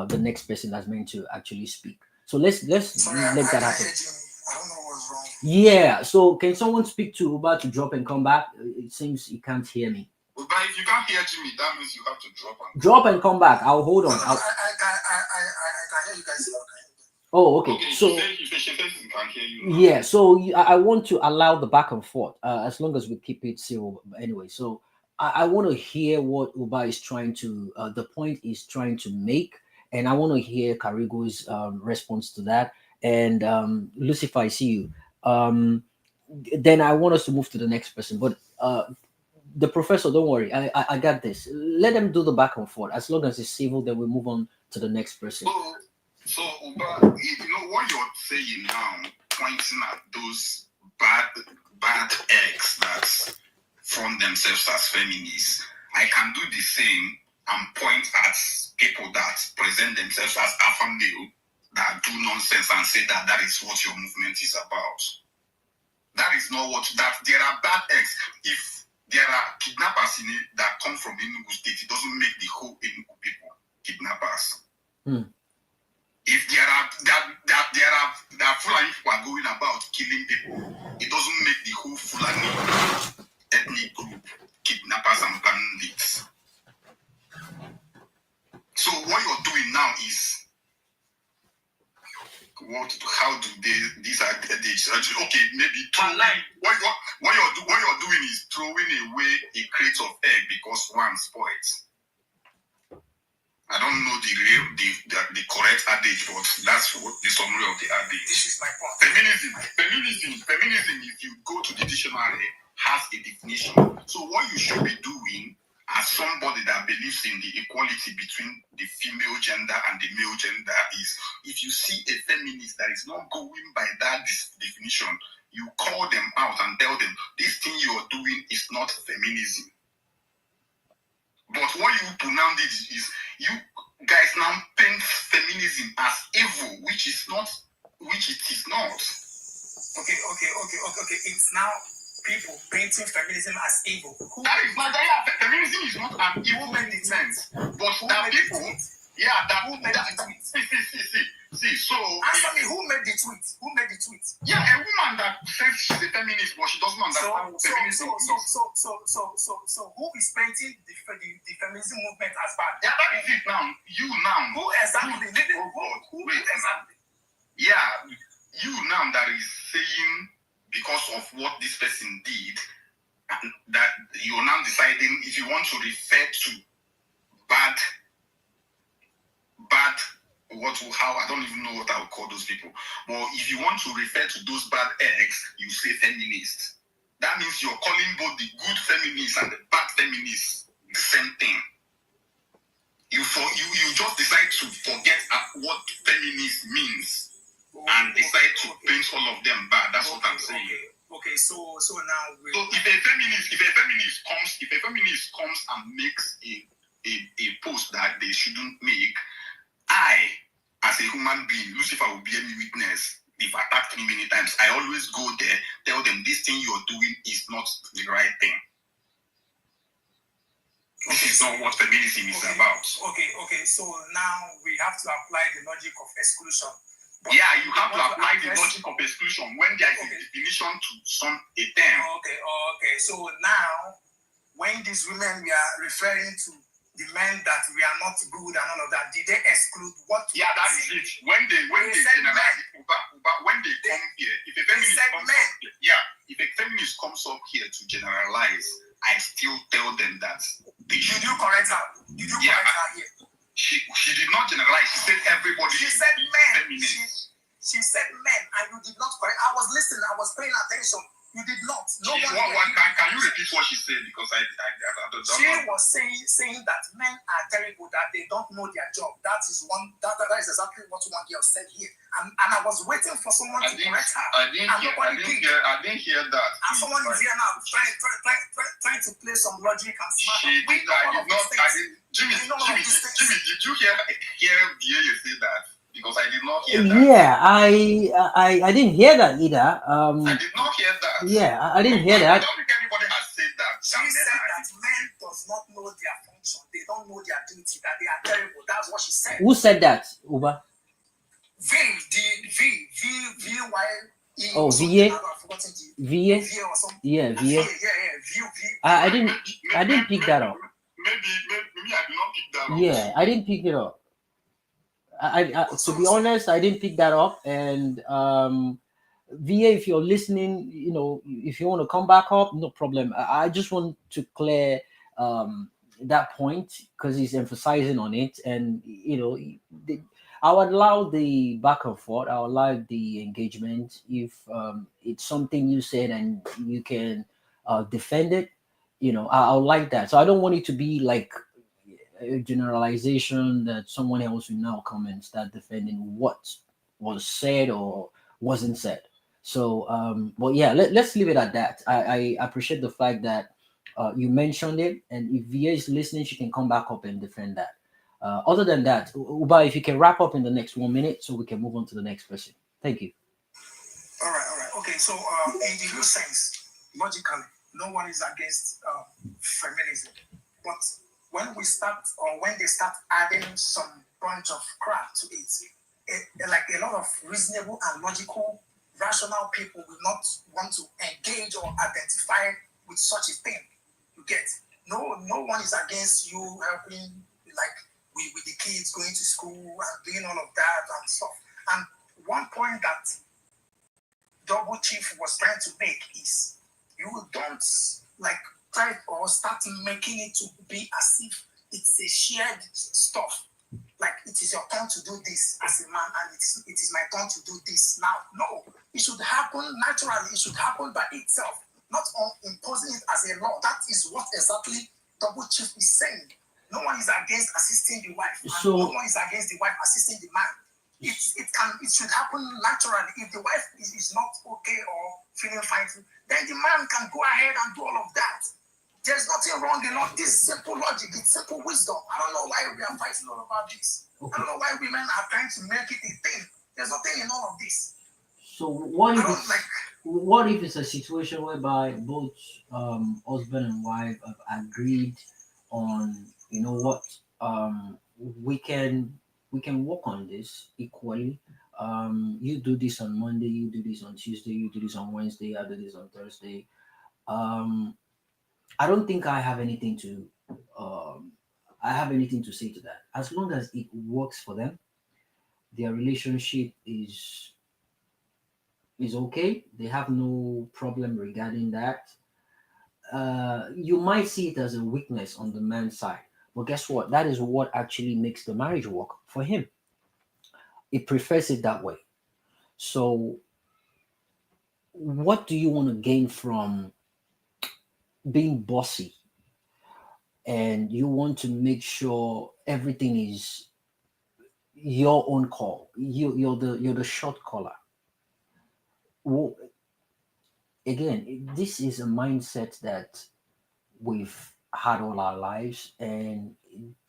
the next person that's meant to actually speak. So let's let that happen. I don't know what's wrong. Yeah. So can someone speak to Uba to drop and come back? It seems he can't hear me. But if you can't hear Jimmy, that means you have to drop and come back. I'll hold on. I can hear you guys. Oh, okay. So yeah, so I want to allow the back and forth as long as we keep it civil. Anyway, so I want to hear what Uba is trying to, the point is trying to make, and I want to hear Karigo's response to that. And Lucifer, I see you. Then I want us to move to the next person, but the professor, don't worry, I got this. Let them do the back and forth. As long as it's civil, then we move on to the next person. So, Uba, what you're saying now, pointing at those bad eggs that front themselves as feminists, I can do the same and point at people that present themselves as alpha male that do nonsense and say that is what your movement is about. That is not what there are bad eggs. If there are kidnappers in it that come from Enugu State, it doesn't make the whole Enugu people kidnappers. If there are Fulani people are going about killing people, it doesn't make the whole Fulani ethnic group kidnappers and bandits. So what you're doing now is how do these are okay, maybe what you're doing is throwing away a crate of egg because one spoils. I don't know the correct adage, but that's what the summary of the adage. This is my point. Feminism, if you go to the dictionary, has a definition. So what you should be doing as somebody that believes in the equality between the female gender and the male gender is, if you see a feminist that is not going by that definition, you call them out and tell them, this thing you are doing is not feminism. But what you pronounce is you guys now paint feminism as evil, which it is not. Okay. It's now people painting feminism as evil. Feminism is not an evil sense. But that people, so answer me, who made the tweet? Yeah, a woman that says she's a feminist, but she doesn't understand what feminism is. So who is painting the feminism movement as bad? Yeah, that is it now. You now. Who exactly? Who exactly? Yeah, you now that is saying because of what this person did, and that you're now deciding if you want to refer to bad, how I don't even know what I would call those people. But if you want to refer to those bad eggs, you say feminists. That means you're calling both the good feminists and the bad feminists the same thing. you just decide to forget what feminist means and decide to paint all of them bad. That's what I'm saying. Okay, so now so if a feminist comes and makes a post that they shouldn't make, I, as a human being, Lucifer will bear me witness. They've attacked me many times. I always go there, tell them this thing you're doing is not the right thing. This is not what feminism is about. Okay. So now we have to apply the logic of exclusion. But yeah, you have to apply the logic of exclusion when there is a definition to some a term. Okay. So now, when these women we are referring to the men that we are not good and all of that, did they exclude what? Yeah, that is it. When they generalize it, when they come here, if a feminist comes up here, if a feminist comes up here to generalize, I still tell them that they should. Did you correct her? Did you correct her here? She did not generalize. She said everybody. She said men. She said men, and you did not correct. I was listening. I was paying attention. You did not. No one. Can you repeat what she said? Because I don't know. She was saying that men are terrible, that they don't know their job. That is exactly what one girl said here. And I was waiting for someone to correct her. I didn't hear that. And someone is here now trying to play some logic and smart. Jimmy, did you hear you say that? Because I did not hear that. Yeah, I didn't hear that either. I did not hear that. Yeah, I didn't hear that. I don't think anybody has said that. She said that men does not know their function. They don't know their duty, that they are terrible. That's what she said. Who said that, Uba? V-Y-E. Oh, VA? VA? Yeah, VA. I didn't pick that up. Maybe I did not pick that up. Yeah, I didn't pick it up. I to be honest, I didn't pick that up. And VA, if you're listening, if you want to come back up, no problem. I just want to clear that point because he's emphasizing on it, and I'll allow the back and forth. I'll allow the engagement if it's something you said and you can defend it. I'll like that. So I don't want it to be like a generalization that someone else will now come and start defending what was said or wasn't said. So, but yeah, let's leave it at that. I appreciate the fact that you mentioned it, and if VA is listening, she can come back up and defend that. Other than that, Uba, if you can wrap up in the next 1 minute so we can move on to the next person. Thank you. All right. Okay, so in the real sense, logically, no one is against feminism. But when they start adding some bunch of crap to it, like a lot of reasonable and logical, rational people will not want to engage or identify with such a thing. You get? No one is against you helping, like with the kids going to school and doing all of that and stuff. And one point that Double Chief was trying to make is you don't like try or start making it to be as if it's a shared stuff. Like it is your turn to do this as a man, and it is my turn to do this now. No, it should happen naturally. It should happen by itself, not on imposing it as a law. That is what exactly Double Chief is saying. No one is against assisting the wife, and no one is against the wife assisting the man. It should happen naturally. If the wife is not okay or feeling fine, then the man can go ahead and do all of that. There's nothing wrong in all this simple logic. It's simple wisdom. I don't know why we are fighting all about this. Okay. I don't know why women are trying to make it a thing. There's nothing in all of this. So what if it's a situation whereby both husband and wife have agreed on, we can work on this equally. You do this on Monday, you do this on Tuesday, you do this on Wednesday, I do this on Thursday. I don't think I have anything to say to that. As long as it works for them, their relationship is okay. They have no problem regarding that. You might see it as a weakness on the man's side, but guess what? That is what actually makes the marriage work for him. He prefers it that way. So, what do you want to gain from being bossy and you want to make sure everything is your own call. You're the shot caller. Well, again, this is a mindset that we've had all our lives, and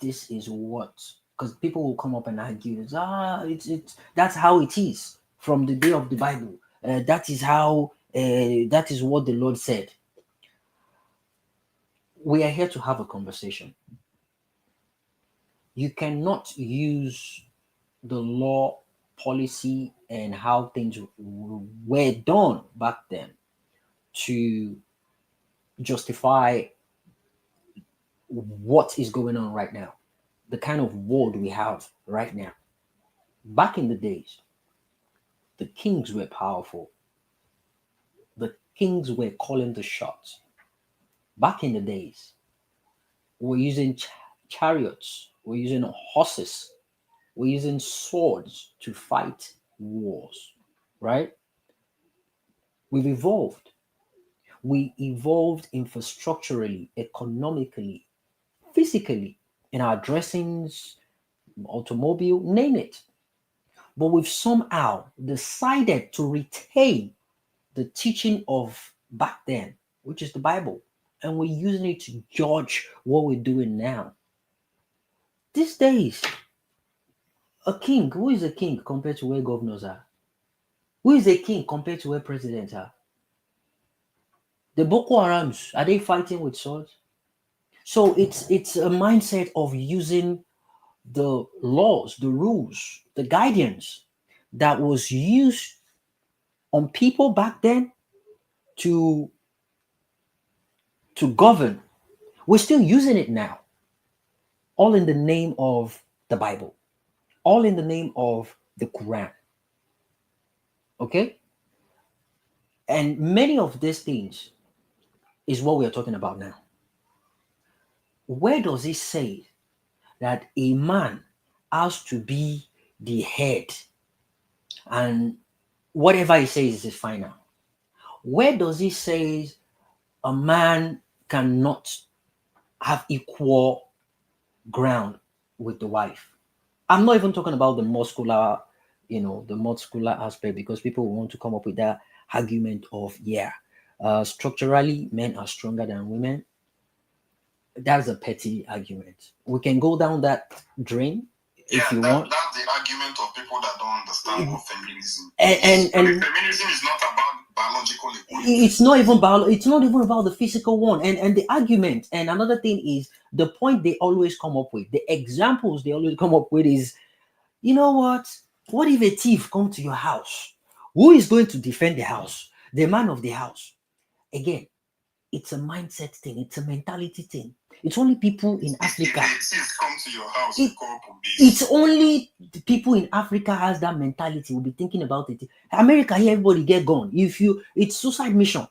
this is what, because people will come up and argue, it's that's how it is from the day of the Bible. That is how. That is what the Lord said. We are here to have a conversation. You cannot use the law, policy, and how things were done back then to justify what is going on right now, the kind of world we have right now. Back in the days, the kings were powerful. The kings were calling the shots. Back in the days, we're using chariots, we're using horses, we're using swords to fight wars, right? We've evolved. We evolved infrastructurally, economically, physically, in our dressings, automobile, name it. But we've somehow decided to retain the teaching of back then, which is the Bible, and we're using it to judge what we're doing now. These days, a king, who is a king compared to where governors are? Who is a king compared to where presidents are? The Boko Harams, are they fighting with swords? So it's a mindset of using the laws, the rules, the guidance that was used on people back then to govern. We're still using it now, all in the name of the Bible, all in the name of the Quran. Okay? And many of these things is what we are talking about now. Where does it say that a man has to be the head and whatever he says is final? Where does it say a man cannot have equal ground with the wife? I'm not even talking about the muscular, the muscular aspect, because people want to come up with that argument of, yeah, structurally men are stronger than women. That's a petty argument. We can go down that drain if you want. That's the argument of people that don't understand what feminism And feminism is not about biological equality. it's not even about the physical one. And the argument, and another thing is the point they always come up with, the examples they always come up with is, you know what if a thief come to your house? Who is going to defend the house? The man of the house. Again, it's a mindset thing, it's a mentality thing. It's only people in Africa. If a thief come to your house, It- you call police. It's only the people in Africa has that mentality. We'll be thinking about it. America, here everybody get gone. It's suicide mission.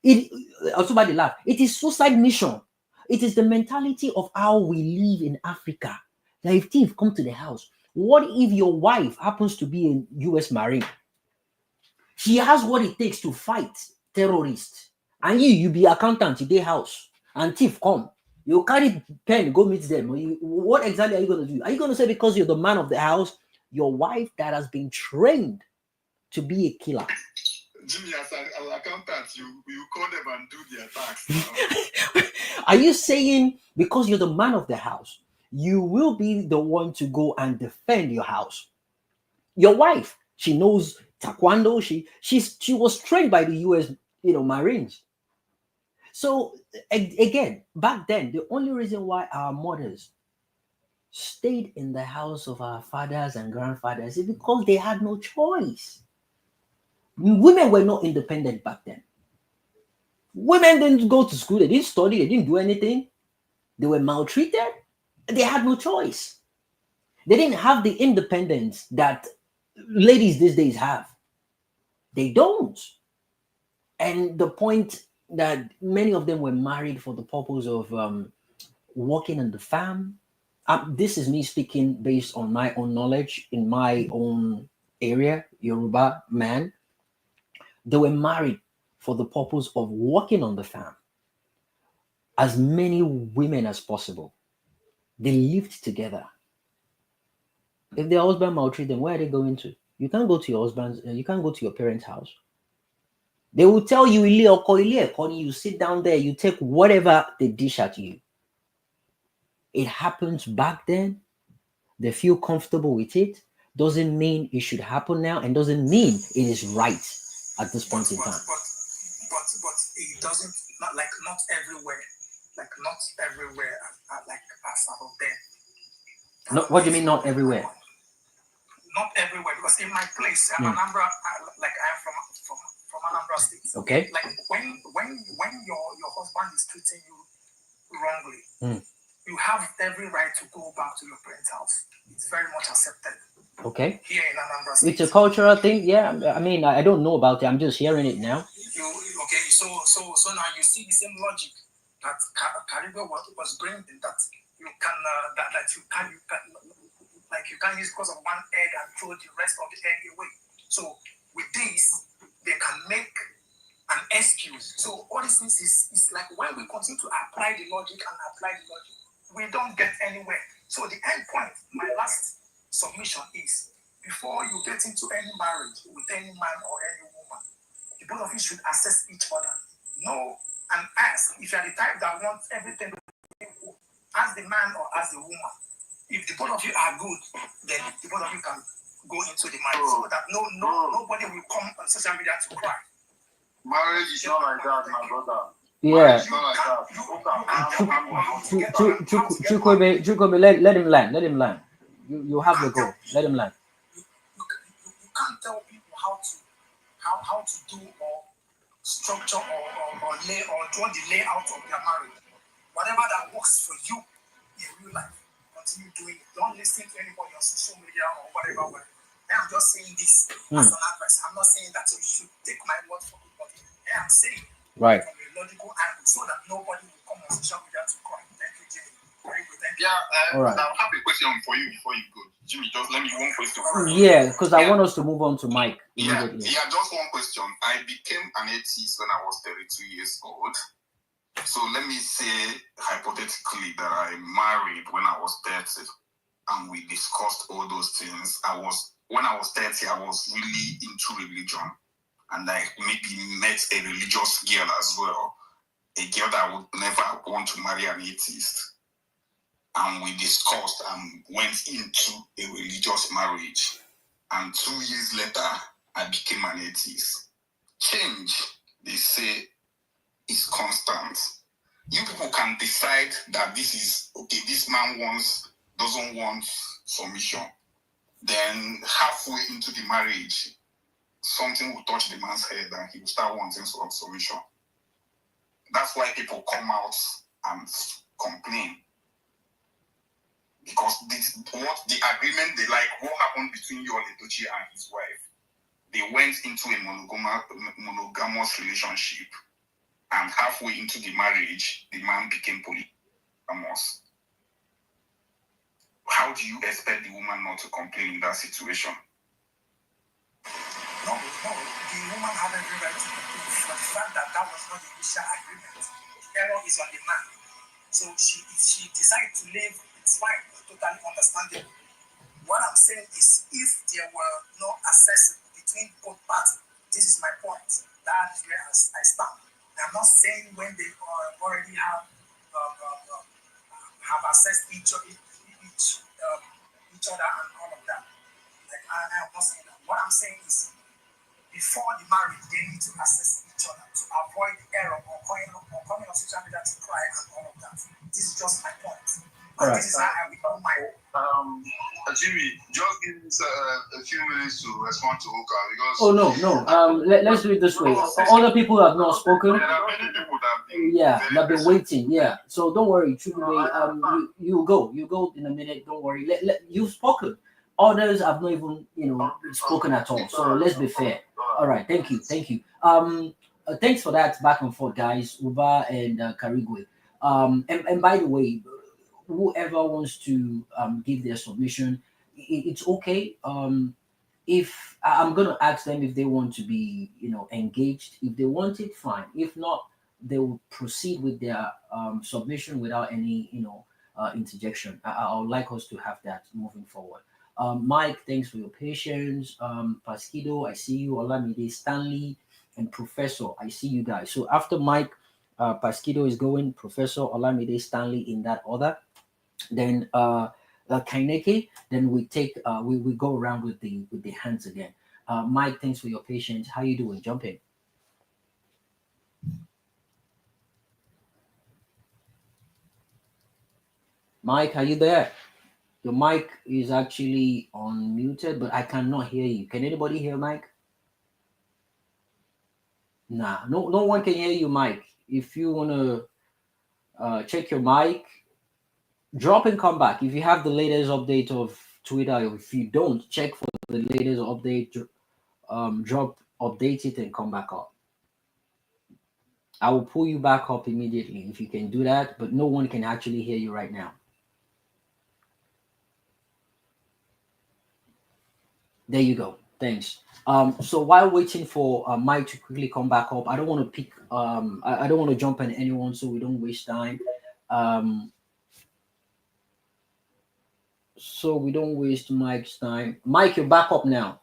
It also by the laugh. It is suicide mission. It is the mentality of how we live in Africa. That if thief come to the house, what if your wife happens to be a U.S. Marine? She has what it takes to fight terrorists, and you be accountant in their house, and thief come. You carry pen, go meet them. What exactly are you going to do? Are you going to say because you're the man of the house, your wife that has been trained to be a killer? Jimmy, as an accountant, you call them and do their tax. Are you saying because you're the man of the house, you will be the one to go and defend your house? Your wife, she knows taekwondo. She was trained by the U.S. Marines. So again, back then, the only reason why our mothers stayed in the house of our fathers and grandfathers is because they had no choice. Women were not independent back then. Women didn't go to school, they didn't study, they didn't do anything. They were maltreated. They had no choice. They didn't have the independence that ladies these days have. They don't. And the point that many of them were married for the purpose of working in the farm. This is me speaking based on my own knowledge in my own area, Yoruba man. They were married for the purpose of working on the farm. as many women as possible. They lived together. If their husband maltreat them, where are they going to? You can't go to your husband's. You can't go to your parents' house. They will tell you, "Ile oko, ile eko," you sit down there, you take whatever they dish at you. It happens back then. They feel comfortable with it. Doesn't mean it should happen now, and doesn't mean it is right at this point in time. But it doesn't, not everywhere, not everywhere like as of then. No, what do you mean not everywhere? Not everywhere, because in my place, I'm Anambra, I'm from Anambra State. Okay. Like when your husband is treating you wrongly, you have every right to go back to your parents' house. It's very much accepted. Okay. Here in Anambra State. It's a cultural thing, yeah. I mean, I don't know about it. I'm just hearing it now. So now you see the same logic that Caribbean was bringing, that you can you can't use because of one egg and throw the rest of the egg away. So with this, they can make an excuse. So all these things is like when we continue to apply the logic, we don't get anywhere. So the end point, my last submission is, before you get into any marriage with any man or any woman, the both of you should assess each other. Know and ask. If you're the type that wants everything, ask the man or ask the woman. If the both of you are good, then the both of you can go into the marriage, so that nobody will come on social media to cry. Marriage is not like that, my brother. Yeah. It's not like that. Chukwebe, let him land. Let him land. You have the go. Let him land. You can't tell people how to do or structure or lay or draw the layout of their marriage. Whatever that works for you in real life, continue doing it. Don't listen to anybody on social media or whatever. I'm just saying this as an advice. I'm not saying that you should take my word for it, but I'm saying right from a logical angle, so that nobody will come on social media to cry. Thank you, Jimmy. Very good. Thank you. Yeah, all right. I have a question for you before you go. Jimmy, just let me one question. Yeah, because I want us to move on to Mike immediately. Yeah, just one question. I became an atheist when I was 32 years old. So let me say hypothetically that I married when I was 30, and we discussed all those things. When I was 30, I was really into religion, and I maybe met a religious girl as well, a girl that would never want to marry an atheist. And we discussed and went into a religious marriage. And 2 years later, I became an atheist. Change, they say, is constant. You people can decide that this is okay, this man doesn't want submission. Then halfway into the marriage, something will touch the man's head and he will start wanting some submission. That's why people come out and complain. Because the agreement they like, what happened between Yul Edochie and his wife, they went into a monogamous relationship, and halfway into the marriage, the man became polygamous. How do you expect the woman not to complain in that situation? No, the woman had every right to complain for the fact that was not the initial agreement. The error is on the man. So she decided to leave. It's fine, totally understandable. What I'm saying is, if there were no access between both parties, this is my point. That is where I stand. I'm not saying when they already have accessed each other and all of that. Like I'm not saying that. What I'm saying is, before the marriage, they need to assess each other to avoid error or coming on social media to cry and all of that. This is just my point. All right. This is how I will my Jimmy, just give us a few minutes to respond to Oka, because. Oh no. Let's do it this way. Other people have not spoken. There are many people that have been they've been waiting. Yeah, so don't worry. You go in a minute. Don't worry. You've spoken. Others have not even spoken at all. So let's be fair. All right. Thank you. Thanks for that back and forth, guys. Uba and Karigwe. And by the way, whoever wants to give their submission, it's okay. If I'm gonna ask them if they want to be engaged. If they want it, fine. If not, they will proceed with their submission without any, interjection. I would like us to have that moving forward. Mike, thanks for your patience. Pasquido, I see you. Olamide, Stanley, and Professor, I see you guys. So after Mike, Pasquido is going, Professor, Olamide, Stanley in that order. Then Kaineke, then we take we go around with the hands again. Mike, thanks for your patience. How you doing? Jump in. Mike, are you there? Your mic is actually unmuted, but I cannot hear you. Can anybody hear Mike? Nah, no one can hear you, Mike. If you wanna check your mic, drop and come back. If you have the latest update of Twitter, if you don't, check for the latest update. Drop, update it, and come back up. I will pull you back up immediately if you can do that, but no one can actually hear you right now. There you go. Thanks. So while waiting for Mike to quickly come back up, I don't want to pick. I don't want to jump on anyone, so we don't waste time. Um, so we don't waste Mike's time. Mike, you're back up now.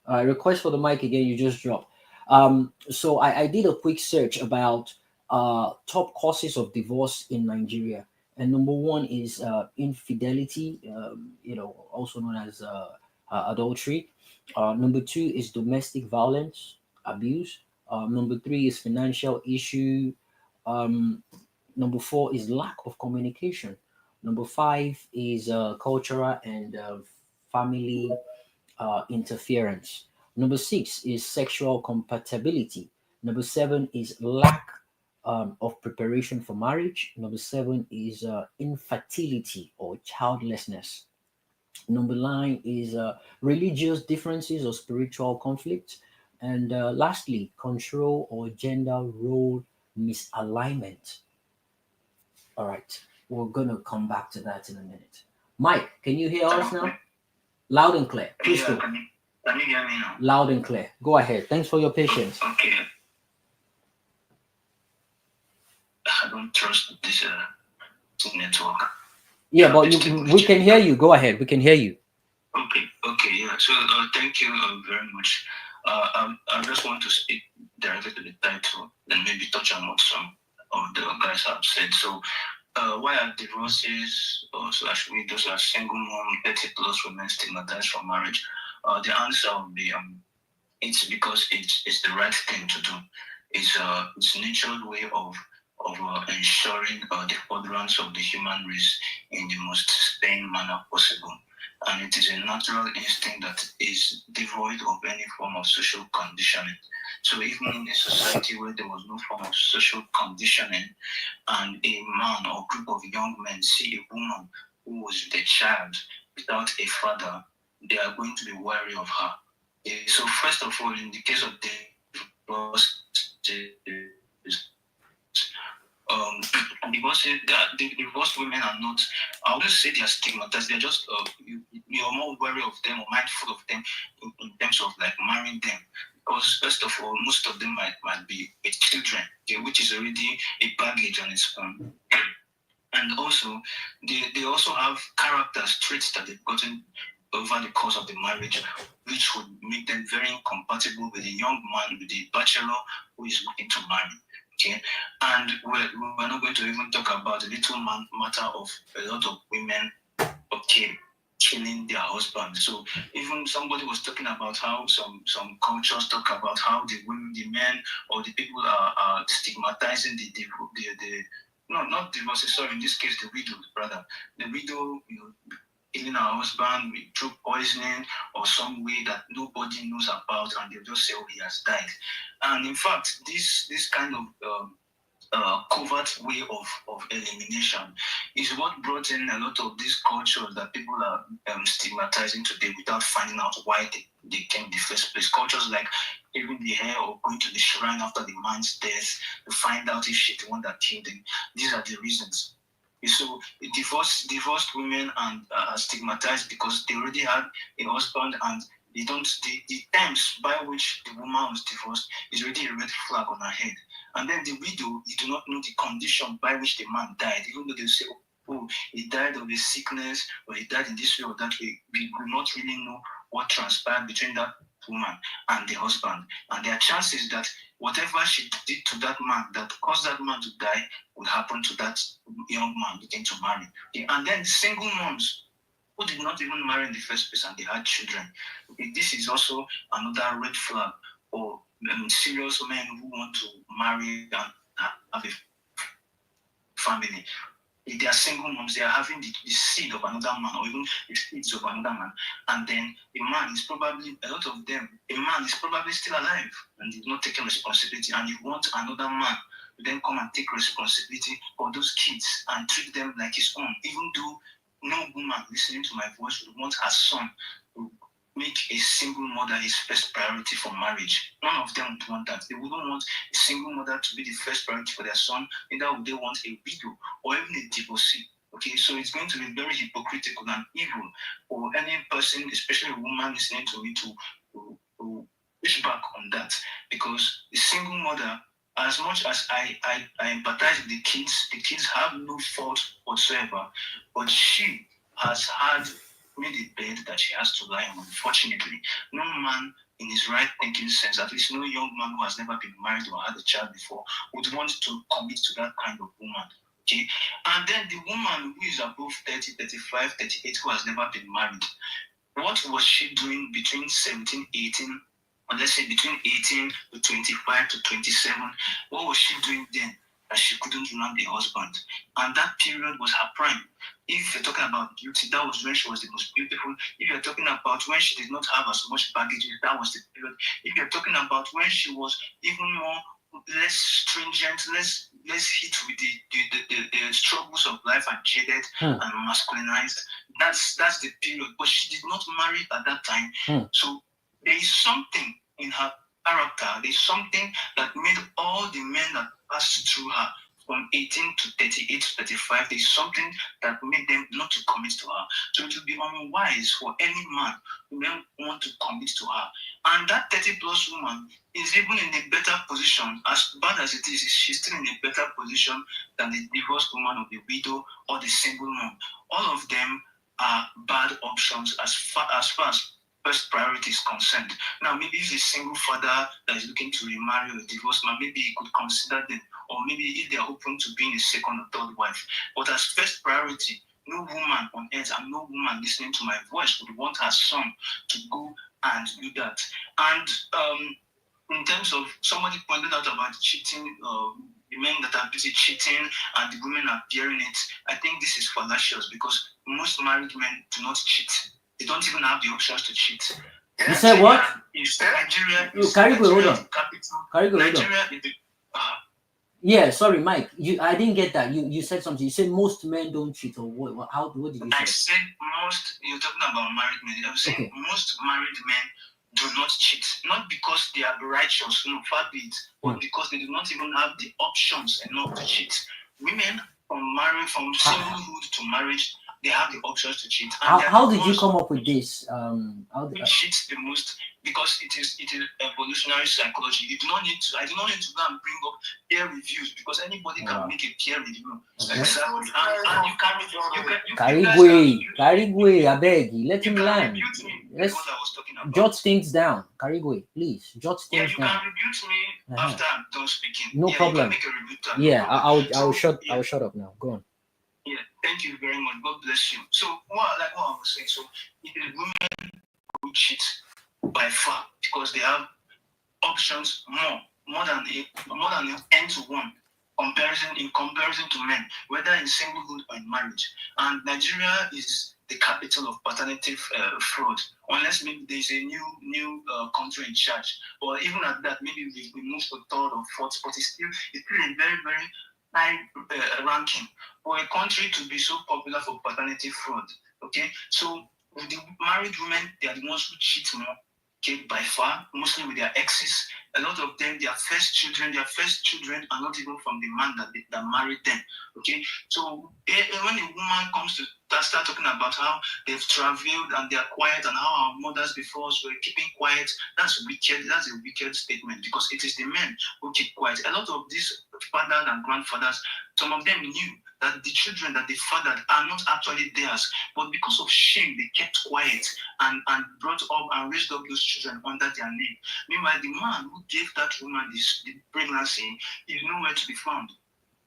Request for the mic again. You just dropped. So I did a quick search about top causes of divorce in Nigeria, and number one is infidelity. Also known as adultery. Number two is domestic violence, abuse. Number three is financial issue. Um, Number four is lack of communication. Number five is cultural and family interference. Number six is sexual compatibility. Number seven is lack of preparation for marriage. Number seven is infertility or childlessness. Number nine is religious differences or spiritual conflict. And lastly, control or gender role misalignment. All right, we're gonna come back to that in a minute. Mike, can you hear us now? Loud and clear. Please Yeah, go. can you hear me now? Loud and clear. Go ahead. Thanks for your patience. Okay. I don't trust this network. Yeah, but we can hear you. Go ahead. We can hear you. Okay, yeah. So thank you very much. I just want to speak directly to the title and maybe touch on what some of the guys have said. So, why are divorces or slash widows or single mom 30 plus women stigmatized from marriage? The answer would be it's because it's the right thing to do. It's a natural way of ensuring the furtherance of the human race in the most sane manner possible. And it is a natural instinct that is devoid of any form of social conditioning. So even in a society where there was no form of social conditioning, and a man or group of young men see a woman who was with a child without a father, they are going to be wary of her. So first of all, in the case of divorce, the divorced women are not, I wouldn't say they are stigmatized, they're just, you're more wary of them or mindful of them in terms of like marrying them. Because first of all, most of them might be with children, okay, which is already a baggage on its own. And also, they also have characters, traits that they've gotten over the course of the marriage, which would make them very incompatible with a young man, with a bachelor who is looking to marry. Okay, and we're not going to even talk about the little matter of a lot of women, okay, killing their husband. So even somebody was talking about how some cultures talk about how the women, the men, or the people are stigmatizing the no, not divorce, sorry, in this case the widow, rather. The widow, killing her husband through poisoning or some way that nobody knows about, and they'll just say, oh, he has died. And in fact, this kind of covert way of elimination is what brought in a lot of these cultures that people are stigmatizing today without finding out why they came in the first place. Cultures like even the hair or going to the shrine after the man's death to find out if she's the one that killed him. These are the reasons. So divorced women and are stigmatized because they already had a husband and they don't the terms by which the woman was divorced is already a red flag on her head. And then the widow, you do not know the condition by which the man died, even though they say, oh, he died of a sickness, or he died in this way or that way. We will not really know what transpired between that woman and the husband. And there are chances that whatever she did to that man that caused that man to die would happen to that young man looking to marry. Okay? And then the single moms who did not even marry in the first place and they had children. Okay? This is also another red flag for serious men who want to marry and have a family. If they are single moms, they are having the seed of another man or even the seeds of another man. And then a man is probably, a lot of them, a man is probably still alive and is not taking responsibility. And you want another man to then come and take responsibility for those kids and treat them like his own, even though no woman listening to my voice would want her son to make a single mother his first priority for marriage. None of them would want that. They wouldn't want a single mother to be the first priority for their son. Neither would they want a widow or even a divorcee. Okay, so it's going to be very hypocritical and evil for any person, especially a woman listening to me, to push back on that. Because a single mother, as much as I empathize with the kids have no fault whatsoever, but she has made a bed that she has to lie on. Unfortunately, no man in his right thinking sense, at least no young man who has never been married or had a child before, would want to commit to that kind of woman. Okay? And then the woman who is above 30, 35, 38, who has never been married, what was she doing between 17, 18, or let's say between 18 to 25 to 27? What was she doing then that she couldn't land a husband? And that period was her prime. If you're talking about beauty, that was when she was the most beautiful. If you're talking about when she did not have as much baggage, that was the period. If you're talking about when she was even less stringent, less hit with the struggles of life and jaded and masculinized, that's the period. But she did not marry at that time. So there is something in her character. There's something that made all the men that passed through her from 18 to 38 to 35, there's something that made them not to commit to her. So it would be unwise for any man who then want to commit to her. And that 30 plus woman is even in a better position. As bad as it is, she's still in a better position than the divorced woman or the widow or the single mom. All of them are bad options as far as first priority is concerned. Now, maybe if a single father that is looking to remarry or divorce man, maybe he could consider them, or maybe if they are open to being a second or third wife. But as first priority, no woman on earth and no woman listening to my voice would want her son to go and do that. And in terms of somebody pointed out about cheating, the men that are busy cheating and the women are bearing it, I think this is fallacious because most married men do not cheat. They don't even have the options to cheat. You said what? Nigeria is Karigo, hold on. Karigo, hold on. Nigeria is the yeah, sorry, Mike. I didn't get that. You said something. You said most men don't cheat, or what? What did you say? I said most. You're talking about married men. I'm saying most married men do not cheat, not because they are righteous, no, far be it, but because they do not even have the options enough to cheat. Women from singlehood to marriage, they have the options to cheat. And how did you come up with this? Who cheats the most? Because it is evolutionary psychology. I do not need to go and bring up peer reviews because anybody can make a peer review. Okay. Exactly. And you Karigwe, I beg you, let him land. Let's what I was talking about. jot things down. Karigwe, please, jot things down. Yeah, you can rebute me after I'm done speaking. No problem. You can make a rebuttal. Yeah, I'll shut up now. Go on. Yeah, thank you very much. God bless you. So what I was saying, so it is women who cheat by far because they have options more than n to 1 in comparison to men, whether in singlehood or in marriage. And Nigeria is the capital of paternity fraud, unless maybe there's a new country in charge. Or even at that, maybe we move to third or fourth, but it's still a very, very high ranking for a country to be so popular for paternity fraud. Okay, so with the married women, they are the ones who cheat more. Okay, by far, mostly with their exes. A lot of them, their first children are not even from the man that married them. Okay, so when a woman comes to that start talking about how they've traveled and they're quiet and how our mothers before us were keeping quiet. That's wicked. That's a wicked statement because it is the men who keep quiet. A lot of these fathers and grandfathers, some of them knew that the children that they fathered are not actually theirs, but because of shame, they kept quiet and brought up and raised up those children under their name. Meanwhile, the man who gave that woman the pregnancy is nowhere to be found.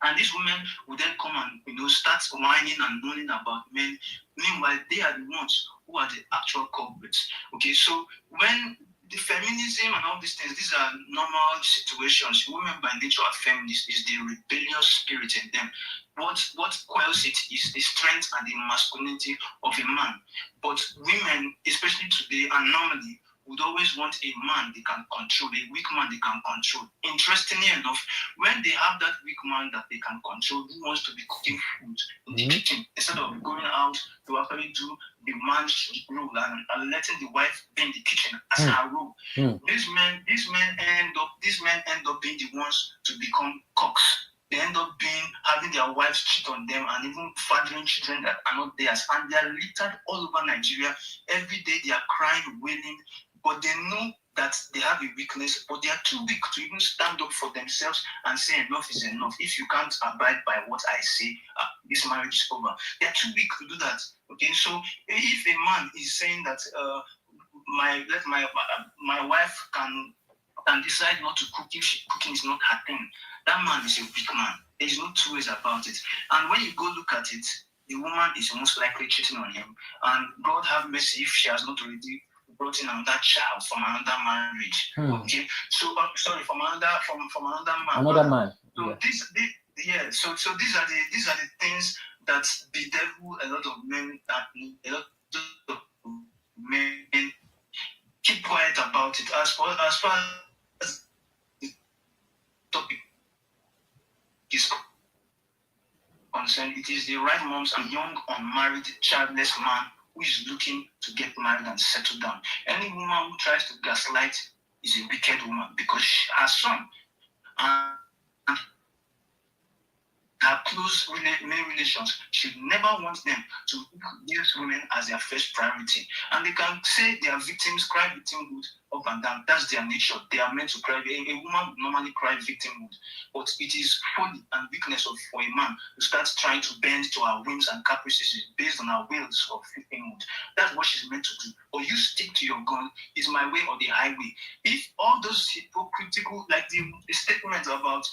And these women would then come and start whining and moaning about men. Meanwhile, they are the ones who are the actual culprits. Okay, so when the feminism and all these things, these are normal situations. Women by nature are feminists. Is the rebellious spirit in them. What quells it is the strength and the masculinity of a man. But women, especially today and normally, would always want a man they can control, a weak man they can control. Interestingly enough, when they have that weak man that they can control, who wants to be cooking food in the kitchen, instead of going out to actually do the man's role and letting the wife be in the kitchen as her role, these men end up being the ones to become cooks. They end up having their wives cheat on them and even fathering children that are not theirs. And they are littered all over Nigeria. Every day they are crying, wailing, but they know that they have a weakness, but they are too weak to even stand up for themselves and say enough is enough. If you can't abide by what I say, this marriage is over. They are too weak to do that. Okay, so if a man is saying that my wife can decide not to cook if cooking is not her thing, that man is a weak man. There is no two ways about it. And when you go look at it, the woman is most likely cheating on him. And God have mercy if she has not already brought in another child from another marriage. Okay, so sorry, from another man. Another man. So so these are the things that bedevil a lot of men, a lot of men keep quiet about it. As far as the topic is concerned, it is the right moms and young unmarried childless man who is looking to get married and settle down. Any woman who tries to gaslight is a wicked woman because her son and her close male relations should never want them to use women as their first priority. And they can say they are victims, cry victimhood up and down. That's their nature. They are meant to cry. A woman would normally cry victimhood. But it is folly and weakness for a man to start trying to bend to our whims and caprices based on our wills of victimhood. That's what she's meant to do. Or you stick to your gun, is my way or the highway. If all those hypocritical, like the statement about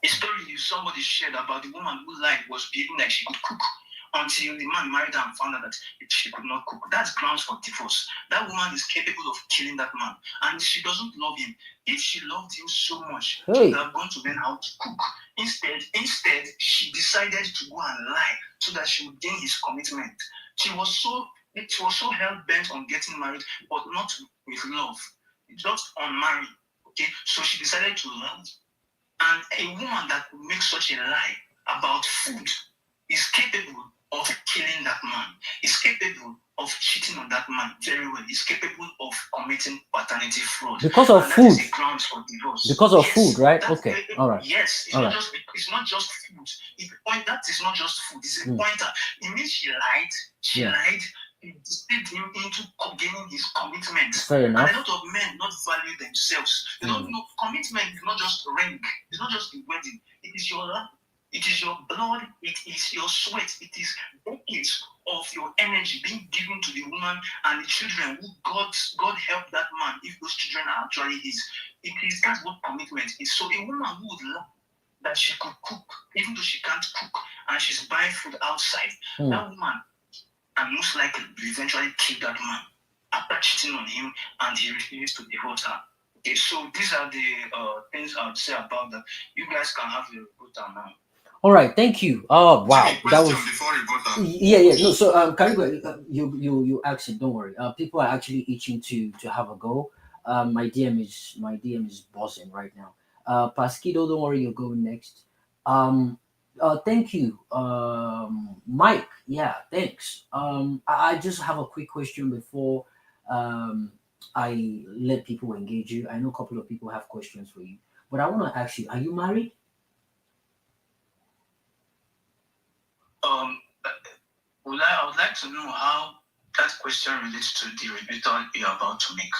a story somebody shared about the woman who lied was behaving like she could cook until the man married her and found out that she could not cook. That's grounds for divorce. That woman is capable of killing that man, and she doesn't love him. If she loved him so much, she would have gone to learn how to cook. Instead, she decided to go and lie so that she would gain his commitment. She was so hell bent on getting married, but not with love, just on marrying. Okay, so she decided to lie. And a woman that would make such a lie about food is capable of killing that man, is capable of cheating on that man very well, is capable of committing paternity fraud. Because of food. That is a grounds for divorce. Because of food, right? Okay. All right. Yes. It's not just food. That is not just food. It's a pointer. It means she lied. She lied. It deceived him into gaining his commitment. Fair enough. And a lot of men not value themselves. They don't know commitment is not just ring. It's not just the wedding. It is your life. It is your blood. It is your sweat. It is decades of your energy being given to the woman and the children who God help that man if those children are actually his. That's what commitment is. So a woman who would love that she could cook, even though she can't cook, and she's buying food outside, that woman and most likely will eventually kill that man after cheating on him and he refused to divorce her. Okay, so these are the things I would say about that. You guys can have your rebuttal now. All right, thank you. Oh wow, that was before rebuttal. yeah. No, so Karibu, you actually don't worry. People are actually itching to have a go. My DM is buzzing right now. Pasquido, don't worry, you're going next. Um, thank you, Mike. Yeah, thanks. I just have a quick question before I let people engage you. I know a couple of people have questions for you, but I want to ask you: Are you married? I would like to know how that question relates to the rebuttal you're about to make.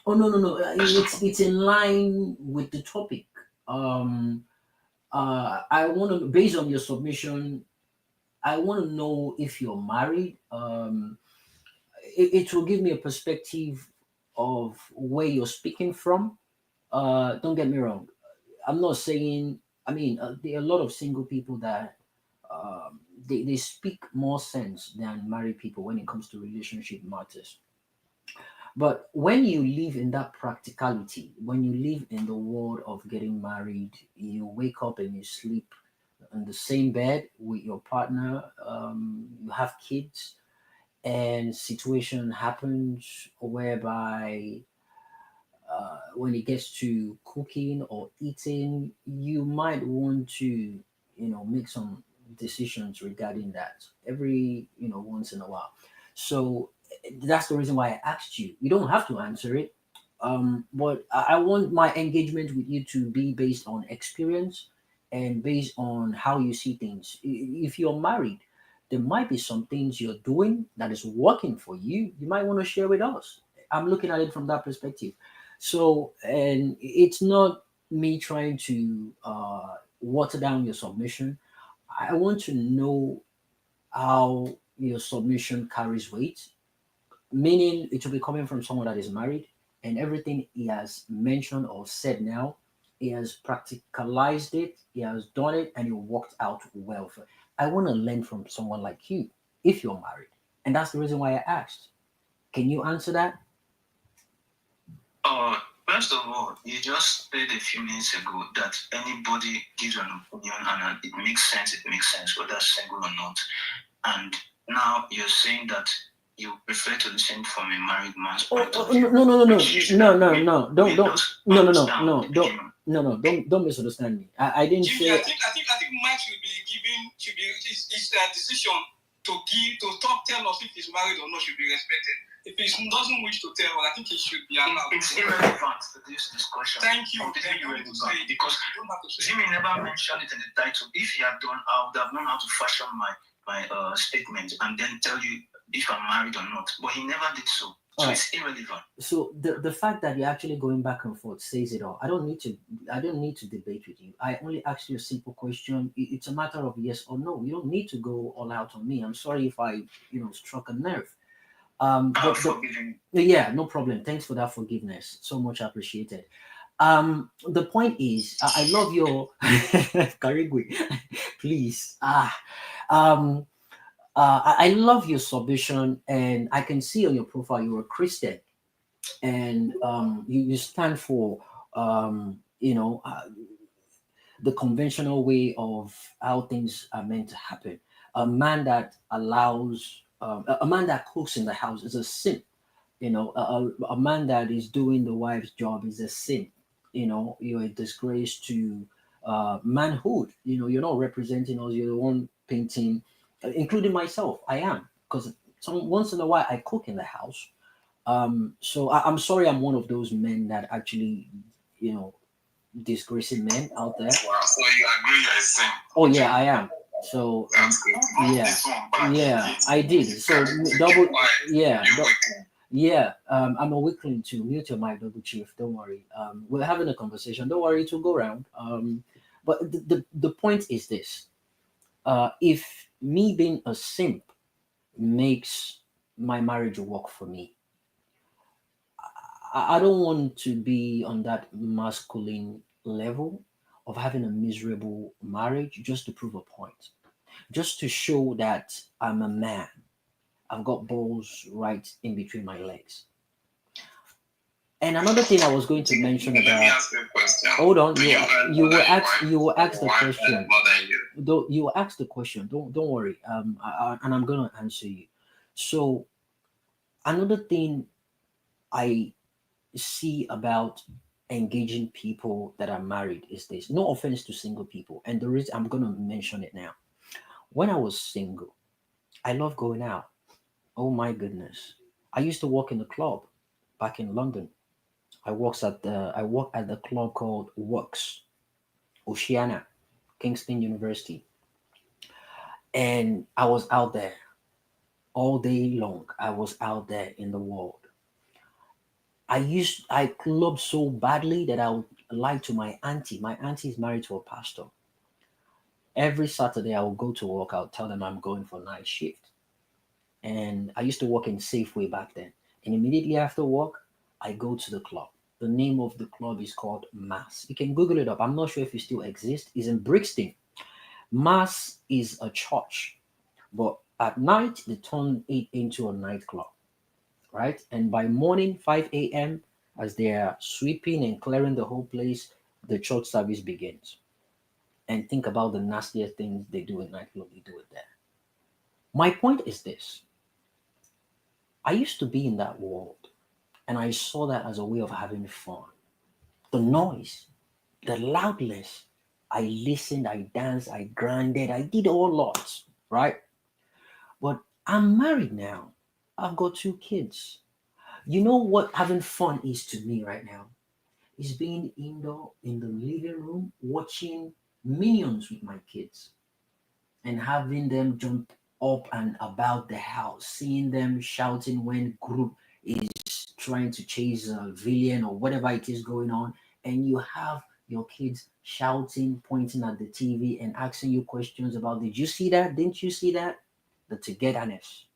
Oh no. It's in line with the topic. Um, I want to, based on your submission, I want to know if you're married. It will give me a perspective of where you're speaking from. Don't get me wrong. I'm not saying. I mean, there are a lot of single people that they speak more sense than married people when it comes to relationship matters. But when you live in that practicality, when you live in the world of getting married, you wake up and you sleep in the same bed with your partner, you have kids, and situation happens whereby when it gets to cooking or eating, you might want to, make some decisions regarding that every, once in a while. So that's the reason why I asked you. You don't have to answer it. But I want my engagement with you to be based on experience and based on how you see things. If you're married, there might be some things you're doing that is working for you. You might want to share with us. I'm looking at it from that perspective. So, and it's not me trying to water down your submission. I want to know how your submission carries weight, meaning it will be coming from someone that is married, and everything he has mentioned or said now, he has practicalized it, he has done it, and it worked out well. I want to learn from someone like you if you're married. And that's the reason why I asked. Can you answer that? Uh, First of all, you just said a few minutes ago that anybody gives an opinion and it makes sense, whether single or not. And now you're saying that you prefer to listen from a married man's point of view. Don't misunderstand me. I didn't Jimmy, say. I think Mike should be his decision to tell us if he's married or not should be respected. If he doesn't wish to tell us, I think he should be allowed. It's irrelevant to this discussion. Thank you. Irrelevant because Jimmy never mentioned it in the title. If he had done, I would have known how to fashion my statement and then tell you if I'm married or not. But he never did so. So it's irrelevant. So the fact that you're actually going back and forth says it all. I don't need to debate with you. I only asked you a simple question. It's a matter of yes or no. You don't need to go all out on me. I'm sorry if I struck a nerve. Yeah, no problem. Thanks for that forgiveness. So much appreciated. The point is, I love your Karigwe, please. I love your submission, and I can see on your profile you're a Christian, and you stand for the conventional way of how things are meant to happen. A man that allows a man that cooks in the house is a sin. A man that is doing the wife's job is a sin. You're a disgrace to manhood. You're not representing us. You're the one painting, including myself. I am, because once in a while I cook in the house. So I'm sorry, I'm one of those men that actually, disgracing men out there. Wow, so you agree you're a sin? Oh yeah, I am. So yeah, I did. So double, yeah, yeah. I'm a weakling too. Mute your mic, double chief. Don't worry. We're having a conversation. Don't worry, it will go around. But the point is this: if me being a simp makes my marriage work for me, I don't want to be on that masculine level of having a miserable marriage just to prove a point, just to show that I'm a man. I've got balls right in between my legs. And another thing I was going to mention about. Let me ask you a question. Hold on, you will ask the question. You will ask the question. Don't worry. And I'm gonna answer you. So another thing I see about engaging people that are married is this. No offense to single people, and the reason I'm gonna mention it now. When I was single, I love going out. Oh my goodness. I used to work in a club back in London. I work at the club called Works, Oceana, Kingston University. And I was out there all day long. I was out there in the world. I clubbed so badly that I would lie to my auntie. My auntie is married to a pastor. Every Saturday I would go to work. I would tell them I'm going for night shift. And I used to work in Safeway back then. And immediately after work, I go to the club. The name of the club is called Mass. You can Google it up. I'm not sure if it still exists. It's in Brixton. Mass is a church, but at night they turn it into a nightclub, right? And by morning, 5 a.m., as they are sweeping and clearing the whole place, the church service begins. And think about the nastiest things they do in nightclub, they do it there. My point is this: I used to be in that world, and I saw that as a way of having fun. The noise, the loudness. I listened, I danced, I grinded, I did all lots, right? But I'm married now. I've got 2 kids. You know what having fun is to me right now? Is being indoor in the living room watching Minions with my kids and having them jump up and about the house, seeing them shouting when group is trying to chase a villain or whatever it is going on, and you have your kids shouting, pointing at the TV and asking you questions about, did you see that? Didn't you see that? The togetherness.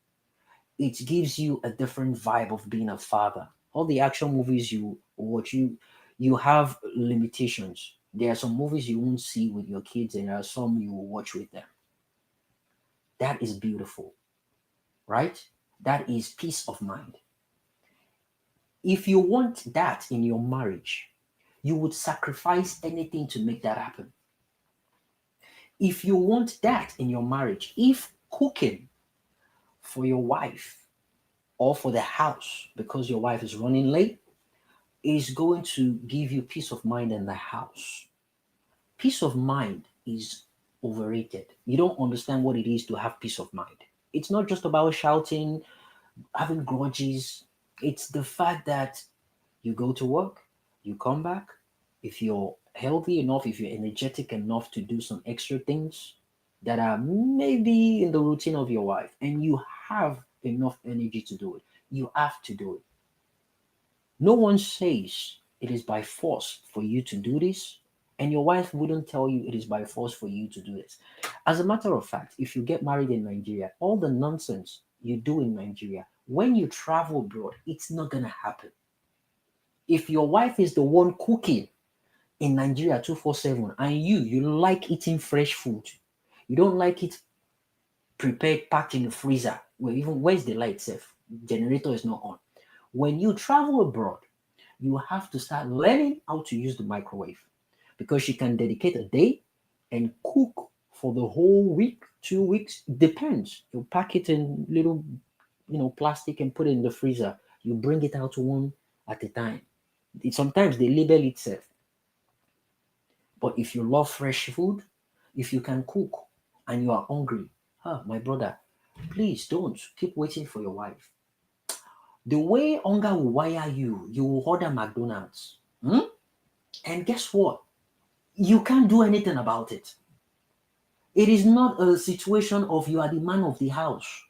It gives you a different vibe of being a father. All the action movies you watch, you have limitations. There are some movies you won't see with your kids, and there are some you will watch with them. That is beautiful, right? That is peace of mind. If you want that in your marriage, you would sacrifice anything to make that happen. If you want that in your marriage, if cooking for your wife or for the house because your wife is running late is going to give you peace of mind in the house. Peace of mind is overrated. You don't understand what it is to have peace of mind. It's not just about shouting, having grudges. It's the fact that you go to work, you come back. If you're healthy enough, if you're energetic enough to do some extra things that are maybe in the routine of your wife, and you have enough energy to do it, you have to do it. No one says it is by force for you to do this, and your wife wouldn't tell you it is by force for you to do this. As a matter of fact, if you get married in Nigeria, all the nonsense you do in Nigeria, when you travel abroad, it's not going to happen. If your wife is the one cooking in Nigeria 247 and you like eating fresh food, you don't like it prepared, packed in the freezer, where even where's the light safe? Generator is not on. When you travel abroad, you have to start learning how to use the microwave because she can dedicate a day and cook for the whole week, 2 weeks, depends. You pack it in little, plastic and put it in the freezer. You bring it out one at a time. Sometimes they label itself. But if you love fresh food, if you can cook and you are hungry, my brother, please don't keep waiting for your wife. The way hunger will wire you, you will order McDonald's. And guess what? You can't do anything about it. It is not a situation of you are the man of the house.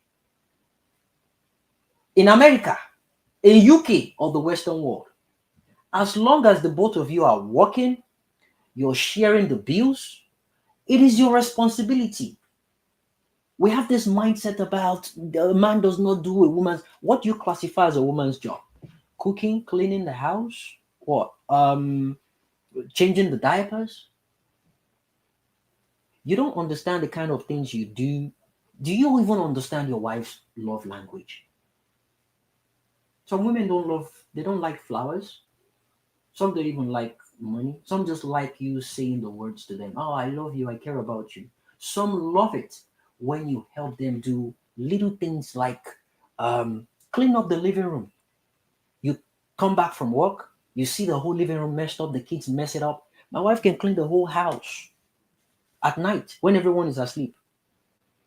In America, in UK, or the Western world, as long as the both of you are working, you're sharing the bills, it is your responsibility. We have this mindset about the man does not do a woman's, what you classify as a woman's job. Cooking, cleaning the house, what? Changing the diapers. You don't understand the kind of things you do. Do you even understand your wife's love language? Some women they don't like flowers. Some don't even like money. Some just like you saying the words to them. Oh, I love you. I care about you. Some love it when you help them do little things like clean up the living room. You come back from work, you see the whole living room messed up, the kids mess it up. My wife can clean the whole house at night when everyone is asleep.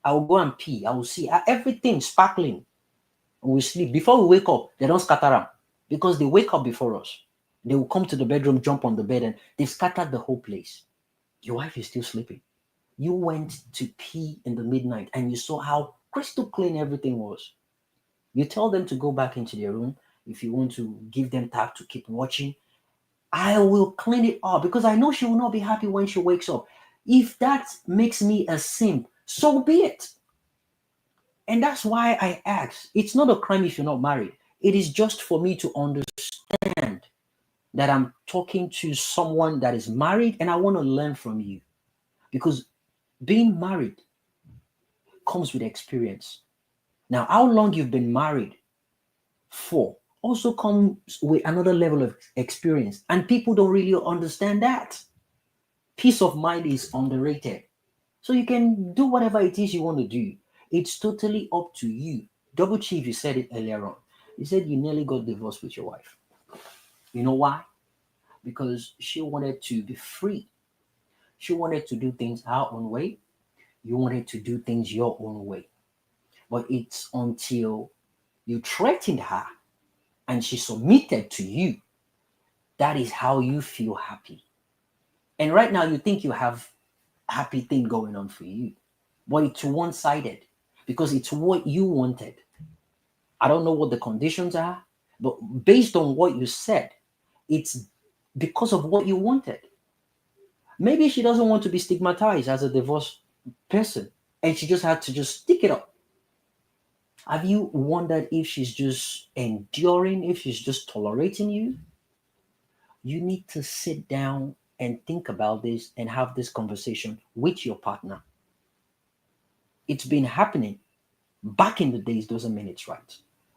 I will go and pee. I will see everything sparkling. And we sleep. Before we wake up, they don't scatter them because they wake up before us. They will come to the bedroom, jump on the bed, and they've scattered the whole place. Your wife is still sleeping. You went to pee in the midnight and you saw how crystal clean everything was. You tell them to go back into their room. If you want to give them time to keep watching, I will clean it up because I know she will not be happy when she wakes up. If that makes me a simp, so be it. And that's why I ask. It's not a crime if you're not married. It is just for me to understand that I'm talking to someone that is married and I want to learn from you. Because being married comes with experience. Now, how long you've been married for also comes with another level of experience. And people don't really understand that. Peace of mind is underrated. So you can do whatever it is you want to do. It's totally up to you. Double Chief, you said it earlier on. You said you nearly got divorced with your wife. You know why? Because she wanted to be free. She wanted to do things her own way. You wanted to do things your own way. But it's until you threatened her and she submitted to you, that is how you feel happy. And right now you think you have happy thing going on for you. But it's one-sided because it's what you wanted. I don't know what the conditions are, but based on what you said, it's because of what you wanted. Maybe she doesn't want to be stigmatized as a divorced person and she just had to just stick it up. Have you wondered if she's just enduring, if she's just tolerating you? You need to sit down and think about this and have this conversation with your partner. It's been happening back in the days doesn't mean it's right.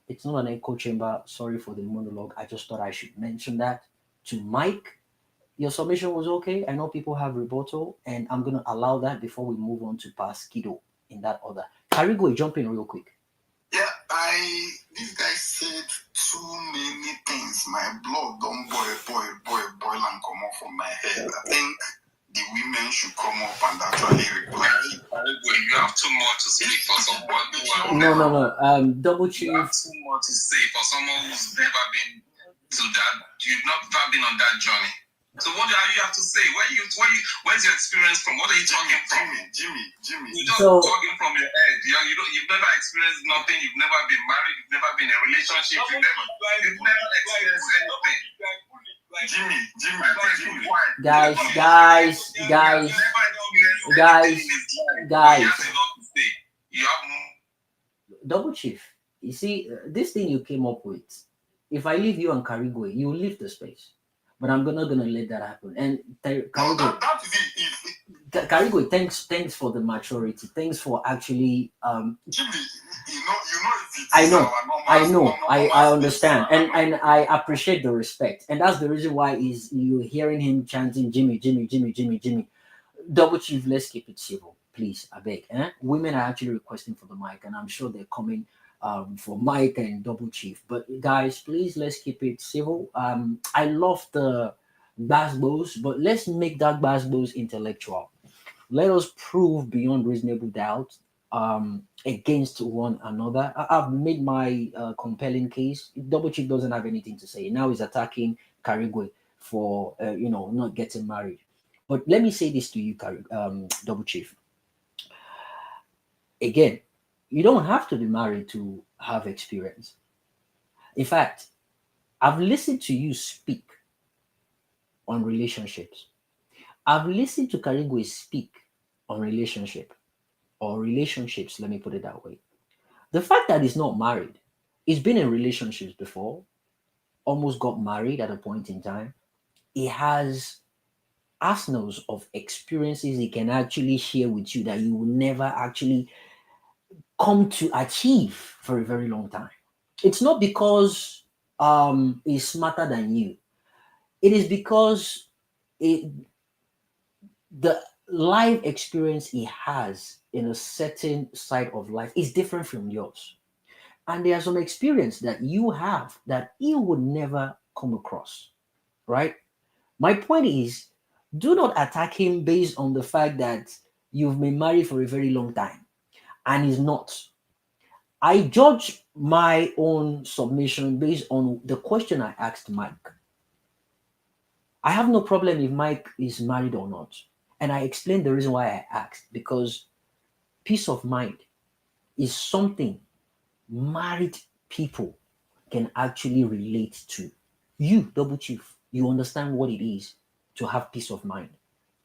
It's not an echo chamber. Sorry for the monologue. I just thought I should mention that to Mike. Your submission was okay. I know people have rebuttal, and I'm gonna allow that before we move on to Paskido in that order. Karigo, jump in real quick. Yeah, this guy said too many things. My blood don't boil and come off from my head. I think the women should come up and actually reply. You have too much to speak for someone No. Double Chief. You have too much to say for someone who's never been to that. You've not ever been on that journey. So what do you have to say? Where's your experience from? What are you talking from? Jimmy. You're just talking from your head. You've never experienced nothing. You've never been married. You've never been in a relationship. You've never experienced anything. Jimmy. Guys. Double Chief. You see, this thing you came up with, if I leave you on Karigwe, you will leave the space. But I'm not gonna let that happen. And Karigwe, thanks for the maturity. Thanks for actually Jimmy, I know, I understand, and I appreciate the respect, and that's the reason why is you hearing him chanting Jimmy. Double Chief, let's keep it civil, please. I beg. Women are actually requesting for the mic, and I'm sure they're coming for Mike and Double Chief. But guys, please let's keep it civil. I love the basbos, but let's make that basbos intellectual. Let us prove beyond reasonable doubt against one another. I've made my compelling case. Double Chief doesn't have anything to say. Now he's attacking Karigwe for not getting married. But let me say this to you, Double Chief. Again, you don't have to be married to have experience. In fact, I've listened to you speak on relationships. I've listened to Karigwe speak on relationships, let me put it that way. The fact that he's not married, he's been in relationships before, almost got married at a point in time. He has arsenals of experiences he can actually share with you that you will never actually come to achieve for a very long time. It's not because he's smarter than you. It is because the life experience he has in a certain side of life is different from yours. And there are some experience that you have that he would never come across, right? My point is, do not attack him based on the fact that you've been married for a very long time and he's not. I judge my own submission based on the question I asked Mike. I have no problem if Mike is married or not. And I explained the reason why I asked, because peace of mind is something married people can actually relate to. You, double chief, you understand what it is to have peace of mind.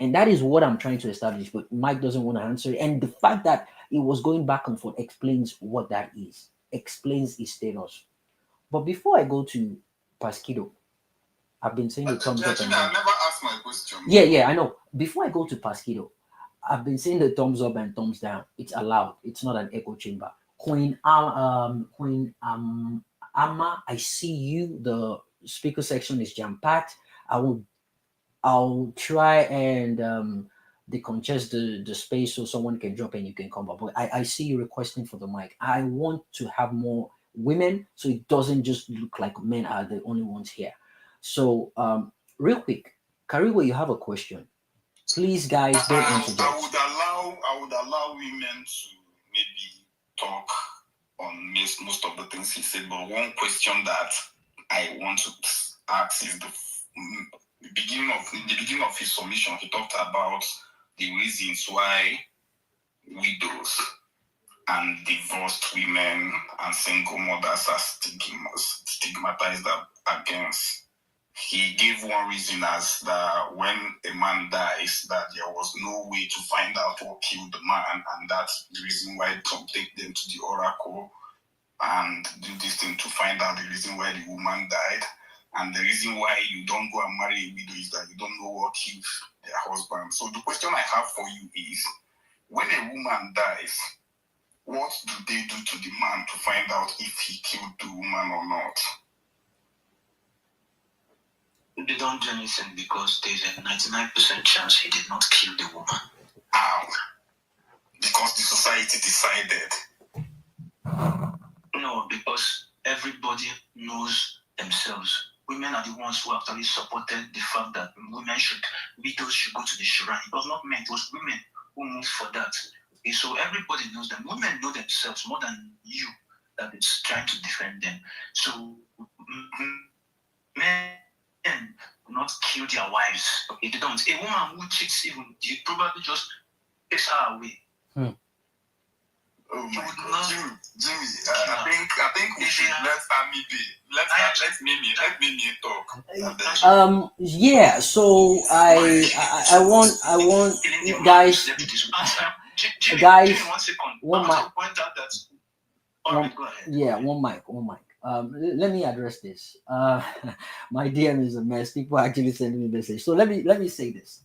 And that is what I'm trying to establish, but Mike doesn't want to answer it. And the fact that it was going back and forth explains what that is, explains his status. But before I go to Pasquido, I've been saying the thumbs up and Jimmy, I down. never asked my question. Yeah, I know. Before I go to Pasquido, I've been saying the thumbs up and thumbs down. It's allowed. It's not an echo chamber. Queen Amma, I see you. The speaker section is jam packed. I will I'll try and decongest the space so someone can drop and you can come up. But I see you requesting for the mic. I want to have more women so it doesn't just look like men are the only ones here. So real quick, Kariwa, you have a question. Please, guys, don't interject. I would allow women to maybe talk on most of the things he said, but one question that I want to ask is the beginning of his submission. He talked about the reasons why widows and divorced women and single mothers are stigmatized against. He gave one reason as that when a man dies, that there was no way to find out what killed the man, and that's the reason why some take them to the oracle and do this thing to find out the reason why the woman died. And the reason why you don't go and marry a widow is that you don't know what killed their husband. So the question I have for you is, when a woman dies, what do they do to the man to find out if he killed the woman or not? They don't do anything because there's a 99% chance he did not kill the woman. How? Because the society decided. No, because everybody knows themselves. Women are the ones who actually supported the fact that widows should go to the shrine. It was not men, it was women who moved for that. Okay, so everybody knows them. Women know themselves more than you that is trying to defend them. So men will not kill their wives. Okay, they don't. A woman who cheats even, you probably just takes her away. Oh my God, Jimmy, I think we should let Amy be. Let me talk. Yeah. So I want guys, guys, one mic. One mic. Let me address this. My DM is a mess. People actually send me message. So let me say this.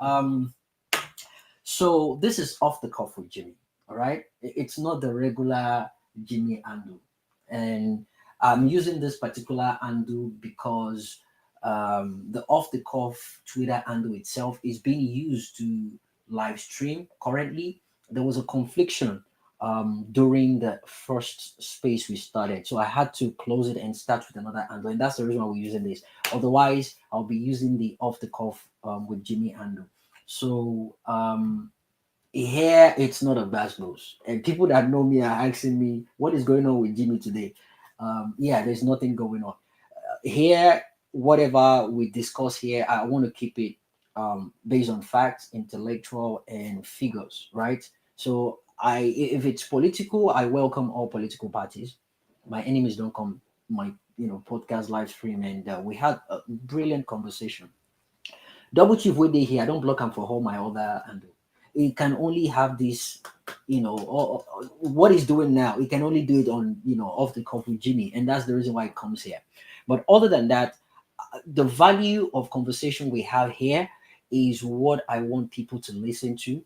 So this is off the cuff with Jimmy. All right, it's not the regular Jimmy Andu, and I'm using this particular Andu because the off the cuff Twitter Andu itself is being used to live stream currently. There was a confliction during the first space we started, so I had to close it and start with another Andu, and that's the reason why we're using this. Otherwise, I'll be using the off the cuff with Jimmy Andu. So here it's not a bass blues, and people that know me are asking me what is going on with Jimmy today. Yeah, there's nothing going on here. Whatever we discuss here, I want to keep it based on facts, intellectual, and figures, right? So if it's political, I welcome all political parties. My enemies don't come my podcast live stream, and we had a brilliant conversation. Double chief with day here, I don't block him for all my other handle. It can only have this, what he's doing now. He can only do it on, off the cuff with Jimmy, and that's the reason why it comes here. But other than that, the value of conversation we have here is what I want people to listen to,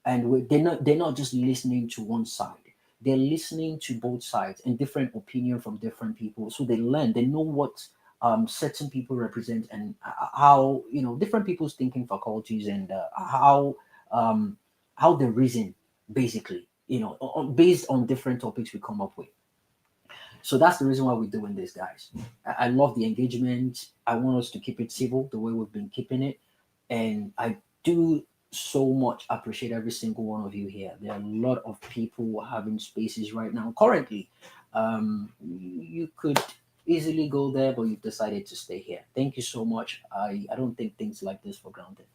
and they're not just listening to one side. They're listening to both sides and different opinion from different people, so they learn. They know what certain people represent, and how different people's thinking faculties, and um, how they reason, basically, based on different topics we come up with. So that's the reason why we're doing this, guys. I love the engagement. I want us to keep it civil the way we've been keeping it. And I do so much appreciate every single one of you here. There are a lot of people having spaces right now. Currently, you could easily go there, but you've decided to stay here. Thank you so much. I don't take things like this for granted.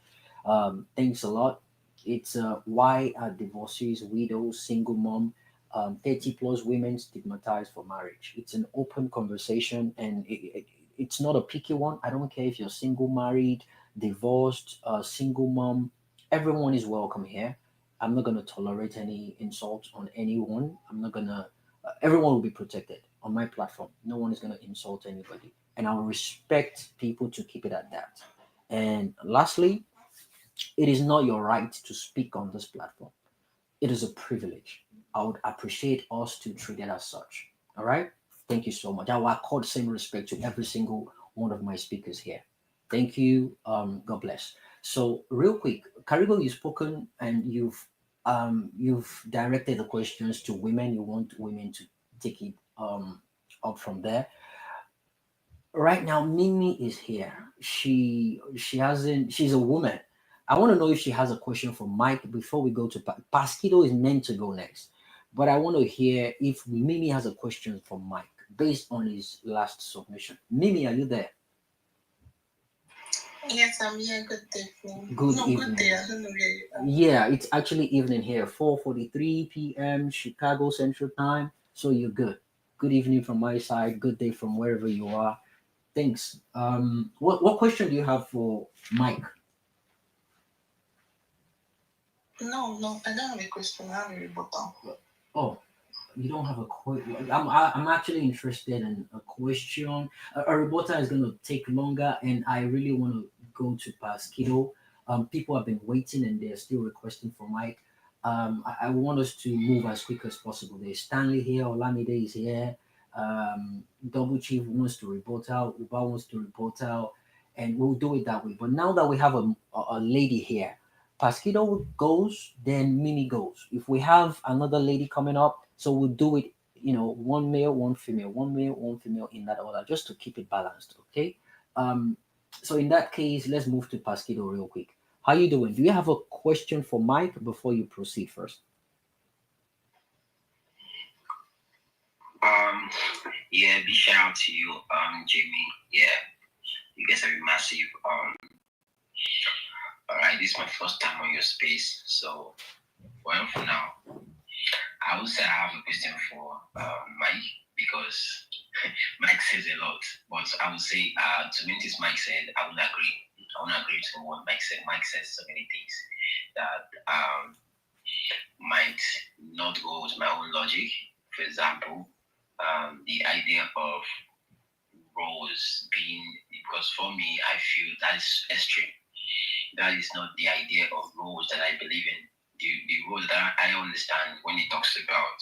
Thanks a lot. It's why are divorcees, widows, single mom, 30 plus women stigmatized for marriage. It's an open conversation, and it's not a picky one. I don't care if you're single, married, divorced, single mom. Everyone is welcome here. I'm not going to tolerate any insults on anyone. I'm not going to, everyone will be protected on my platform. No one is going to insult anybody. And I'll respect people to keep it at that. And lastly, it is not your right to speak on this platform. It is a privilege. I would appreciate us to treat it as such. All right. Thank you so much. I will accord same respect to every single one of my speakers here. Thank you. God bless. So real quick, Karigo, you've spoken and you've directed the questions to women. You want women to take it up from there. Right now, Mimi is here. She hasn't. She's a woman. I want to know if she has a question for Mike before we go to Pasquito is meant to go next, but I want to hear if Mimi has a question for Mike based on his last submission. Mimi, are you there? Yes, I'm here. Good evening. Good No, evening. good day. I don't know where you are. Yeah, it's actually evening here, 4:43 p.m. Chicago Central Time. So you're good. Good evening from my side. Good day from wherever you are. Thanks. What question do you have for Mike? No, I don't have a question. I have a rebuttal. Oh, you don't have a question. I'm actually interested in a question. A rebuttal is going to take longer, and I really want to go to Pasquito. People have been waiting, and they're still requesting for Mike. I want us to move as quick as possible. There's Stanley here. Olamide is here. Double Chief wants to report out. Uba wants to report out, and we'll do it that way. But now that we have a lady here, Pasquito goes, then Mimi goes. If we have another lady coming up, so we'll do it, one male, one female, one male, one female in that order, just to keep it balanced, okay? Um, so in that case, let's move to Pasquito real quick. How you doing? Do you have a question for Mike before you proceed first? Yeah, big shout out to you, Jamie. Yeah, you guys are massive. All right, this is my first time on your space, so well for now, I would say I have a question for Mike because Mike says a lot, but I would say to me, this Mike said, I would agree. I would agree to what Mike said. Mike says so many things that might not go with my own logic. For example, the idea of roles being, because for me, I feel that is extreme. That is not the idea of roles that I believe in. The role that I understand when it talks about,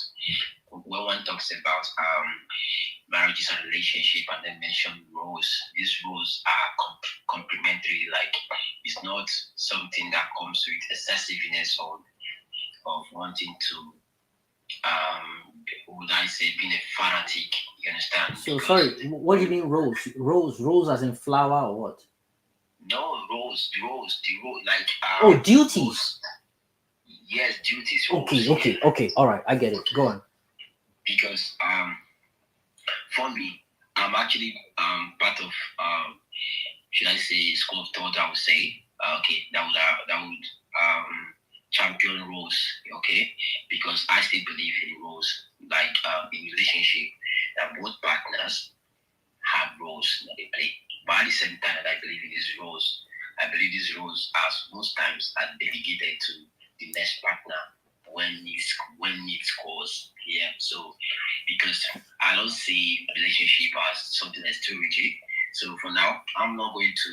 when one talks about marriages and relationship and then mention roles, these roles are complementary. Like it's not something that comes with excessiveness of wanting to would I say being a fanatic, you understand? So Because sorry, what do you mean rose? Rose as in flower or what? no the rose like Oh, duties. Rose, yes, duties roles. Okay. All right, I get it. Go on. Because for me, I'm actually part of should I say school of thought. I would say okay, that would champion roles, okay, because I still believe in roles, like in relationship, that both partners have roles that they play. But at the same time that I believe in these roles, I believe these roles are most times are delegated to the next partner when needs calls. Yeah. So because I don't see relationship as something that's too rigid. So for now, I'm not going to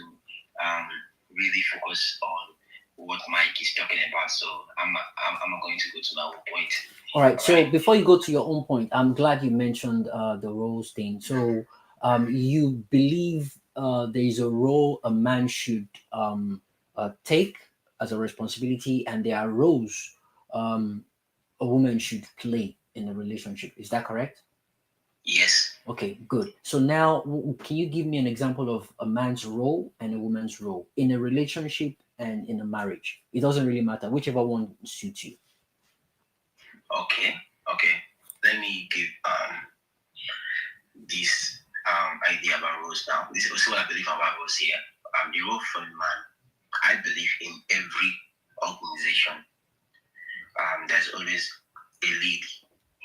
really focus on what Mike is talking about. So I'm not going to go to my own point. All right. So before you go to your own point, I'm glad you mentioned the roles thing. So you believe there is a role a man should take as a responsibility, and there are roles a woman should play in a relationship. Is that correct? Yes. Okay, good. So now, can you give me an example of a man's role and a woman's role in a relationship and in a marriage? It doesn't really matter, whichever one suits you. Okay. Let me give this idea about roles now. This is also what I believe about roles here. The role for a man, I believe in every organization, there's always a lead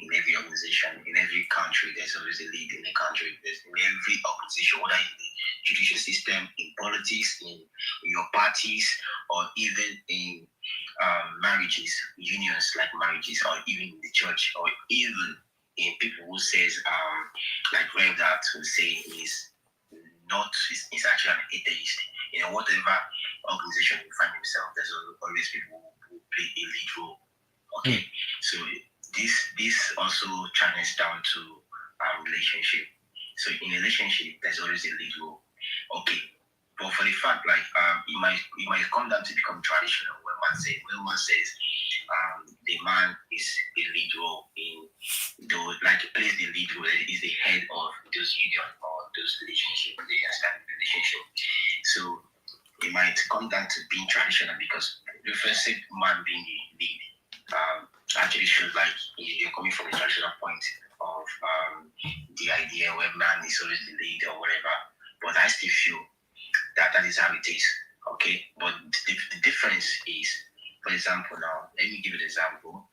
in every organization, in every country. There's always a lead in a country. There's in every organization, whether in the judicial system, in politics, in your parties, or even in marriages, unions like marriages, or even in the church, or even in people who says, like Rev that who say is actually an atheist. Whatever organization you find yourself, there's always people who play a lead role. Okay, so this also channels down to relationship. So in a relationship, there's always a lead role. Okay, but for the fact like it might come down to become traditional when one says the man is the lead role in those, like plays the lead role, is the head of those union or those relationship, or the established relationship. So it might come down to being traditional because the first man being the lead actually shows like you're coming from a traditional point of the idea where man is always the lead or whatever. But I still feel that is how it is. Okay, but the difference is, for example, now let me give you an example.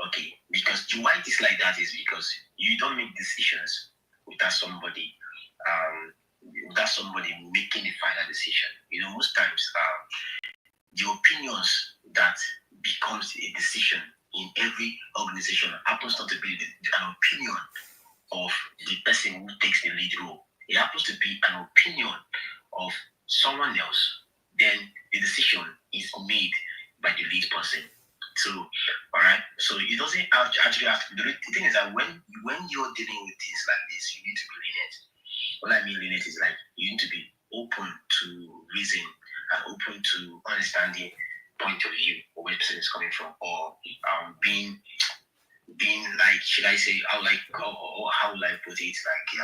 Okay, because why it is like that is because you don't make decisions without somebody making the final decision. Most times the opinions that becomes a decision in every organization happens not to be an opinion of the person who takes the lead role. It happens to be an opinion of someone else. Then the decision is made by the lead person. So, all right. So it doesn't actually have to. The thing is that when you're dealing with things like this, you need to be lenient. What I mean lenient is like you need to be open to reason and open to understanding point of view or where the person is coming from, or being like, should I say, how like or how will I put it, like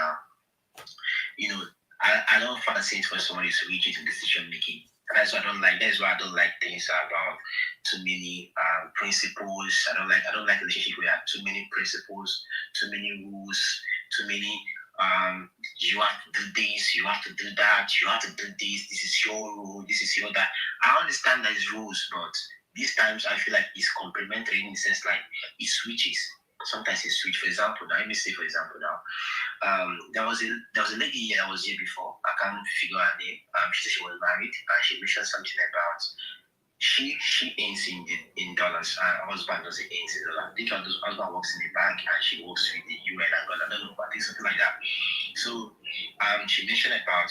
I don't fancy it for somebody who's rigid in decision making. That's why I don't like. That's why I don't like things about too many principles. I don't like relationship where too many principles, too many rules, too many. You have to do this. You have to do that. You have to do this. This is your rule. This is your that. I understand that it's rules, but these times I feel like it's complementary in the sense like it switches. Sometimes it switches. For example, now let me say for example now. There was a lady here that was here before. I can't figure her name. She said she was married, and she mentioned something about she earns in dollars. Her husband doesn't earn in dollars. I think her husband works in the bank, and she works with the UN and God. I don't know, but I think something like that. So she mentioned about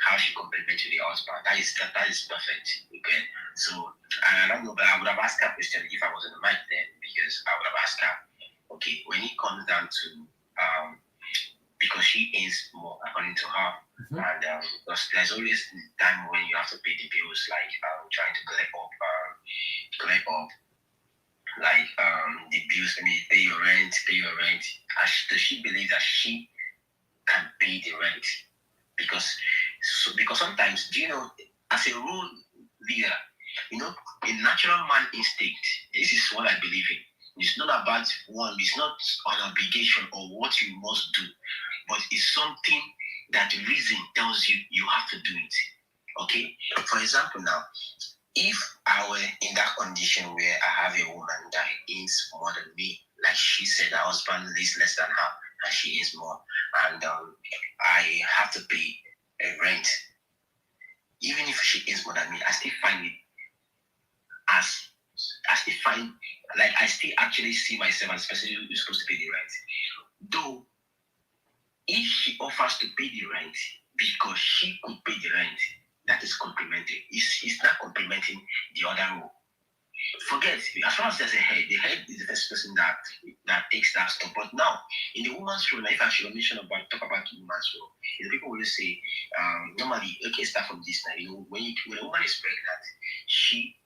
how she complimented the husband. That is perfect. Okay. So I don't know, but I would have asked her a question if I was on the mic then, because I would have asked her, okay, when it comes down to because she earns more according to her, and there's always time when you have to pay the bills, like trying to collect up like the bills. I mean, pay your rent. Does she believe that she can pay the rent? Because sometimes, as a rule leader, a natural man instinct. This is what I believe in. It's not about one. It's not an obligation or what you must do, but it's something that reason tells you you have to do it. Okay. For example, now, if I were in that condition where I have a woman that earns more than me, like she said, her husband is less than her, and she earns more, and I have to pay a rent, even if she earns more than me, I still find it as I still find like I still actually see myself as a person who's supposed to pay the rent. Though if she offers to pay the rent because she could pay the rent, that is complimentary. It's not complimenting the other role. Forget, as far as there's a head, the head is the first person that takes that step. But now, in the woman's role, like if I should mention talk about the woman's role, people will say, normally, okay, start from this now. When a woman is pregnant, she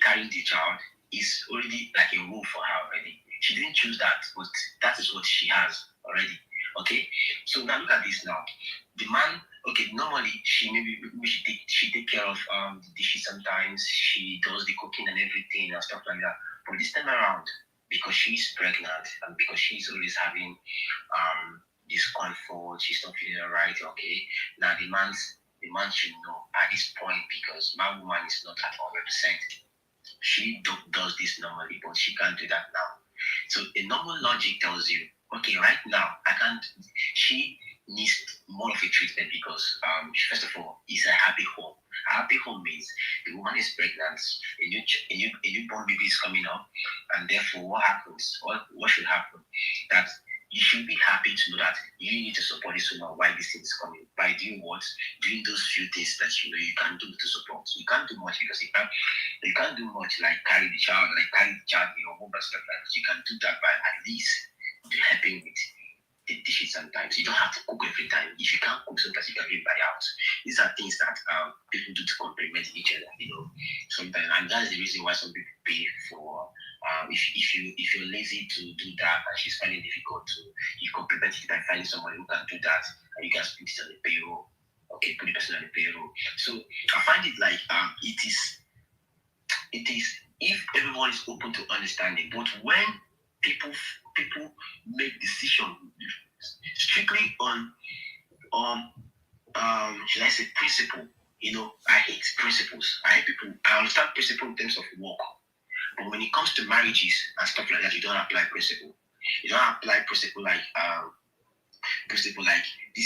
carrying the child is already like a role for her already. She didn't choose that, but that is what she has already. Okay, so now look at this now. The man, okay, normally she take care of the dishes sometimes. She does the cooking and everything and stuff like that. But this time around, because she's pregnant and because she's always having discomfort, she's not feeling alright. Okay, now the man's the man should know at this point, because my woman is not at 100%. She does this normally, but she can't do that now. So a normal logic tells you, okay, right now I can't. She needs more of a treatment because, first of all, it's a happy home. A happy home means the woman is pregnant, a newborn baby is coming up, and therefore, what happens? What should happen? That you should be happy to know that you need to support this woman while this thing is coming. By doing what? Doing those few things that you can do to support. You can't do much because you can't do much like carry the child in your womb and stuff like that. You can do that by at least helping with the dishes sometimes. You don't have to cook every time. If you can't cook, sometimes you can live by out. These are things that people do to complement each other, sometimes, and that's the reason why some people pay for. If you're lazy to do that and she's finding it difficult to, you complement it by finding someone who can do that, and you can put it on the payroll. Okay, put the person on the payroll. So I find it like it is if everyone is open to understanding, but when people make decisions strictly on should I say principle. I hate principles. I understand principle in terms of work, but when it comes to marriages and stuff like that, you don't apply principle. You don't apply principle like this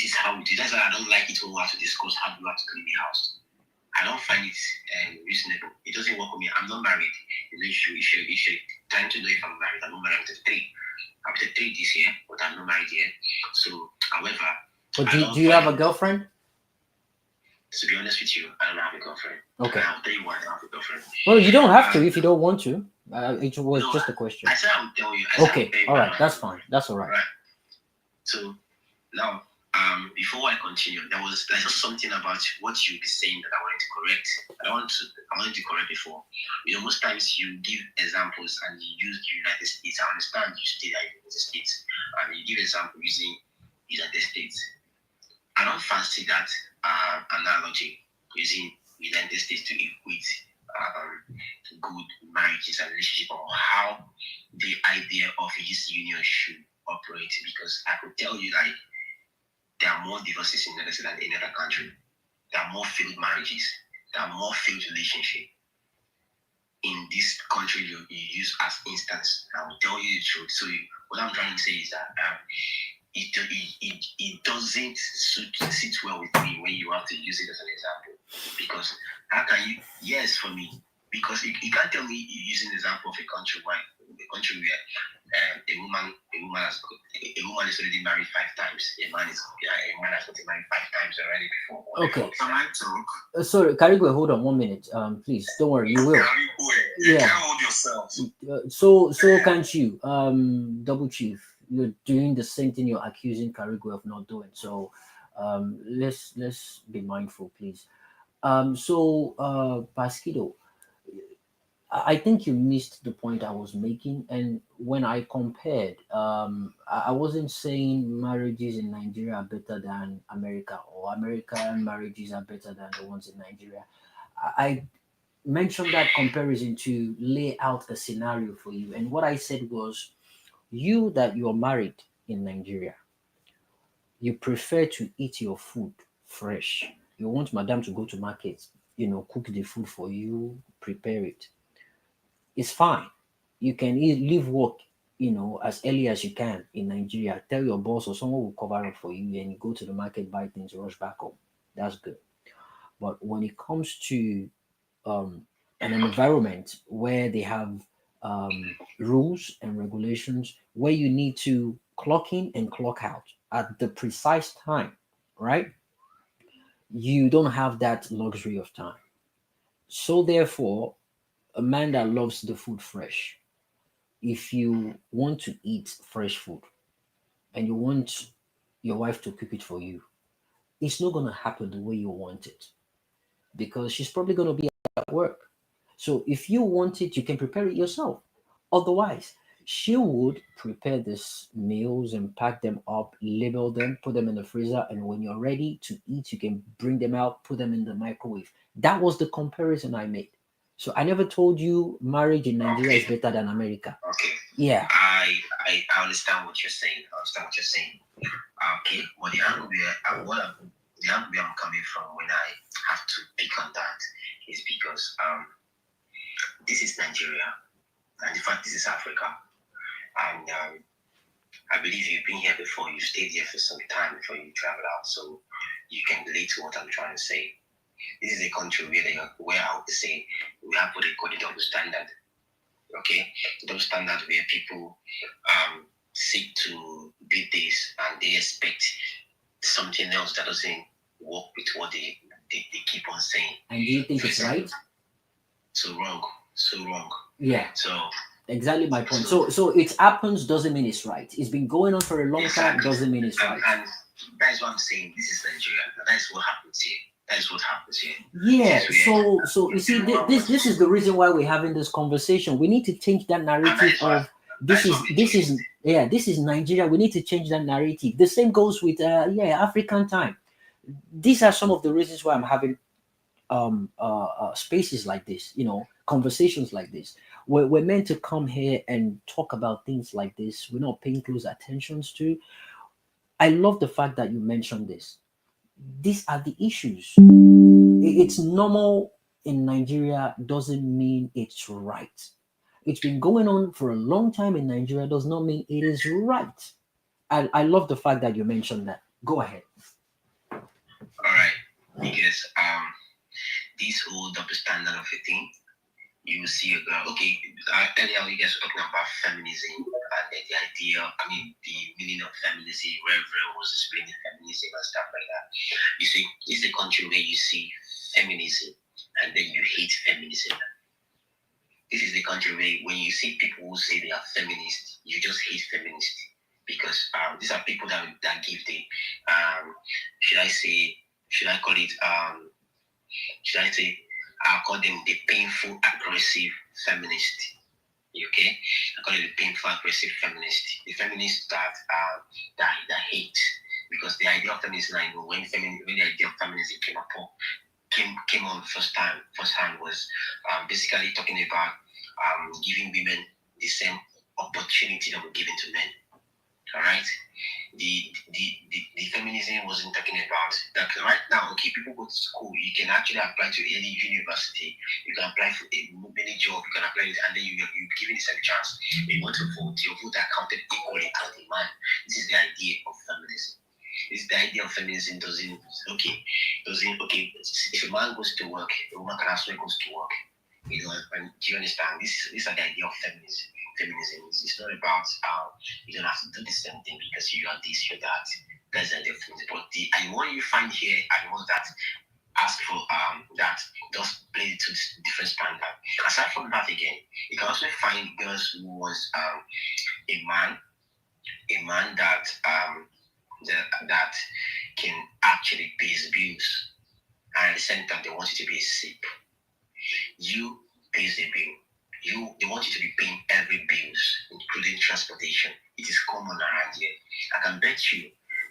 is how we do. That's why I don't like it when we have to discuss how we have to clean the house. I don't find it reasonable. It doesn't work with me. I'm not married. If you're trying to know if I'm married, I'm not married. I'm 33. I'm 33 this year, but I'm not married yet. So, however, but do you have a girlfriend? To be honest with you, I don't have a girlfriend. Okay. I'll tell you why I don't have a girlfriend. Well, you don't have to if you don't want to. It was just a question. I said I would tell you. Okay. All right. That's fine. That's all right. Right. So now, before I continue, there's just something about what you be saying that I wanted to correct. I wanted to correct before. Most times you give examples and you use the United States. I understand you stay at United States and you give example using United States. I don't fancy that analogy using United States to equate good marriages and relationship, or how the idea of this union should operate, because I could tell you like there are more divorces in the United States than any other country. There are more failed marriages. There are more failed relationships. In this country, you use as instance. I will tell you the truth. So what I'm trying to say is that it doesn't sit well with me when you have to use it as an example. Because how can you? Yes, for me. Because you can't tell me you're using the example of a country where a woman is already married 5 times. A man has gotten married 5 times already before. Okay. Can I talk? Sorry, Karigwe, hold on 1 minute. Please, don't worry, you will. Karigwe, you can't hold yourself. So can't you? Double Chief, you're doing the same thing you're accusing Karigwe of not doing. So, let's be mindful, please. Pasquido, I think you missed the point I was making. And when I compared, I wasn't saying marriages in Nigeria are better than America, or American marriages are better than the ones in Nigeria. I mentioned that comparison to lay out a scenario for you. And what I said was, you're married in Nigeria, you prefer to eat your food fresh. You want madam to go to market, cook the food for you, prepare it. It's fine. You can leave work, as early as you can in Nigeria. Tell your boss or someone will cover up for you, and you go to the market, buy things, rush back home. That's good. But when it comes to an environment where they have rules and regulations, where you need to clock in and clock out at the precise time, right? You don't have that luxury of time. So therefore, a man that loves the food fresh, if you want to eat fresh food and you want your wife to cook it for you, it's not going to happen the way you want it, because she's probably going to be at work. So if you want it, you can prepare it yourself. Otherwise, she would prepare these meals and pack them up, label them, put them in the freezer, and when you're ready to eat, you can bring them out, put them in the microwave. That was the comparison I made. So I never told you marriage in Nigeria is better than America. Okay. Yeah. I understand what you're saying. Okay. Well, the the angle where I'm coming from when I have to pick on that is because this is Nigeria, and in fact, this is Africa, and I believe you've been here before. You stayed here for some time before you travel out, so you can relate to what I'm trying to say. This is a country where I would say we have what they call the double standard. Okay, the double standard where people seek to beat this and they expect something else that doesn't work with what they keep on saying. And do you think it's right? So wrong. Yeah. So exactly my point. So it happens doesn't mean it's right. It's been going on for a long time doesn't mean it's right. And that's what I'm saying. This is Nigeria. That's what happens here. That's what happens here. Yeah. So you see, this is the reason why we're having this conversation. We need to change that narrative of this is Nigeria. We need to change that narrative. The same goes with African time. These are some of the reasons why I'm having spaces like this, conversations like this. We're meant to come here and talk about things like this. We're not paying close attentions to. I love the fact that you mentioned this. These are the issues. It's normal in Nigeria doesn't mean it's right. It's been going on for a long time in Nigeria does not mean it is right. I love the fact that you mentioned that. Go ahead. All right, because this whole double standard of a thing, you will see a girl. Okay, earlier you guys were talking about feminism and the idea, the meaning of feminism, where everyone was explaining feminism and stuff like that. You see, this is a country where you see feminism and then you hate feminism. This is the country where when you see people who say they are feminists, you just hate feminists because these are people that give the should I call it I'll call them the painful aggressive feminist. Okay, I call it the painful aggressive feminist. The feminist that hate, because the idea of feminism, I know when the idea of feminism came on first hand was basically talking about giving women the same opportunity that were given to men. All right. The feminism wasn't talking about that right now. Okay, people go to school. You can actually apply to any university. You can apply for many job. You can apply, and then you're given the same chance. You want to vote. Your vote are counted equally as the man. This is the idea of feminism. This the idea of feminism doesn't. If a man goes to work, a woman can also goes to work. Do you understand? These are the idea of feminism. It's not about you don't have to do the same thing because you are this, you're that. That's the idea of feminism. But the one you find here are the ones that ask for that just play to different standard. Aside from that, again, you can also find girls who was a man that that can actually pay his bills, and at the same time they want you to be a simp. You pay the bill. They want you to be paying every bills, including transportation. It is common around here. I can bet you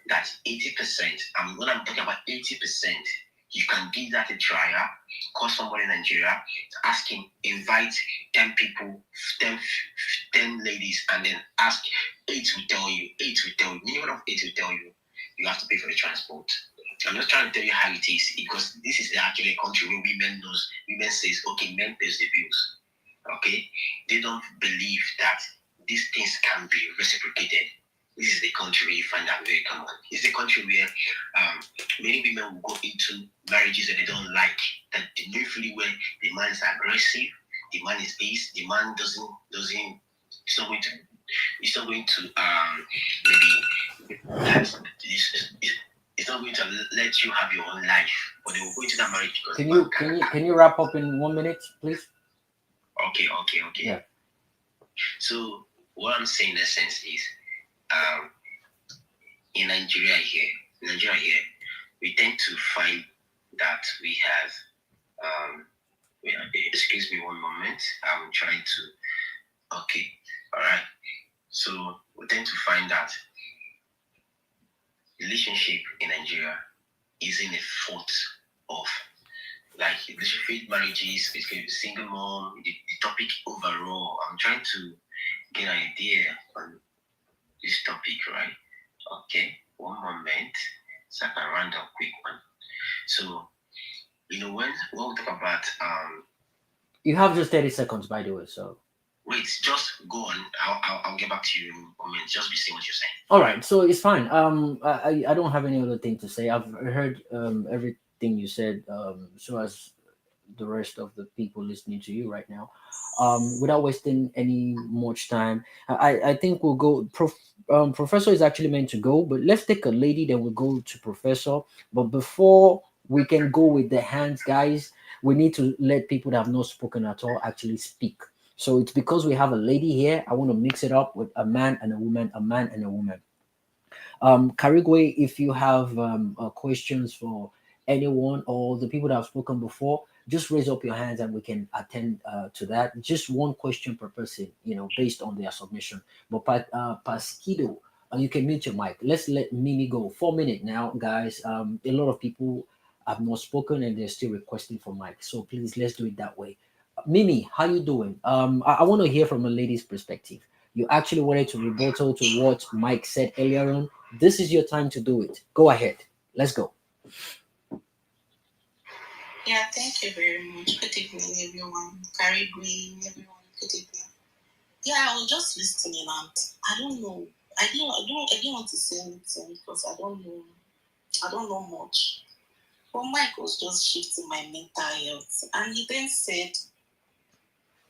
that 80%, when I'm talking about 80%, you can give that a try. Call somebody in Nigeria, ask him, invite 10 people, 10 ladies, and then ask 8 will tell you, minimum of 8 will tell you, you have to pay for the transport. I'm just trying to tell you how it is because this is actually a country where women says, okay, men pays the bills. Okay? They don't believe that these things can be reciprocated. This is the country where you find that very common. It's the country where many women will go into marriages that they don't like, that they know fully well the man is aggressive, the man is this, the man doesn't it's not going to maybe it's not going to let you have your own life, but they will go into that marriage because can you wrap up in 1 minute, please? Okay. Yeah. So what I'm saying in a sense is in Nigeria here, we tend to find that we have excuse me 1 moment. I'm trying to all right. So we tend to find that relationship in Nigeria isn't a fault of like faith marriages, basically single mom, the topic overall. I'm trying to get an idea on this topic, right? Okay, 1 moment. So I can run down quick one. So, when we talk about You have just 30 seconds, by the way. So wait, just go on. I'll get back to you in a moment. Just be saying what you're saying. all right, so it's fine. I don't have any other thing to say. I've heard everything you said. So as the rest of the people listening to you right now. Without wasting any much time, I think we'll go. Professor is actually meant to go, but let's take a lady, then we'll go to Professor. But before we can go with the hands, guys, we need to let people that have not spoken at all actually speak. So it's because we have a lady here. I want to mix it up with a man and a woman, a man and a woman. Karigwe, if you have questions for anyone or the people that have spoken before, just raise up your hands and we can attend to that. Just one question per person, based on their submission. But Pasquido, you can mute your mic. Let's let Mimi go. 4 minutes now, guys. A lot of people have not spoken and they're still requesting for mic. So please, let's do it that way. Mimi, how you doing? I want to hear from a lady's perspective. You actually wanted to rebuttal to what Mike said earlier on. This is your time to do it. Go ahead. Let's go. Yeah, thank you very much. Good evening, everyone. Carrie Green, everyone. Good evening. Yeah, I was just listening and I don't know. I didn't want to say anything because I don't know much. But Mike was just shifting my mental health. And he then said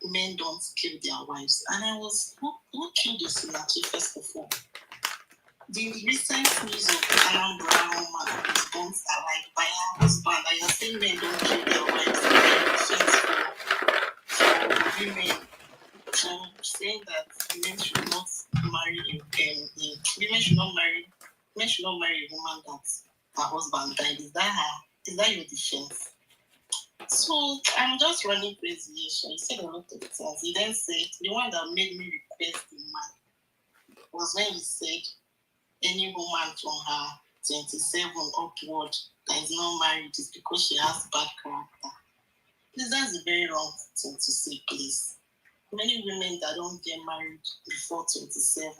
men don't kill their wives. And I was, who killed the Sinachi first of all? The recent news of Alan Brown woman who was burnt alive by her husband, and you're saying men don't kill their wives. For women, for saying that men should not marry men should not marry a woman that her husband died. Is that your defense? So I'm just running crazy. He said a lot of things. He then said the one that made me request the man was when he said any woman from her 27 upward that is not married is because she has bad character. Please, that's a very wrong thing to say, please. Many women that don't get married before 27,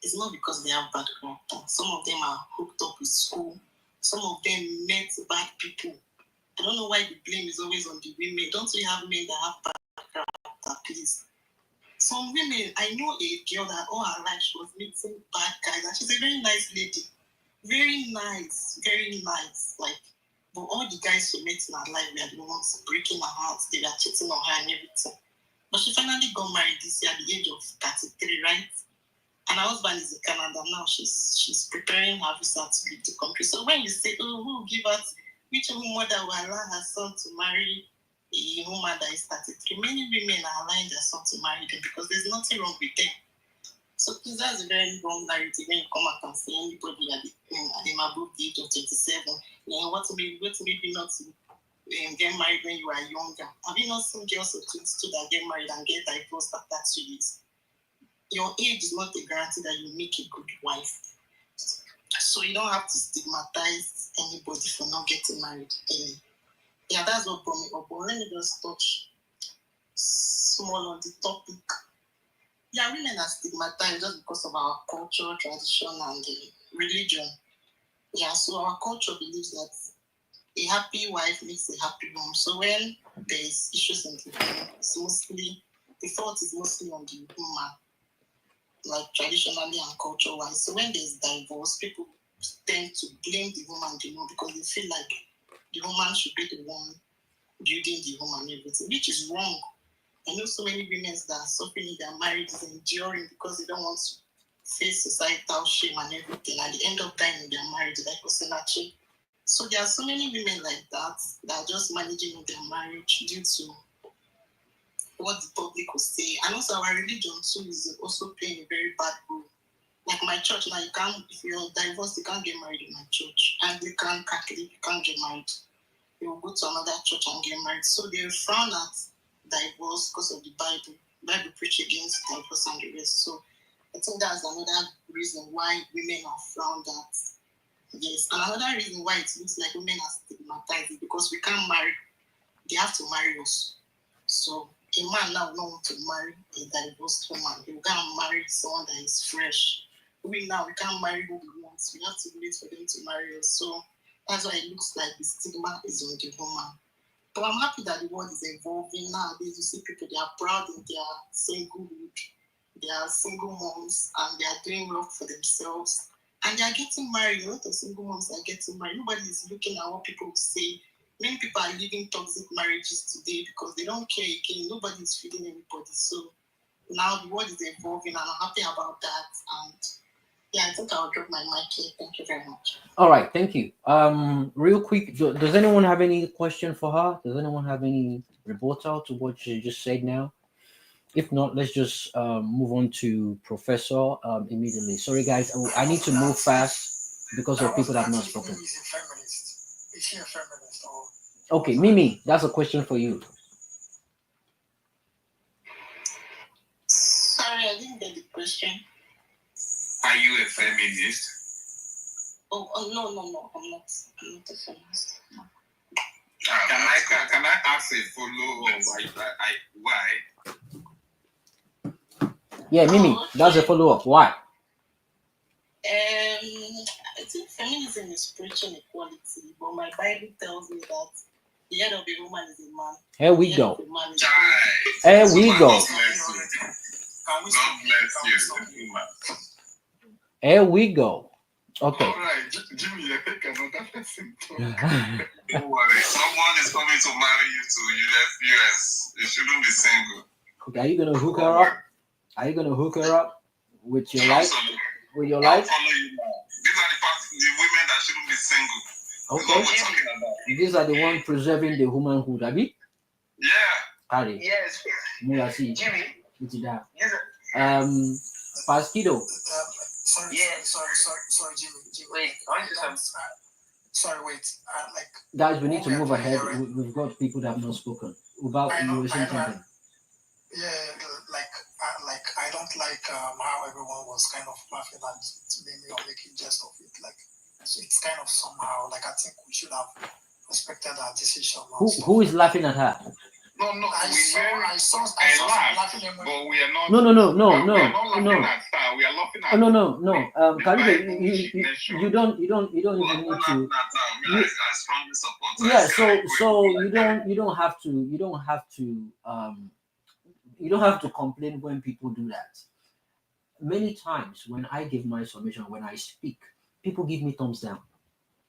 it's not because they have bad character. Some of them are hooked up with school. Some of them met bad people. I don't know why the blame is always on the women. Don't we have men that have bad character, please? Some women, I know a girl that all her life she was meeting bad guys, and she's a very nice lady. Very nice, very nice. But all the guys she met in her life were the ones breaking her heart. They were cheating on her and everything. But she finally got married this year at the age of 33, right? And her husband is in Canada now. She's preparing her visa to leave the country. So when you say, who will give us, which mother will allow her son to marry a woman that is 33? Many women are allowing their son to marry them because there's nothing wrong with them. So please, that's a very wrong narrative when you come out and say anybody at the above the age of 27, what maybe not to get married when you are younger. Have you not seen girls of 22 that get married and get divorced after 2 years? Your age is not a guarantee that you make a good wife. So you don't have to stigmatize anybody for not getting married early. Yeah, that's what brought me up. But let me just touch small on the topic. Yeah, women are stigmatized just because of our culture, tradition, and religion. Yeah, so our culture believes that a happy wife makes a happy home. So when there is issues in the home, the fault is mostly on the woman, like traditionally and culture-wise. So when there's divorce, people tend to blame the woman the more because they feel like the woman should be the one building the home and everything, which is wrong. I know so many women that are suffering in their marriages, enduring because they don't want to face societal shame and everything. At the end of time in their marriage, like Osinachi. So there are so many women like that are just managing their marriage due to what the public will say. And also our religion too is also playing a very bad role. Like my church now, if you're divorced, you can't get married in my church. Anglican, Catholic, you can't get married. You will go to another church and get married. So they frown at divorce because of the Bible. The Bible preach against divorce and the rest. So I think that's another reason why women are frowned at. Yes, and another reason why it looks like women are stigmatized is because we can't marry. They have to marry us. So a man now don't want to marry a divorced woman. He will go and marry someone that is fresh we now we can't marry who we want. We have to wait for them to marry us. So that's why it looks like the stigma is on the woman. But I'm happy that the world is evolving nowadays. You see people, they are proud in their singlehood. They are single moms and they are doing well for themselves. And they are getting married. A lot of single moms are getting married. Nobody is looking at what people will say. Many people are living toxic marriages today because they don't care again. Nobody is feeding anybody. So now the world is evolving and I'm happy about that. And yeah, I think I'll drop my mic here. Thank you very much. All right, thank you. Real quick, does anyone have any question for her? Does anyone have any rebuttal to what she just said now? If not, let's just move on to Professor immediately. Sorry, guys, I need to move fast because of people that have not spoken. Is a feminist. Is she a feminist or? Okay, Mimi, that's a question for you. Sorry, I didn't get the question. Are you a feminist? Oh no, I'm not. I'm not a feminist. No. Can I ask a follow-up? Why? Yeah, Mimi, that's a follow-up. Why? I think feminism is preaching equality, but my Bible tells me that the head of a woman is a man. Here we go. Here we go. God bless you. Here we go. Okay. All right, Jimmy, I think another person talk. Don't worry, someone is coming to marry you to US. You shouldn't be single. Okay, are you gonna hook her up? Are you gonna hook her up with your life? With your life? I'll follow you now. These are the women that shouldn't be single. Okay. That's what we're talking about. These are the ones preserving the womanhood, Abi? Yeah. Harry. Yes. Mulasi. Jimmy. Yes. Paskido. Sorry, Jimmy. Wait, I want to come. Sorry, wait. Guys, we need to move ahead. We've got people that have not spoken. About you were saying something. Yeah, I don't like how everyone was kind of laughing at me or making jest of it. Like, so it's kind of somehow like I think we should have respected our decision. Who is laughing at her? No, I saw laughing at but we are not. No. We are not laughing at her. We are laughing at. No. Karibe, you don't even need to. I strongly support. Yeah, so you don't have to complain when people do that. Many times when I give my submission, when I speak, people give me thumbs down.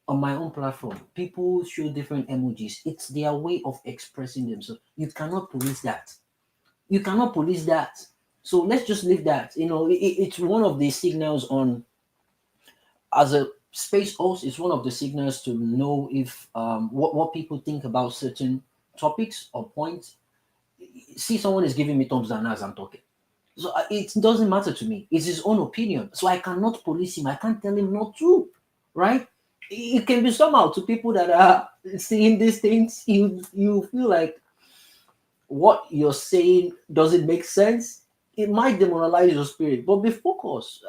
On my own platform, people show different emojis. It's their way of expressing themselves. You cannot police that. So let's just leave that. It's one of the signals on, as a space host, it's one of the signals to know if what people think about certain topics or points. See, someone is giving me thumbs down as I'm talking. So it doesn't matter to me. It's his own opinion. So I cannot police him. I can't tell him not to, right? It can be somehow to people that are seeing these things. You feel like what you're saying doesn't make sense. It might demoralize your spirit, but be focused.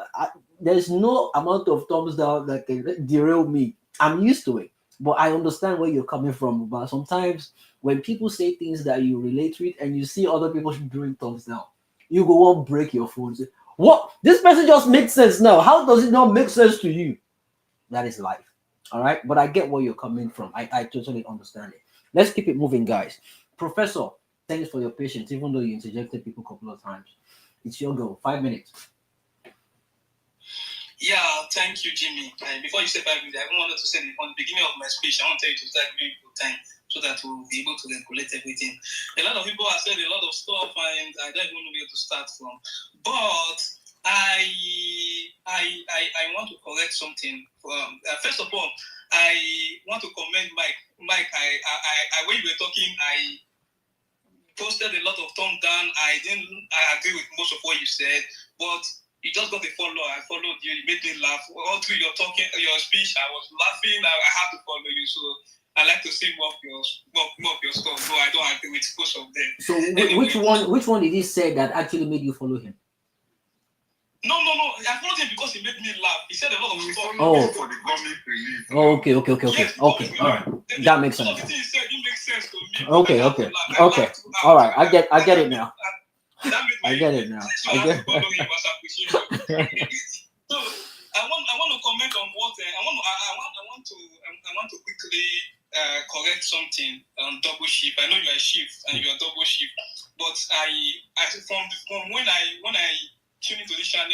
There's no amount of thumbs down that can derail me. I'm used to it, but I understand where you're coming from. But sometimes when people say things that you relate with and you see other people doing thumbs down, you go on break your phone. Say, what? This message just makes sense now. How does it not make sense to you? That is life. All right. But I get where you're coming from. I totally understand it. Let's keep it moving, guys. Professor, thanks for your patience, even though you interjected people a couple of times. It's your go. 5 minutes. Yeah, thank you, Jimmy. Before you say 5 minutes, I wanted to say on the beginning of my speech, I want to tell you to start giving people time so that we'll be able to regulate everything. A lot of people have said a lot of stuff, and I don't even know where to start from. But I want to correct something. First of all, I want to commend Mike. Mike, when you were talking, I posted a lot of thumb down. I agree with most of what you said, but you just got a follow. I followed you. You made me laugh. All through your speech, I was laughing. I had to follow you. So I like to see more of your stuff. No, I don't agree with most of them. So which one did he say that actually made you follow him? No. I followed him because he made me laugh. He said a lot of stuff. Oh. For the comic relief. Oh, okay. Yes, Okay. All right. That makes sense. Some of the things he said didn't make sense to me. Okay. All right. I get it now. I get it now. So I want to comment on what I want to quickly correct something on double shift. I know you are shift and you are double shift, but I from when I tuned into this channel,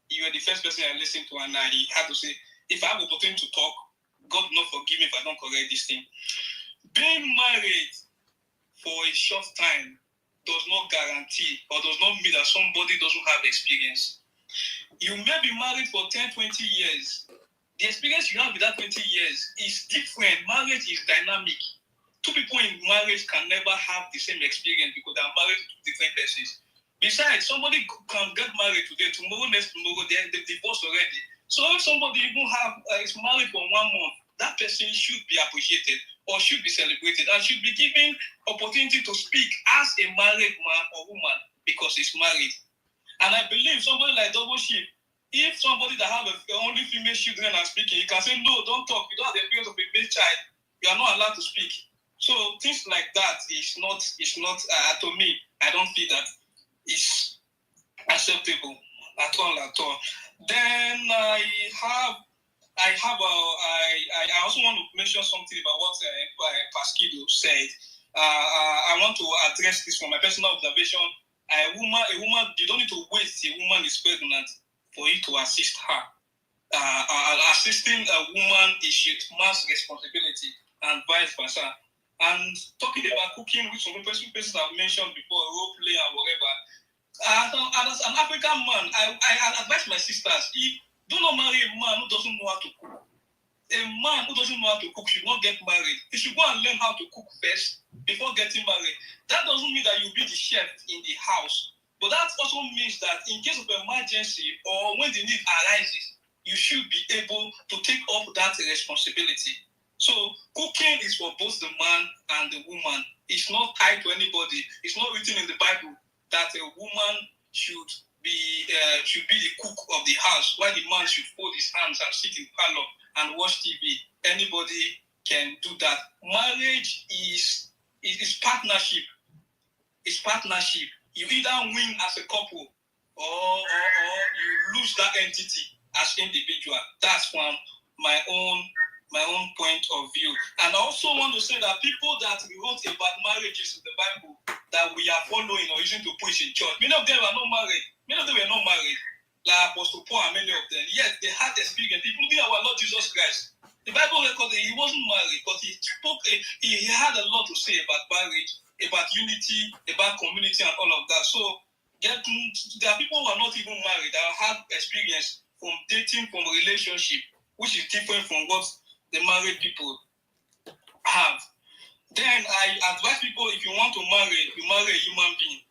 you were the first person I listened to, and I had to say, if I have opportunity to talk, God will not forgive me if I don't correct this thing. Being married for a short time does not guarantee or does not mean that somebody doesn't have experience. You may be married for 10, 20 years. The experience you have with that 20 years is different. Marriage is dynamic. Two people in marriage can never have the same experience because they are married to different persons. Besides, somebody can get married today, tomorrow, next tomorrow, they divorced already. So if somebody even is married for 1 month, that person should be appreciated or should be celebrated and should be given opportunity to speak as a married man or woman because he's married. And I believe somebody like double shift, if somebody that have only female children are speaking, you can say, no, don't talk. You don't have the experience of a male child. You are not allowed to speak. So things like that is not to me, I don't feel that is acceptable at all. Then I also want to mention something about what Pasquido said. I want to address this from my personal observation. A woman, you don't need to wait till a woman is pregnant for you to assist her. Assisting a woman is a man's responsibility and vice versa. And talking about cooking, which some persons have mentioned before, role play and whatever. As an African man, I advise my sisters, do not marry a man who doesn't know how to cook. A man who doesn't know how to cook should not get married. He should go and learn how to cook first before getting married. That doesn't mean that you'll be the chef in the house. But that also means that in case of emergency or when the need arises, you should be able to take up that responsibility. So cooking is for both the man and the woman. It's not tied to anybody. It's not written in the Bible that a woman should be the cook of the house, while the man should fold his hands and sit in parlor and watch TV. Anybody can do that. Marriage is partnership. It's partnership. You either win as a couple or you lose that entity as individual. That's from my own point of view. And I also want to say that people that wrote about marriages in the Bible that we are following or using to preach in church, many of them are not married. Many of them were not married. Like Apostle Paul and many of them. Yet they had experience, including our Lord Jesus Christ. The Bible records that he wasn't married, but he spoke. He had a lot to say about marriage, about unity, about community, and all of that. So there are people who are not even married that have experience from dating, from relationship, which is different from what the married people have. Then I advise people, if you want to marry, you marry a human being.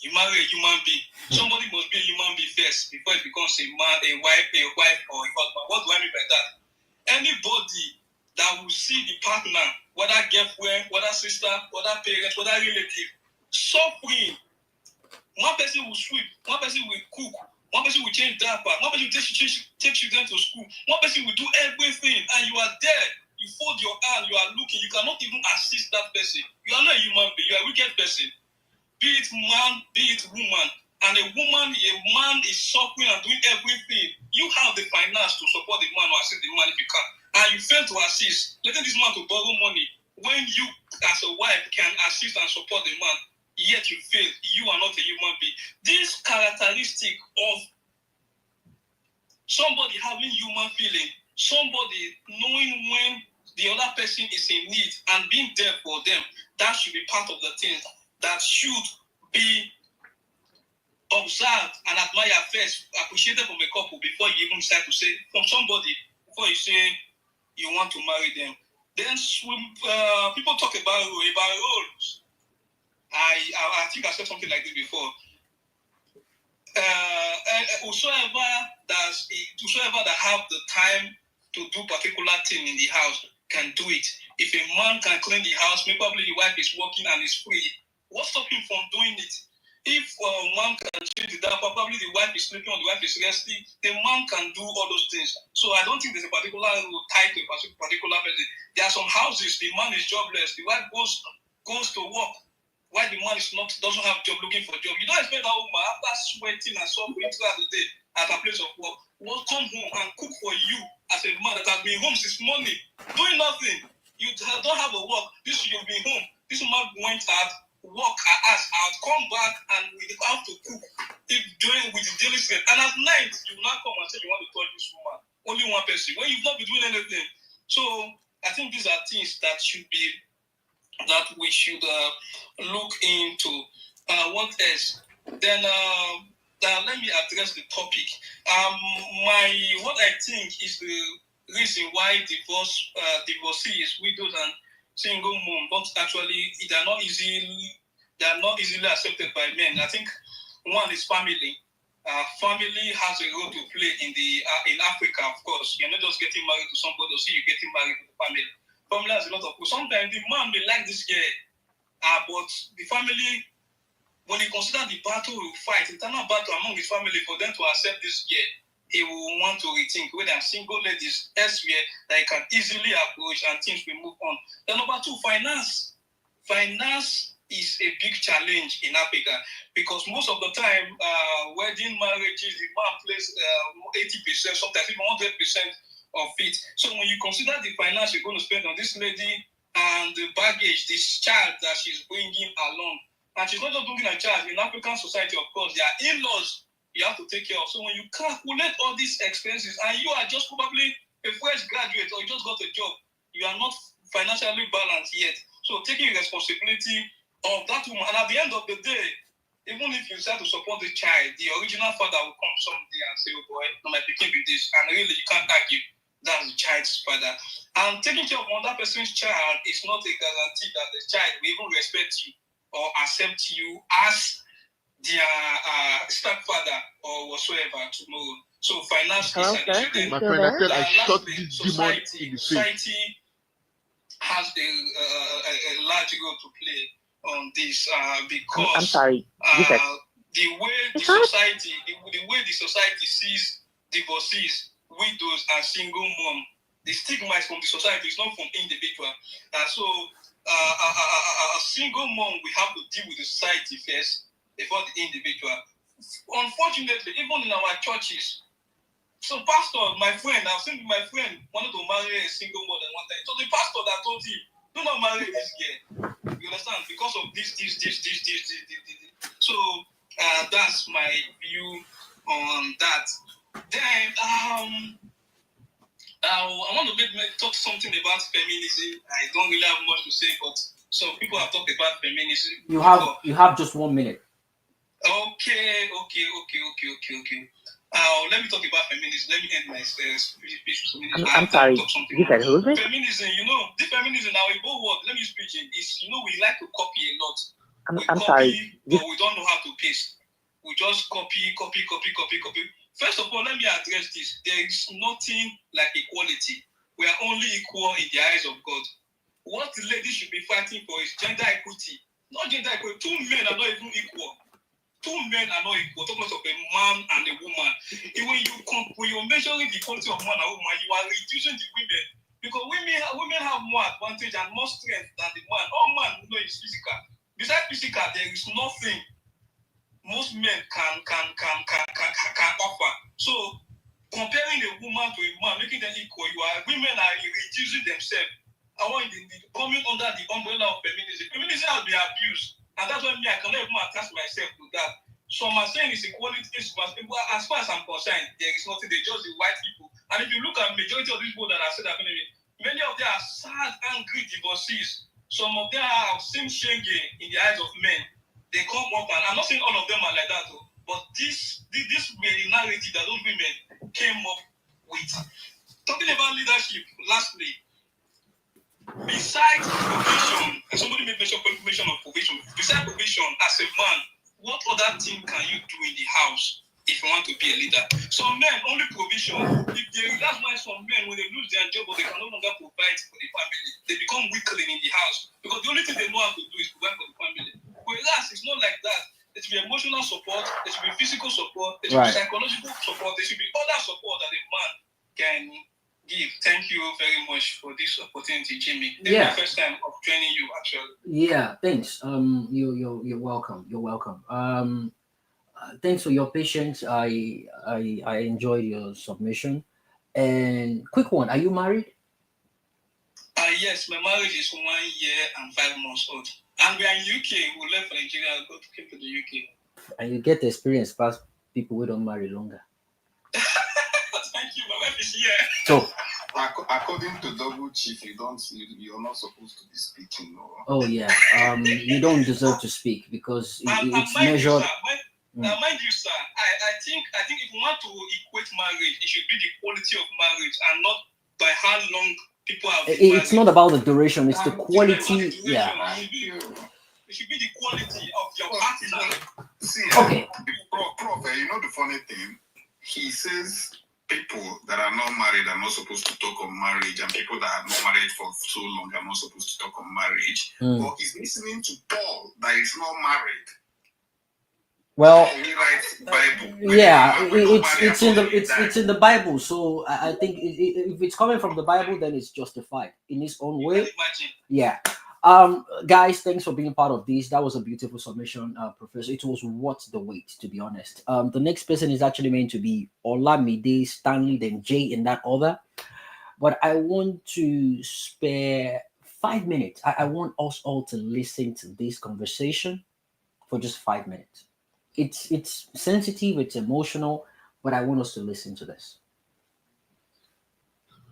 You marry a human being. Somebody must be a human being first before it becomes a man, a wife, or a husband. What do I mean by that? Anybody that will see the partner, whether girlfriend, whether sister, whether parent, whether relative, suffering. One person will sweep, one person will cook, one person will change diaper, one person will take children to school, one person will do everything, and you are there. You fold your hand, you are looking, you cannot even assist that person. You are not a human being, you are a wicked person. Be it man, be it woman. And a man is suffering and doing everything. You have the finance to support the man or assist the man if you can. And you fail to assist, letting this man to borrow money when you as a wife can assist and support the man, yet you fail. You are not a human being. This characteristic of somebody having human feeling, somebody knowing when the other person is in need and being there for them, that should be part of the things that should be observed and admired first, appreciated from a couple before you even start to say, from somebody, before you say you want to marry them. Then people talk about roles. I think I said something like this before. Whosoever that have the time to do particular thing in the house can do it. If a man can clean the house, maybe probably the wife is working and is free, what's stopping him from doing it? If one can change the diaper, probably the wife is sleeping or the wife is resting, the man can do all those things. So I don't think there's a particular rule tied to a particular person. There are some houses, the man is jobless, the wife goes to work. Why the man doesn't have a job, looking for a job? You don't expect that woman, after sweating and suffering throughout the day, at a place of work will come home and cook for you as a man that has been home since morning, doing nothing. You don't have a work. This you've been home. This woman went out, work her ass out, come back, and we have to cook. If doing with the daily set, and at night you will not come and say you want to touch this woman. Only one person when you've not been doing anything. So I think these are things that we should look into. What else? Then let me address the topic. What I think is the reason why divorcees, widows, and single mom don't actually they are not easily accepted by men. I think one is family. Family has a role to play in Africa, of course. You're not just getting married to somebody, or see you getting married to the family. Family has a lot of. Sometimes the man may like this girl, but the family, when he consider the battle he will fight, internal battle among his family for them to accept this girl, he will want to rethink whether single ladies elsewhere that he can easily approach and things will move on. Then number two, finance. Finance is a big challenge in Africa because most of the time, wedding marriages, the man plays 80%, sometimes even 100% of it. So when you consider the finance you're going to spend on this lady and the baggage, this child that she's bringing along, and she's not just bringing a child. In African society, of course, there are in-laws you have to take care of. So when you calculate all these expenses, and you are just probably a fresh graduate or you just got a job, you are not financially balanced yet. So taking responsibility of that woman, and at the end of the day, even if you decide to support the child, the original father will come someday and say, "Oh boy, no, my picking with this," and really you can't argue. That's the child's father. And taking care of another person's child is not a guarantee that the child will even respect you or accept you as their stepfather or whatsoever tomorrow. So finance is an issue. My friend, I said I shot this demon in the face. Society has a large role to play on this because I'm sorry. The way the society sees divorcees, widows, and single mom, the stigma is from the society, it's not from individual. So a single mom, we have to deal with the society first before the individual. Unfortunately, even in our churches, so pastor, my friend, I've seen my friend wanted to marry a single mother one time. So the pastor that told him, "Do not marry this girl." You understand? Because of this. So that's my view on that. Then I want to talk something about feminism. I don't really have much to say, but some people have talked about feminism. You have just 1 minute. Okay. Let me talk about feminism. Let me end my speech with feminism. I'm sorry. You said who's it? Feminism, the feminism now, in both words, let me speak in, is, we like to copy a lot. I'm sorry. But we don't know how to paste. We just copy. First of all, let me address this. There is nothing like equality. We are only equal in the eyes of God. What the lady should be fighting for is gender equity. Not gender equity. Two men are not even equal. Two men are not equal. Talk of a man and a woman. When you're measuring the equality of man and woman, you are reducing the women. Because women have more advantage and more strength than the man. All man is physical. Besides physical, there is nothing most men can offer. So comparing a woman to a man, making them equal, women are reducing themselves. I want coming under the umbrella of feminism. Feminism has been abused, and that's why I cannot even attach myself to that. Some are saying it's equality. As far as I'm concerned, there is nothing. They're just the white people. And if you look at majority of these people that are said that many of them are sad, angry divorcees. Some of them have seen shame in the eyes of men. They come up, and I'm not saying all of them are like that, but this were the narrative that those women came up with. Talking about leadership, lastly, besides provision, somebody made mention of provision. Besides provision, as a man, what other thing can you do in the house if you want to be a leader? Some men only provision. That's why some men, when they lose their job or they can no longer provide for the family, they become weakling in the house because the only thing they know how to do is provide for the family. Whereas it's not like that. There should be emotional support, there should be physical support, there should be psychological support, there should be other support that a man can give. Thank you very much for this opportunity, Jimmy. This is my first time of training you, actually. Yeah, thanks. You're welcome. You're welcome. Thanks for your patience. I enjoyed your submission. And quick one, are you married? Yes, my marriage is 1 year and 5 months old. And we are in UK. We left Nigeria and came to the UK. And you get experience past people who don't marry longer. Thank you. My wife is here. So, according to double chief, you're not supposed to be speaking. No? Oh yeah, you don't deserve to speak because it's mind measured. You, sir, mind you, sir, I think if you want to equate marriage, it should be the quality of marriage and not by how long people have been married. It's not about the duration; it's the quality. Yeah. It should be the quality of your partner. See, okay. Prof, you know the funny thing? He says people that are not married are not supposed to talk on marriage, and people that are not married for so long are not supposed to talk on marriage. But he's listening to Paul that is not married. Well, Bible. Yeah, it's in the Bible. So I think if it's coming from the Bible, then it's justified in its own way. Yeah. Guys, thanks for being part of this. That was a beautiful submission, Professor. It was worth the wait, to be honest. The next person is actually meant to be Olamide, Stanley, then Jay in that order. But I want to spare 5 minutes. I want us all to listen to this conversation for just 5 minutes. It's sensitive, it's emotional, but I want us to listen to this.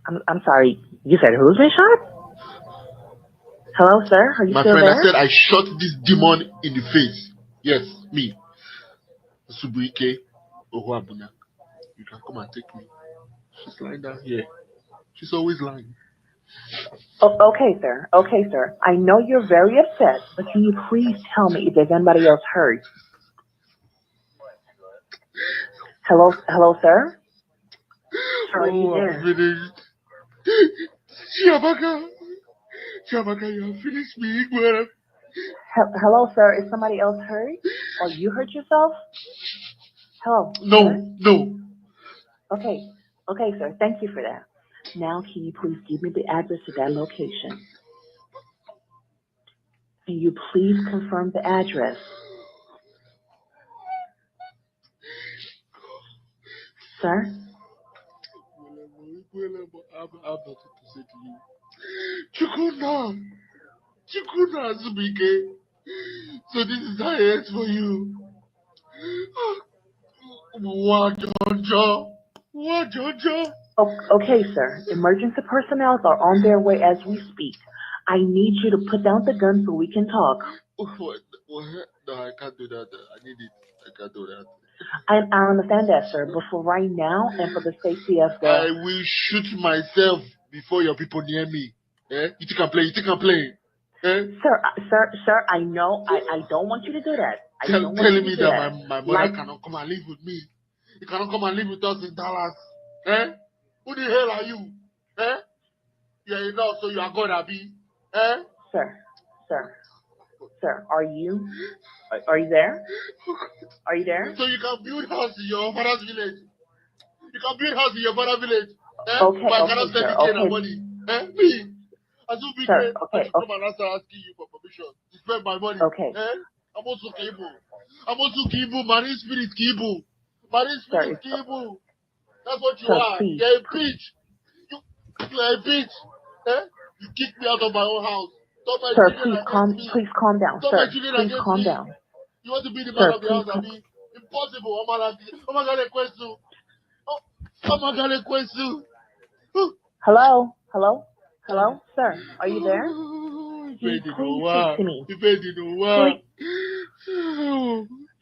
I'm sorry. You said who's been shot? Hello, sir. Are you My still friend, there? I said I shot this demon in the face. Yes, me. Subuike Ohuabuna. You can come and take me. She's lying down here. She's always lying. Oh, okay, sir. Okay, sir. I know you're very upset, but can you please tell me if there's anybody else hurt? Hello, sir. Sir, are you there? I'm finished. Chiamaka. Chiamaka, you have finished me. Hello, sir. Is somebody else hurt? Or you hurt yourself? Hello. No, sir? no. Okay. Okay, sir. Thank you for that. Now, can you please give me the address to that location? Can you please confirm the address? Sir? I have nothing to say to you. Chukuna. Chukuna Zubike. So this is how it is for you. What, Jojo? What, Jojo? Okay, sir. Emergency personnel are on their way as we speak. I need you to put down the gun so we can talk. What? No, I can't do that. I need it. I can't do that. I understand that, sir, but for right now and for the safety of the... I will shoot myself before your people near me. Eh? You think I'm playing? You think I'm playing? Eh? Sir, I know. I don't want you to do that. Telling me that my mother cannot come and live with me. You cannot come and live with us in Dallas. Eh? Who the hell are you? Eh? You're enough, so you are God, Abi. Eh? Sir, are you there? Are you there? So you can build house in your father's village. You can build house in your father's village. Eh? Okay, But I cannot send sir. you chain and Okay, money. Eh? Me. As you be sir. I should come and answer asking you for permission to spend my money. Okay. Eh? I'm also Kibu. Marine spirit Kibu. Marine spirit Sir, Kibu. That's what you sir, are. please. You're a bitch. You're a bitch. Eh? You kicked me out of my own house. Turn my Sir, children against me. please calm down. Turn my Sir, children please against calm me. down. You want to be the man Sir, of the please house, Abi? Impossible. Oh my God, question. Oh my God, question. Hello, sir. Are you there? Please Please speak to me. Please.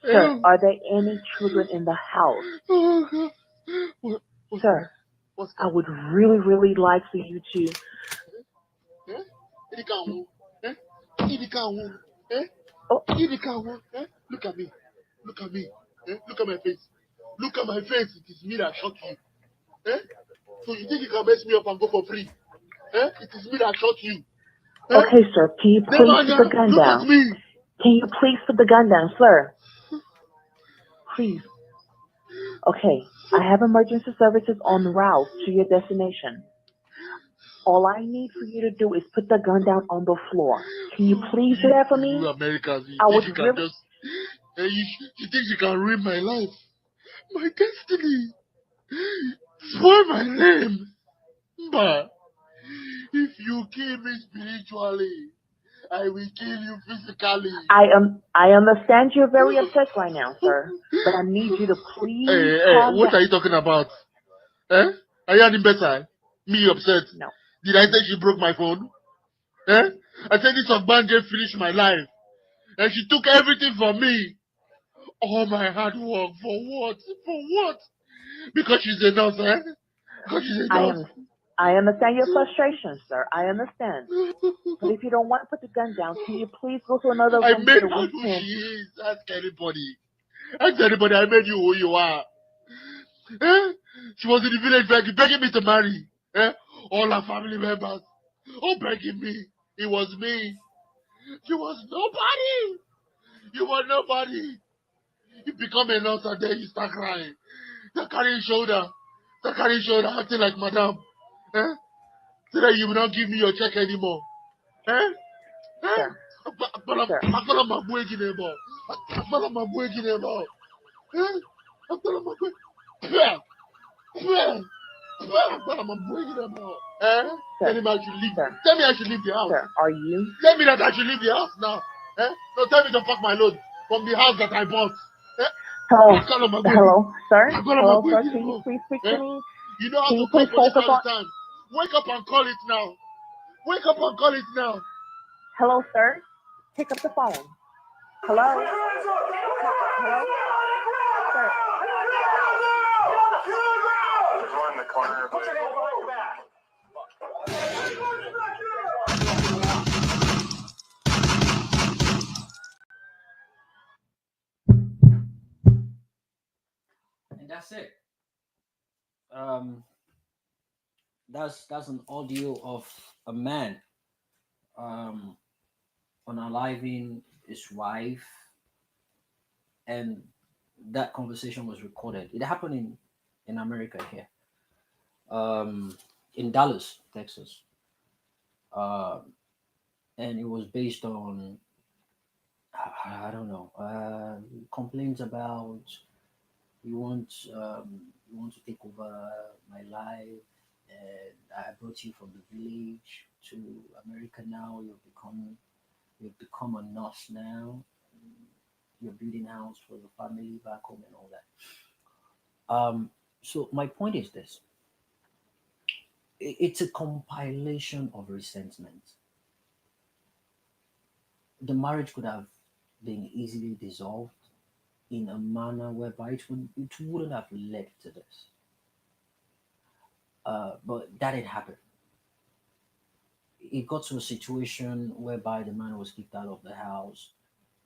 Sir, are there any children in the house? Oh God. Sir, I would really, really like for you to... Oh. Look at me. Look at me. Look at my face. Look at my face. It is me that shot you. So you think you can mess me up and go for free? It is me that shot you. Okay, sir. Can you please put the gun Look down? at me. Can you please put the gun down, sir? Please. Okay. I have emergency services en route to your destination. All I need for you to do is put the gun down on the floor. Can you please do that for me? You Americans, I would you can really... just And you think you can ruin my life, my destiny, spoil my name. But if you kill me spiritually, I will kill you physically. I understand you're very upset right now, sir, but I need you to please calm What down. are you talking about? Eh? Are you any better? Me upset? No. Did I say she broke my phone? Eh? I said this Ogbanje finished my life. And she took everything from me. All my hard work for what? For what? Because she's a nurse, eh? Because she's a nurse. I understand your frustration, sir. I understand. But if you don't want to put the gun down, can you please go to another I room so made that her we who can? she is. Ask anybody. Ask anybody. I made you who you are. Eh? She was in the village begging me to marry. Eh? All her family members. Oh, begging me. It was me. She was nobody. You were nobody. You become a nurse and then you start crying. Start carrying shoulder. Start carrying shoulder, acting like madam. Eh? So that you will not give me your check anymore. Eh? Eh? Sir. Sir. Akpala magbu eginebo. Akpala magbu eginebo. Eh? Akpala magbu. Pia. Pia. Pia. Akpala magbu eginebo. Eh? Sir. Tell me I should leave. Sir. Tell me I should leave the house. Sir, are you? Tell me that I should leave the house now. Eh? No, tell me to pack my load from the house that I bought. Eh? Hello. Akpala magbu Hello, sir. Akpala Hello, magbu sir. Can you eginebo. please speak Eh? to me? You know how Can to you call please police focus all the on? time. Wake up and call it now. Wake up and call it now. Hello, sir. Pick up the phone. Hello. Hello. Sir. Join the corner. Put your hand behind your back. And that's it. Um, that's an audio of a man um unaliving his wife, and that conversation was recorded. It happened in America here, in Dallas, Texas, and it was based on I don't know complaints about you want you want to take over my life, and I brought you from the village to America. Now you've become a nurse now. You're building house for your family back home and all that. So my point is this: it's a compilation of resentment. The marriage could have been easily dissolved in a manner whereby it wouldn't have led to this. But that didn't happen. It got to a situation whereby the man was kicked out of the house,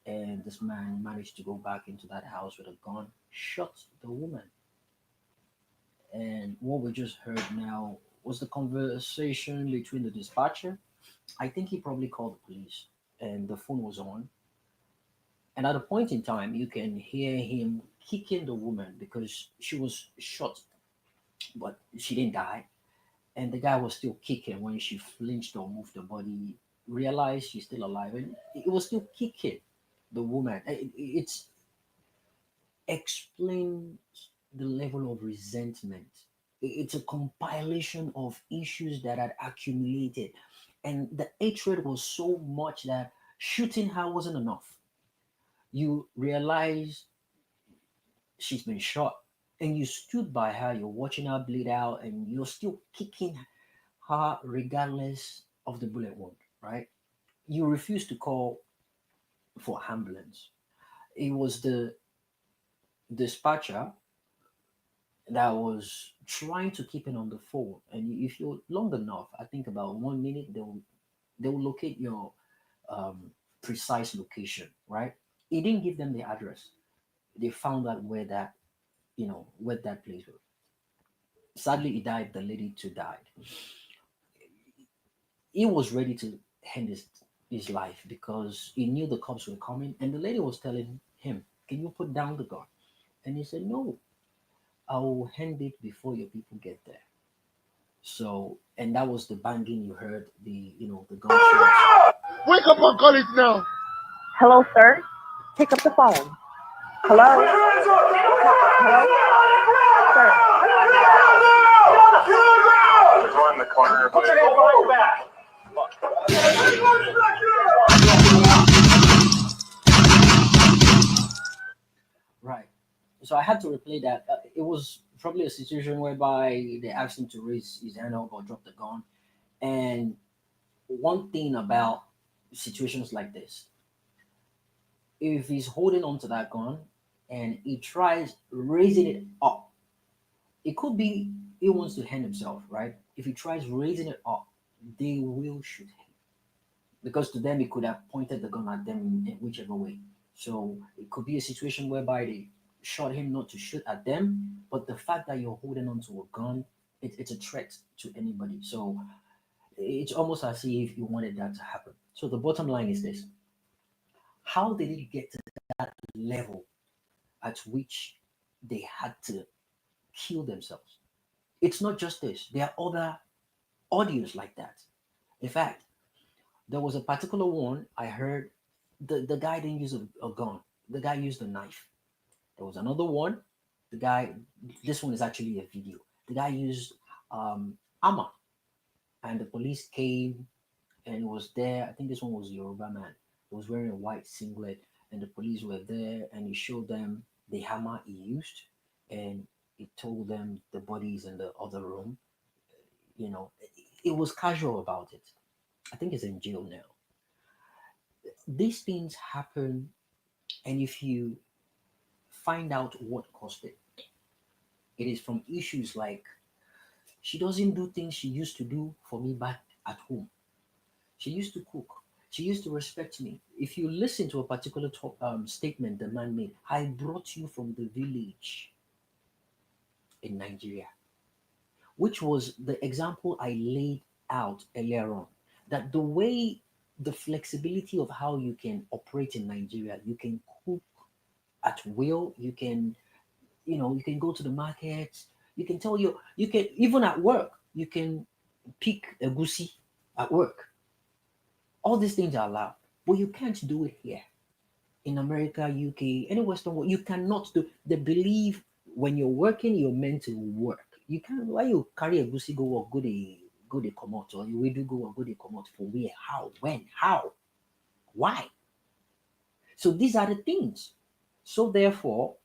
and this man managed to go back into that house with a gun, shot the woman. And what we just heard now was the conversation between the dispatcher. I think he probably called the police, and the phone was on. And at a point in time, you can hear him kicking the woman because she was shot, but she didn't die. And the guy was still kicking when she flinched or moved the body, realized she's still alive, and it was still kicking the woman. It's explains the level of resentment. It's a compilation of issues that had accumulated, and the hatred was so much that shooting her wasn't enough. You realize she's been shot, and you stood by her, you're watching her bleed out, and you're still kicking her regardless of the bullet wound, right? You refuse to call for ambulance. It was the dispatcher that was trying to keep it on the phone. And if you're long enough, I think about 1 minute, they will locate your um, precise location, right? He didn't give them the address. They found out where that place was. Sadly, he died. The lady too died. He was ready to end his life because he knew the cops were coming, and the lady was telling him, "Can you put down the gun?" And he said, "No, I will hand it before your people get there." So, and that was the banging you heard, the gunshots. Wake up and call it now. Hello, sir. Pick up the phone. Hello? Hello? Sir. There's one in the corner. Put your head behind your back. Right. So I had to replay that. It was probably a situation whereby they asked him to raise his hand up or drop the gun. And one thing about situations like this, if he's holding on to that gun and he tries raising it up, it could be he wants to hand himself, right? If he tries raising it up, they will shoot him because to them he could have pointed the gun at them in whichever way. So it could be a situation whereby they shot him not to shoot at them, but the fact that you're holding on to a gun, it's a threat to anybody. So it's almost as if you wanted that to happen. So the bottom line is this: how did it get to that level at which they had to kill themselves? It's not just this. There are other audios like that. In fact, there was a particular one I heard the guy didn't use a gun. The guy used a knife. There was another one. The guy, this one is actually a video. The guy used armor, and the police came and was there. I think this one was a Yoruba man. He was wearing a white singlet, and the police were there, and he showed them the hammer he used, and he told them the bodies in the other room. It was casual about it. I think he's in jail now. These things happen, and if you find out what caused it, it is from issues like she doesn't do things she used to do for me back at home. She used to cook. She used to respect me. If you listen to a particular statement the man made, I brought you from the village in Nigeria, which was the example I laid out earlier on. That the way the flexibility of how you can operate in Nigeria, you can cook at will, you can go to the market, you can tell you can even at work, you can pick a goosey at work. All these things are allowed, but you can't do it here in America, UK, any Western world. You cannot do. They believe when you're working, you're meant to work. You can't. Why you carry a goosey go work, go they come out, or you will do go work, go they come out for where, how, when, how, why? So these are the things. So therefore,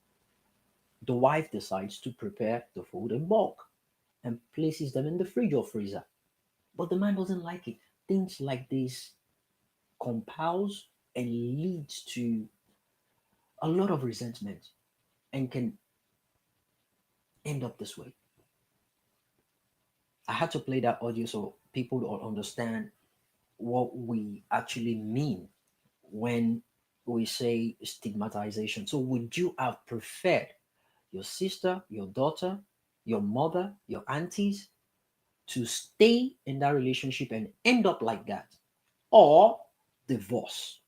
the wife decides to prepare the food in bulk and places them in the fridge or freezer. But the man doesn't like it. Things like this compiles and leads to a lot of resentment and can end up this way. I had to play that audio so people will understand what we actually mean when we say stigmatization. So, would you have preferred your sister, your daughter, your mother, your aunties to stay in that relationship and end up like that, or divorce?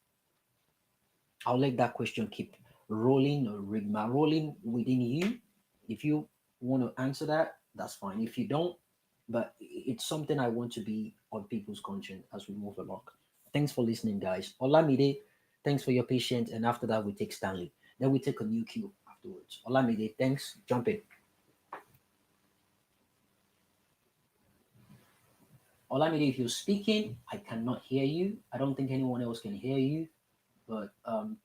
I'll let that question keep rolling or rigma rolling within you. If you want to answer that, that's fine. If you don't, but it's something I want to be on people's conscience as we move along. Thanks for listening, guys. Olamide, thanks for your patience. And after that, we take Stanley. Then we take a new cue afterwards. Olamide, thanks. Jump in. Olamide, if you're speaking, I cannot hear you. I don't think anyone else can hear you. But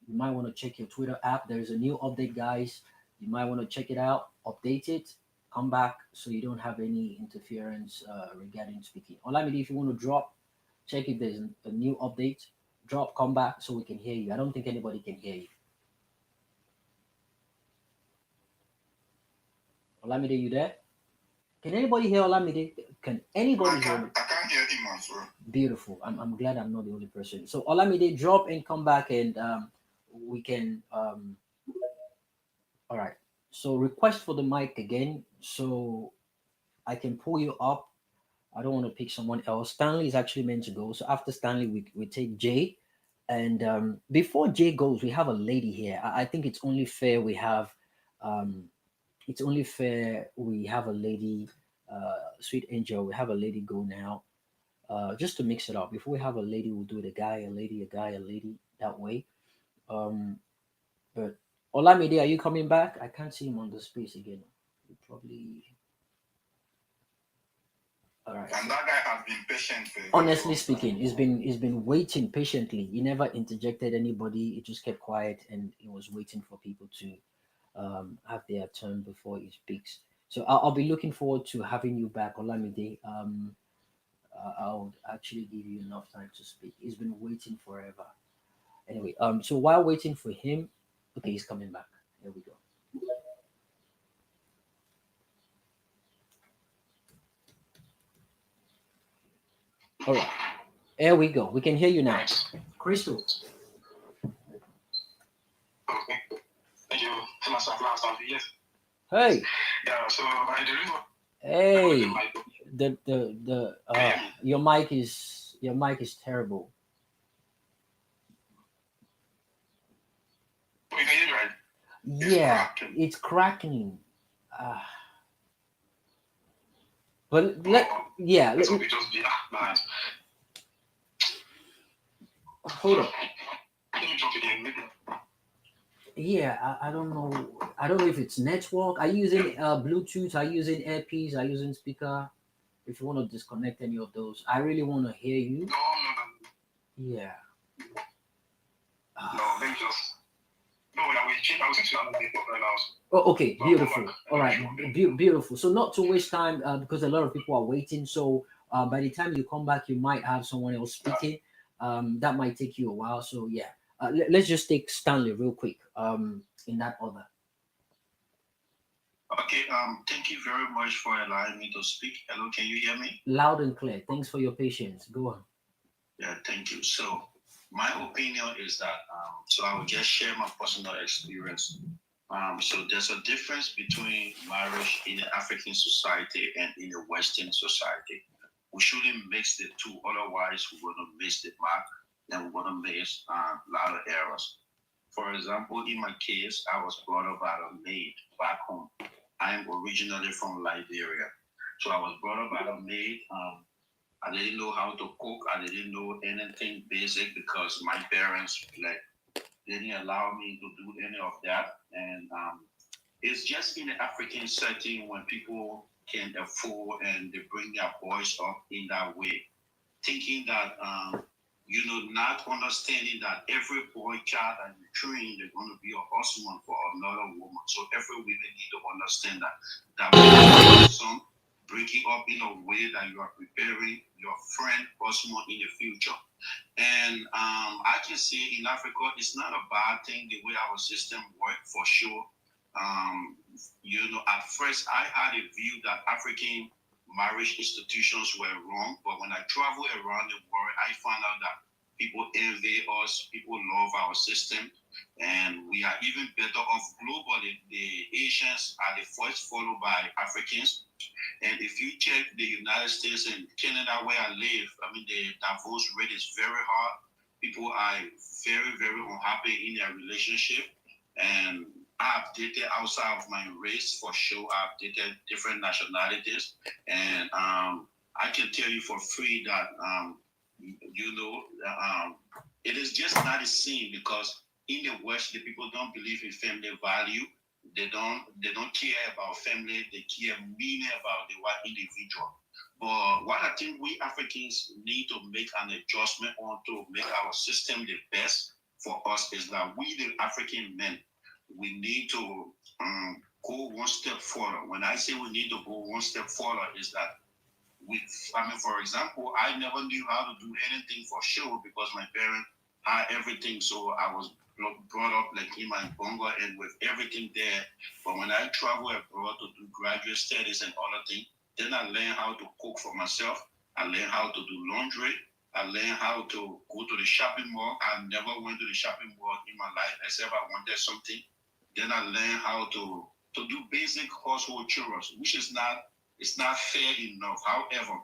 you might want to check your Twitter app. There's a new update, guys. You might want to check it out, update it, come back so you don't have any interference regarding speaking. Olamide, if you want to drop, check if there's a new update. Drop, come back so we can hear you. I don't think anybody can hear you. Olamide, you there? Can anybody hear Olamide? Can anybody hear me? I can't hear him as well. Beautiful. I'm glad I'm not the only person. So Olamide, drop and come back and we can all right. So request for the mic again so I can pull you up. I don't want to pick someone else. Stanley is actually meant to go. So after Stanley, we take Jay. And before Jay goes, we have a lady here. I think um, it's only fair we have a lady, sweet angel. We have a lady go now. Just to mix it up. Before we have a lady, we'll do it a guy, a lady, a guy, a lady that way. Um, but Olamide, are you coming back? I can't see him on the space again. You probably. All right. And that guy has been patient for a very Honestly long speaking, time. he's been waiting patiently. He never interjected anybody. He just kept quiet and he was waiting for people to have their turn before he speaks. So I'll be looking forward to having you back, Olamide. I'll actually give you enough time to speak. He's been waiting forever. Anyway, so while waiting for him, okay, he's coming back. Here we go. All right, here we go. We can hear you now, Crystal. Okay. Thank you. Myself last time. Yes. Hey, Yeah. So I didn't know. hey, your mic is terrible. We can hear you right. Yeah, it's cracking. Uh, but yeah, Let's hope it just be nice. hold on. Let me drop it in. Maybe. Yeah, I don't know. I don't know if it's network. Are you using Bluetooth? Are you using earpiece? Are you using speaker? If you want to disconnect any of those, I really want to hear you. No. Yeah. No, let me just. No, when I will change, I will switch to another network right now. Oh, okay, beautiful. All right, beautiful. So not to waste time, because a lot of people are waiting. So by the time you come back, you might have someone else speaking. That might take you a while. So yeah, let's just take Stanley real quick. In that order. Okay, thank you very much for allowing me to speak. Hello, can you hear me? Loud and clear. Thanks for your patience. Go on. Yeah, thank you. So, my opinion is that, so I will just share my personal experience. So, there's a difference between marriage in the African society and in the Western society. We shouldn't mix the two, otherwise, we're going to miss the mark and we're going to miss a lot of errors. For example, in my case, I was brought up by a maid back home. I am originally from Liberia. So I was brought up by a maid. I didn't know how to cook. I didn't know anything basic because my parents didn't allow me to do any of that. And it's just in the African setting when people can afford and they bring their boys up in that way, thinking that not understanding that every boy child that you train, they're going to be a husband for another woman. So every woman need to understand that son breaking up in a way that you are preparing your friend husband in the future. And I can say in Africa, it's not a bad thing the way our system works for sure. At first I had a view that African marriage institutions were wrong, but when I travel around the world, I found out that people envy us, people love our system, and we are even better off globally. The Asians are the first, followed by Africans. And if you check the United States and Canada where I live, I mean, the divorce rate is very high. People are very, very unhappy in their relationship. And I've dated outside of my race for sure. I've dated different nationalities. And I can tell you for free that, it is just not the same because in the West, the people don't believe in family value. They don't care about family. They care mainly about the one individual. But what I think we Africans need to make an adjustment on to make our system the best for us is that we, the African men, we need to go one step further. When I say we need to go one step further, is that for example, I never knew how to do anything for sure because my parents had everything. So I was brought up like in my bunga and with everything there. But when I travel abroad to do graduate studies and other things, then I learned how to cook for myself. I learned how to do laundry. I learned how to go to the shopping mall. I never went to the shopping mall in my life except I wanted something. Then I learned how to do basic household chores, which is not it's not fair enough. However,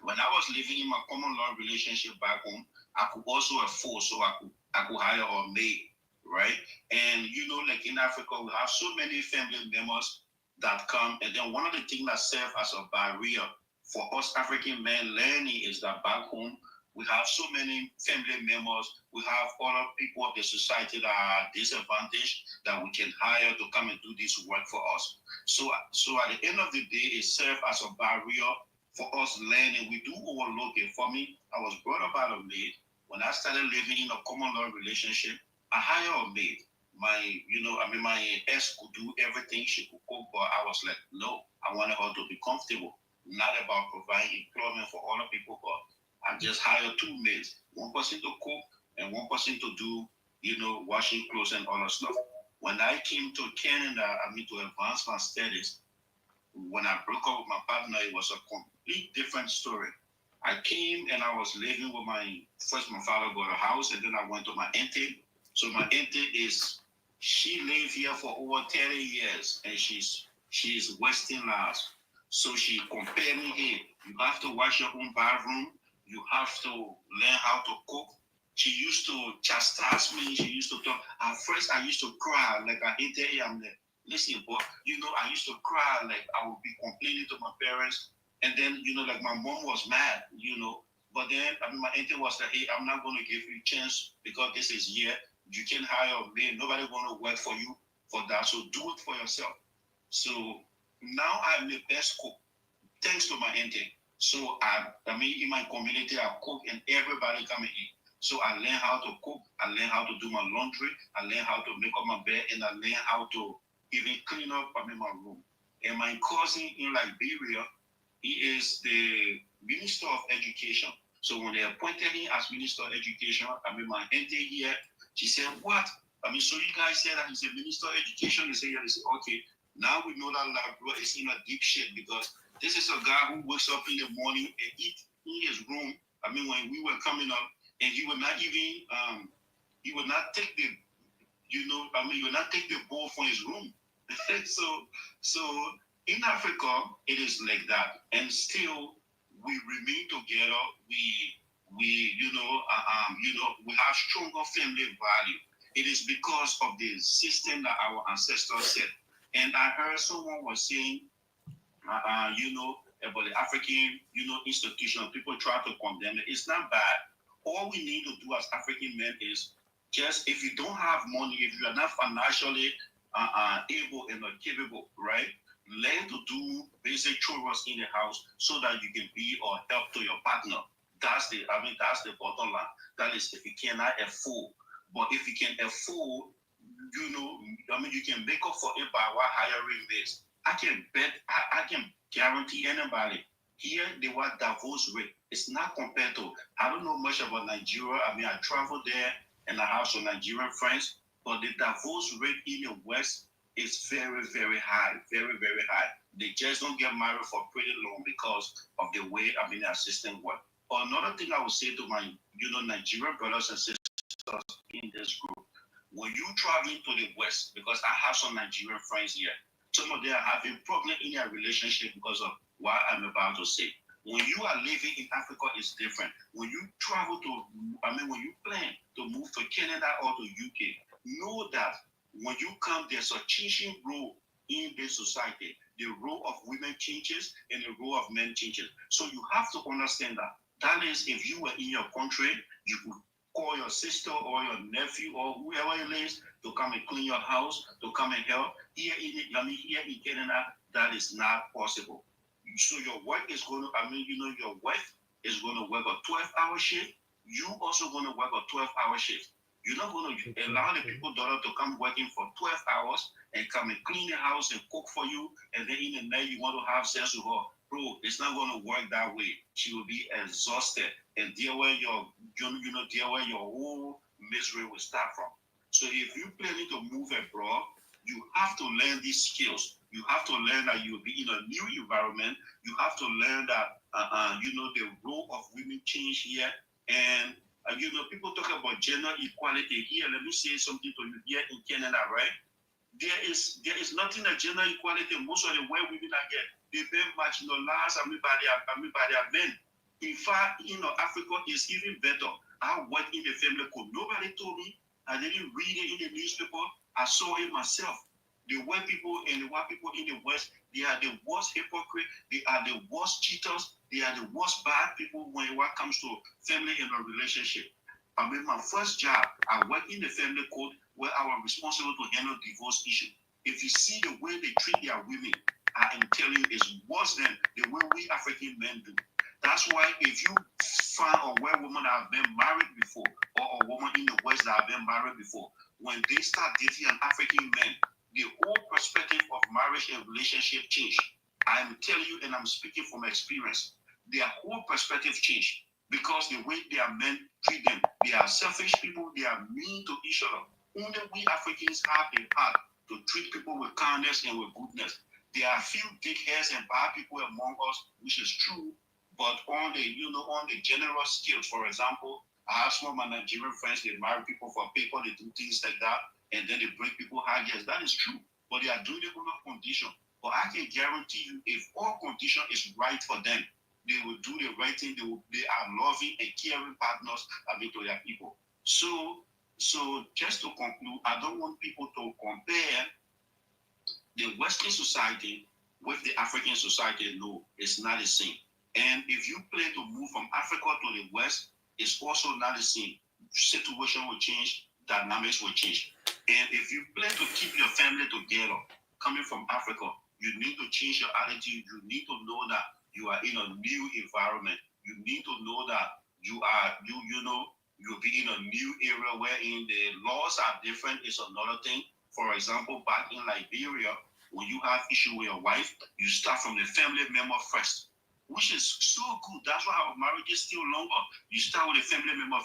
when I was living in my common law relationship back home, I could also afford, so I could hire a maid, right? And like in Africa, we have so many family members that come, and then one of the things that serve as a barrier for us African men learning is that back home, We have so many family members. We have other people of the society that are disadvantaged that we can hire to come and do this work for us. So at the end of the day, it serves as a barrier for us learning. We do overlook it. For me, I was brought up by a maid. When I started living in a common law relationship, I hired a maid. My ex could do everything. She could cook, but I was like, no, I wanted her to be comfortable. Not about providing employment for other people, but I just hired two maids, one person to cook and one person to do, washing clothes and all that stuff. When I came to Canada, to advance my studies, when I broke up with my partner, it was a complete different story. I came and I was living with my father got a house and then I went to my auntie. So my auntie she lived here for over 30 years and she's Western laws. So she compared me, hey, you have to wash your own bathroom. You have to learn how to cook. She used to chastise me. She used to talk. At first, I used to cry. Like I hate it. I'm like, listen, but I used to cry. Like I would be complaining to my parents. And then, like my mom was mad, But then, my auntie was like, hey, I'm not going to give you a chance because this is here. You can hire a man. Nobody going to work for you for that. So do it for yourself. So now I'm the best cook, thanks to my auntie. So in my community, I cook and everybody come and eat. So I learned how to cook. I learned how to do my laundry. I learned how to make up my bed, and I learned how to even clean up my room. And my cousin in Liberia, he is the Minister of Education. So when they appointed him as Minister of Education, my auntie here, she said, what? So you guys said that he's a Minister of Education? They said, yeah. They said, okay, now we know that Labrador is in a deep shit because this is a guy who wakes up in the morning and eat in his room. When we were coming up, and he would not even, he would not take the, he would not take the bowl from his room. so in Africa, it is like that, and still we remain together. We have stronger family value. It is because of the system that our ancestors set. And I heard someone was saying, about the African, institution. People try to condemn it. It's not bad. All we need to do as African men is just if you don't have money, if you are not financially able and not capable, right? Learn to do basic chores in the house so that you can be or help to your partner. That's the bottom line. That is if you cannot afford. But if you can afford, you can make up for it by what hiring this. I can bet, I can guarantee anybody here the what divorce rate is not compared to. I don't know much about Nigeria. I traveled there and I have some Nigerian friends, but the divorce rate in the West is very, very high, very, very high. They just don't get married for pretty long because of the way their system work. Another thing I would say to my, Nigerian brothers and sisters in this group, when you traveling to the West, because I have some Nigerian friends here, some of them are having problem in their relationship because of what I'm about to say. When you are living in Africa, it's different. When you travel to, when you plan to move to Canada or to UK, know that when you come, there's a changing role in this society. The role of women changes and the role of men changes. So you have to understand that. That is, if you were in your country, you could call your sister or your nephew or whoever it is to come and clean your house, to come and help. Here in Canada, that is not possible. So your work is going to, your wife is going to work a 12-hour shift. You also going to work a 12-hour shift. You're not going to allow the people daughter to come working for 12 hours and come and clean the house and cook for you, and then in the night you want to have sex with her. Bro, it's not going to work that way. She will be exhausted, and there where there where your whole misery will start from. So if you're planning to move abroad, you have to learn these skills. You have to learn that you will be in a new environment. You have to learn that the role of women change here, and people talk about gender equality here. Let me say something to you here in Canada, right? There is nothing like gender equality. Most of the way women are get they very much last by their men. In fact, Africa is even better. I work in the family code. Nobody told me. I didn't read it in the newspaper. I saw it myself. The white people and the white people in the West, they are the worst hypocrite. They are the worst cheaters. They are the worst bad people when it comes to family and a relationship. I mean, my first job, I work in the family court where I was responsible to handle divorce issue. If you see the way they treat their women, I am telling you, it's worse than the way we African men do. That's why if you find a white woman that have been married before, or a woman in the West that have been married before, when they start dating an African man, the whole perspective of marriage and relationship change. I'm telling you, and I'm speaking from experience, their whole perspective change because the way their men treat them, they are selfish people, they are mean to each other. Only we Africans have the heart to treat people with kindness and with goodness. There are few dickheads and bad people among us, which is true, but on the on the general scales, for example, I have some of my Nigerian friends, they marry people for paper, they do things like that, and then they break people heart. Yes, that is true. But they are doing it under condition. But I can guarantee you, if all condition is right for them, they will do the right thing. They are loving and caring partners to their people. So just to conclude, I don't want people to compare the Western society with the African society. No, it's not the same. And if you plan to move from Africa to the West, it's also not the same. Situation will change, dynamics will change. And if you plan to keep your family together, coming from Africa, you need to change your attitude. You need to know that you are in a new environment. You need to know that you'll be in a new area wherein the laws are different. It's another thing. For example, back in Liberia, when you have issue with your wife, you start from the family member first, which is so good. That's why our marriage is still longer. You start with a family member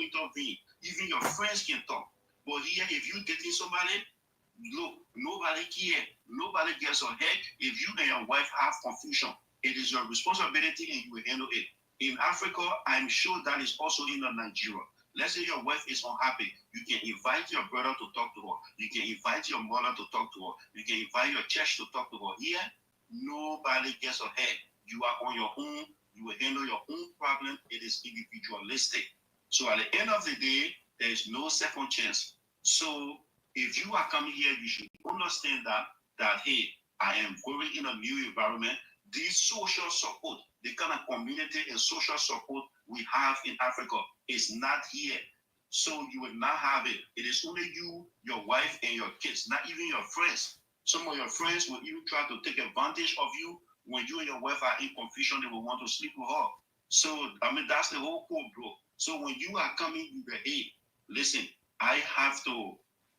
intervene. Even your friends can talk. But here, if you dating somebody, look, nobody care. Nobody gets ahead. If you and your wife have confusion, it is your responsibility and you will handle it. In Africa, I'm sure that is also in Nigeria. Let's say your wife is unhappy. You can invite your brother to talk to her. You can invite your mother to talk to her. You can invite your church to talk to her. Here, nobody gets ahead. You are on your own. You will handle your own problem. It is individualistic. So at the end of the day, there is no second chance. So if you are coming here, you should understand that hey, I am going in a new environment. This social support, the kind of community and social support we have in Africa is not here. So you will not have it. It is only you, your wife, and your kids, not even your friends. Some of your friends will even try to take advantage of you when you and your wife are in confusion. They will want to sleep with her. So I mean that's the whole code, bro. So when you are coming, you go, hey, listen, I have to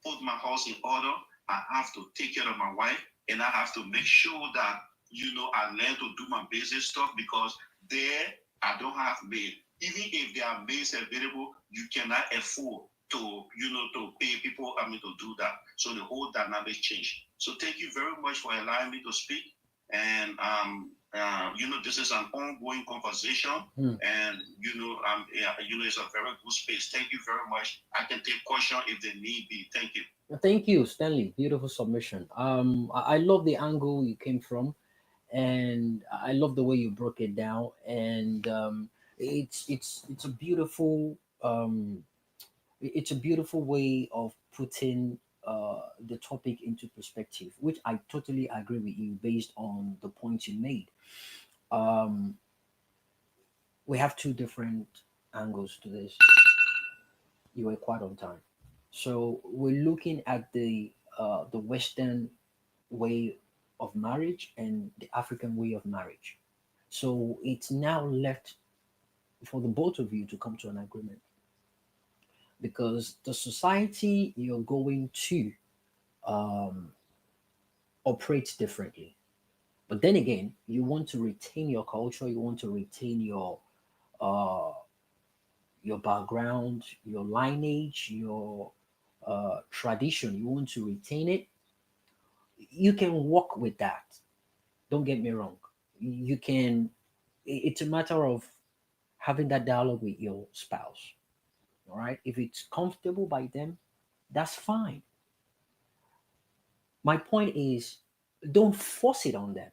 put my house in order. I have to take care of my wife, and I have to make sure that I learn to do my basic stuff because there I don't have maid. Even if there are maids available, you cannot afford to pay people. To do that. So the whole dynamic change. So thank you very much for allowing me to speak. And this is an ongoing conversation, and it's a very good space. Thank you very much. I can take questions if they need be. Thank you. Thank you, Stanley. Beautiful submission. I love the angle you came from, and I love the way you broke it down. And it's a beautiful it's a beautiful way of putting the topic into perspective, which I totally agree with you based on the points you made. Um, we have two different angles to this. You were quite on time. So we're looking at the Western way of marriage and the African way of marriage. So it's now left for the both of you to come to an agreement because the society you're going to um, operates differently. But then again, you want to retain your culture, you want to retain uh, your background, your lineage, your tradition. You want to retain it. You can work with that. Don't get me wrong. You can. It's a matter of having that dialogue with your spouse. All right. If it's comfortable by them, that's fine. My point is, don't force it on them.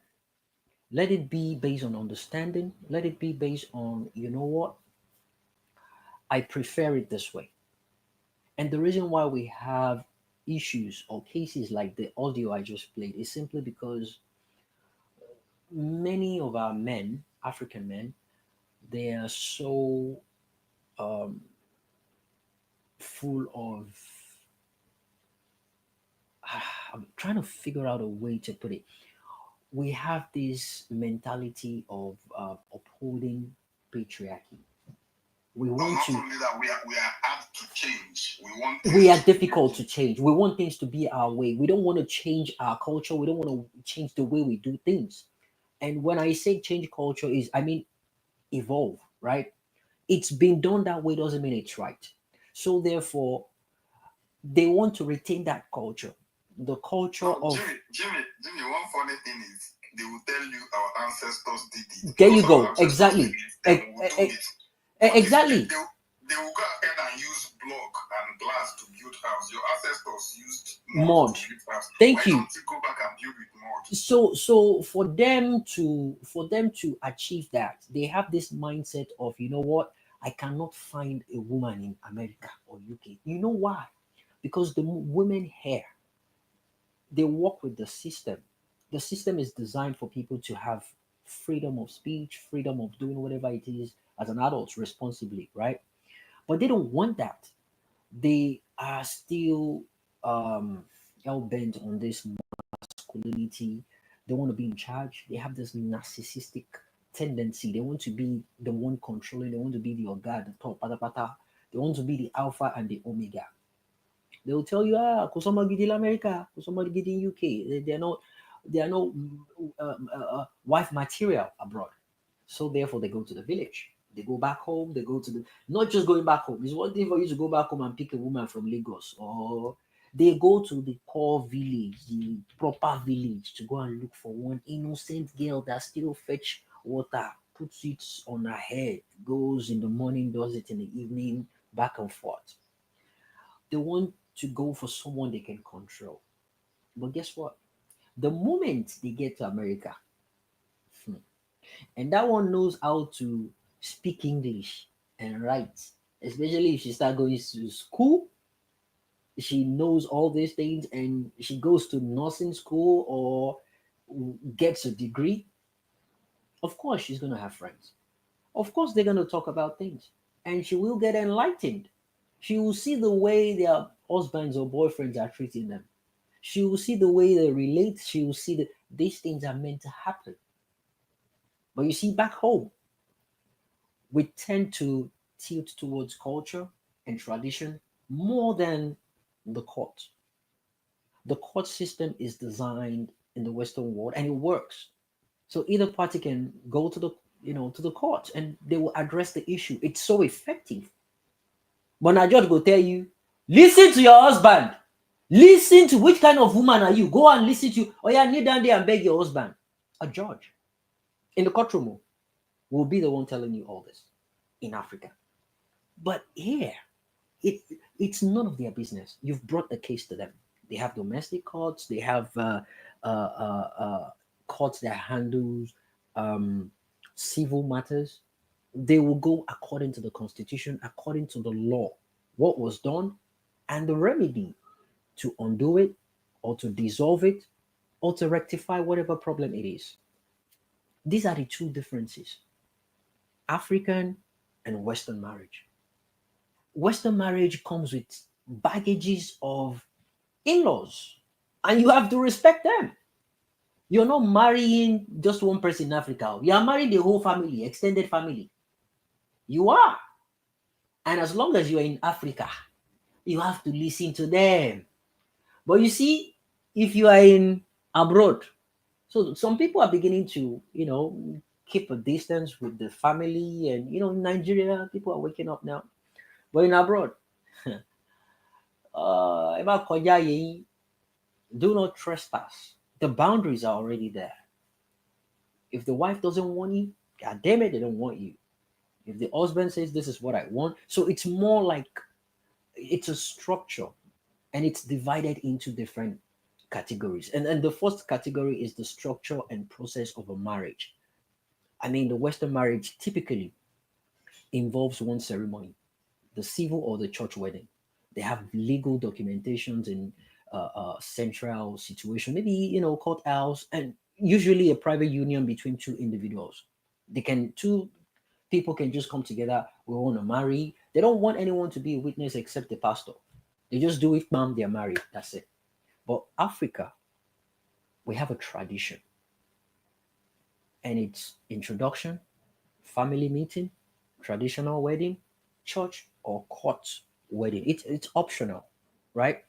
Let it be based on understanding. Let it be based on, you know what, I prefer it this way. And the reason why we have issues or cases like the audio I just played is simply because many of our men African men, they are so um, full of. I'm trying to figure out a way to put it. We have this mentality of upholding patriarchy. We But want not to. only that, we are hard to change. We want We things are to difficult to change. We want things to be our way. We don't want to change our culture. We don't want to change the way we do things. And when I say change culture, is I mean evolve, right? It's been done that way doesn't mean it's right. So therefore, they want to retain that culture, the culture No, of. Jimmy, one funny thing is they will tell you our ancestors did it There because you our go. ancestors did Exactly. it, then we will do it. But Exactly. they will go ahead and use block and glass to build house. Your ancestors used mud Mod. to build house. Why Thank you. don't you go back and build with mud? So for them to achieve that, they have this mindset of, you know what, I cannot find a woman in America or UK. You know why? Because the women here, they work with the system. The system is designed for people to have freedom of speech, freedom of doing whatever it is as an adult responsibly, right? But they don't want that. They are still hell bent on this masculinity. They want to be in charge. They have this narcissistic tendency. They want to be the one controlling. They want to be the Oga, the top, pata pata. They want to be the alpha and the omega. They will tell you, kusoma gidi in America, kusoma gidi in UK. They are not wife material abroad. So therefore, they go to the village. They go back home. They go to the not just going back home. It's one thing for you to go back home and pick a woman from Lagos, or they go to the core village, the proper village, to go and look for one innocent girl that still fetch water, puts it on her head, goes in the morning, does it in the evening, back and forth. They want to go for someone they can control. But guess what? The moment they get to America, and that one knows how to speak English and write, especially if she start going to school, she knows all these things and she goes to nursing school or gets a degree. Of course she's going to have friends. Of course they're going to talk about things, and she will get enlightened. She will see the way their husbands or boyfriends are treating them. She will see the way they relate. She will see that these things are meant to happen. But you see, back home, we tend to tilt towards culture and tradition more than the court. The court system is designed in the Western world and it works. So either party can go to the court and they will address the issue. It's so effective. But I just go tell you, listen to your husband. Listen to which kind of woman are you. Go and listen to, oh yeah, kneel down there and beg your husband. A judge in the courtroom will be the one telling you all this in Africa. But here, it it's none of their business. You've brought the case to them. They have domestic courts. They have courts that handles um, civil matters. They will go according to the constitution, according to the law, what was done, and the remedy to undo it, or to dissolve it, or to rectify whatever problem it is. These are the two differences: African and Western marriage. Western marriage comes with baggages of in-laws, and you have to respect them. You're not marrying just one person in Africa. You are marrying the whole family, extended family. You are. And as long as you are in Africa, you have to listen to them. But you see, if you are in abroad, so some people are beginning to, keep a distance with the family. And, in Nigeria, people are waking up now. But in abroad, ẹ má kọjá àyè yín. Do not trespass. The boundaries are already there. If the wife doesn't want you, god damn it, they don't want you. If the husband says this is what I want, so it's more like it's a structure, and it's divided into different categories. And the first category is the structure and process of a marriage. I mean, the Western marriage typically involves one ceremony, the civil or the church wedding. They have legal documentations in central situation, maybe courthouse, and usually a private union between two individuals. They can two people can just come together. We want to marry. They don't want anyone to be a witness except the pastor. They just do it, mom. They're married. That's it. But Africa, we have a tradition, and it's introduction, family meeting, traditional wedding, church or court wedding. It's optional, right?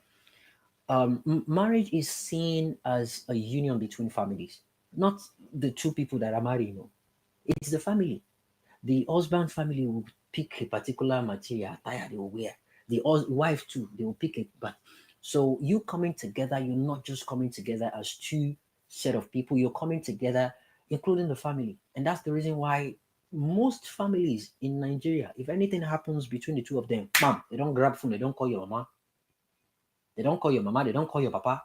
Marriage is seen as a union between families, not the two people that are married. No, it's the family. The husband family will pick a particular material attire they will wear. The wife too, they will pick it. But so you coming together, you're not just coming together as two set of people. You're coming together, including the family, and that's the reason why most families in Nigeria, if anything happens between the two of them, mom, they don't grab phone, they don't call your mama, they don't call your mama, they don't call your papa.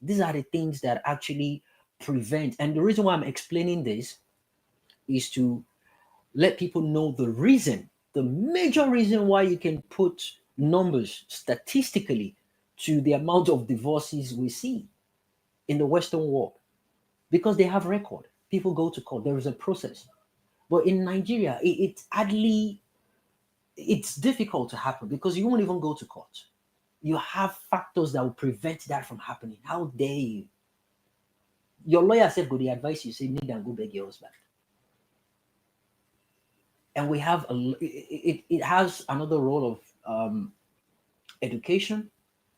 These are the things that actually prevent. And the reason why I'm explaining this is to let people know the reason, the major reason why you can put numbers statistically to the amount of divorces we see in the Western world, because they have record. People go to court. There is a process. But in Nigeria, it's difficult to happen because you won't even go to court. You have factors that will prevent that from happening. How dare you? Your lawyer said, go the advice you say, need and go beg your husband. And we have it has another role of education.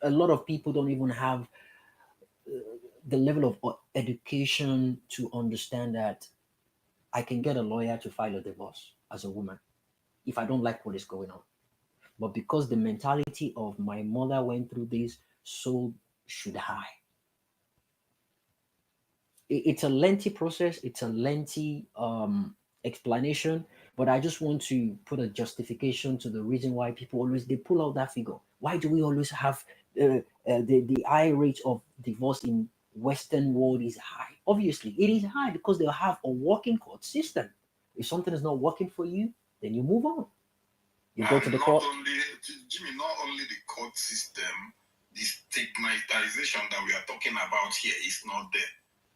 A lot of people don't even have the level of education to understand that I can get a lawyer to file a divorce as a woman if I don't like what is going on. But because the mentality of my mother went through this, so should I. It's a lengthy process, it's a lengthy explanation, but I just want to put a justification to the reason why people always they pull out that figure. Why do we always have the high rate of divorce in Western world is high? Obviously it is high because they have a working court system. If something is not working for you, then you move on. You go to the court. Jimmy, not only the court system, the stigmatization that we are talking about here is not there.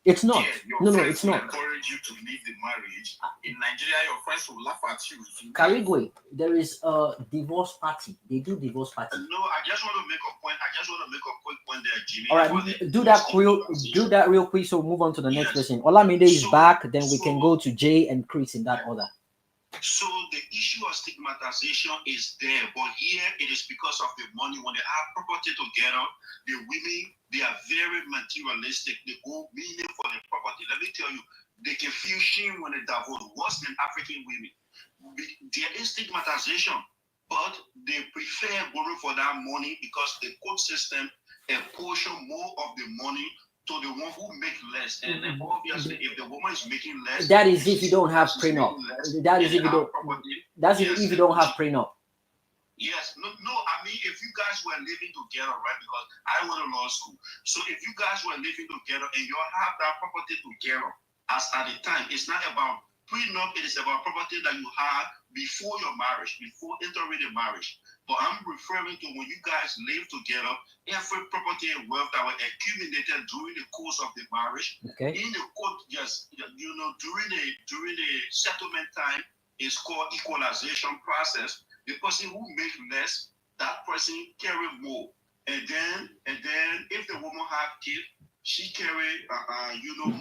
It's not. Yeah, your No, friends it's will not. encourage you to leave the marriage. In Nigeria, your friends will laugh at you if you leave. Karigwe, there is a divorce party. They do divorce party. No, I just want to make a point. I just want to make a quick point there, Jimmy. All right, do that real quick. So we'll move on to the next person. Olamide is back. Then we can go to Jay and Chris in that order. So the issue of stigmatization is there, but here it is because of the money. When they have property together, the women, they are very materialistic. They go meaning for the property. Let me tell you, they can feel shame when they divorce, worse than African women. There is stigmatization, but they prefer borrow for that money because the court system portion more of the money to the one who make less. And then obviously, if the woman is making less, that is if you don't have prenup. That is if you don't. That's if you don't have prenup. Yes, no. I mean, if you guys were living together, right? Because I went to law school, so if you guys were living together and you have that property together, as at the time, it's not about prenup. It is about property that you have before your marriage, before entering the marriage. But I'm referring to when you guys live together, every property and wealth that were accumulated during the course of the marriage, in the court, yes, during the settlement time, is called equalization process. The person who makes less, that person carry more, and then if the woman have kids, she carry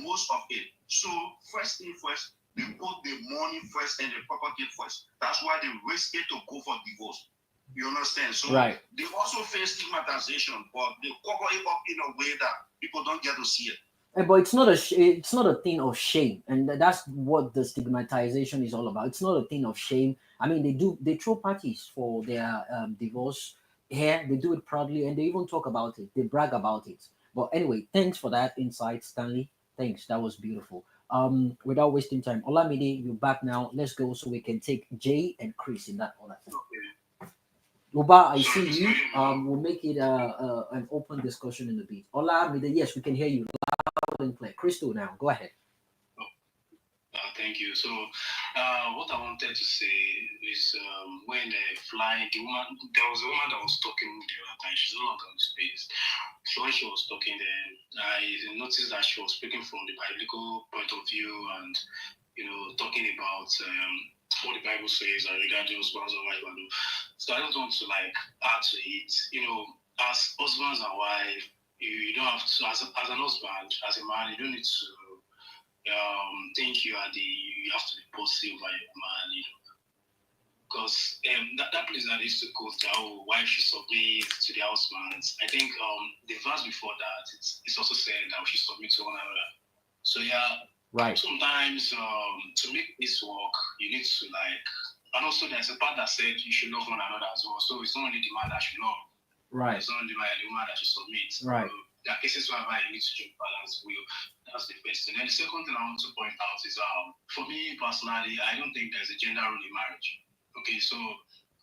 most of it. So first thing first, they put the money first and the property first. That's why they risk it to go for divorce. You understand? So they also face stigmatization, but they cover it up in a way that people don't get to see it. But it's not a thing of shame, and that's what the stigmatization is all about. It's not a thing of shame. I mean, they throw parties for their divorce here. They do it proudly, and they even talk about it. They brag about it. But anyway, thanks for that insight, Stanley. Thanks, that was beautiful. Without wasting time, Olamide, you're back now. Let's go so we can take Jay and Chris in that order. Uba, I see you. We'll make it an open discussion in the beat. Olamide, yes, we can hear you loud and clear. Crystal, now go ahead. Thank you. So, what I wanted to say is when the woman, there was a woman that was talking the other time. She's no longer on space. So when she was talking, then I noticed that she was speaking from the biblical point of view, and talking about what the Bible says regarding husbands and wives. So I just want to add to it. As husbands and wives, you don't have to, as an husband, as a man, you don't need to think you have to be bossy over your man, because that place that used to quote that wife should submit to the husband. I think the verse before that it's also said that we should submit to one another. So yeah, right. Sometimes to make this work, you need to and also there's a part that said you should love one another as well. So it's not only the man that should love, right? It's not only the woman that should submit, right? So there are cases where you need to check balance. That's the first thing. And the second thing I want to point out is for me personally, I don't think there's a gender role in marriage. Okay, so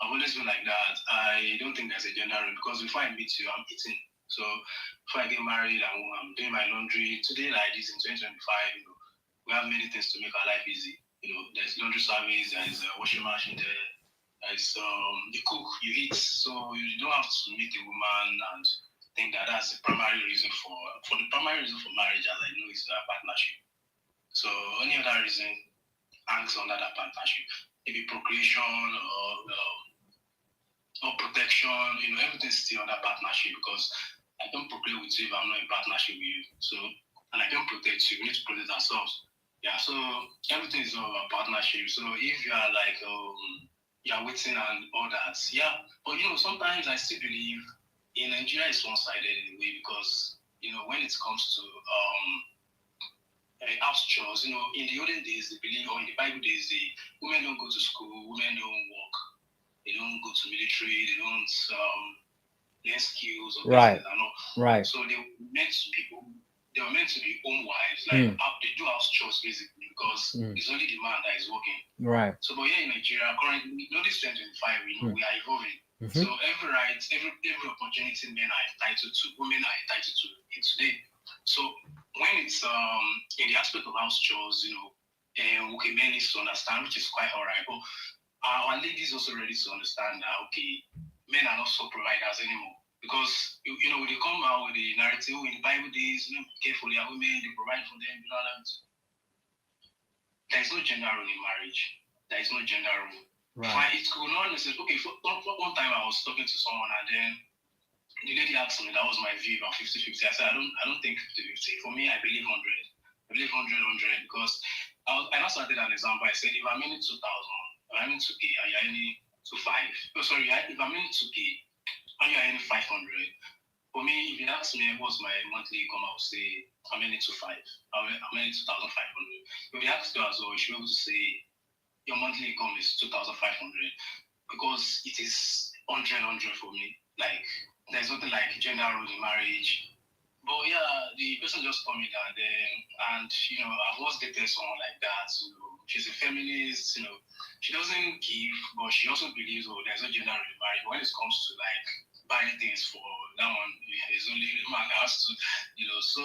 I've always been like that. I don't think there's a gender role because before I meet you, I'm eating. So before I get married, I'm doing my laundry. Today, like this in 2025, we have many things to make our life easy. There's laundry service, there's a washing machine there, there's you cook, you eat. So you don't have to meet a woman and think that that's the primary reason for the primary reason for marriage, as I know, is partnership. So any other reason hangs under that partnership, maybe procreation or protection. Everything's still under partnership because I don't procreate with you if I'm not in partnership with you. So, and I don't protect you. We need to protect ourselves. Yeah. So everything is all about partnership. So if you are you're waiting and all that, yeah. But sometimes I still believe in Nigeria it's one-sided in a way because when it comes to house chores, in the olden days they believe, or in the Bible days, women don't go to school, women don't work, they don't go to military, they don't learn skills or right, business and all. right. So they were meant to be home wives, they do house chores basically because it's only the man that is working. Right. So, but here in Nigeria, currently, this 2025, we are evolving. Mm-hmm. So every right, every opportunity men are entitled to, women are entitled to it today. So when it's in the aspect of house chores, okay, men need to understand, which is quite alright. But our ladies also ready to understand that okay, men are not sole providers anymore. Because when they come out with the narrative in the Bible days, carefully, our women they provide for them, there is no gender role in marriage. There is no gender role. Right. It could not necessarily. Okay, for one time I was talking to someone and then the lady asked me, that was my view about 50-50. I said, I don't think 50-50. For me, I believe 100. I believe 100 because I also started an example. I said, if I'm earning 2,000, if I'm earning 2K, and you're earning 2.5. Oh, sorry, if I'm earning 2K and you're earning 500, for me, if you ask me what's my monthly income, I'll say I'm earning 2.5. I'm earning 2,500. If you ask you as well, you should be able to say your monthly income is 2,500 because it is 100 for me. Like, there's nothing like gender role in marriage. But yeah, the person just told me that, and I've always dated someone like that. She's a feminist. She doesn't give, but she also believes, there's no gender role in marriage. But when it comes to buying things for that one, it's only the man that has to, So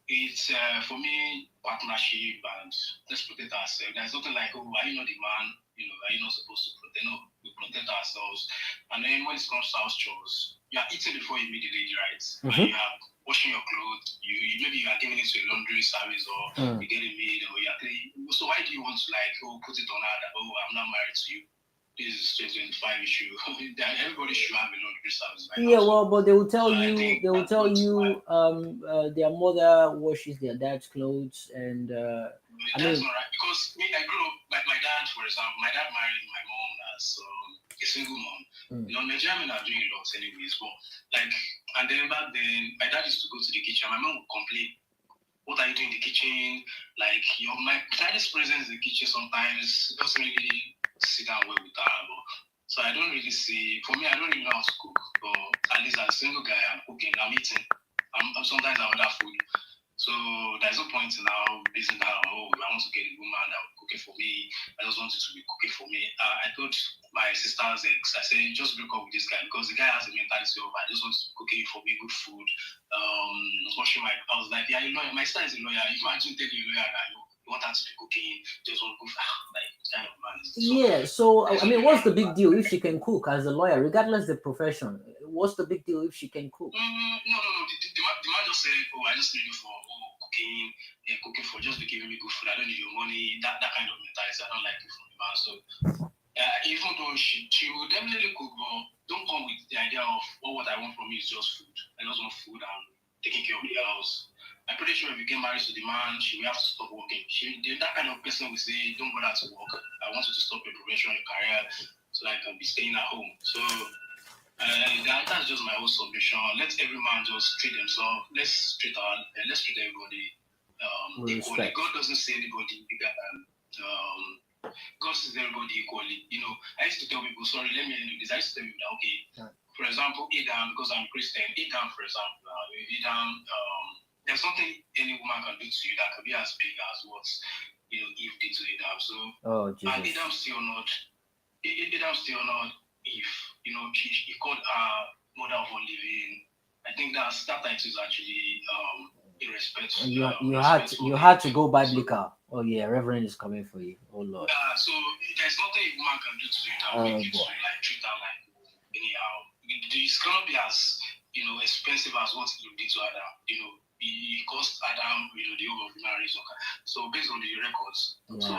it's for me partnership and let's protect ourselves. There's nothing like, are you not the man? Are you not supposed to protect? No, we protect ourselves. And then when it comes to house chores, you are eating before you meet the lady, right? Mm-hmm. And you are washing your clothes. You maybe you are giving it to a laundry service or you get it made or you are cleaning. So why do you want to put it on her that I'm not married to you? This is 2025 issue. Everybody should have a laundry service. Yeah, well, but they will tell you their mother washes their dad's clothes, and that's not right because I grew up like my dad, for example. My dad married my mom as a single mom. Nigerian men are doing a lot anyways, but and then back then my dad used to go to the kitchen. My mom would complain, "What are you doing in the kitchen? My dad's presence in the kitchen sometimes doesn't really sit down well with her." So I don't really see. For me, I don't really know how to cook. But at least as a single guy, I'm cooking. I'm eating. Sometimes I order food. So there's no point in now basing that on, I want to get a woman that will cook it for me. I just want it to be cooking for me. I told my sister's ex, I said, just break up with this guy because the guy has a mentality of, I just want to cooking for me good food, washing my, I was like, yeah, you're a lawyer. My sister is a lawyer. Imagine telling a lawyer that you want her to be cooking, just want to cook, kind of man. So I mean, what's the big deal if she can cook as a lawyer, regardless the profession? what's the big deal if she can cook? No. The man just said, "Oh, I just need you for cooking, cooking for just be giving me good food. I don't need your money." That kind of mentality, I don't like it from the man. So even though she will definitely cook, but don't come with the idea of what I want from you is just food. I just want food and taking care of the house. I'm pretty sure if you get married to the man, she will have to stop working. That kind of person will say, "Don't bother to work. I want you to stop your profession, your career, so that I can be staying at home." So that's just my own submission. Let every man just treat himself. Let's treat everybody equally. God doesn't see anybody bigger than God sees everybody equally. I used to tell people, sorry, let me end with this. I used to tell people that, okay, for example, Adam, because I'm Christian, Adam, for example, Adam, there's something any woman can do to you that can be as big as what Eve did to Adam. So, and Adam's still not Eve. He called her mother of all living. I think that title is actually irrespectful. You had to go biblical. Oh yeah, Reverend is coming for you. Oh Lord. Yeah, so there's nothing a woman can do to you that will make you to treat her like anyhow. It's gonna be as expensive as what you did to Adam. He cost Adam the whole of marriage. So based on the records, so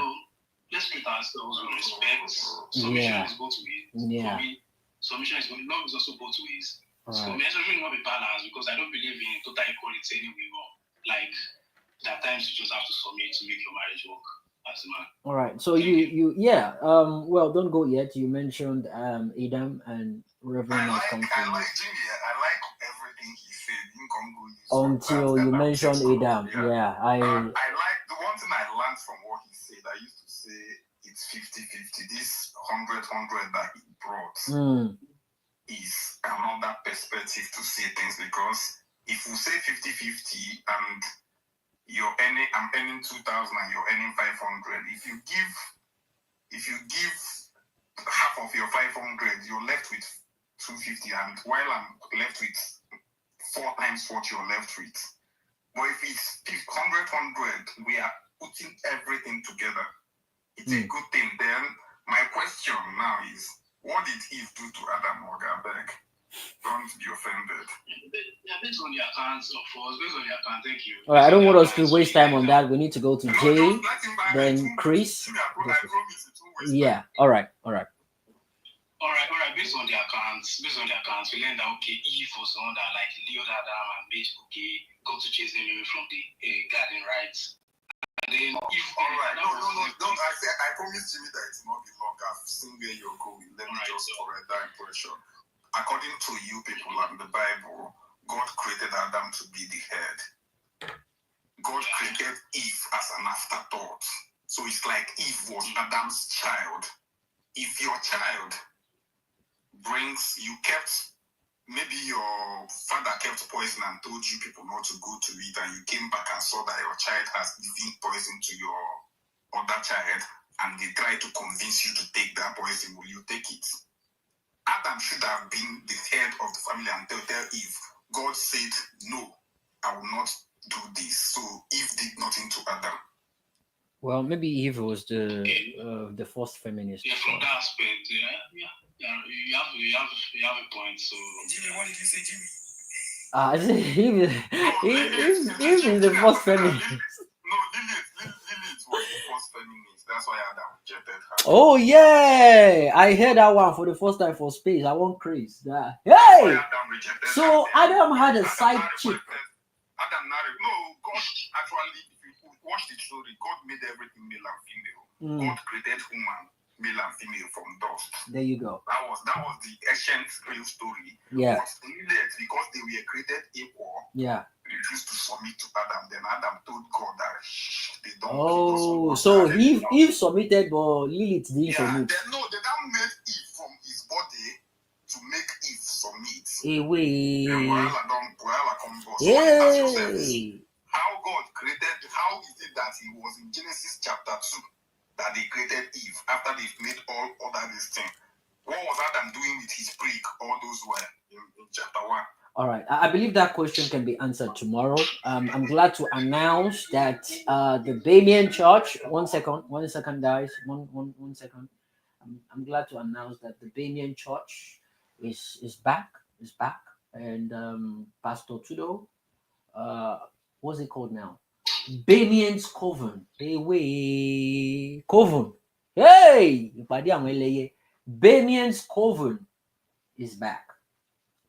let's treat ourselves with respect. Submission is both ways. For me, submission is love is also both ways. So it should not be balanced because I don't believe in total equality anyway. Like there are times you just have to submit to make your marriage work as a man. All right. So well, don't go yet. You mentioned Adam and Reverend has come from. I like Jimmy. I like everything he said. Until you mentioned Adam. Yeah, I like the one thing I learned from what he said. I used to say it's 50-50. This 100 that he brought is another perspective to see things, because if we say 50-50 and I'm earning 2,000 and you're earning 500, if you give half of your 500, you're left with 250, and while I'm left with 4 times what you're left with. But if it's 100, we are putting everything together. It's a good thing. Then my question now is, what did Eve do to Adam or Gabek? Don't be offended. Yeah, based on the accounts of us, based on the account, thank you. All right, I don't want us to waste time on that. We need to go to Jay, then Chris. Yeah. All right. Based on the accounts, we learned that Eve was the one that lured Adam and made go to chase him away from the garden, right? And then Eve. All right. No. Don't. I promise Jimmy that it will not be long. I've seen where you're going. Let me just correct that impression. According to you people and the Bible, God created Adam to be the head. God created Eve as an afterthought. So it's like Eve was Adam's child. If your child maybe your father kept poison and told you people not to go to it, and you came back and saw that your child has given poison to your other child, and they try to convince you to take that poison, will you take it? Adam should have been the head of the family and tell Eve, God said, no, I will not do this. So Eve did nothing to Adam. Well, maybe Eve was the first feminist. Yeah, from that aspect, yeah. You have a point. So Jimmy, what did you say, Jimmy? I said Eve is the first feminist. No, Lilith was the first feminist. That's why Adam rejected her. Oh yeah, I heard that one for the first time for space. I want Chris. Hey, so Adam had a side chick. Adam married. No, God actually, if you watch the story, God made everything male and female. God created woman, male and female, from dust. There you go. That was the ancient real story. Yeah. But Lilith, because they were created equal, refused to submit to Adam. Then Adam told God that they don't. Oh, so Eve submitted, but Lilith didn't submit. They don't made Eve from his body to make Eve submit. How God created? How is it that he was in Genesis chapter 2 that they created Eve after they've made all other these things? What was Adam doing with his prick? All those were in chapter 1. All right, I believe that question can be answered tomorrow. I'm glad to announce that the Bamian Church. One second, guys. One second. I'm glad to announce that the Bamian Church is back. is back, and Pastor Tudo, uh, what's it called now? Bamian's Coven. Hey, way Coven. Hey, ìpàdé àwọn ẹlẹ́yẹ. Bamian's Coven is back.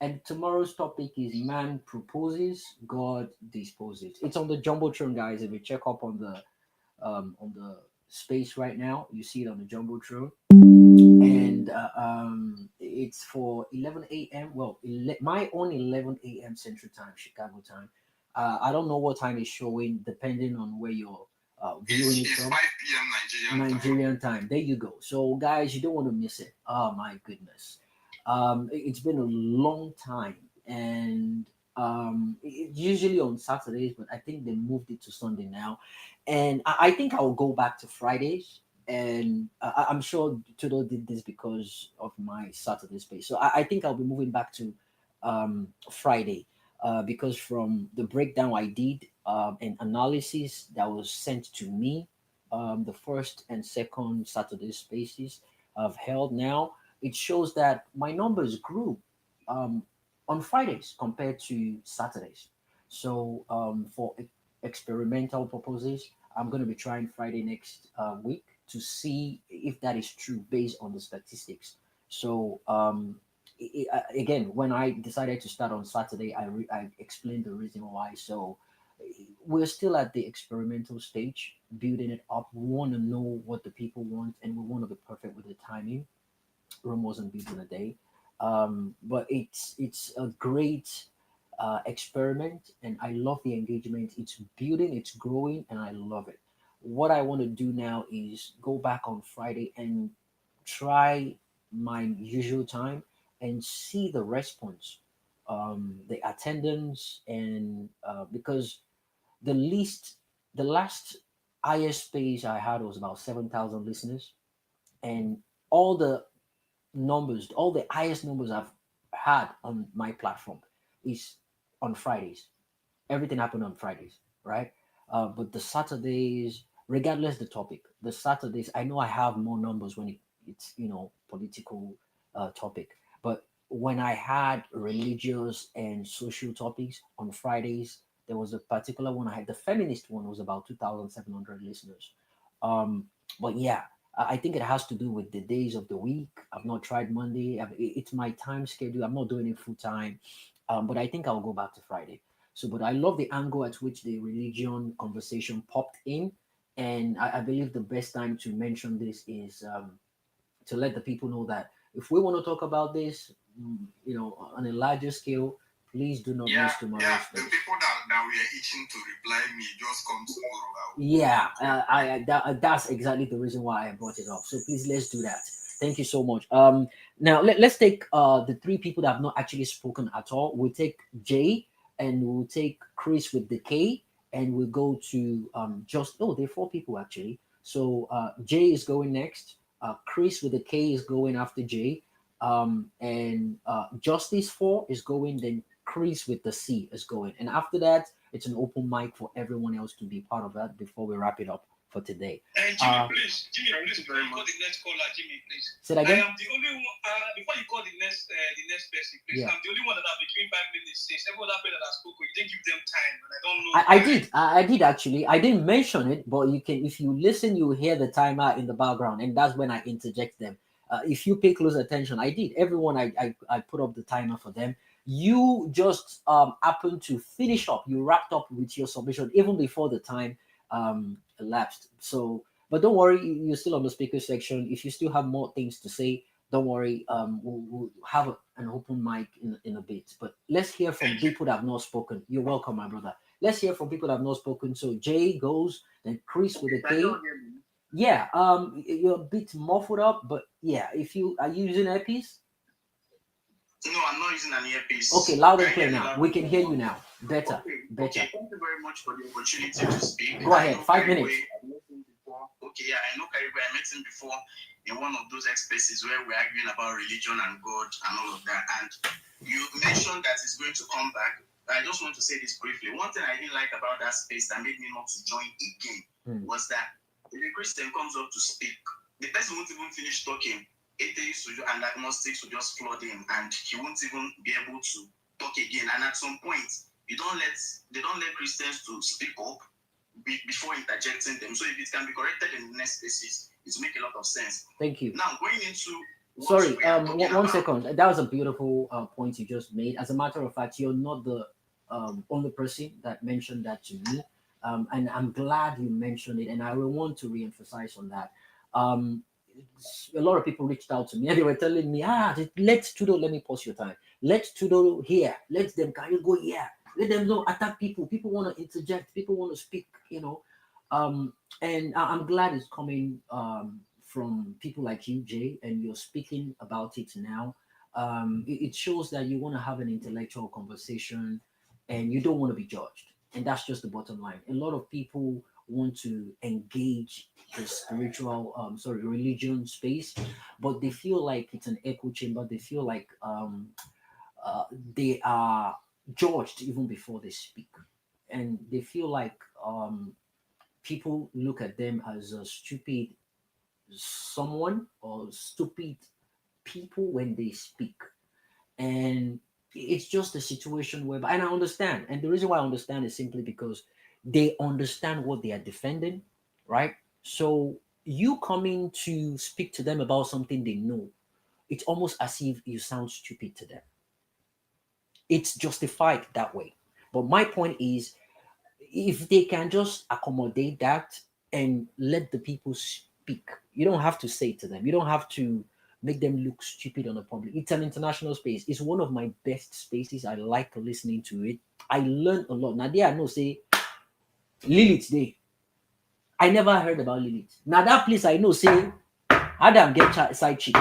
And tomorrow's topic is man proposes, God disposes. It's on the Jumbotron, guys. If you check up on the space right now, you see it on the Jumbotron. And it's for 11 a.m. Well, my own 11 a.m. Central Time, Chicago time. I don't know what time it's showing, depending on where you're viewing it It's from. 5 p.m. Nigerian time. There you go. So, guys, you don't want to miss it. Oh my goodness, it's been a long time, and it's usually on Saturdays, but I think they moved it to Sunday now, and I think I'll go back to Fridays. And I'm sure Tudo did this because of my Saturday space. So I think I'll be moving back to Friday, because from the breakdown I did, and analysis that was sent to me, the first and second Saturday spaces I've held now, it shows that my numbers grew um, on Fridays compared to Saturdays. So for experimental purposes, I'm going to be trying Friday next week to see if that is true based on the statistics. So again, when I decided to start on Saturday, I explained the reason why. So we're still at the experimental stage, building it up. We want to know what the people want, and we want to be perfect with the timing. Rome wasn't built in a day, but it's a great experiment, and I love the engagement. It's building, it's growing, and I love it. What I want to do now is go back on Friday and try my usual time and see the response, the attendance, and because the last highest space I had was about 7,000 listeners, and all the numbers, all the highest numbers I've had on my platform is on Fridays. Everything happened on Fridays, right? But the Saturdays, regardless the topic, the Saturdays, I know I have more numbers when it's political topic. But when I had religious and social topics on Fridays, there was a particular one I had. The feminist one was about 2,700 listeners. Um, but yeah, I think it has to do with the days of the week. I've not tried Monday. It's my time schedule. I'm not doing it full time. But I think I'll go back to Friday. So, but I love the angle at which the religion conversation popped in. And I believe the best time to mention this is to let the people know that if we want to talk about this, on a larger scale, please do not miss tomorrow's The space. people that were itching to reply me just come tomorrow. Yeah, that's exactly the reason why I brought it up. So please, let's do that. Thank you so much. Now let's take the three people that have not actually spoken at all. We'll take Jay, and we'll take Chris with the K, and we'll go to just there are four people actually. So Jay is going next. Chris with the K is going after Jay. And Justice 4 is going, then Chris with the C is going. And after that, it's an open mic for everyone else to be part of that before we wrap it up for today. Jimmy, please, before you call the next caller, Jimmy, please. Say that again? I am the only one, before you call the next person, please, Yeah. I'm the only one that have been giving 5 minutes since every other person that has spoken, you didn't give them time, and I don't know. I did actually. I didn't mention it, but you can, if you listen, you hear the timer in the background, and that's when I interject them. If you pay close attention, I did. Everyone, I put up the timer for them. You just happened to finish up. You wrapped up with your submission even before the time elapsed. So, but don't worry, you're still on the speaker section. If you still have more things to say, don't worry. We'll have an open mic in a bit. But let's hear from people that have not spoken. You're welcome, my brother. Let's hear from people that have not spoken. So Jay goes, then Chris with a K. Yeah, you're a bit muffled up, but yeah, if you are you using earpiece. No, I'm not using an earpiece. Okay, loud and clear now. We can hear you now. Better. Okay, thank you very much for the opportunity to speak. Go ahead, 5 minutes. Okay, yeah, I know Caribou. I met him before in one of those spaces where we're arguing about religion and God and all of that. And you mentioned that it's going to come back. I just want to say this briefly. One thing I didn't like about that space that made me not to join again was that if a Christian comes up to speak, the person won't even finish talking. atheists and agnostics will just flood in, and he won't even be able to talk again. And at some point, they don't let Christians to speak up before interjecting them. So if it can be corrected in the next spaces, it will make a lot of sense. Thank you. Now going into Sorry, one second. That was a beautiful point you just made. As a matter of fact, you're not the only person that mentioned that to me, and I'm glad you mentioned it. And I will want to re-emphasize on that. Um, a lot of people reached out to me and they were telling me, let Tudo, let me pause your time. Let Tudo here. Let them, can you go here? Let them know, attack people. People want to interject. People want to speak, and I'm glad it's coming from people like you, Jay, and you're speaking about it now. It shows that you want to have an intellectual conversation and you don't want to be judged. And that's just the bottom line. A lot of people want to engage the spiritual, religion space, but they feel like it's an echo chamber. They feel like they are judged even before they speak. And they feel like people look at them as a stupid someone or stupid people when they speak. And it's just a situation where, and I understand. And the reason why I understand is simply because they understand what they are defending, right? So you coming to speak to them about something they know, it's almost as if you sound stupid to them. It's justified that way. But my point is, if they can just accommodate that and let the people speak, you don't have to say it to them. You don't have to make them look stupid on the public. It's an international space. It's one of my best spaces. I like listening to it. I learned a lot. Now there I know say Lilith Day. I never heard about Lilith. Now that place I know say Adam get side chick.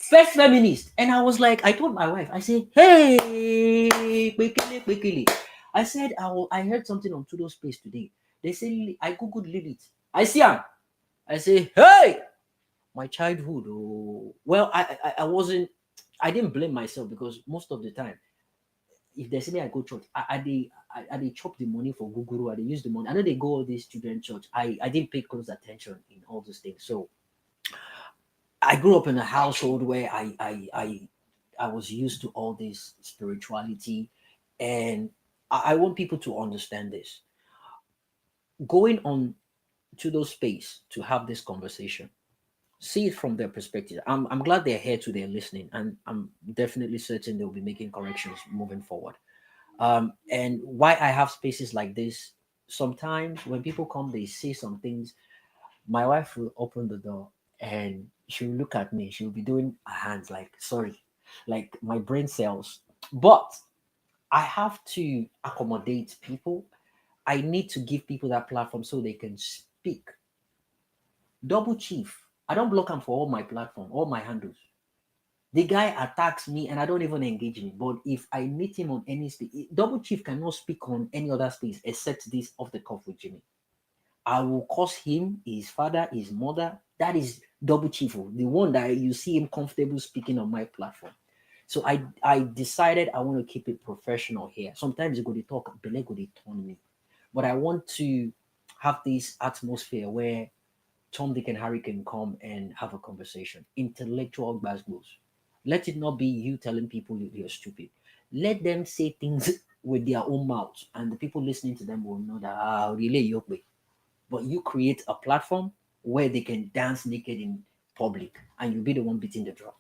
First feminist. And I was like, I told my wife, I said, hey, quickly. I said, I heard something on Tudo's place today. They say, I Googled Lilith. I see him. I say, hey, my childhood. Oh. Well, I wasn't, I didn't blame myself because most of the time, if they say me I go church, I they chop the money for Google, I they use the money. I know they go all these student church. I didn't pay close attention in all those things. So I grew up in a household where I was used to all this spirituality, and I want people to understand this. Going on to those space to have this conversation, see it from their perspective. I'm glad they're here today listening, and I'm definitely certain they'll be making corrections moving forward. And why I have spaces like this, sometimes when people come, they say some things. My wife will open the door and she'll look at me. She'll be doing her hands like, sorry, like my brain cells. But I have to accommodate people. I need to give people that platform so they can speak. Double chief. I don't block him for all my platform, all my handles. The guy attacks me and I don't even engage him. But if I meet him on any space, double chief cannot speak on any other space except this off the cuff with Jimmy. I will curse him, his father, his mother. That is double chief, the one that you see him comfortable speaking on my platform. So I decided I want to keep it professional here. Sometimes you go to talk, Bele go to turn me. But I want to have this atmosphere where Tom, Dick, and Harry can come and have a conversation. Intellectual basketballs. Let it not be you telling people you're stupid. Let them say things with their own mouths, and the people listening to them will know that really you're but you create a platform where they can dance naked in public and you'll be the one beating the drum.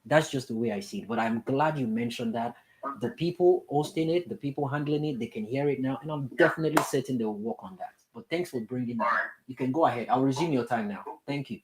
That's just the way I see it. But I'm glad you mentioned that. The people hosting it, the people handling it, they can hear it now. And I'm definitely certain they'll work on that. But thanks for bringing that up. You can go ahead. I'll resume your time now. Thank you.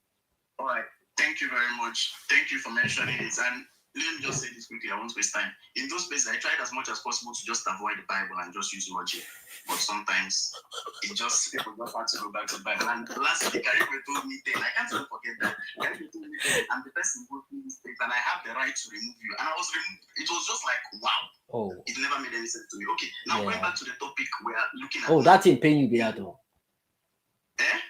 All right. Thank you very much. Thank you for mentioning it. And let me just say this quickly. I won't waste time. In those places, I tried as much as possible to just avoid the Bible and just use logic. But sometimes it just people just want to go back to the Bible. And last week, Karikwe told me then, I can't even forget that. Karikwe told me then, I'm the person who did this thing, and I have the right to remove you. And I was removed. It was just like, wow. Oh. It never made any sense to me. Okay, now going back to the topic we are looking at. Oh, that's in pain you be that though.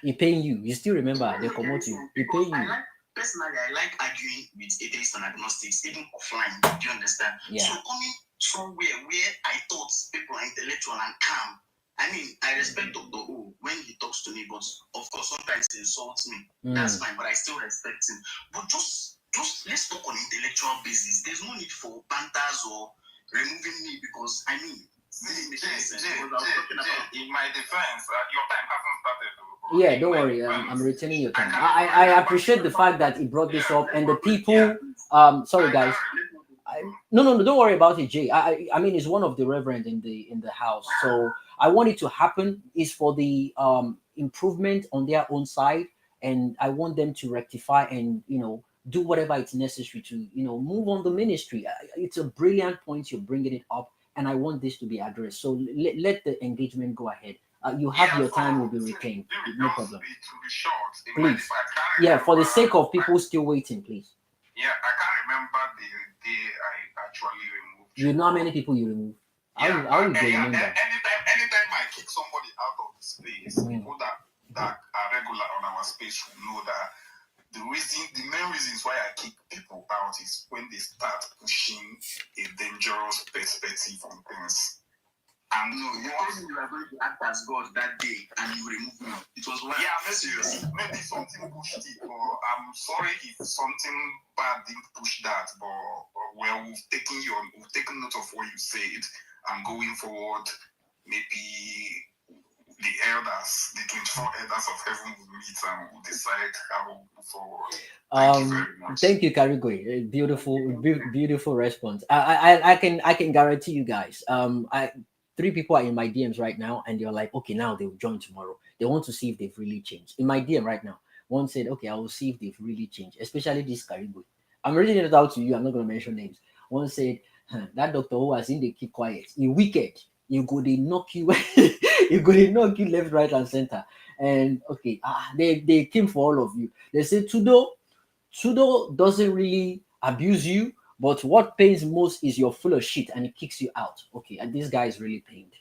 He paying you. You still remember they promote you. He paying you. Personally, I like arguing with atheists and agnostics, even offline. Do you understand? Yeah. So coming somewhere where I thought people are intellectual and calm, I mean, I respect Dr. O when he talks to me, but of course sometimes he insults me. That's fine, but I still respect him. But just let's talk on intellectual basis. There's no need for banters or removing me because I mean, in my defense, your time hasn't started. Yeah, don't worry. I'm returning your time. I appreciate the fact that he brought this up and the people. Sorry guys. No, don't worry about it, Jay. I mean, it's one of the reverend in the house, so I want it to happen. Is for the improvement on their own side, and I want them to rectify and do whatever it's necessary to move on the ministry. It's a brilliant point you're bringing it up, and I want this to be addressed. So let the engagement go ahead. You have your time will be retained. No problem. Please. Yeah, for the sake of people still waiting, please. Yeah, I can't remember the day I actually removed. You know how many people you remove? Yeah, I would remember. Anytime I kick somebody out of the space, people that are regular on our space will know that the main reasons why I kick people out is when they start pushing a dangerous perspective on things. And no, you told me you were going to act as God that day and you removed me. It was why. Yeah, I'm serious. Maybe something pushed it, but I'm sorry if something bad didn't push that. But well, we've taken note of what you said, and going forward, maybe the elders, the 24 elders of heaven will meet and will decide how we move forward. Thank you very much. Thank you, Karigwe. Beautiful response. I can guarantee you guys. Three people are in my DMs right now, and they're like, okay, now they'll join tomorrow. They want to see if they've really changed. In my DM right now, one said, okay, I will see if they've really changed, especially this Karigwe. I'm reading it out to you. I'm not going to mention names. One said, that doctor who was in the keep quiet, you wicked. You go they knock you, you go they knock you left, right, and center. And okay, they came for all of you. They said Tudo doesn't really abuse you, but what pains most is you're full of shit and it kicks you out. Okay, and this guy is really pained.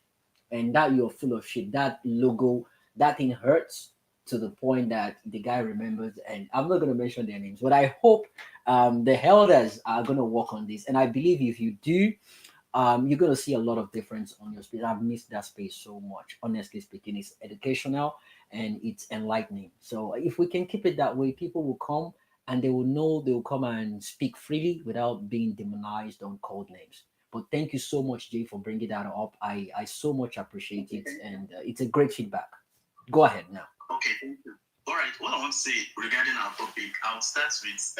And that you're full of shit, that logo, that thing hurts to the point that the guy remembers. And I'm not going to mention their names, but I hope the elders are going to work on this. And I believe if you do, you're going to see a lot of difference on your space. I've missed that space so much. Honestly speaking, it's educational and it's enlightening. So if we can keep it that way, people will come and they will know they will come and speak freely without being demonized on code names. But thank you so much, Jay, for bringing that up. I so much appreciate it, and it's a great feedback. Go ahead now. Okay, thank you. All right, what I want to say regarding our topic, I'll start with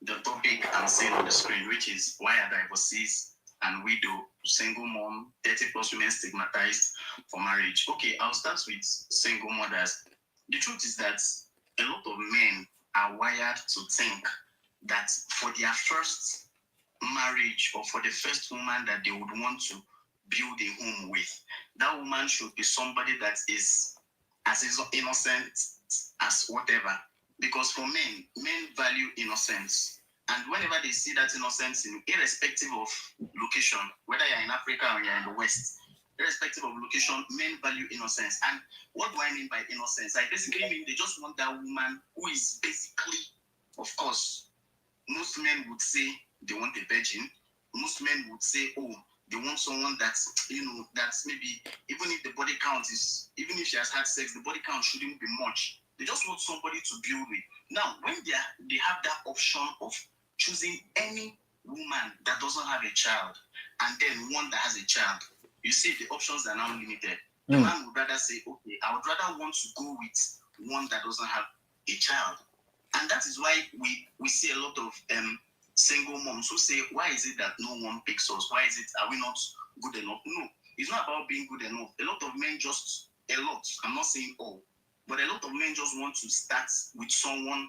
the topic I'm seeing on the screen, which is why are divorcees and widow, single mom, 30 plus women stigmatized for marriage. Okay, I'll start with single mothers. The truth is that a lot of men are wired to think that for their first marriage or for the first woman that they would want to build a home with, that woman should be somebody that is as innocent as whatever. Because for men value innocence. And whenever they see that innocence, irrespective of location, whether you're in Africa or you're in the West, irrespective of location, men value innocence. And what do I mean by innocence? I basically mean they just want that woman who is basically, of course, most men would say they want a virgin. Most men would say, oh, they want someone that's, that's maybe, even if the body count is, even if she has had sex, the body count shouldn't be much. They just want somebody to build with. Now, when they have that option of choosing any woman that doesn't have a child and then one that has a child, you see the options are now limited. The man would rather say, okay, I would rather want to go with one that doesn't have a child. And that is why we see a lot of single moms who say, why is it that no one picks us? Why is it, are we not good enough? No, it's not about being good enough. A lot of men I'm not saying all, but a lot of men just want to start with someone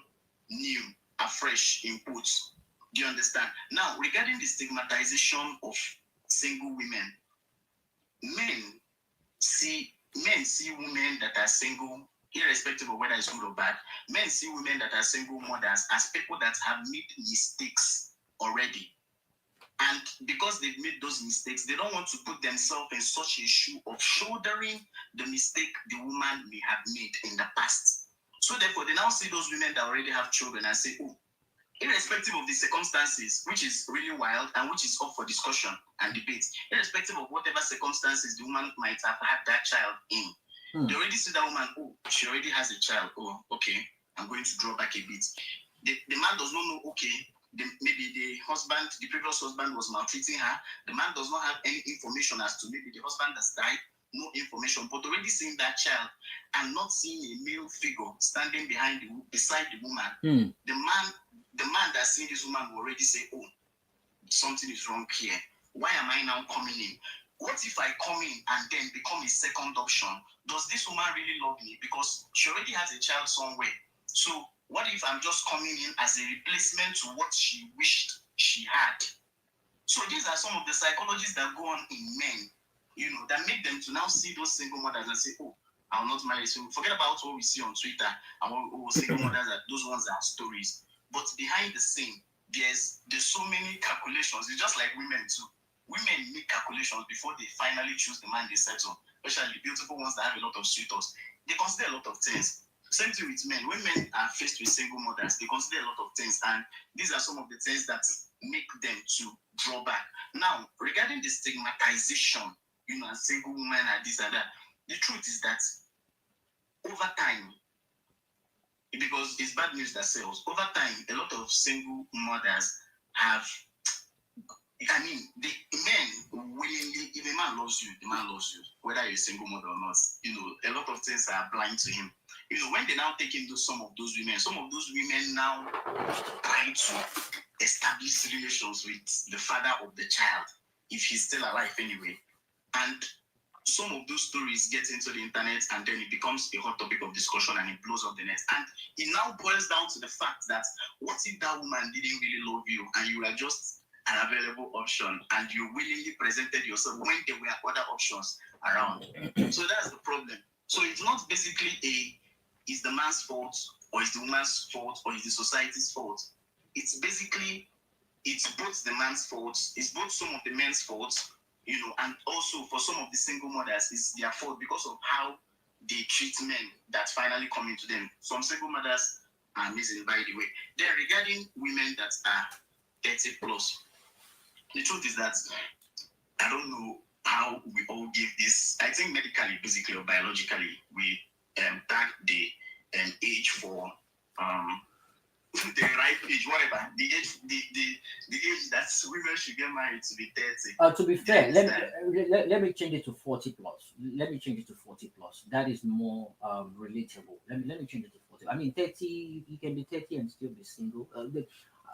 new, afresh, input. Do you understand? Now, regarding the stigmatization of single women, men see women that are single, irrespective of whether it's good or bad. Men see women that are single mothers as people that have made mistakes already. And because they've made those mistakes, they don't want to put themselves in such a shoe of shouldering the mistake the woman may have made in the past. So therefore, they now see those women that already have children and say, oh, irrespective of the circumstances, which is really wild and which is up for discussion and debate, irrespective of whatever circumstances the woman might have had that child in, they already see that woman, oh, she already has a child. Oh, okay, I'm going to draw back a bit. The man does not know, okay, maybe the previous husband was maltreating her. The man does not have any information as to maybe the husband has died, no information, but already seeing that child and not seeing a male figure standing beside the woman, the man that seeing this woman will already say, oh, something is wrong here. Why am I now coming in? What if I come in and then become a second option? Does this woman really love me? Because she already has a child somewhere. So what if I'm just coming in as a replacement to what she wished she had? So these are some of the psychologies that go on in men, that make them to now see those single mothers and say, oh, I'll not marry. So forget about what we see on Twitter and what single mothers are. Those ones are stories. But behind the scene, there's so many calculations. It's just like women too. Women make calculations before they finally choose the man they settle. Especially the beautiful ones that have a lot of suitors. They consider a lot of things. Same thing with men. When men are faced with single mothers, they consider a lot of things. And these are some of the things that make them to draw back. Now, regarding the stigmatization, and single women and this and that, the truth is that over time, because it's bad news that sells, over time, a lot of single mothers have, the men willingly, if a man loves you, the man loves you, whether you're a single mother or not. A lot of things are blind to him. When they now take into some of those women now try to establish relations with the father of the child, if he's still alive anyway. And some of those stories get into the internet and then it becomes a hot topic of discussion and it blows up the net. And it now boils down to the fact that what if that woman didn't really love you and you were just an available option and you willingly presented yourself when there were other options around? So that's the problem. So it's not basically is the man's fault or is the woman's fault or is the society's fault. It's both the man's fault, it's both some of the men's faults, and also for some of the single mothers, it's their fault because of how they treat men that finally come into them. Some single mothers are amazing, by the way. Then regarding women that are 30 plus, the truth is that I don't know how we all give this. I think medically, basically, or biologically, we tag the age for the right age, whatever the age, the age that women should get married to be 30. To be fair, let me change it to 40 plus. Let me change it to 40 plus. That is more relatable. Let me change it to 40. I mean, 30, you can be 30 and still be single.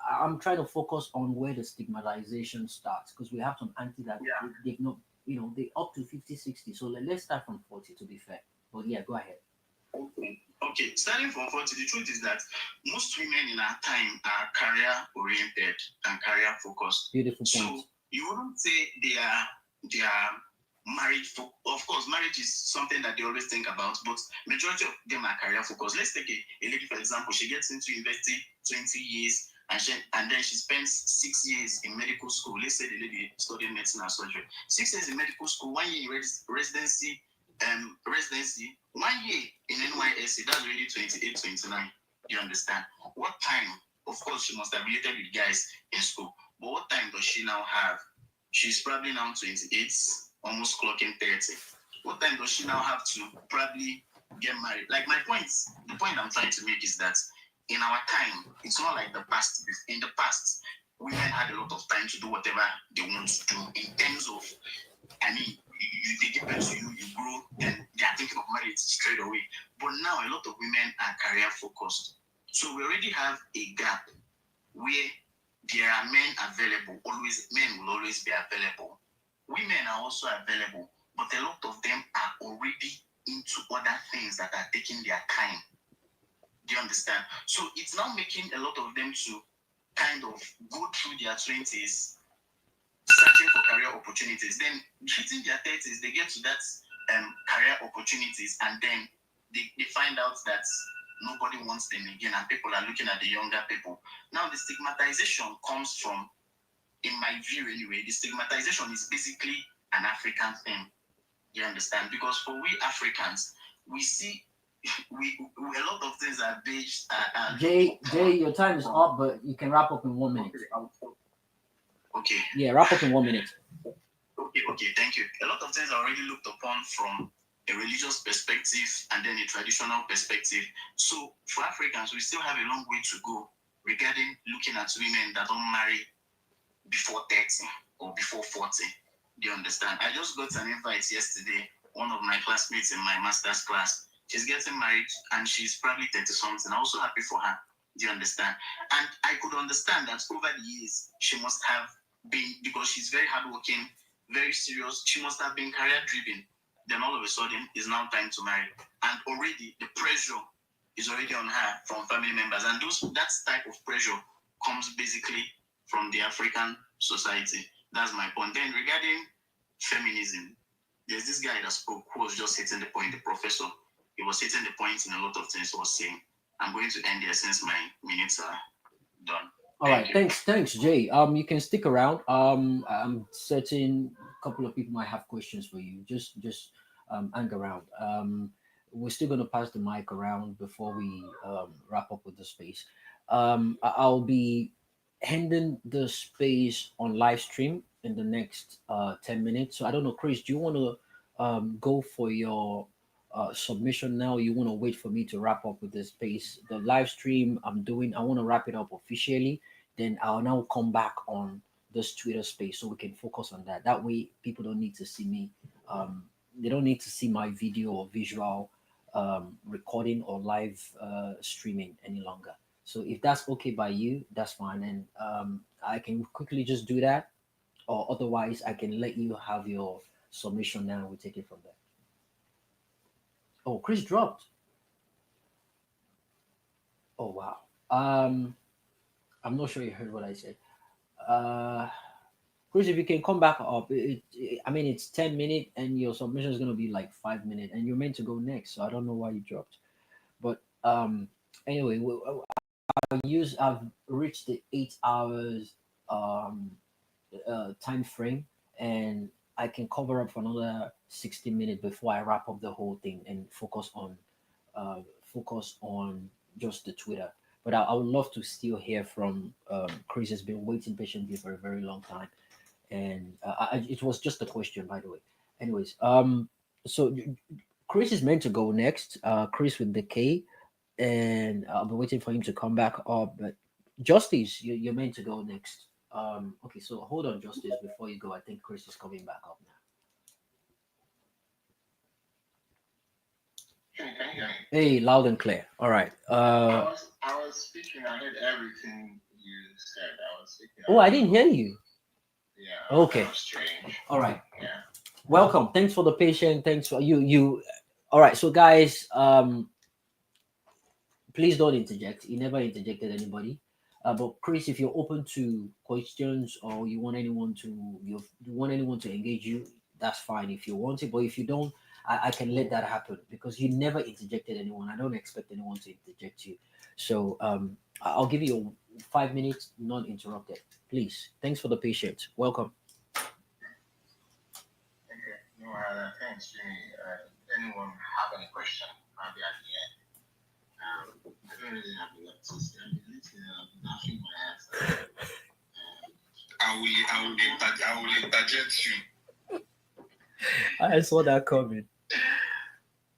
I'm trying to focus on where the stigmatization starts because we have some anti that they know, they up to 50, 60. So let's start from 40 to be fair. But yeah, go ahead. Okay, starting from 40, the truth is that most women in our time are career oriented and career focused. Beautiful point. So you wouldn't say they are married. Of course, marriage is something that they always think about, but majority of them are career focused. Let's take a lady, for example. She gets into university 20 years and then she spends 6 years in medical school. Let's say the lady studying medicine and surgery. 6 years in medical school, 1 year in residency, 1 year in NYSC, that's already 28, 29. You understand? What time? Of course, she must have related with guys in school. But what time does she now have? She's probably now 28, almost clocking 30. What time does she now have to probably get married? Like the point I'm trying to make is that in our time, it's not like the past. In the past, women had a lot of time to do whatever they want to do in terms of, they give birth to you, you grow, then they are thinking of marriage straight away. But now a lot of women are career focused. So we already have a gap where there are men available. Men will always be available. Women are also available, but a lot of them are already into other things that are taking their time. Do you understand? So it's now making a lot of them to kind of go through their 20s searching for career opportunities. Then hitting their 30s, they get to that career opportunities, and then they find out that nobody wants them again, and people are looking at the younger people. Now, the stigmatization comes from, in my view anyway, the stigmatization is basically an African thing. You understand? Because for we Africans, we see a lot of things are based. Jay, your time is up, but you can wrap up in 1 minute. Okay. Yeah, wrap up in 1 minute. Okay, thank you. A lot of things are already looked upon from a religious perspective and then a traditional perspective. So for Africans, we still have a long way to go regarding looking at women that don't marry before 30 or before 40. Do you understand? I just got an invite yesterday. One of my classmates in my master's class, she's getting married and she's probably 30 something. I'm also happy for her. Do you understand? And I could understand that over the years, she must have been, because she's very hardworking, very serious, she must have been career driven. Then all of a sudden, it's now time to marry. And already the pressure is already on her from family members. And that type of pressure comes basically from the African society. That's my point. Then regarding feminism, there's this guy that spoke who was just hitting the point, the professor. He was hitting the point in a lot of things he was saying. I'm going to end here since my minutes are done. All right, thanks, Jay. You can stick around. I'm certain a couple of people might have questions for you. Just hang around. We're still gonna pass the mic around before we wrap up with the space. I'll be handing the space on live stream in the next 10 minutes. So I don't know, Chris, do you want to go for your submission now? You want to wait for me to wrap up with the space? The live stream I'm doing, I want to wrap it up officially. Then I'll now come back on this Twitter space so we can focus on that. That way, people don't need to see me. They don't need to see my video or visual recording or live streaming any longer. So if that's okay by you, that's fine, and I can quickly just do that, or otherwise I can let you have your submission now. We take it from there. Oh, Chris dropped. Oh wow. I'm not sure you heard what I said. Uh, Chris, if you can come back up, I mean it's 10 minutes, and your submission is gonna be like 5 minutes, and you're meant to go next. So I don't know why you dropped. But anyway, I've reached the 8 hours um time frame, and I can cover up for another 60 minutes before I wrap up the whole thing and focus on just the Twitter. But I would love to still hear from Chris. Has been waiting patiently for a very long time, and it was just a question, by the way. Anyways, so Chris is meant to go next. Chris with the K, and I'll be waiting for him to come back up. But Justice, you're meant to go next. Okay, so hold on, Justice, before you go. I think Chris is coming back up now. Can you hear me? Hey, loud and clear. All right. I was speaking. I heard everything you said. I was speaking. Oh, I didn't hear you. Yeah. Okay. That was strange. All right. Yeah. Welcome. Thanks for the patience. Thanks for you. All right. So, guys, please don't interject. He never interjected anybody. But Chris, if you're open to questions or you want anyone to engage you, that's fine if you want it. But if you don't, I can let that happen because you never interjected anyone. I don't expect anyone to interject you. So I'll give you 5 minutes, not interrupted. Please. Thanks for the patience. Welcome. Okay. No, thanks, Jimmy. Anyone have any question? I'll be at the end. I don't really have a lot to say. I've been listening. I've been laughing my ass off. I will interject you. I saw that coming.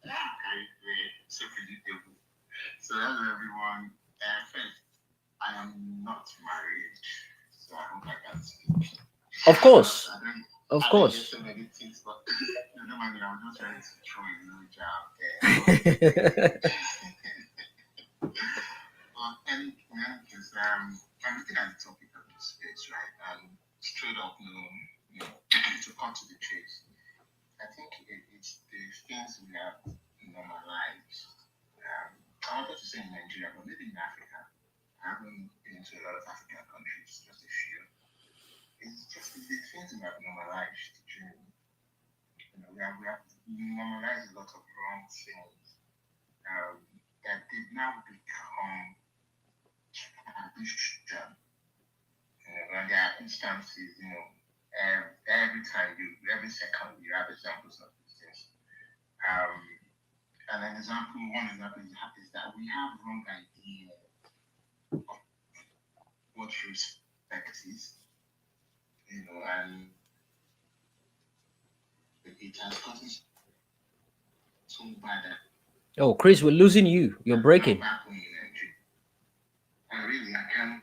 Great. So predictable. So hello everyone. First, I am not married, so I hope I can speak. Of course. Of course. I so many things, but no matter, I was just trying to throw a little jab there. Well, in any case, I'm looking at the topic of this space, right? And straight up, to cut to the chase. I think it's the things we have normalized. I wanted to say in Nigeria, but maybe in Africa. I haven't been to a lot of African countries, just a few. It's just the things we have normalized. We have normalized a lot of wrong things that did now become tradition. And there are instances, every time every second you have examples of these things. one example is that we have wrong idea of what respect is, and it has gotten so bad that Oh, Chris, we're losing you. You're breaking. back home in Nigeria. And really, can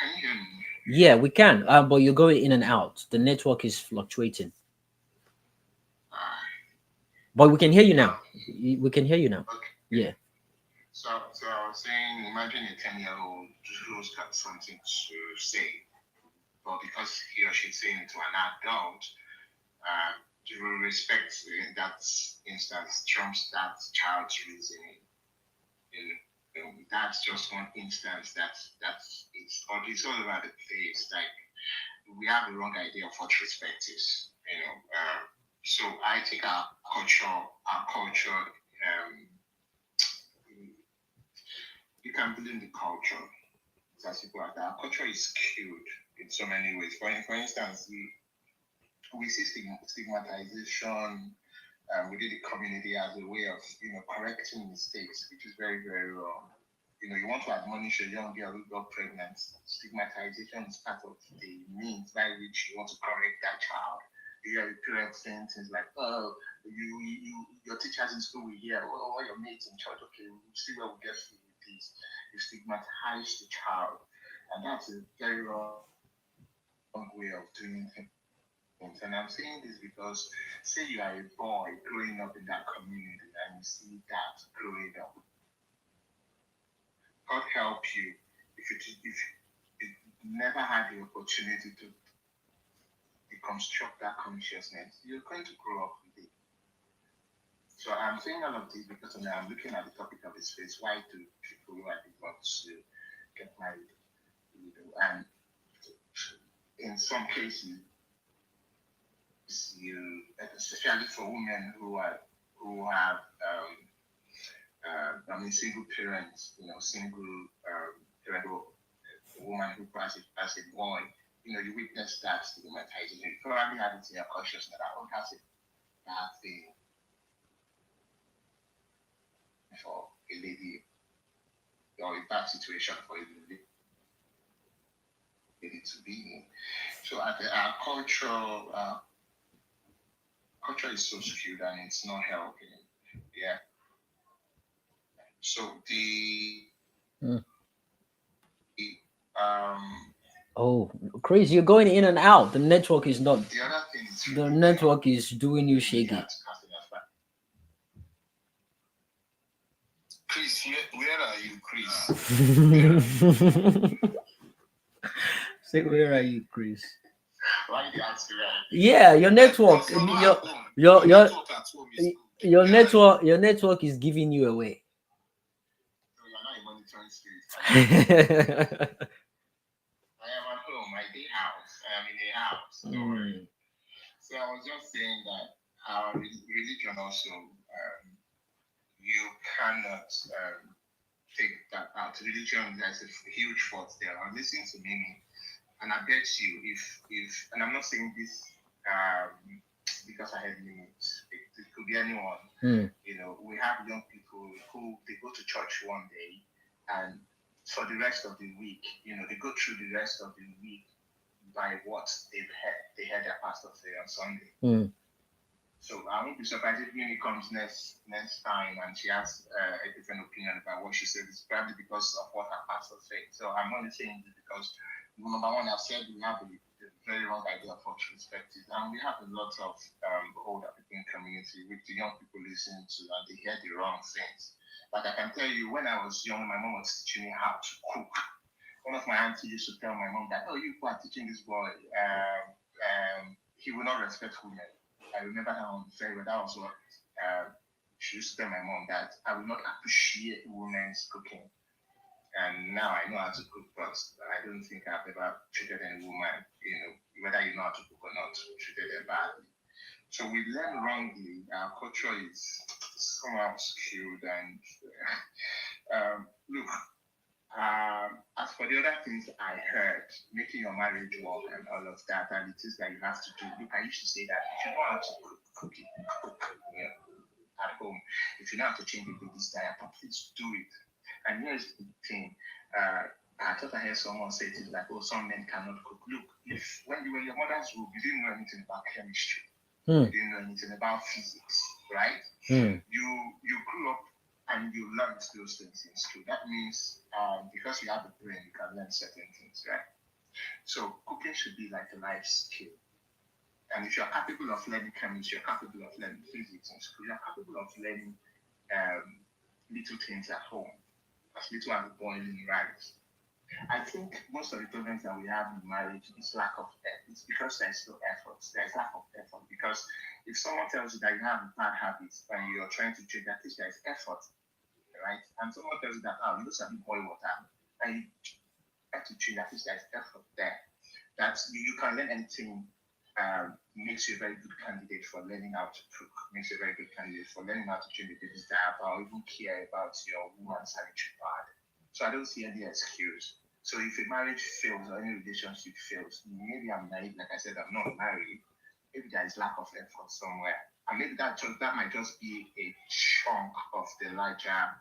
you hear me? Yeah, we can. But you're going in and out. The network is fluctuating. But we can hear you now. We can hear you now. Okay. Yeah. So I was saying, imagine a 10-year-old who's got something to say, but because he or she's saying it to an adult, to respect in that instance trumps that child's reasoning. That's just one instance that's it's all over the place. Like we have the wrong idea of what respect is. So I think our culture, you can blame the culture. It's as simple as that. Our culture is skewed in so many ways. For instance, we see stigmatization within the community as a way of correcting mistakes, which is very very wrong. You want to admonish a young girl who got pregnant. Stigmatization is part of the means by which you want to correct that child. You hear parents saying things like, "Oh, your teachers in school will hear, oh, your mates in church. Okay, we'll see where we get through with this." You stigmatize the child, and that's a very wrong way of doing things. And I'm saying this because, say you are a boy growing up in that community and you see that growing up, God help you if you never had the opportunity to deconstruct that consciousness, you're going to grow up with it. So I'm saying all of this because I'm looking at the topic of this space. Why do people who are divorced get married? And in some cases, especially for women who have single parents, single parent or a woman who as a boy, you witness that stigmatization. You probably have it in your consciousness that one has a bad thing for a lady or a bad situation for a lady to be in. So our culture is so skewed and it's not helping. Yeah. So Oh, Chris, you're going in and out. The network is not. the other thing is The network is doing you shaky. Chris, where are you, Chris? Say, where are you, Chris? Why did you ask me that? Yeah, your network. Your network is giving you away. So you're not a monitoring spirit. I am at home. I did house. I am in a house. Don't worry. So I was just saying that our religion also, you cannot take that out. Religion, there's a huge fault there. And listen to me, and I bet you, if and I'm not saying this because I had limits. It could be anyone. We have young people who they go to church one day, and for the rest of the week, they go through the rest of the week by what they've heard. They heard their pastor say on Sunday. So I won't be surprised if Mimi comes next time and she has a different opinion about what she said. It's probably because of what her pastor said. So I'm only saying this because number one, I've said we have a very wrong idea of what respect is, and we have a lot of older people in community which the young people listen to and they hear the wrong things. Like I can tell you, when I was young, my mom was teaching me how to cook. One of my aunties used to tell my mom that, "Oh, you are teaching this boy, he will not respect women." I remember that one very well. That was what she used to tell my mom, that I will not appreciate women's cooking. And now I know how to cook, but I don't think I've ever treated any woman, whether you know how to cook or not, treated them badly. So we learn wrongly. Our culture is somehow skewed. And look, as for the other things I heard, making your marriage work and all of that, and it is that you have to do. Look, I used to say that you should know how to cook. at home. If you know how to change a baby's diaper, please do it. And here's the thing. I thought I heard someone say it like, oh, some men cannot cook. Look, if when you were in your mother's womb, you didn't know anything about chemistry. You didn't know anything about physics, right? You grew up and you learned those things in school. That means because you have a brain, you can learn certain things, right? So cooking should be like a life skill. And if you're capable of learning chemistry, you're capable of learning physics in school, you're capable of learning little things at home, as little as boiling rice. I think most of the problems that we have in marriage is lack of effort. It's because there's no effort. There's lack of effort. Because if someone tells you that you have bad habits and you're trying to change, at least there's effort, right? And someone tells you that, oh, you don't boil water and you have to change, at least there's effort there. That's you can learn anything. Makes you a very good candidate for learning how to cook. Makes you a very good candidate for learning how to change a baby's diaper or even care about your woman's sanitary pad. So I don't see any excuse. So if a marriage fails or any relationship fails, maybe I'm naive, like I said, I'm not married. Maybe there is lack of effort somewhere. And maybe that might just be a chunk of the larger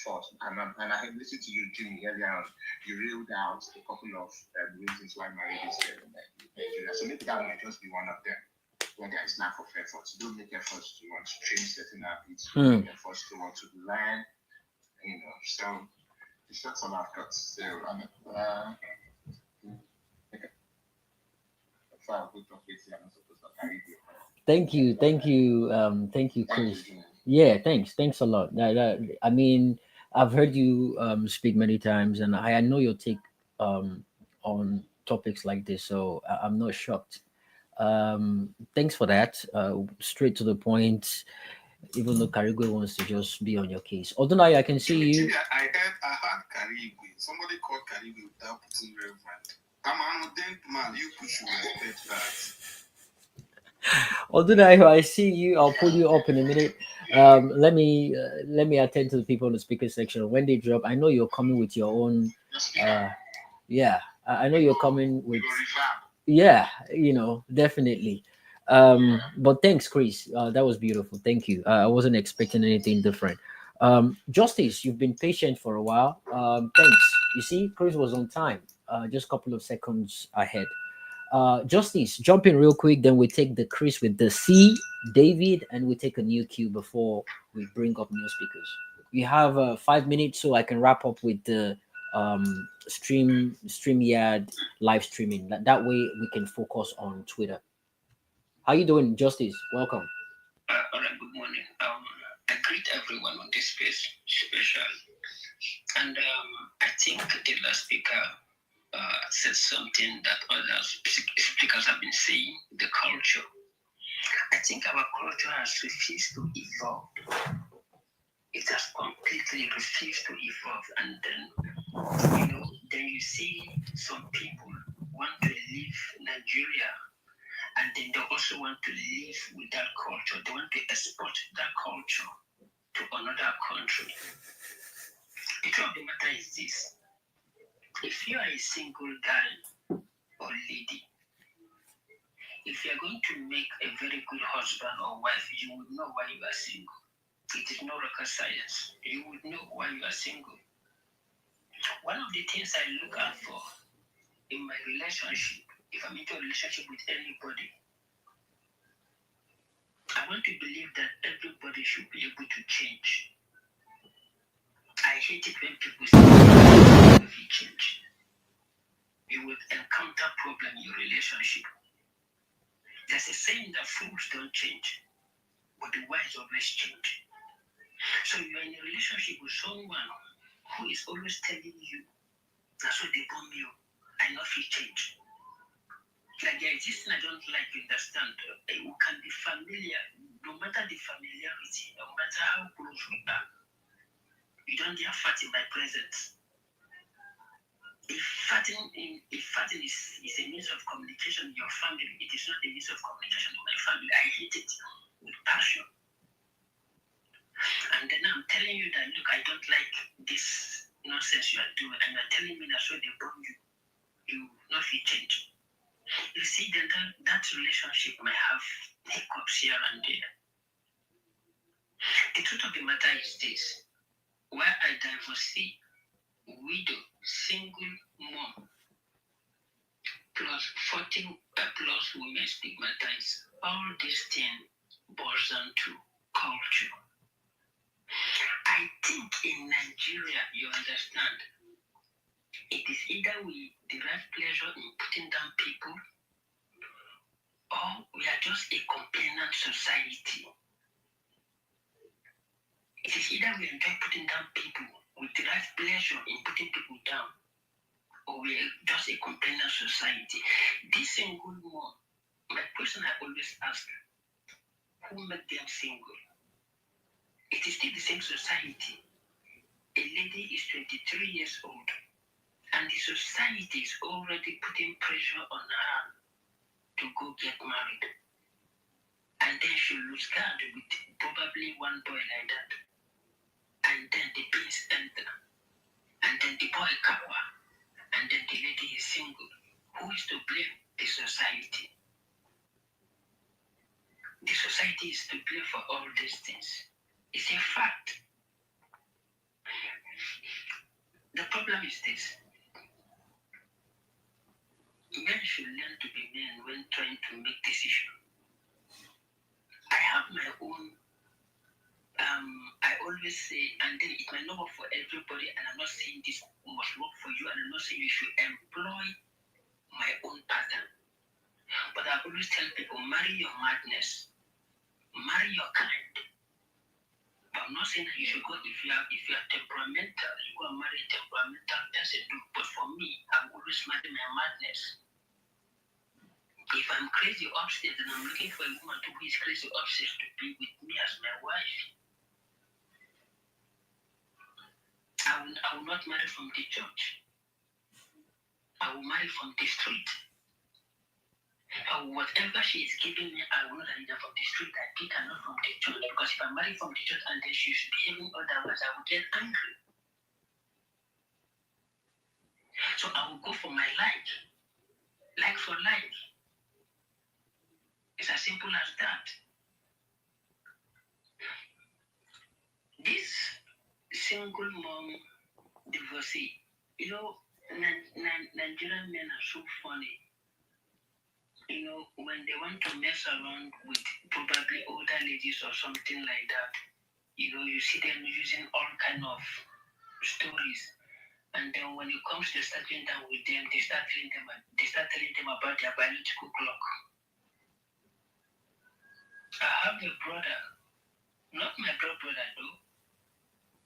fault. And I have listened to you, Jimmy, earlier on. You reeled out a couple of reasons why marriage is failing in Nigeria. So maybe that might just be one of them. When there is lack of effort, you don't make efforts to want to change certain habits, you don't make efforts to want to learn, So that's all I've got to say. Thank you, Chris. Yeah, thanks a lot. I mean, I've heard you speak many times, and I know your take on topics like this, so I'm not shocked. Thanks for that. Straight to the point. Even though Carigwe wants to just be on your case. Although I can see you. I heard Carigwe. Somebody called Carigwe without putting reverend. I'm an ordained man. You should respect that. Although I see you, I'll pull you up in a minute. Let me attend to the people in the speaker section when they drop. I know you're coming with your own. Yeah, I know you're coming with. Yeah, definitely. But thanks, Chris. That was beautiful. Thank you. I wasn't expecting anything different. Justice, you've been patient for a while. Thanks. You see, Chris was on time. Just a couple of seconds ahead. Justice, jump in real quick, then we take the Chris with the C, David, and we take a new cue before we bring up new speakers. We have 5 minutes, so I can wrap up with the StreamYard live streaming. That way we can focus on Twitter. How you doing, Justice? Welcome. All right, good morning. I greet everyone on this space, especially. And I think the last speaker said something that other speakers have been saying, the culture. I think our culture has refused to evolve. It has completely refused to evolve. And then you see some people want to leave Nigeria, and then they also want to live with that culture. They want to export that culture to another country. The truth of the matter is this. If you are a single guy or lady, if you are going to make a very good husband or wife, you would know why you are single. It is no rocket science. You would know why you are single. One of the things I look out for in my relationship, if I'm into a relationship with anybody, I want to believe that everybody should be able to change. I hate it when people say if you change, you will encounter problem in your relationship. There's a saying that fools don't change, but the wise always change. So you're in a relationship with someone who is always telling you, that's what they bomb you. I know if you change. Like there is this thing I don't like to understand. We can be familiar, no matter the familiarity, no matter how close we are. You don't dare fight in my presence. If fighting is a means of communication in your family, it is not a means of communication in my family. I hate it with passion. And then I'm telling you that, look, I don't like this nonsense you are doing, and you're telling me that's why they bomb you. You not feel change. You see, then that relationship might have hiccups here and there. The truth of the matter is this: why a divorcee, widow, single mom, plus 40 plus women stigmatized, all these things boils down to culture. I think in Nigeria, you understand, it is either we derive pleasure in putting down people, or we are just a complainant society. It is either we enjoy putting down people, we derive pleasure in putting people down, or we are just a complainant society. This single mom, my question I always ask, who made them single? It is still the same society. A lady is 23 years old, and the society is already putting pressure on her to go get married. And then she lose guard with probably one boy like that. And then the beans enter. And then the boy cover. And then the lady is single. Who is to blame? The society. The society is to blame for all these things. It's a fact. The problem is this: men should learn to be men when trying to make decisions. I have my own, I always say, and then it might not work for everybody, and I'm not saying this must work for you, and I'm not saying you should employ my own pattern. But I always tell people, marry your madness, marry your kind. But I'm not saying that you should go, if you are temperamental, you go and marry a temperamental person. No. But for me, I will always marry my madness. If I'm crazy upstairs, then I'm looking for a woman who is crazy upstairs to be with me as my wife. I will not marry from the church. I will marry from the street. Whatever she is giving me, I will not marry her from the street. I pick her not from the church. Because if I marry from the church and then she should be behaving otherwise, I will get angry. So I will go for my like for like. It's as simple as that. This single mom divorcee, Nigerian men are so funny. When they want to mess around with probably older ladies or something like that, you see them using all kind of stories. And then when it comes to settling down with them, they start telling them about their biological clock. I have a brother, not my blood brother though.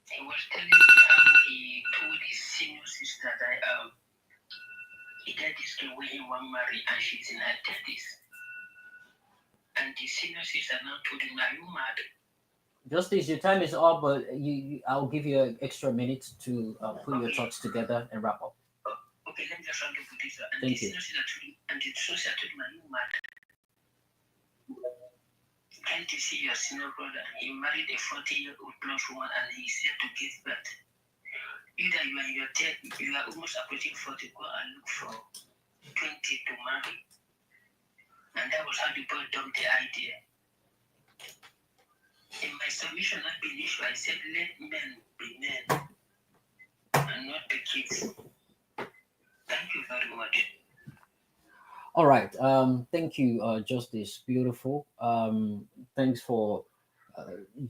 He was telling me how he told his senior sister that he got this girl when he want marry and she's in her 30s. And the senior sister now told him, "Are you mad?" Justice, your time is up, but I'll give you an extra minute to put your thoughts together and wrap up. Okay, let me just round up with this. And thank you. And the senior sister told him, "Are you mad? Can't you see your senior brother? He married a 40-year-old plus woman and he's here to give birth. Either you are in your 30, you are almost approaching 40, go and look for 20 to marry." And that was how the boy dumped the idea. In my submission, not being issue, I said, let men be men and not the kids. Thank you very much. All right. Thank you, Justice. Beautiful. Thanks for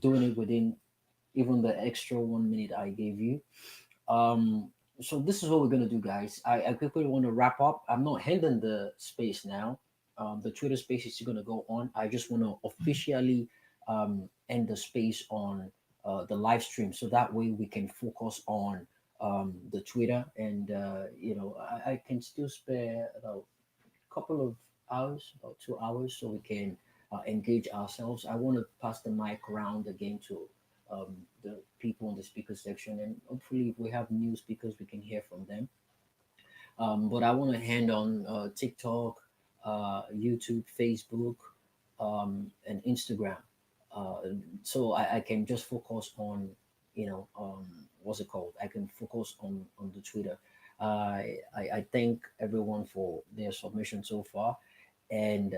doing it within even the extra 1 minute I gave you. So this is what we're gonna do, guys. I quickly want to wrap up. I'm not handing the space now. The Twitter space is gonna go on. I just want to officially end the space on the live stream, so that way we can focus on the Twitter, and I can still spare about a couple of hours, about 2 hours, so we can engage ourselves. I want to pass the mic around again to the people in the speaker section, and hopefully, if we have new speakers, we can hear from them. But I want to hand on TikTok, YouTube, Facebook, and Instagram, uh, so I can just focus on, what's it called? I can focus on the Twitter. I thank everyone for their submission so far, and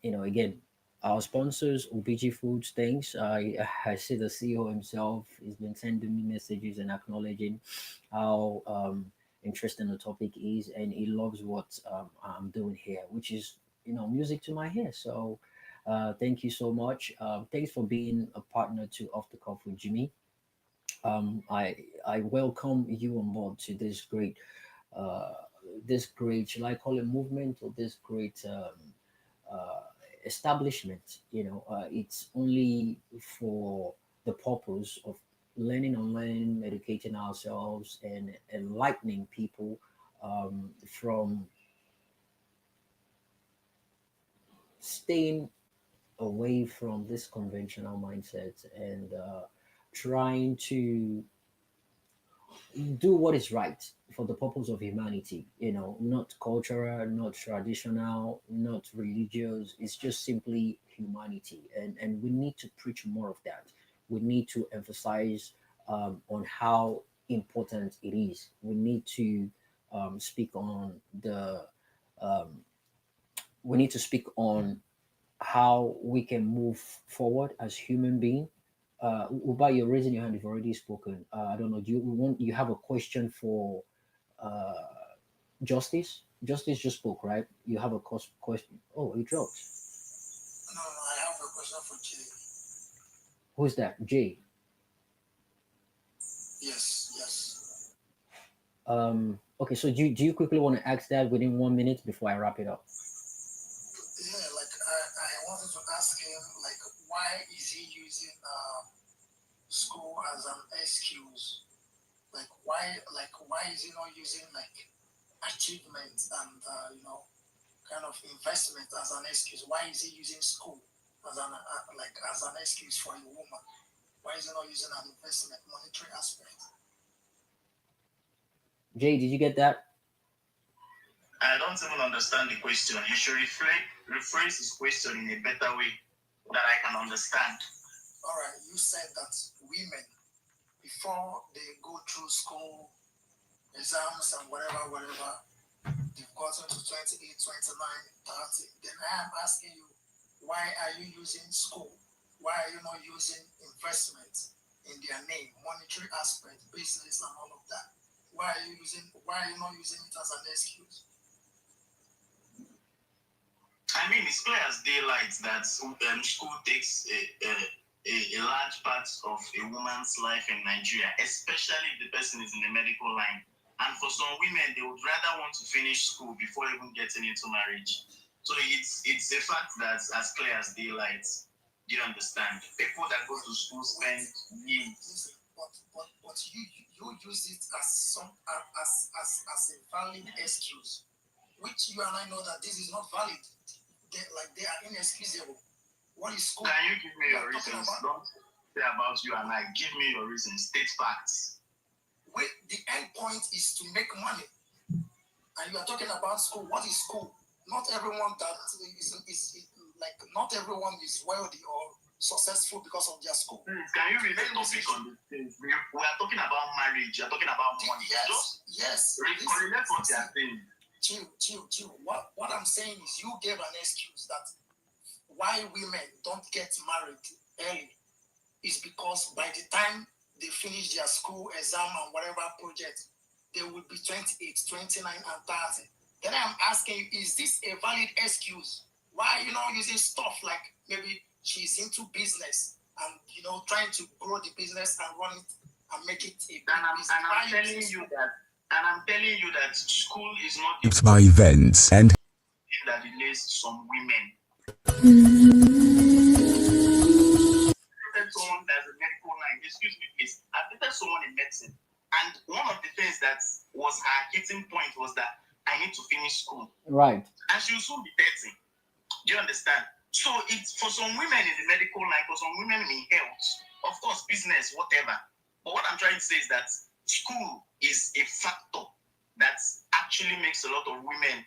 again, our sponsors, OBG Foods, thanks. I see the CEO himself has been sending me messages and acknowledging how interesting the topic is, and he loves what I'm doing here, which is music to my ear. So thank you so much. Thanks for being a partner to Off the Cuff with Jimmy. I welcome you on board to uh, this great, shall I call it movement, or this great uh, establishment. It's only for the purpose of learning and learning, educating ourselves, and enlightening people from staying away from this conventional mindset and trying to do what is right for the purpose of humanity, not cultural, not traditional, not religious. It's just simply humanity, and we need to preach more of that. We need to emphasize on how important it is. We need to speak on the um, we need to speak on how we can move forward as human being. Uba, you're raising your hand. You've already spoken. I don't know. Do you have a question for uh, Justice? Justice just spoke, right? You have a question. Oh, he dropped. No, I have a question for Jay. Who's that? Jay. Yes, yes. Okay, so do you quickly want to ask that within 1 minute before I wrap it up? Yeah, like I wanted to ask him, like, why is he using school as an excuse? Why is he not using like achievement and kind of investment as an excuse? Why is he using school as an excuse for a woman? Why is he not using an investment monetary aspect? Jay, did you get that? I don't even understand the question. You should rephrase his question in a better way that I can understand. All right, you said that women, before they go through school exams and whatever, they've gotten to 28, 29, 30. Then I am asking you, why are you using school? Why are you not using investment in their name, monetary aspect, business, and all of that? Why are you not using it as an excuse? I mean, it's clear as daylight that school takes a large part of a woman's life in Nigeria, especially if the person is in the medical line. And for some women, they would rather want to finish school before even getting into marriage. So it's a fact that's as clear as daylight. Do you understand? People that go to school spend years. But you use it as a valid excuse, which you and I know that this is not valid. They are inexcusable. What is school? Can you give me your reasons? Don't say about you and I. Give me your reasons. State facts. Wait, the end point is to make money. And you are talking about school. What is school? Not everyone that is like not everyone is wealthy or successful because of their school. Can you read the topic on the things? We are talking about marriage. You are talking about money. Yes. Correlate what you are saying. Chill. What I'm saying is you gave an excuse that why women don't get married early is because by the time they finish their school exam and whatever project, they will be 28, 29, and 30. Then I'm asking you, is this a valid excuse? Why are you not using stuff like maybe she's into business and trying to grow the business and run it and make it a business? And I'm telling you that school is not It's by events and that delays some women. Someone that's a medical line, excuse me, please. I dated someone in medicine, and one of the things that was her hitting point was that I need to finish school. Right. And she will soon be 30. Do you understand? So it's for some women in the medical line, for some women in health, of course, business, whatever. But what I'm trying to say is that school is a factor that actually makes a lot of women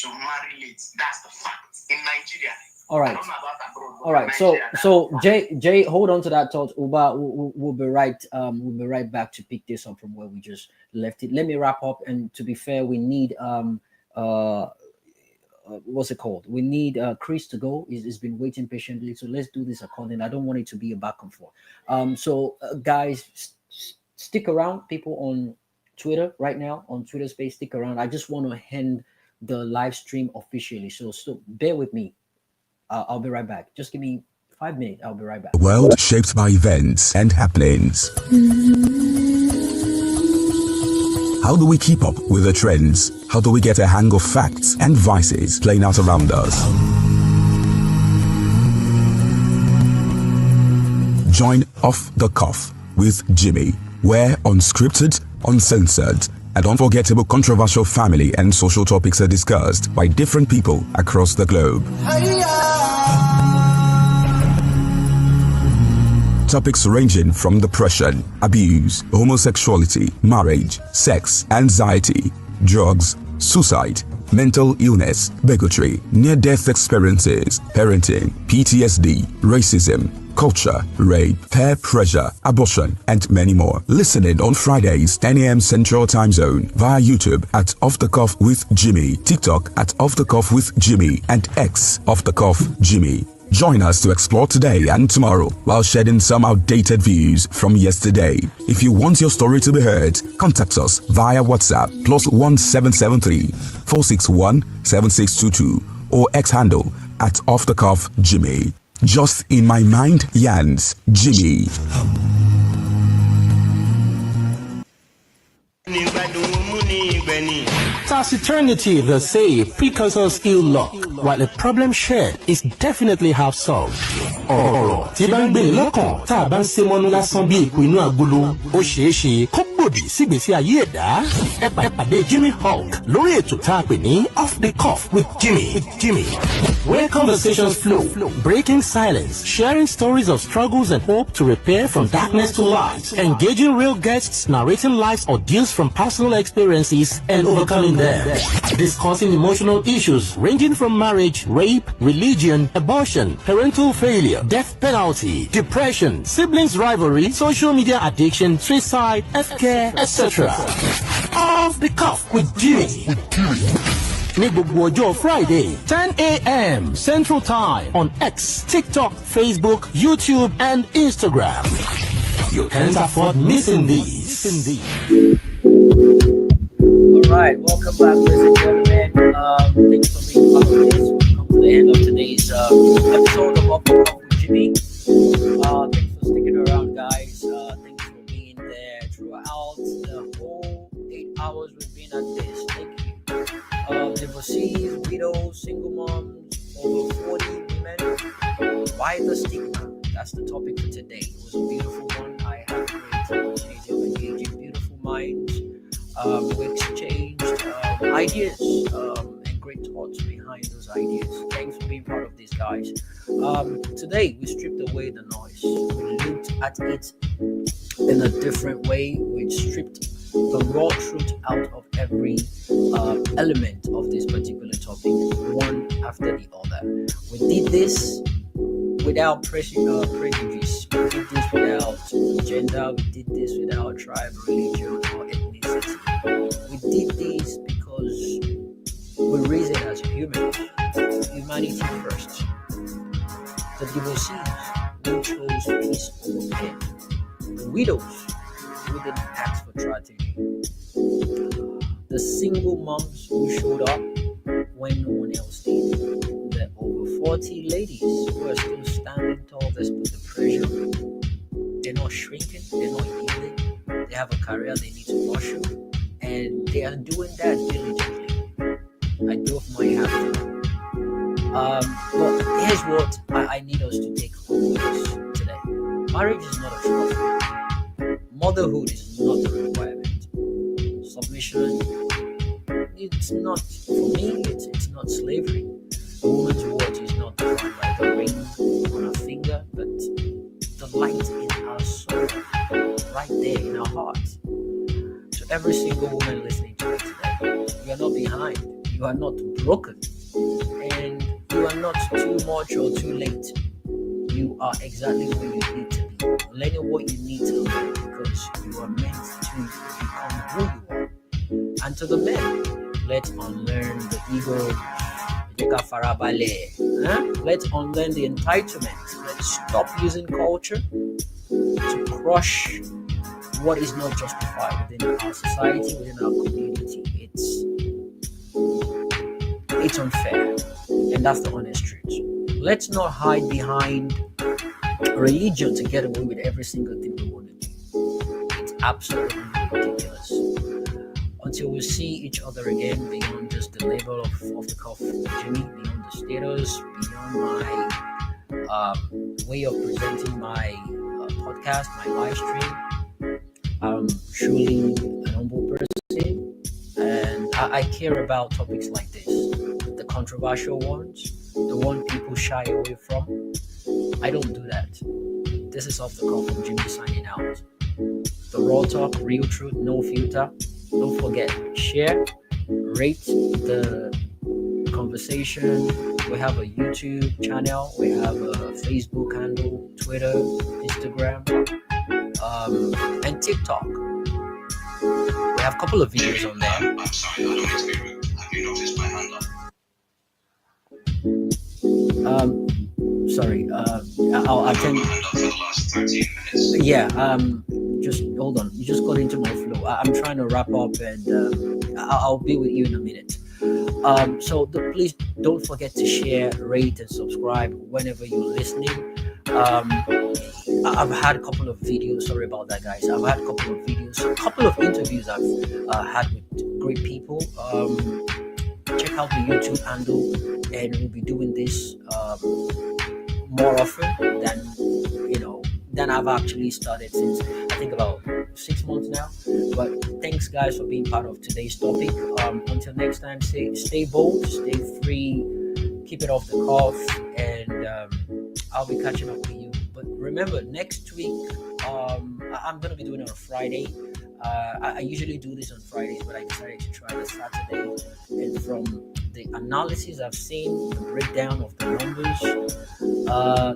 to marry late. That's the fact in Nigeria. All right. I don't know about abroad, All right. So Jay, hold on to that thought. Uba, we'll be right. We'll be right back to pick this up from where we just left it. Let me wrap up. And to be fair, we need what's it called? We need Chris to go. He's been waiting patiently, so let's do this according. I don't want it to be a back and forth. Guys, stick around. People on Twitter right now on Twitter Space, stick around. I just want to end the live stream officially, so bear with me. I'll be right back. Just give me 5 minutes. I'll be right back. A world shaped by events and happenings. How do we keep up with the trends? How do we get a hang of facts and vices playing out around us? Join Off the Cuff with Jimmy, where unscripted, uncensored, and unforgettable controversial family and social topics are discussed by different people across the globe. Topics ranging from depression, abuse, homosexuality, marriage, sex, anxiety, drugs, suicide, mental illness, bigotry, near-death experiences, parenting, PTSD, racism, culture, rape, peer pressure, abortion, and many more. Listening on Fridays, 10 a.m. Central Time Zone via YouTube at Off the Cuff with Jimmy, TikTok at Off the Cuff with Jimmy, and X Off the Cuff Jimmy. Join us to explore today and tomorrow while shedding some outdated views from yesterday. If you want your story to be heard, contact us via WhatsApp +1773 461 7622 or X handle at Off the Cuff Jimmy. Just in my mind, Yans Jimmy. Taciturnity, they say, precursors ill luck, while a problem shared is definitely half solved. Ọ̀rọ̀ tí bá ń gbé lọ́kàn tá a bá ń ṣe mọ́nú lásán bí èkó inú agolo, ó ṣeé ṣe kó gbòdì sígbésí ayé ẹ̀dá. Ẹ pàdé Jimmy Hulk lórí ètò tá a pè ní Off the Cuff with Jimmy. Where conversations flow, breaking silence, sharing stories of struggles and hope to repair from darkness to light, engaging real guests narrating life's ordeals from personal experiences and overcoming them, discussing emotional issues ranging from marriage, rape, religion, abortion, parental failure, death penalty, depression, siblings rivalry, social media addiction, suicide, healthcare, etc. Off the Cuff with Jimmy. Ní gbogbo ọjọ́ Friday, 10 a.m. Central Time on X, TikTok, Facebook, YouTube, and Instagram. You can't afford missing these. All right, welcome back, ladies and gentlemen. Thanks for being part of this. We've come to the end of today's episode of Off the Cuff with Jimmy. Thanks for sticking around, guys. Thanks for being there throughout the whole 8 hours we've been at this. Thank you. Divorcees, widows, single moms, over 40 women. Why the stigma? That's the topic for today. It was a beautiful one. I had great opportunity of engaging beautiful minds. We exchanged ideas and great thoughts behind those ideas. Thanks for being part of this, guys. Today, we stripped away the noise. We looked at it in a different way. We stripped the raw truth out of every element of this particular topic, one after the other. We did this without prejudice. We did this without gender. We did this without tribe, religion, or ethnicity. We did this because we reason as humans, humanity first. The divorcees who chose peace over pain. The widows who didn't ask for tragedy. The single moms who showed up when no one else did. The over 40 ladies who are still standing tall despite the pressure. They're not shrinking, they're not yielding. They have a career they need to pursue, and they are doing that diligently. I both might have to. But here's what I need us to take home with us today. Marriage is not a trophy. Motherhood is not a requirement. Submission, it's not, for me, it's not slavery. A woman's worth is not defined by the ring on her finger, but the light in our soul, right there in our heart. To every single woman listening to me today, you are not behind, you are not broken, and you are not too much or too late. You are exactly where you need to be. Learning what you need to learn because you are meant to become who you are. And to the men, let's unlearn the ego, Jeka farabale. Let's unlearn the entitlement. Let's stop using culture to crush what is not justified within our society, within our community. It's unfair, and that's the honest truth. Let's not hide behind religion to get away with every single thing we want to do. It's absolutely ridiculous. Until we see each other again beyond just the label of the cuff Jimmy, beyond the status, beyond my way of presenting my podcast, my live stream. I'm truly an humble person, and I care about topics like this, the controversial ones, the one people shy away from. I don't do that. This is off the cuff from Jimmy signing out. The raw talk, real truth, no filter. Don't forget, share, rate the conversation. We have a YouTube channel, we have a Facebook handle, Twitter, Instagram, and TikTok. We have a couple of videos on there. I'm sorry, I don't mean to be rude. Have you noticed my hand up? Sorry, I'll attend. My hand up for the last 13 minutes. Yeah, just hold on. You just got into my flow. I'm trying to wrap up, and I'll be with you in a minute. So please don't forget to share, rate, and subscribe whenever you're listening. I've had a couple of videos. Sorry about that, guys. I've had a couple of videos, a couple of interviews I've had with great people. Check out the YouTube handle, and we'll be doing this more often than I've actually started since I think about 6 months now. But thanks, guys, for being part of today's topic. Until next time, stay bold, stay free, keep it off the cuff, and I'll be catching up with you. But remember, next week I'm gonna be doing it on Friday. I usually do this on Fridays, but I decided to try this Saturday. And from the analysis I've seen, the breakdown of the numbers,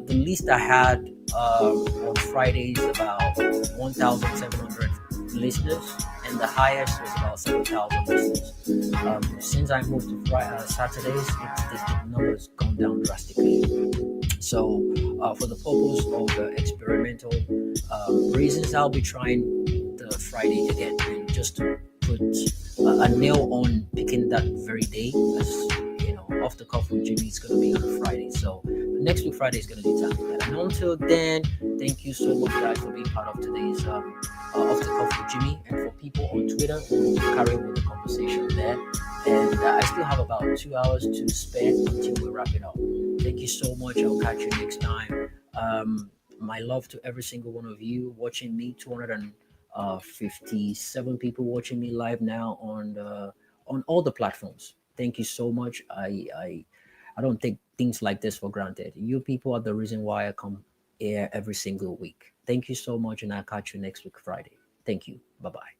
the least I had on Fridays about 1,700 listeners, and the highest was about 7,000 listeners. Since I moved to Saturdays, the numbers gone down drastically. So, for the purpose of the experimental reasons, I'll be trying the Friday again, and just to put a nail on picking that very day, as off the cuff with Jimmy, it's going to be on a Friday. So next week Friday is going to be tackling that. And until then, thank you so much, guys, for being part of today's off the cuff with Jimmy. And for people on Twitter who carry on with the conversation there. And I still have about 2 hours to spare until we wrap it up. Thank you so much. I'll catch you next time. My love to every single one of you watching me. 257 people watching me live now on all the platforms. Thank you so much. I don't take things like this for granted. You people are the reason why I come here every single week. Thank you so much, and I'll catch you next week Friday. Thank you. Bye bye.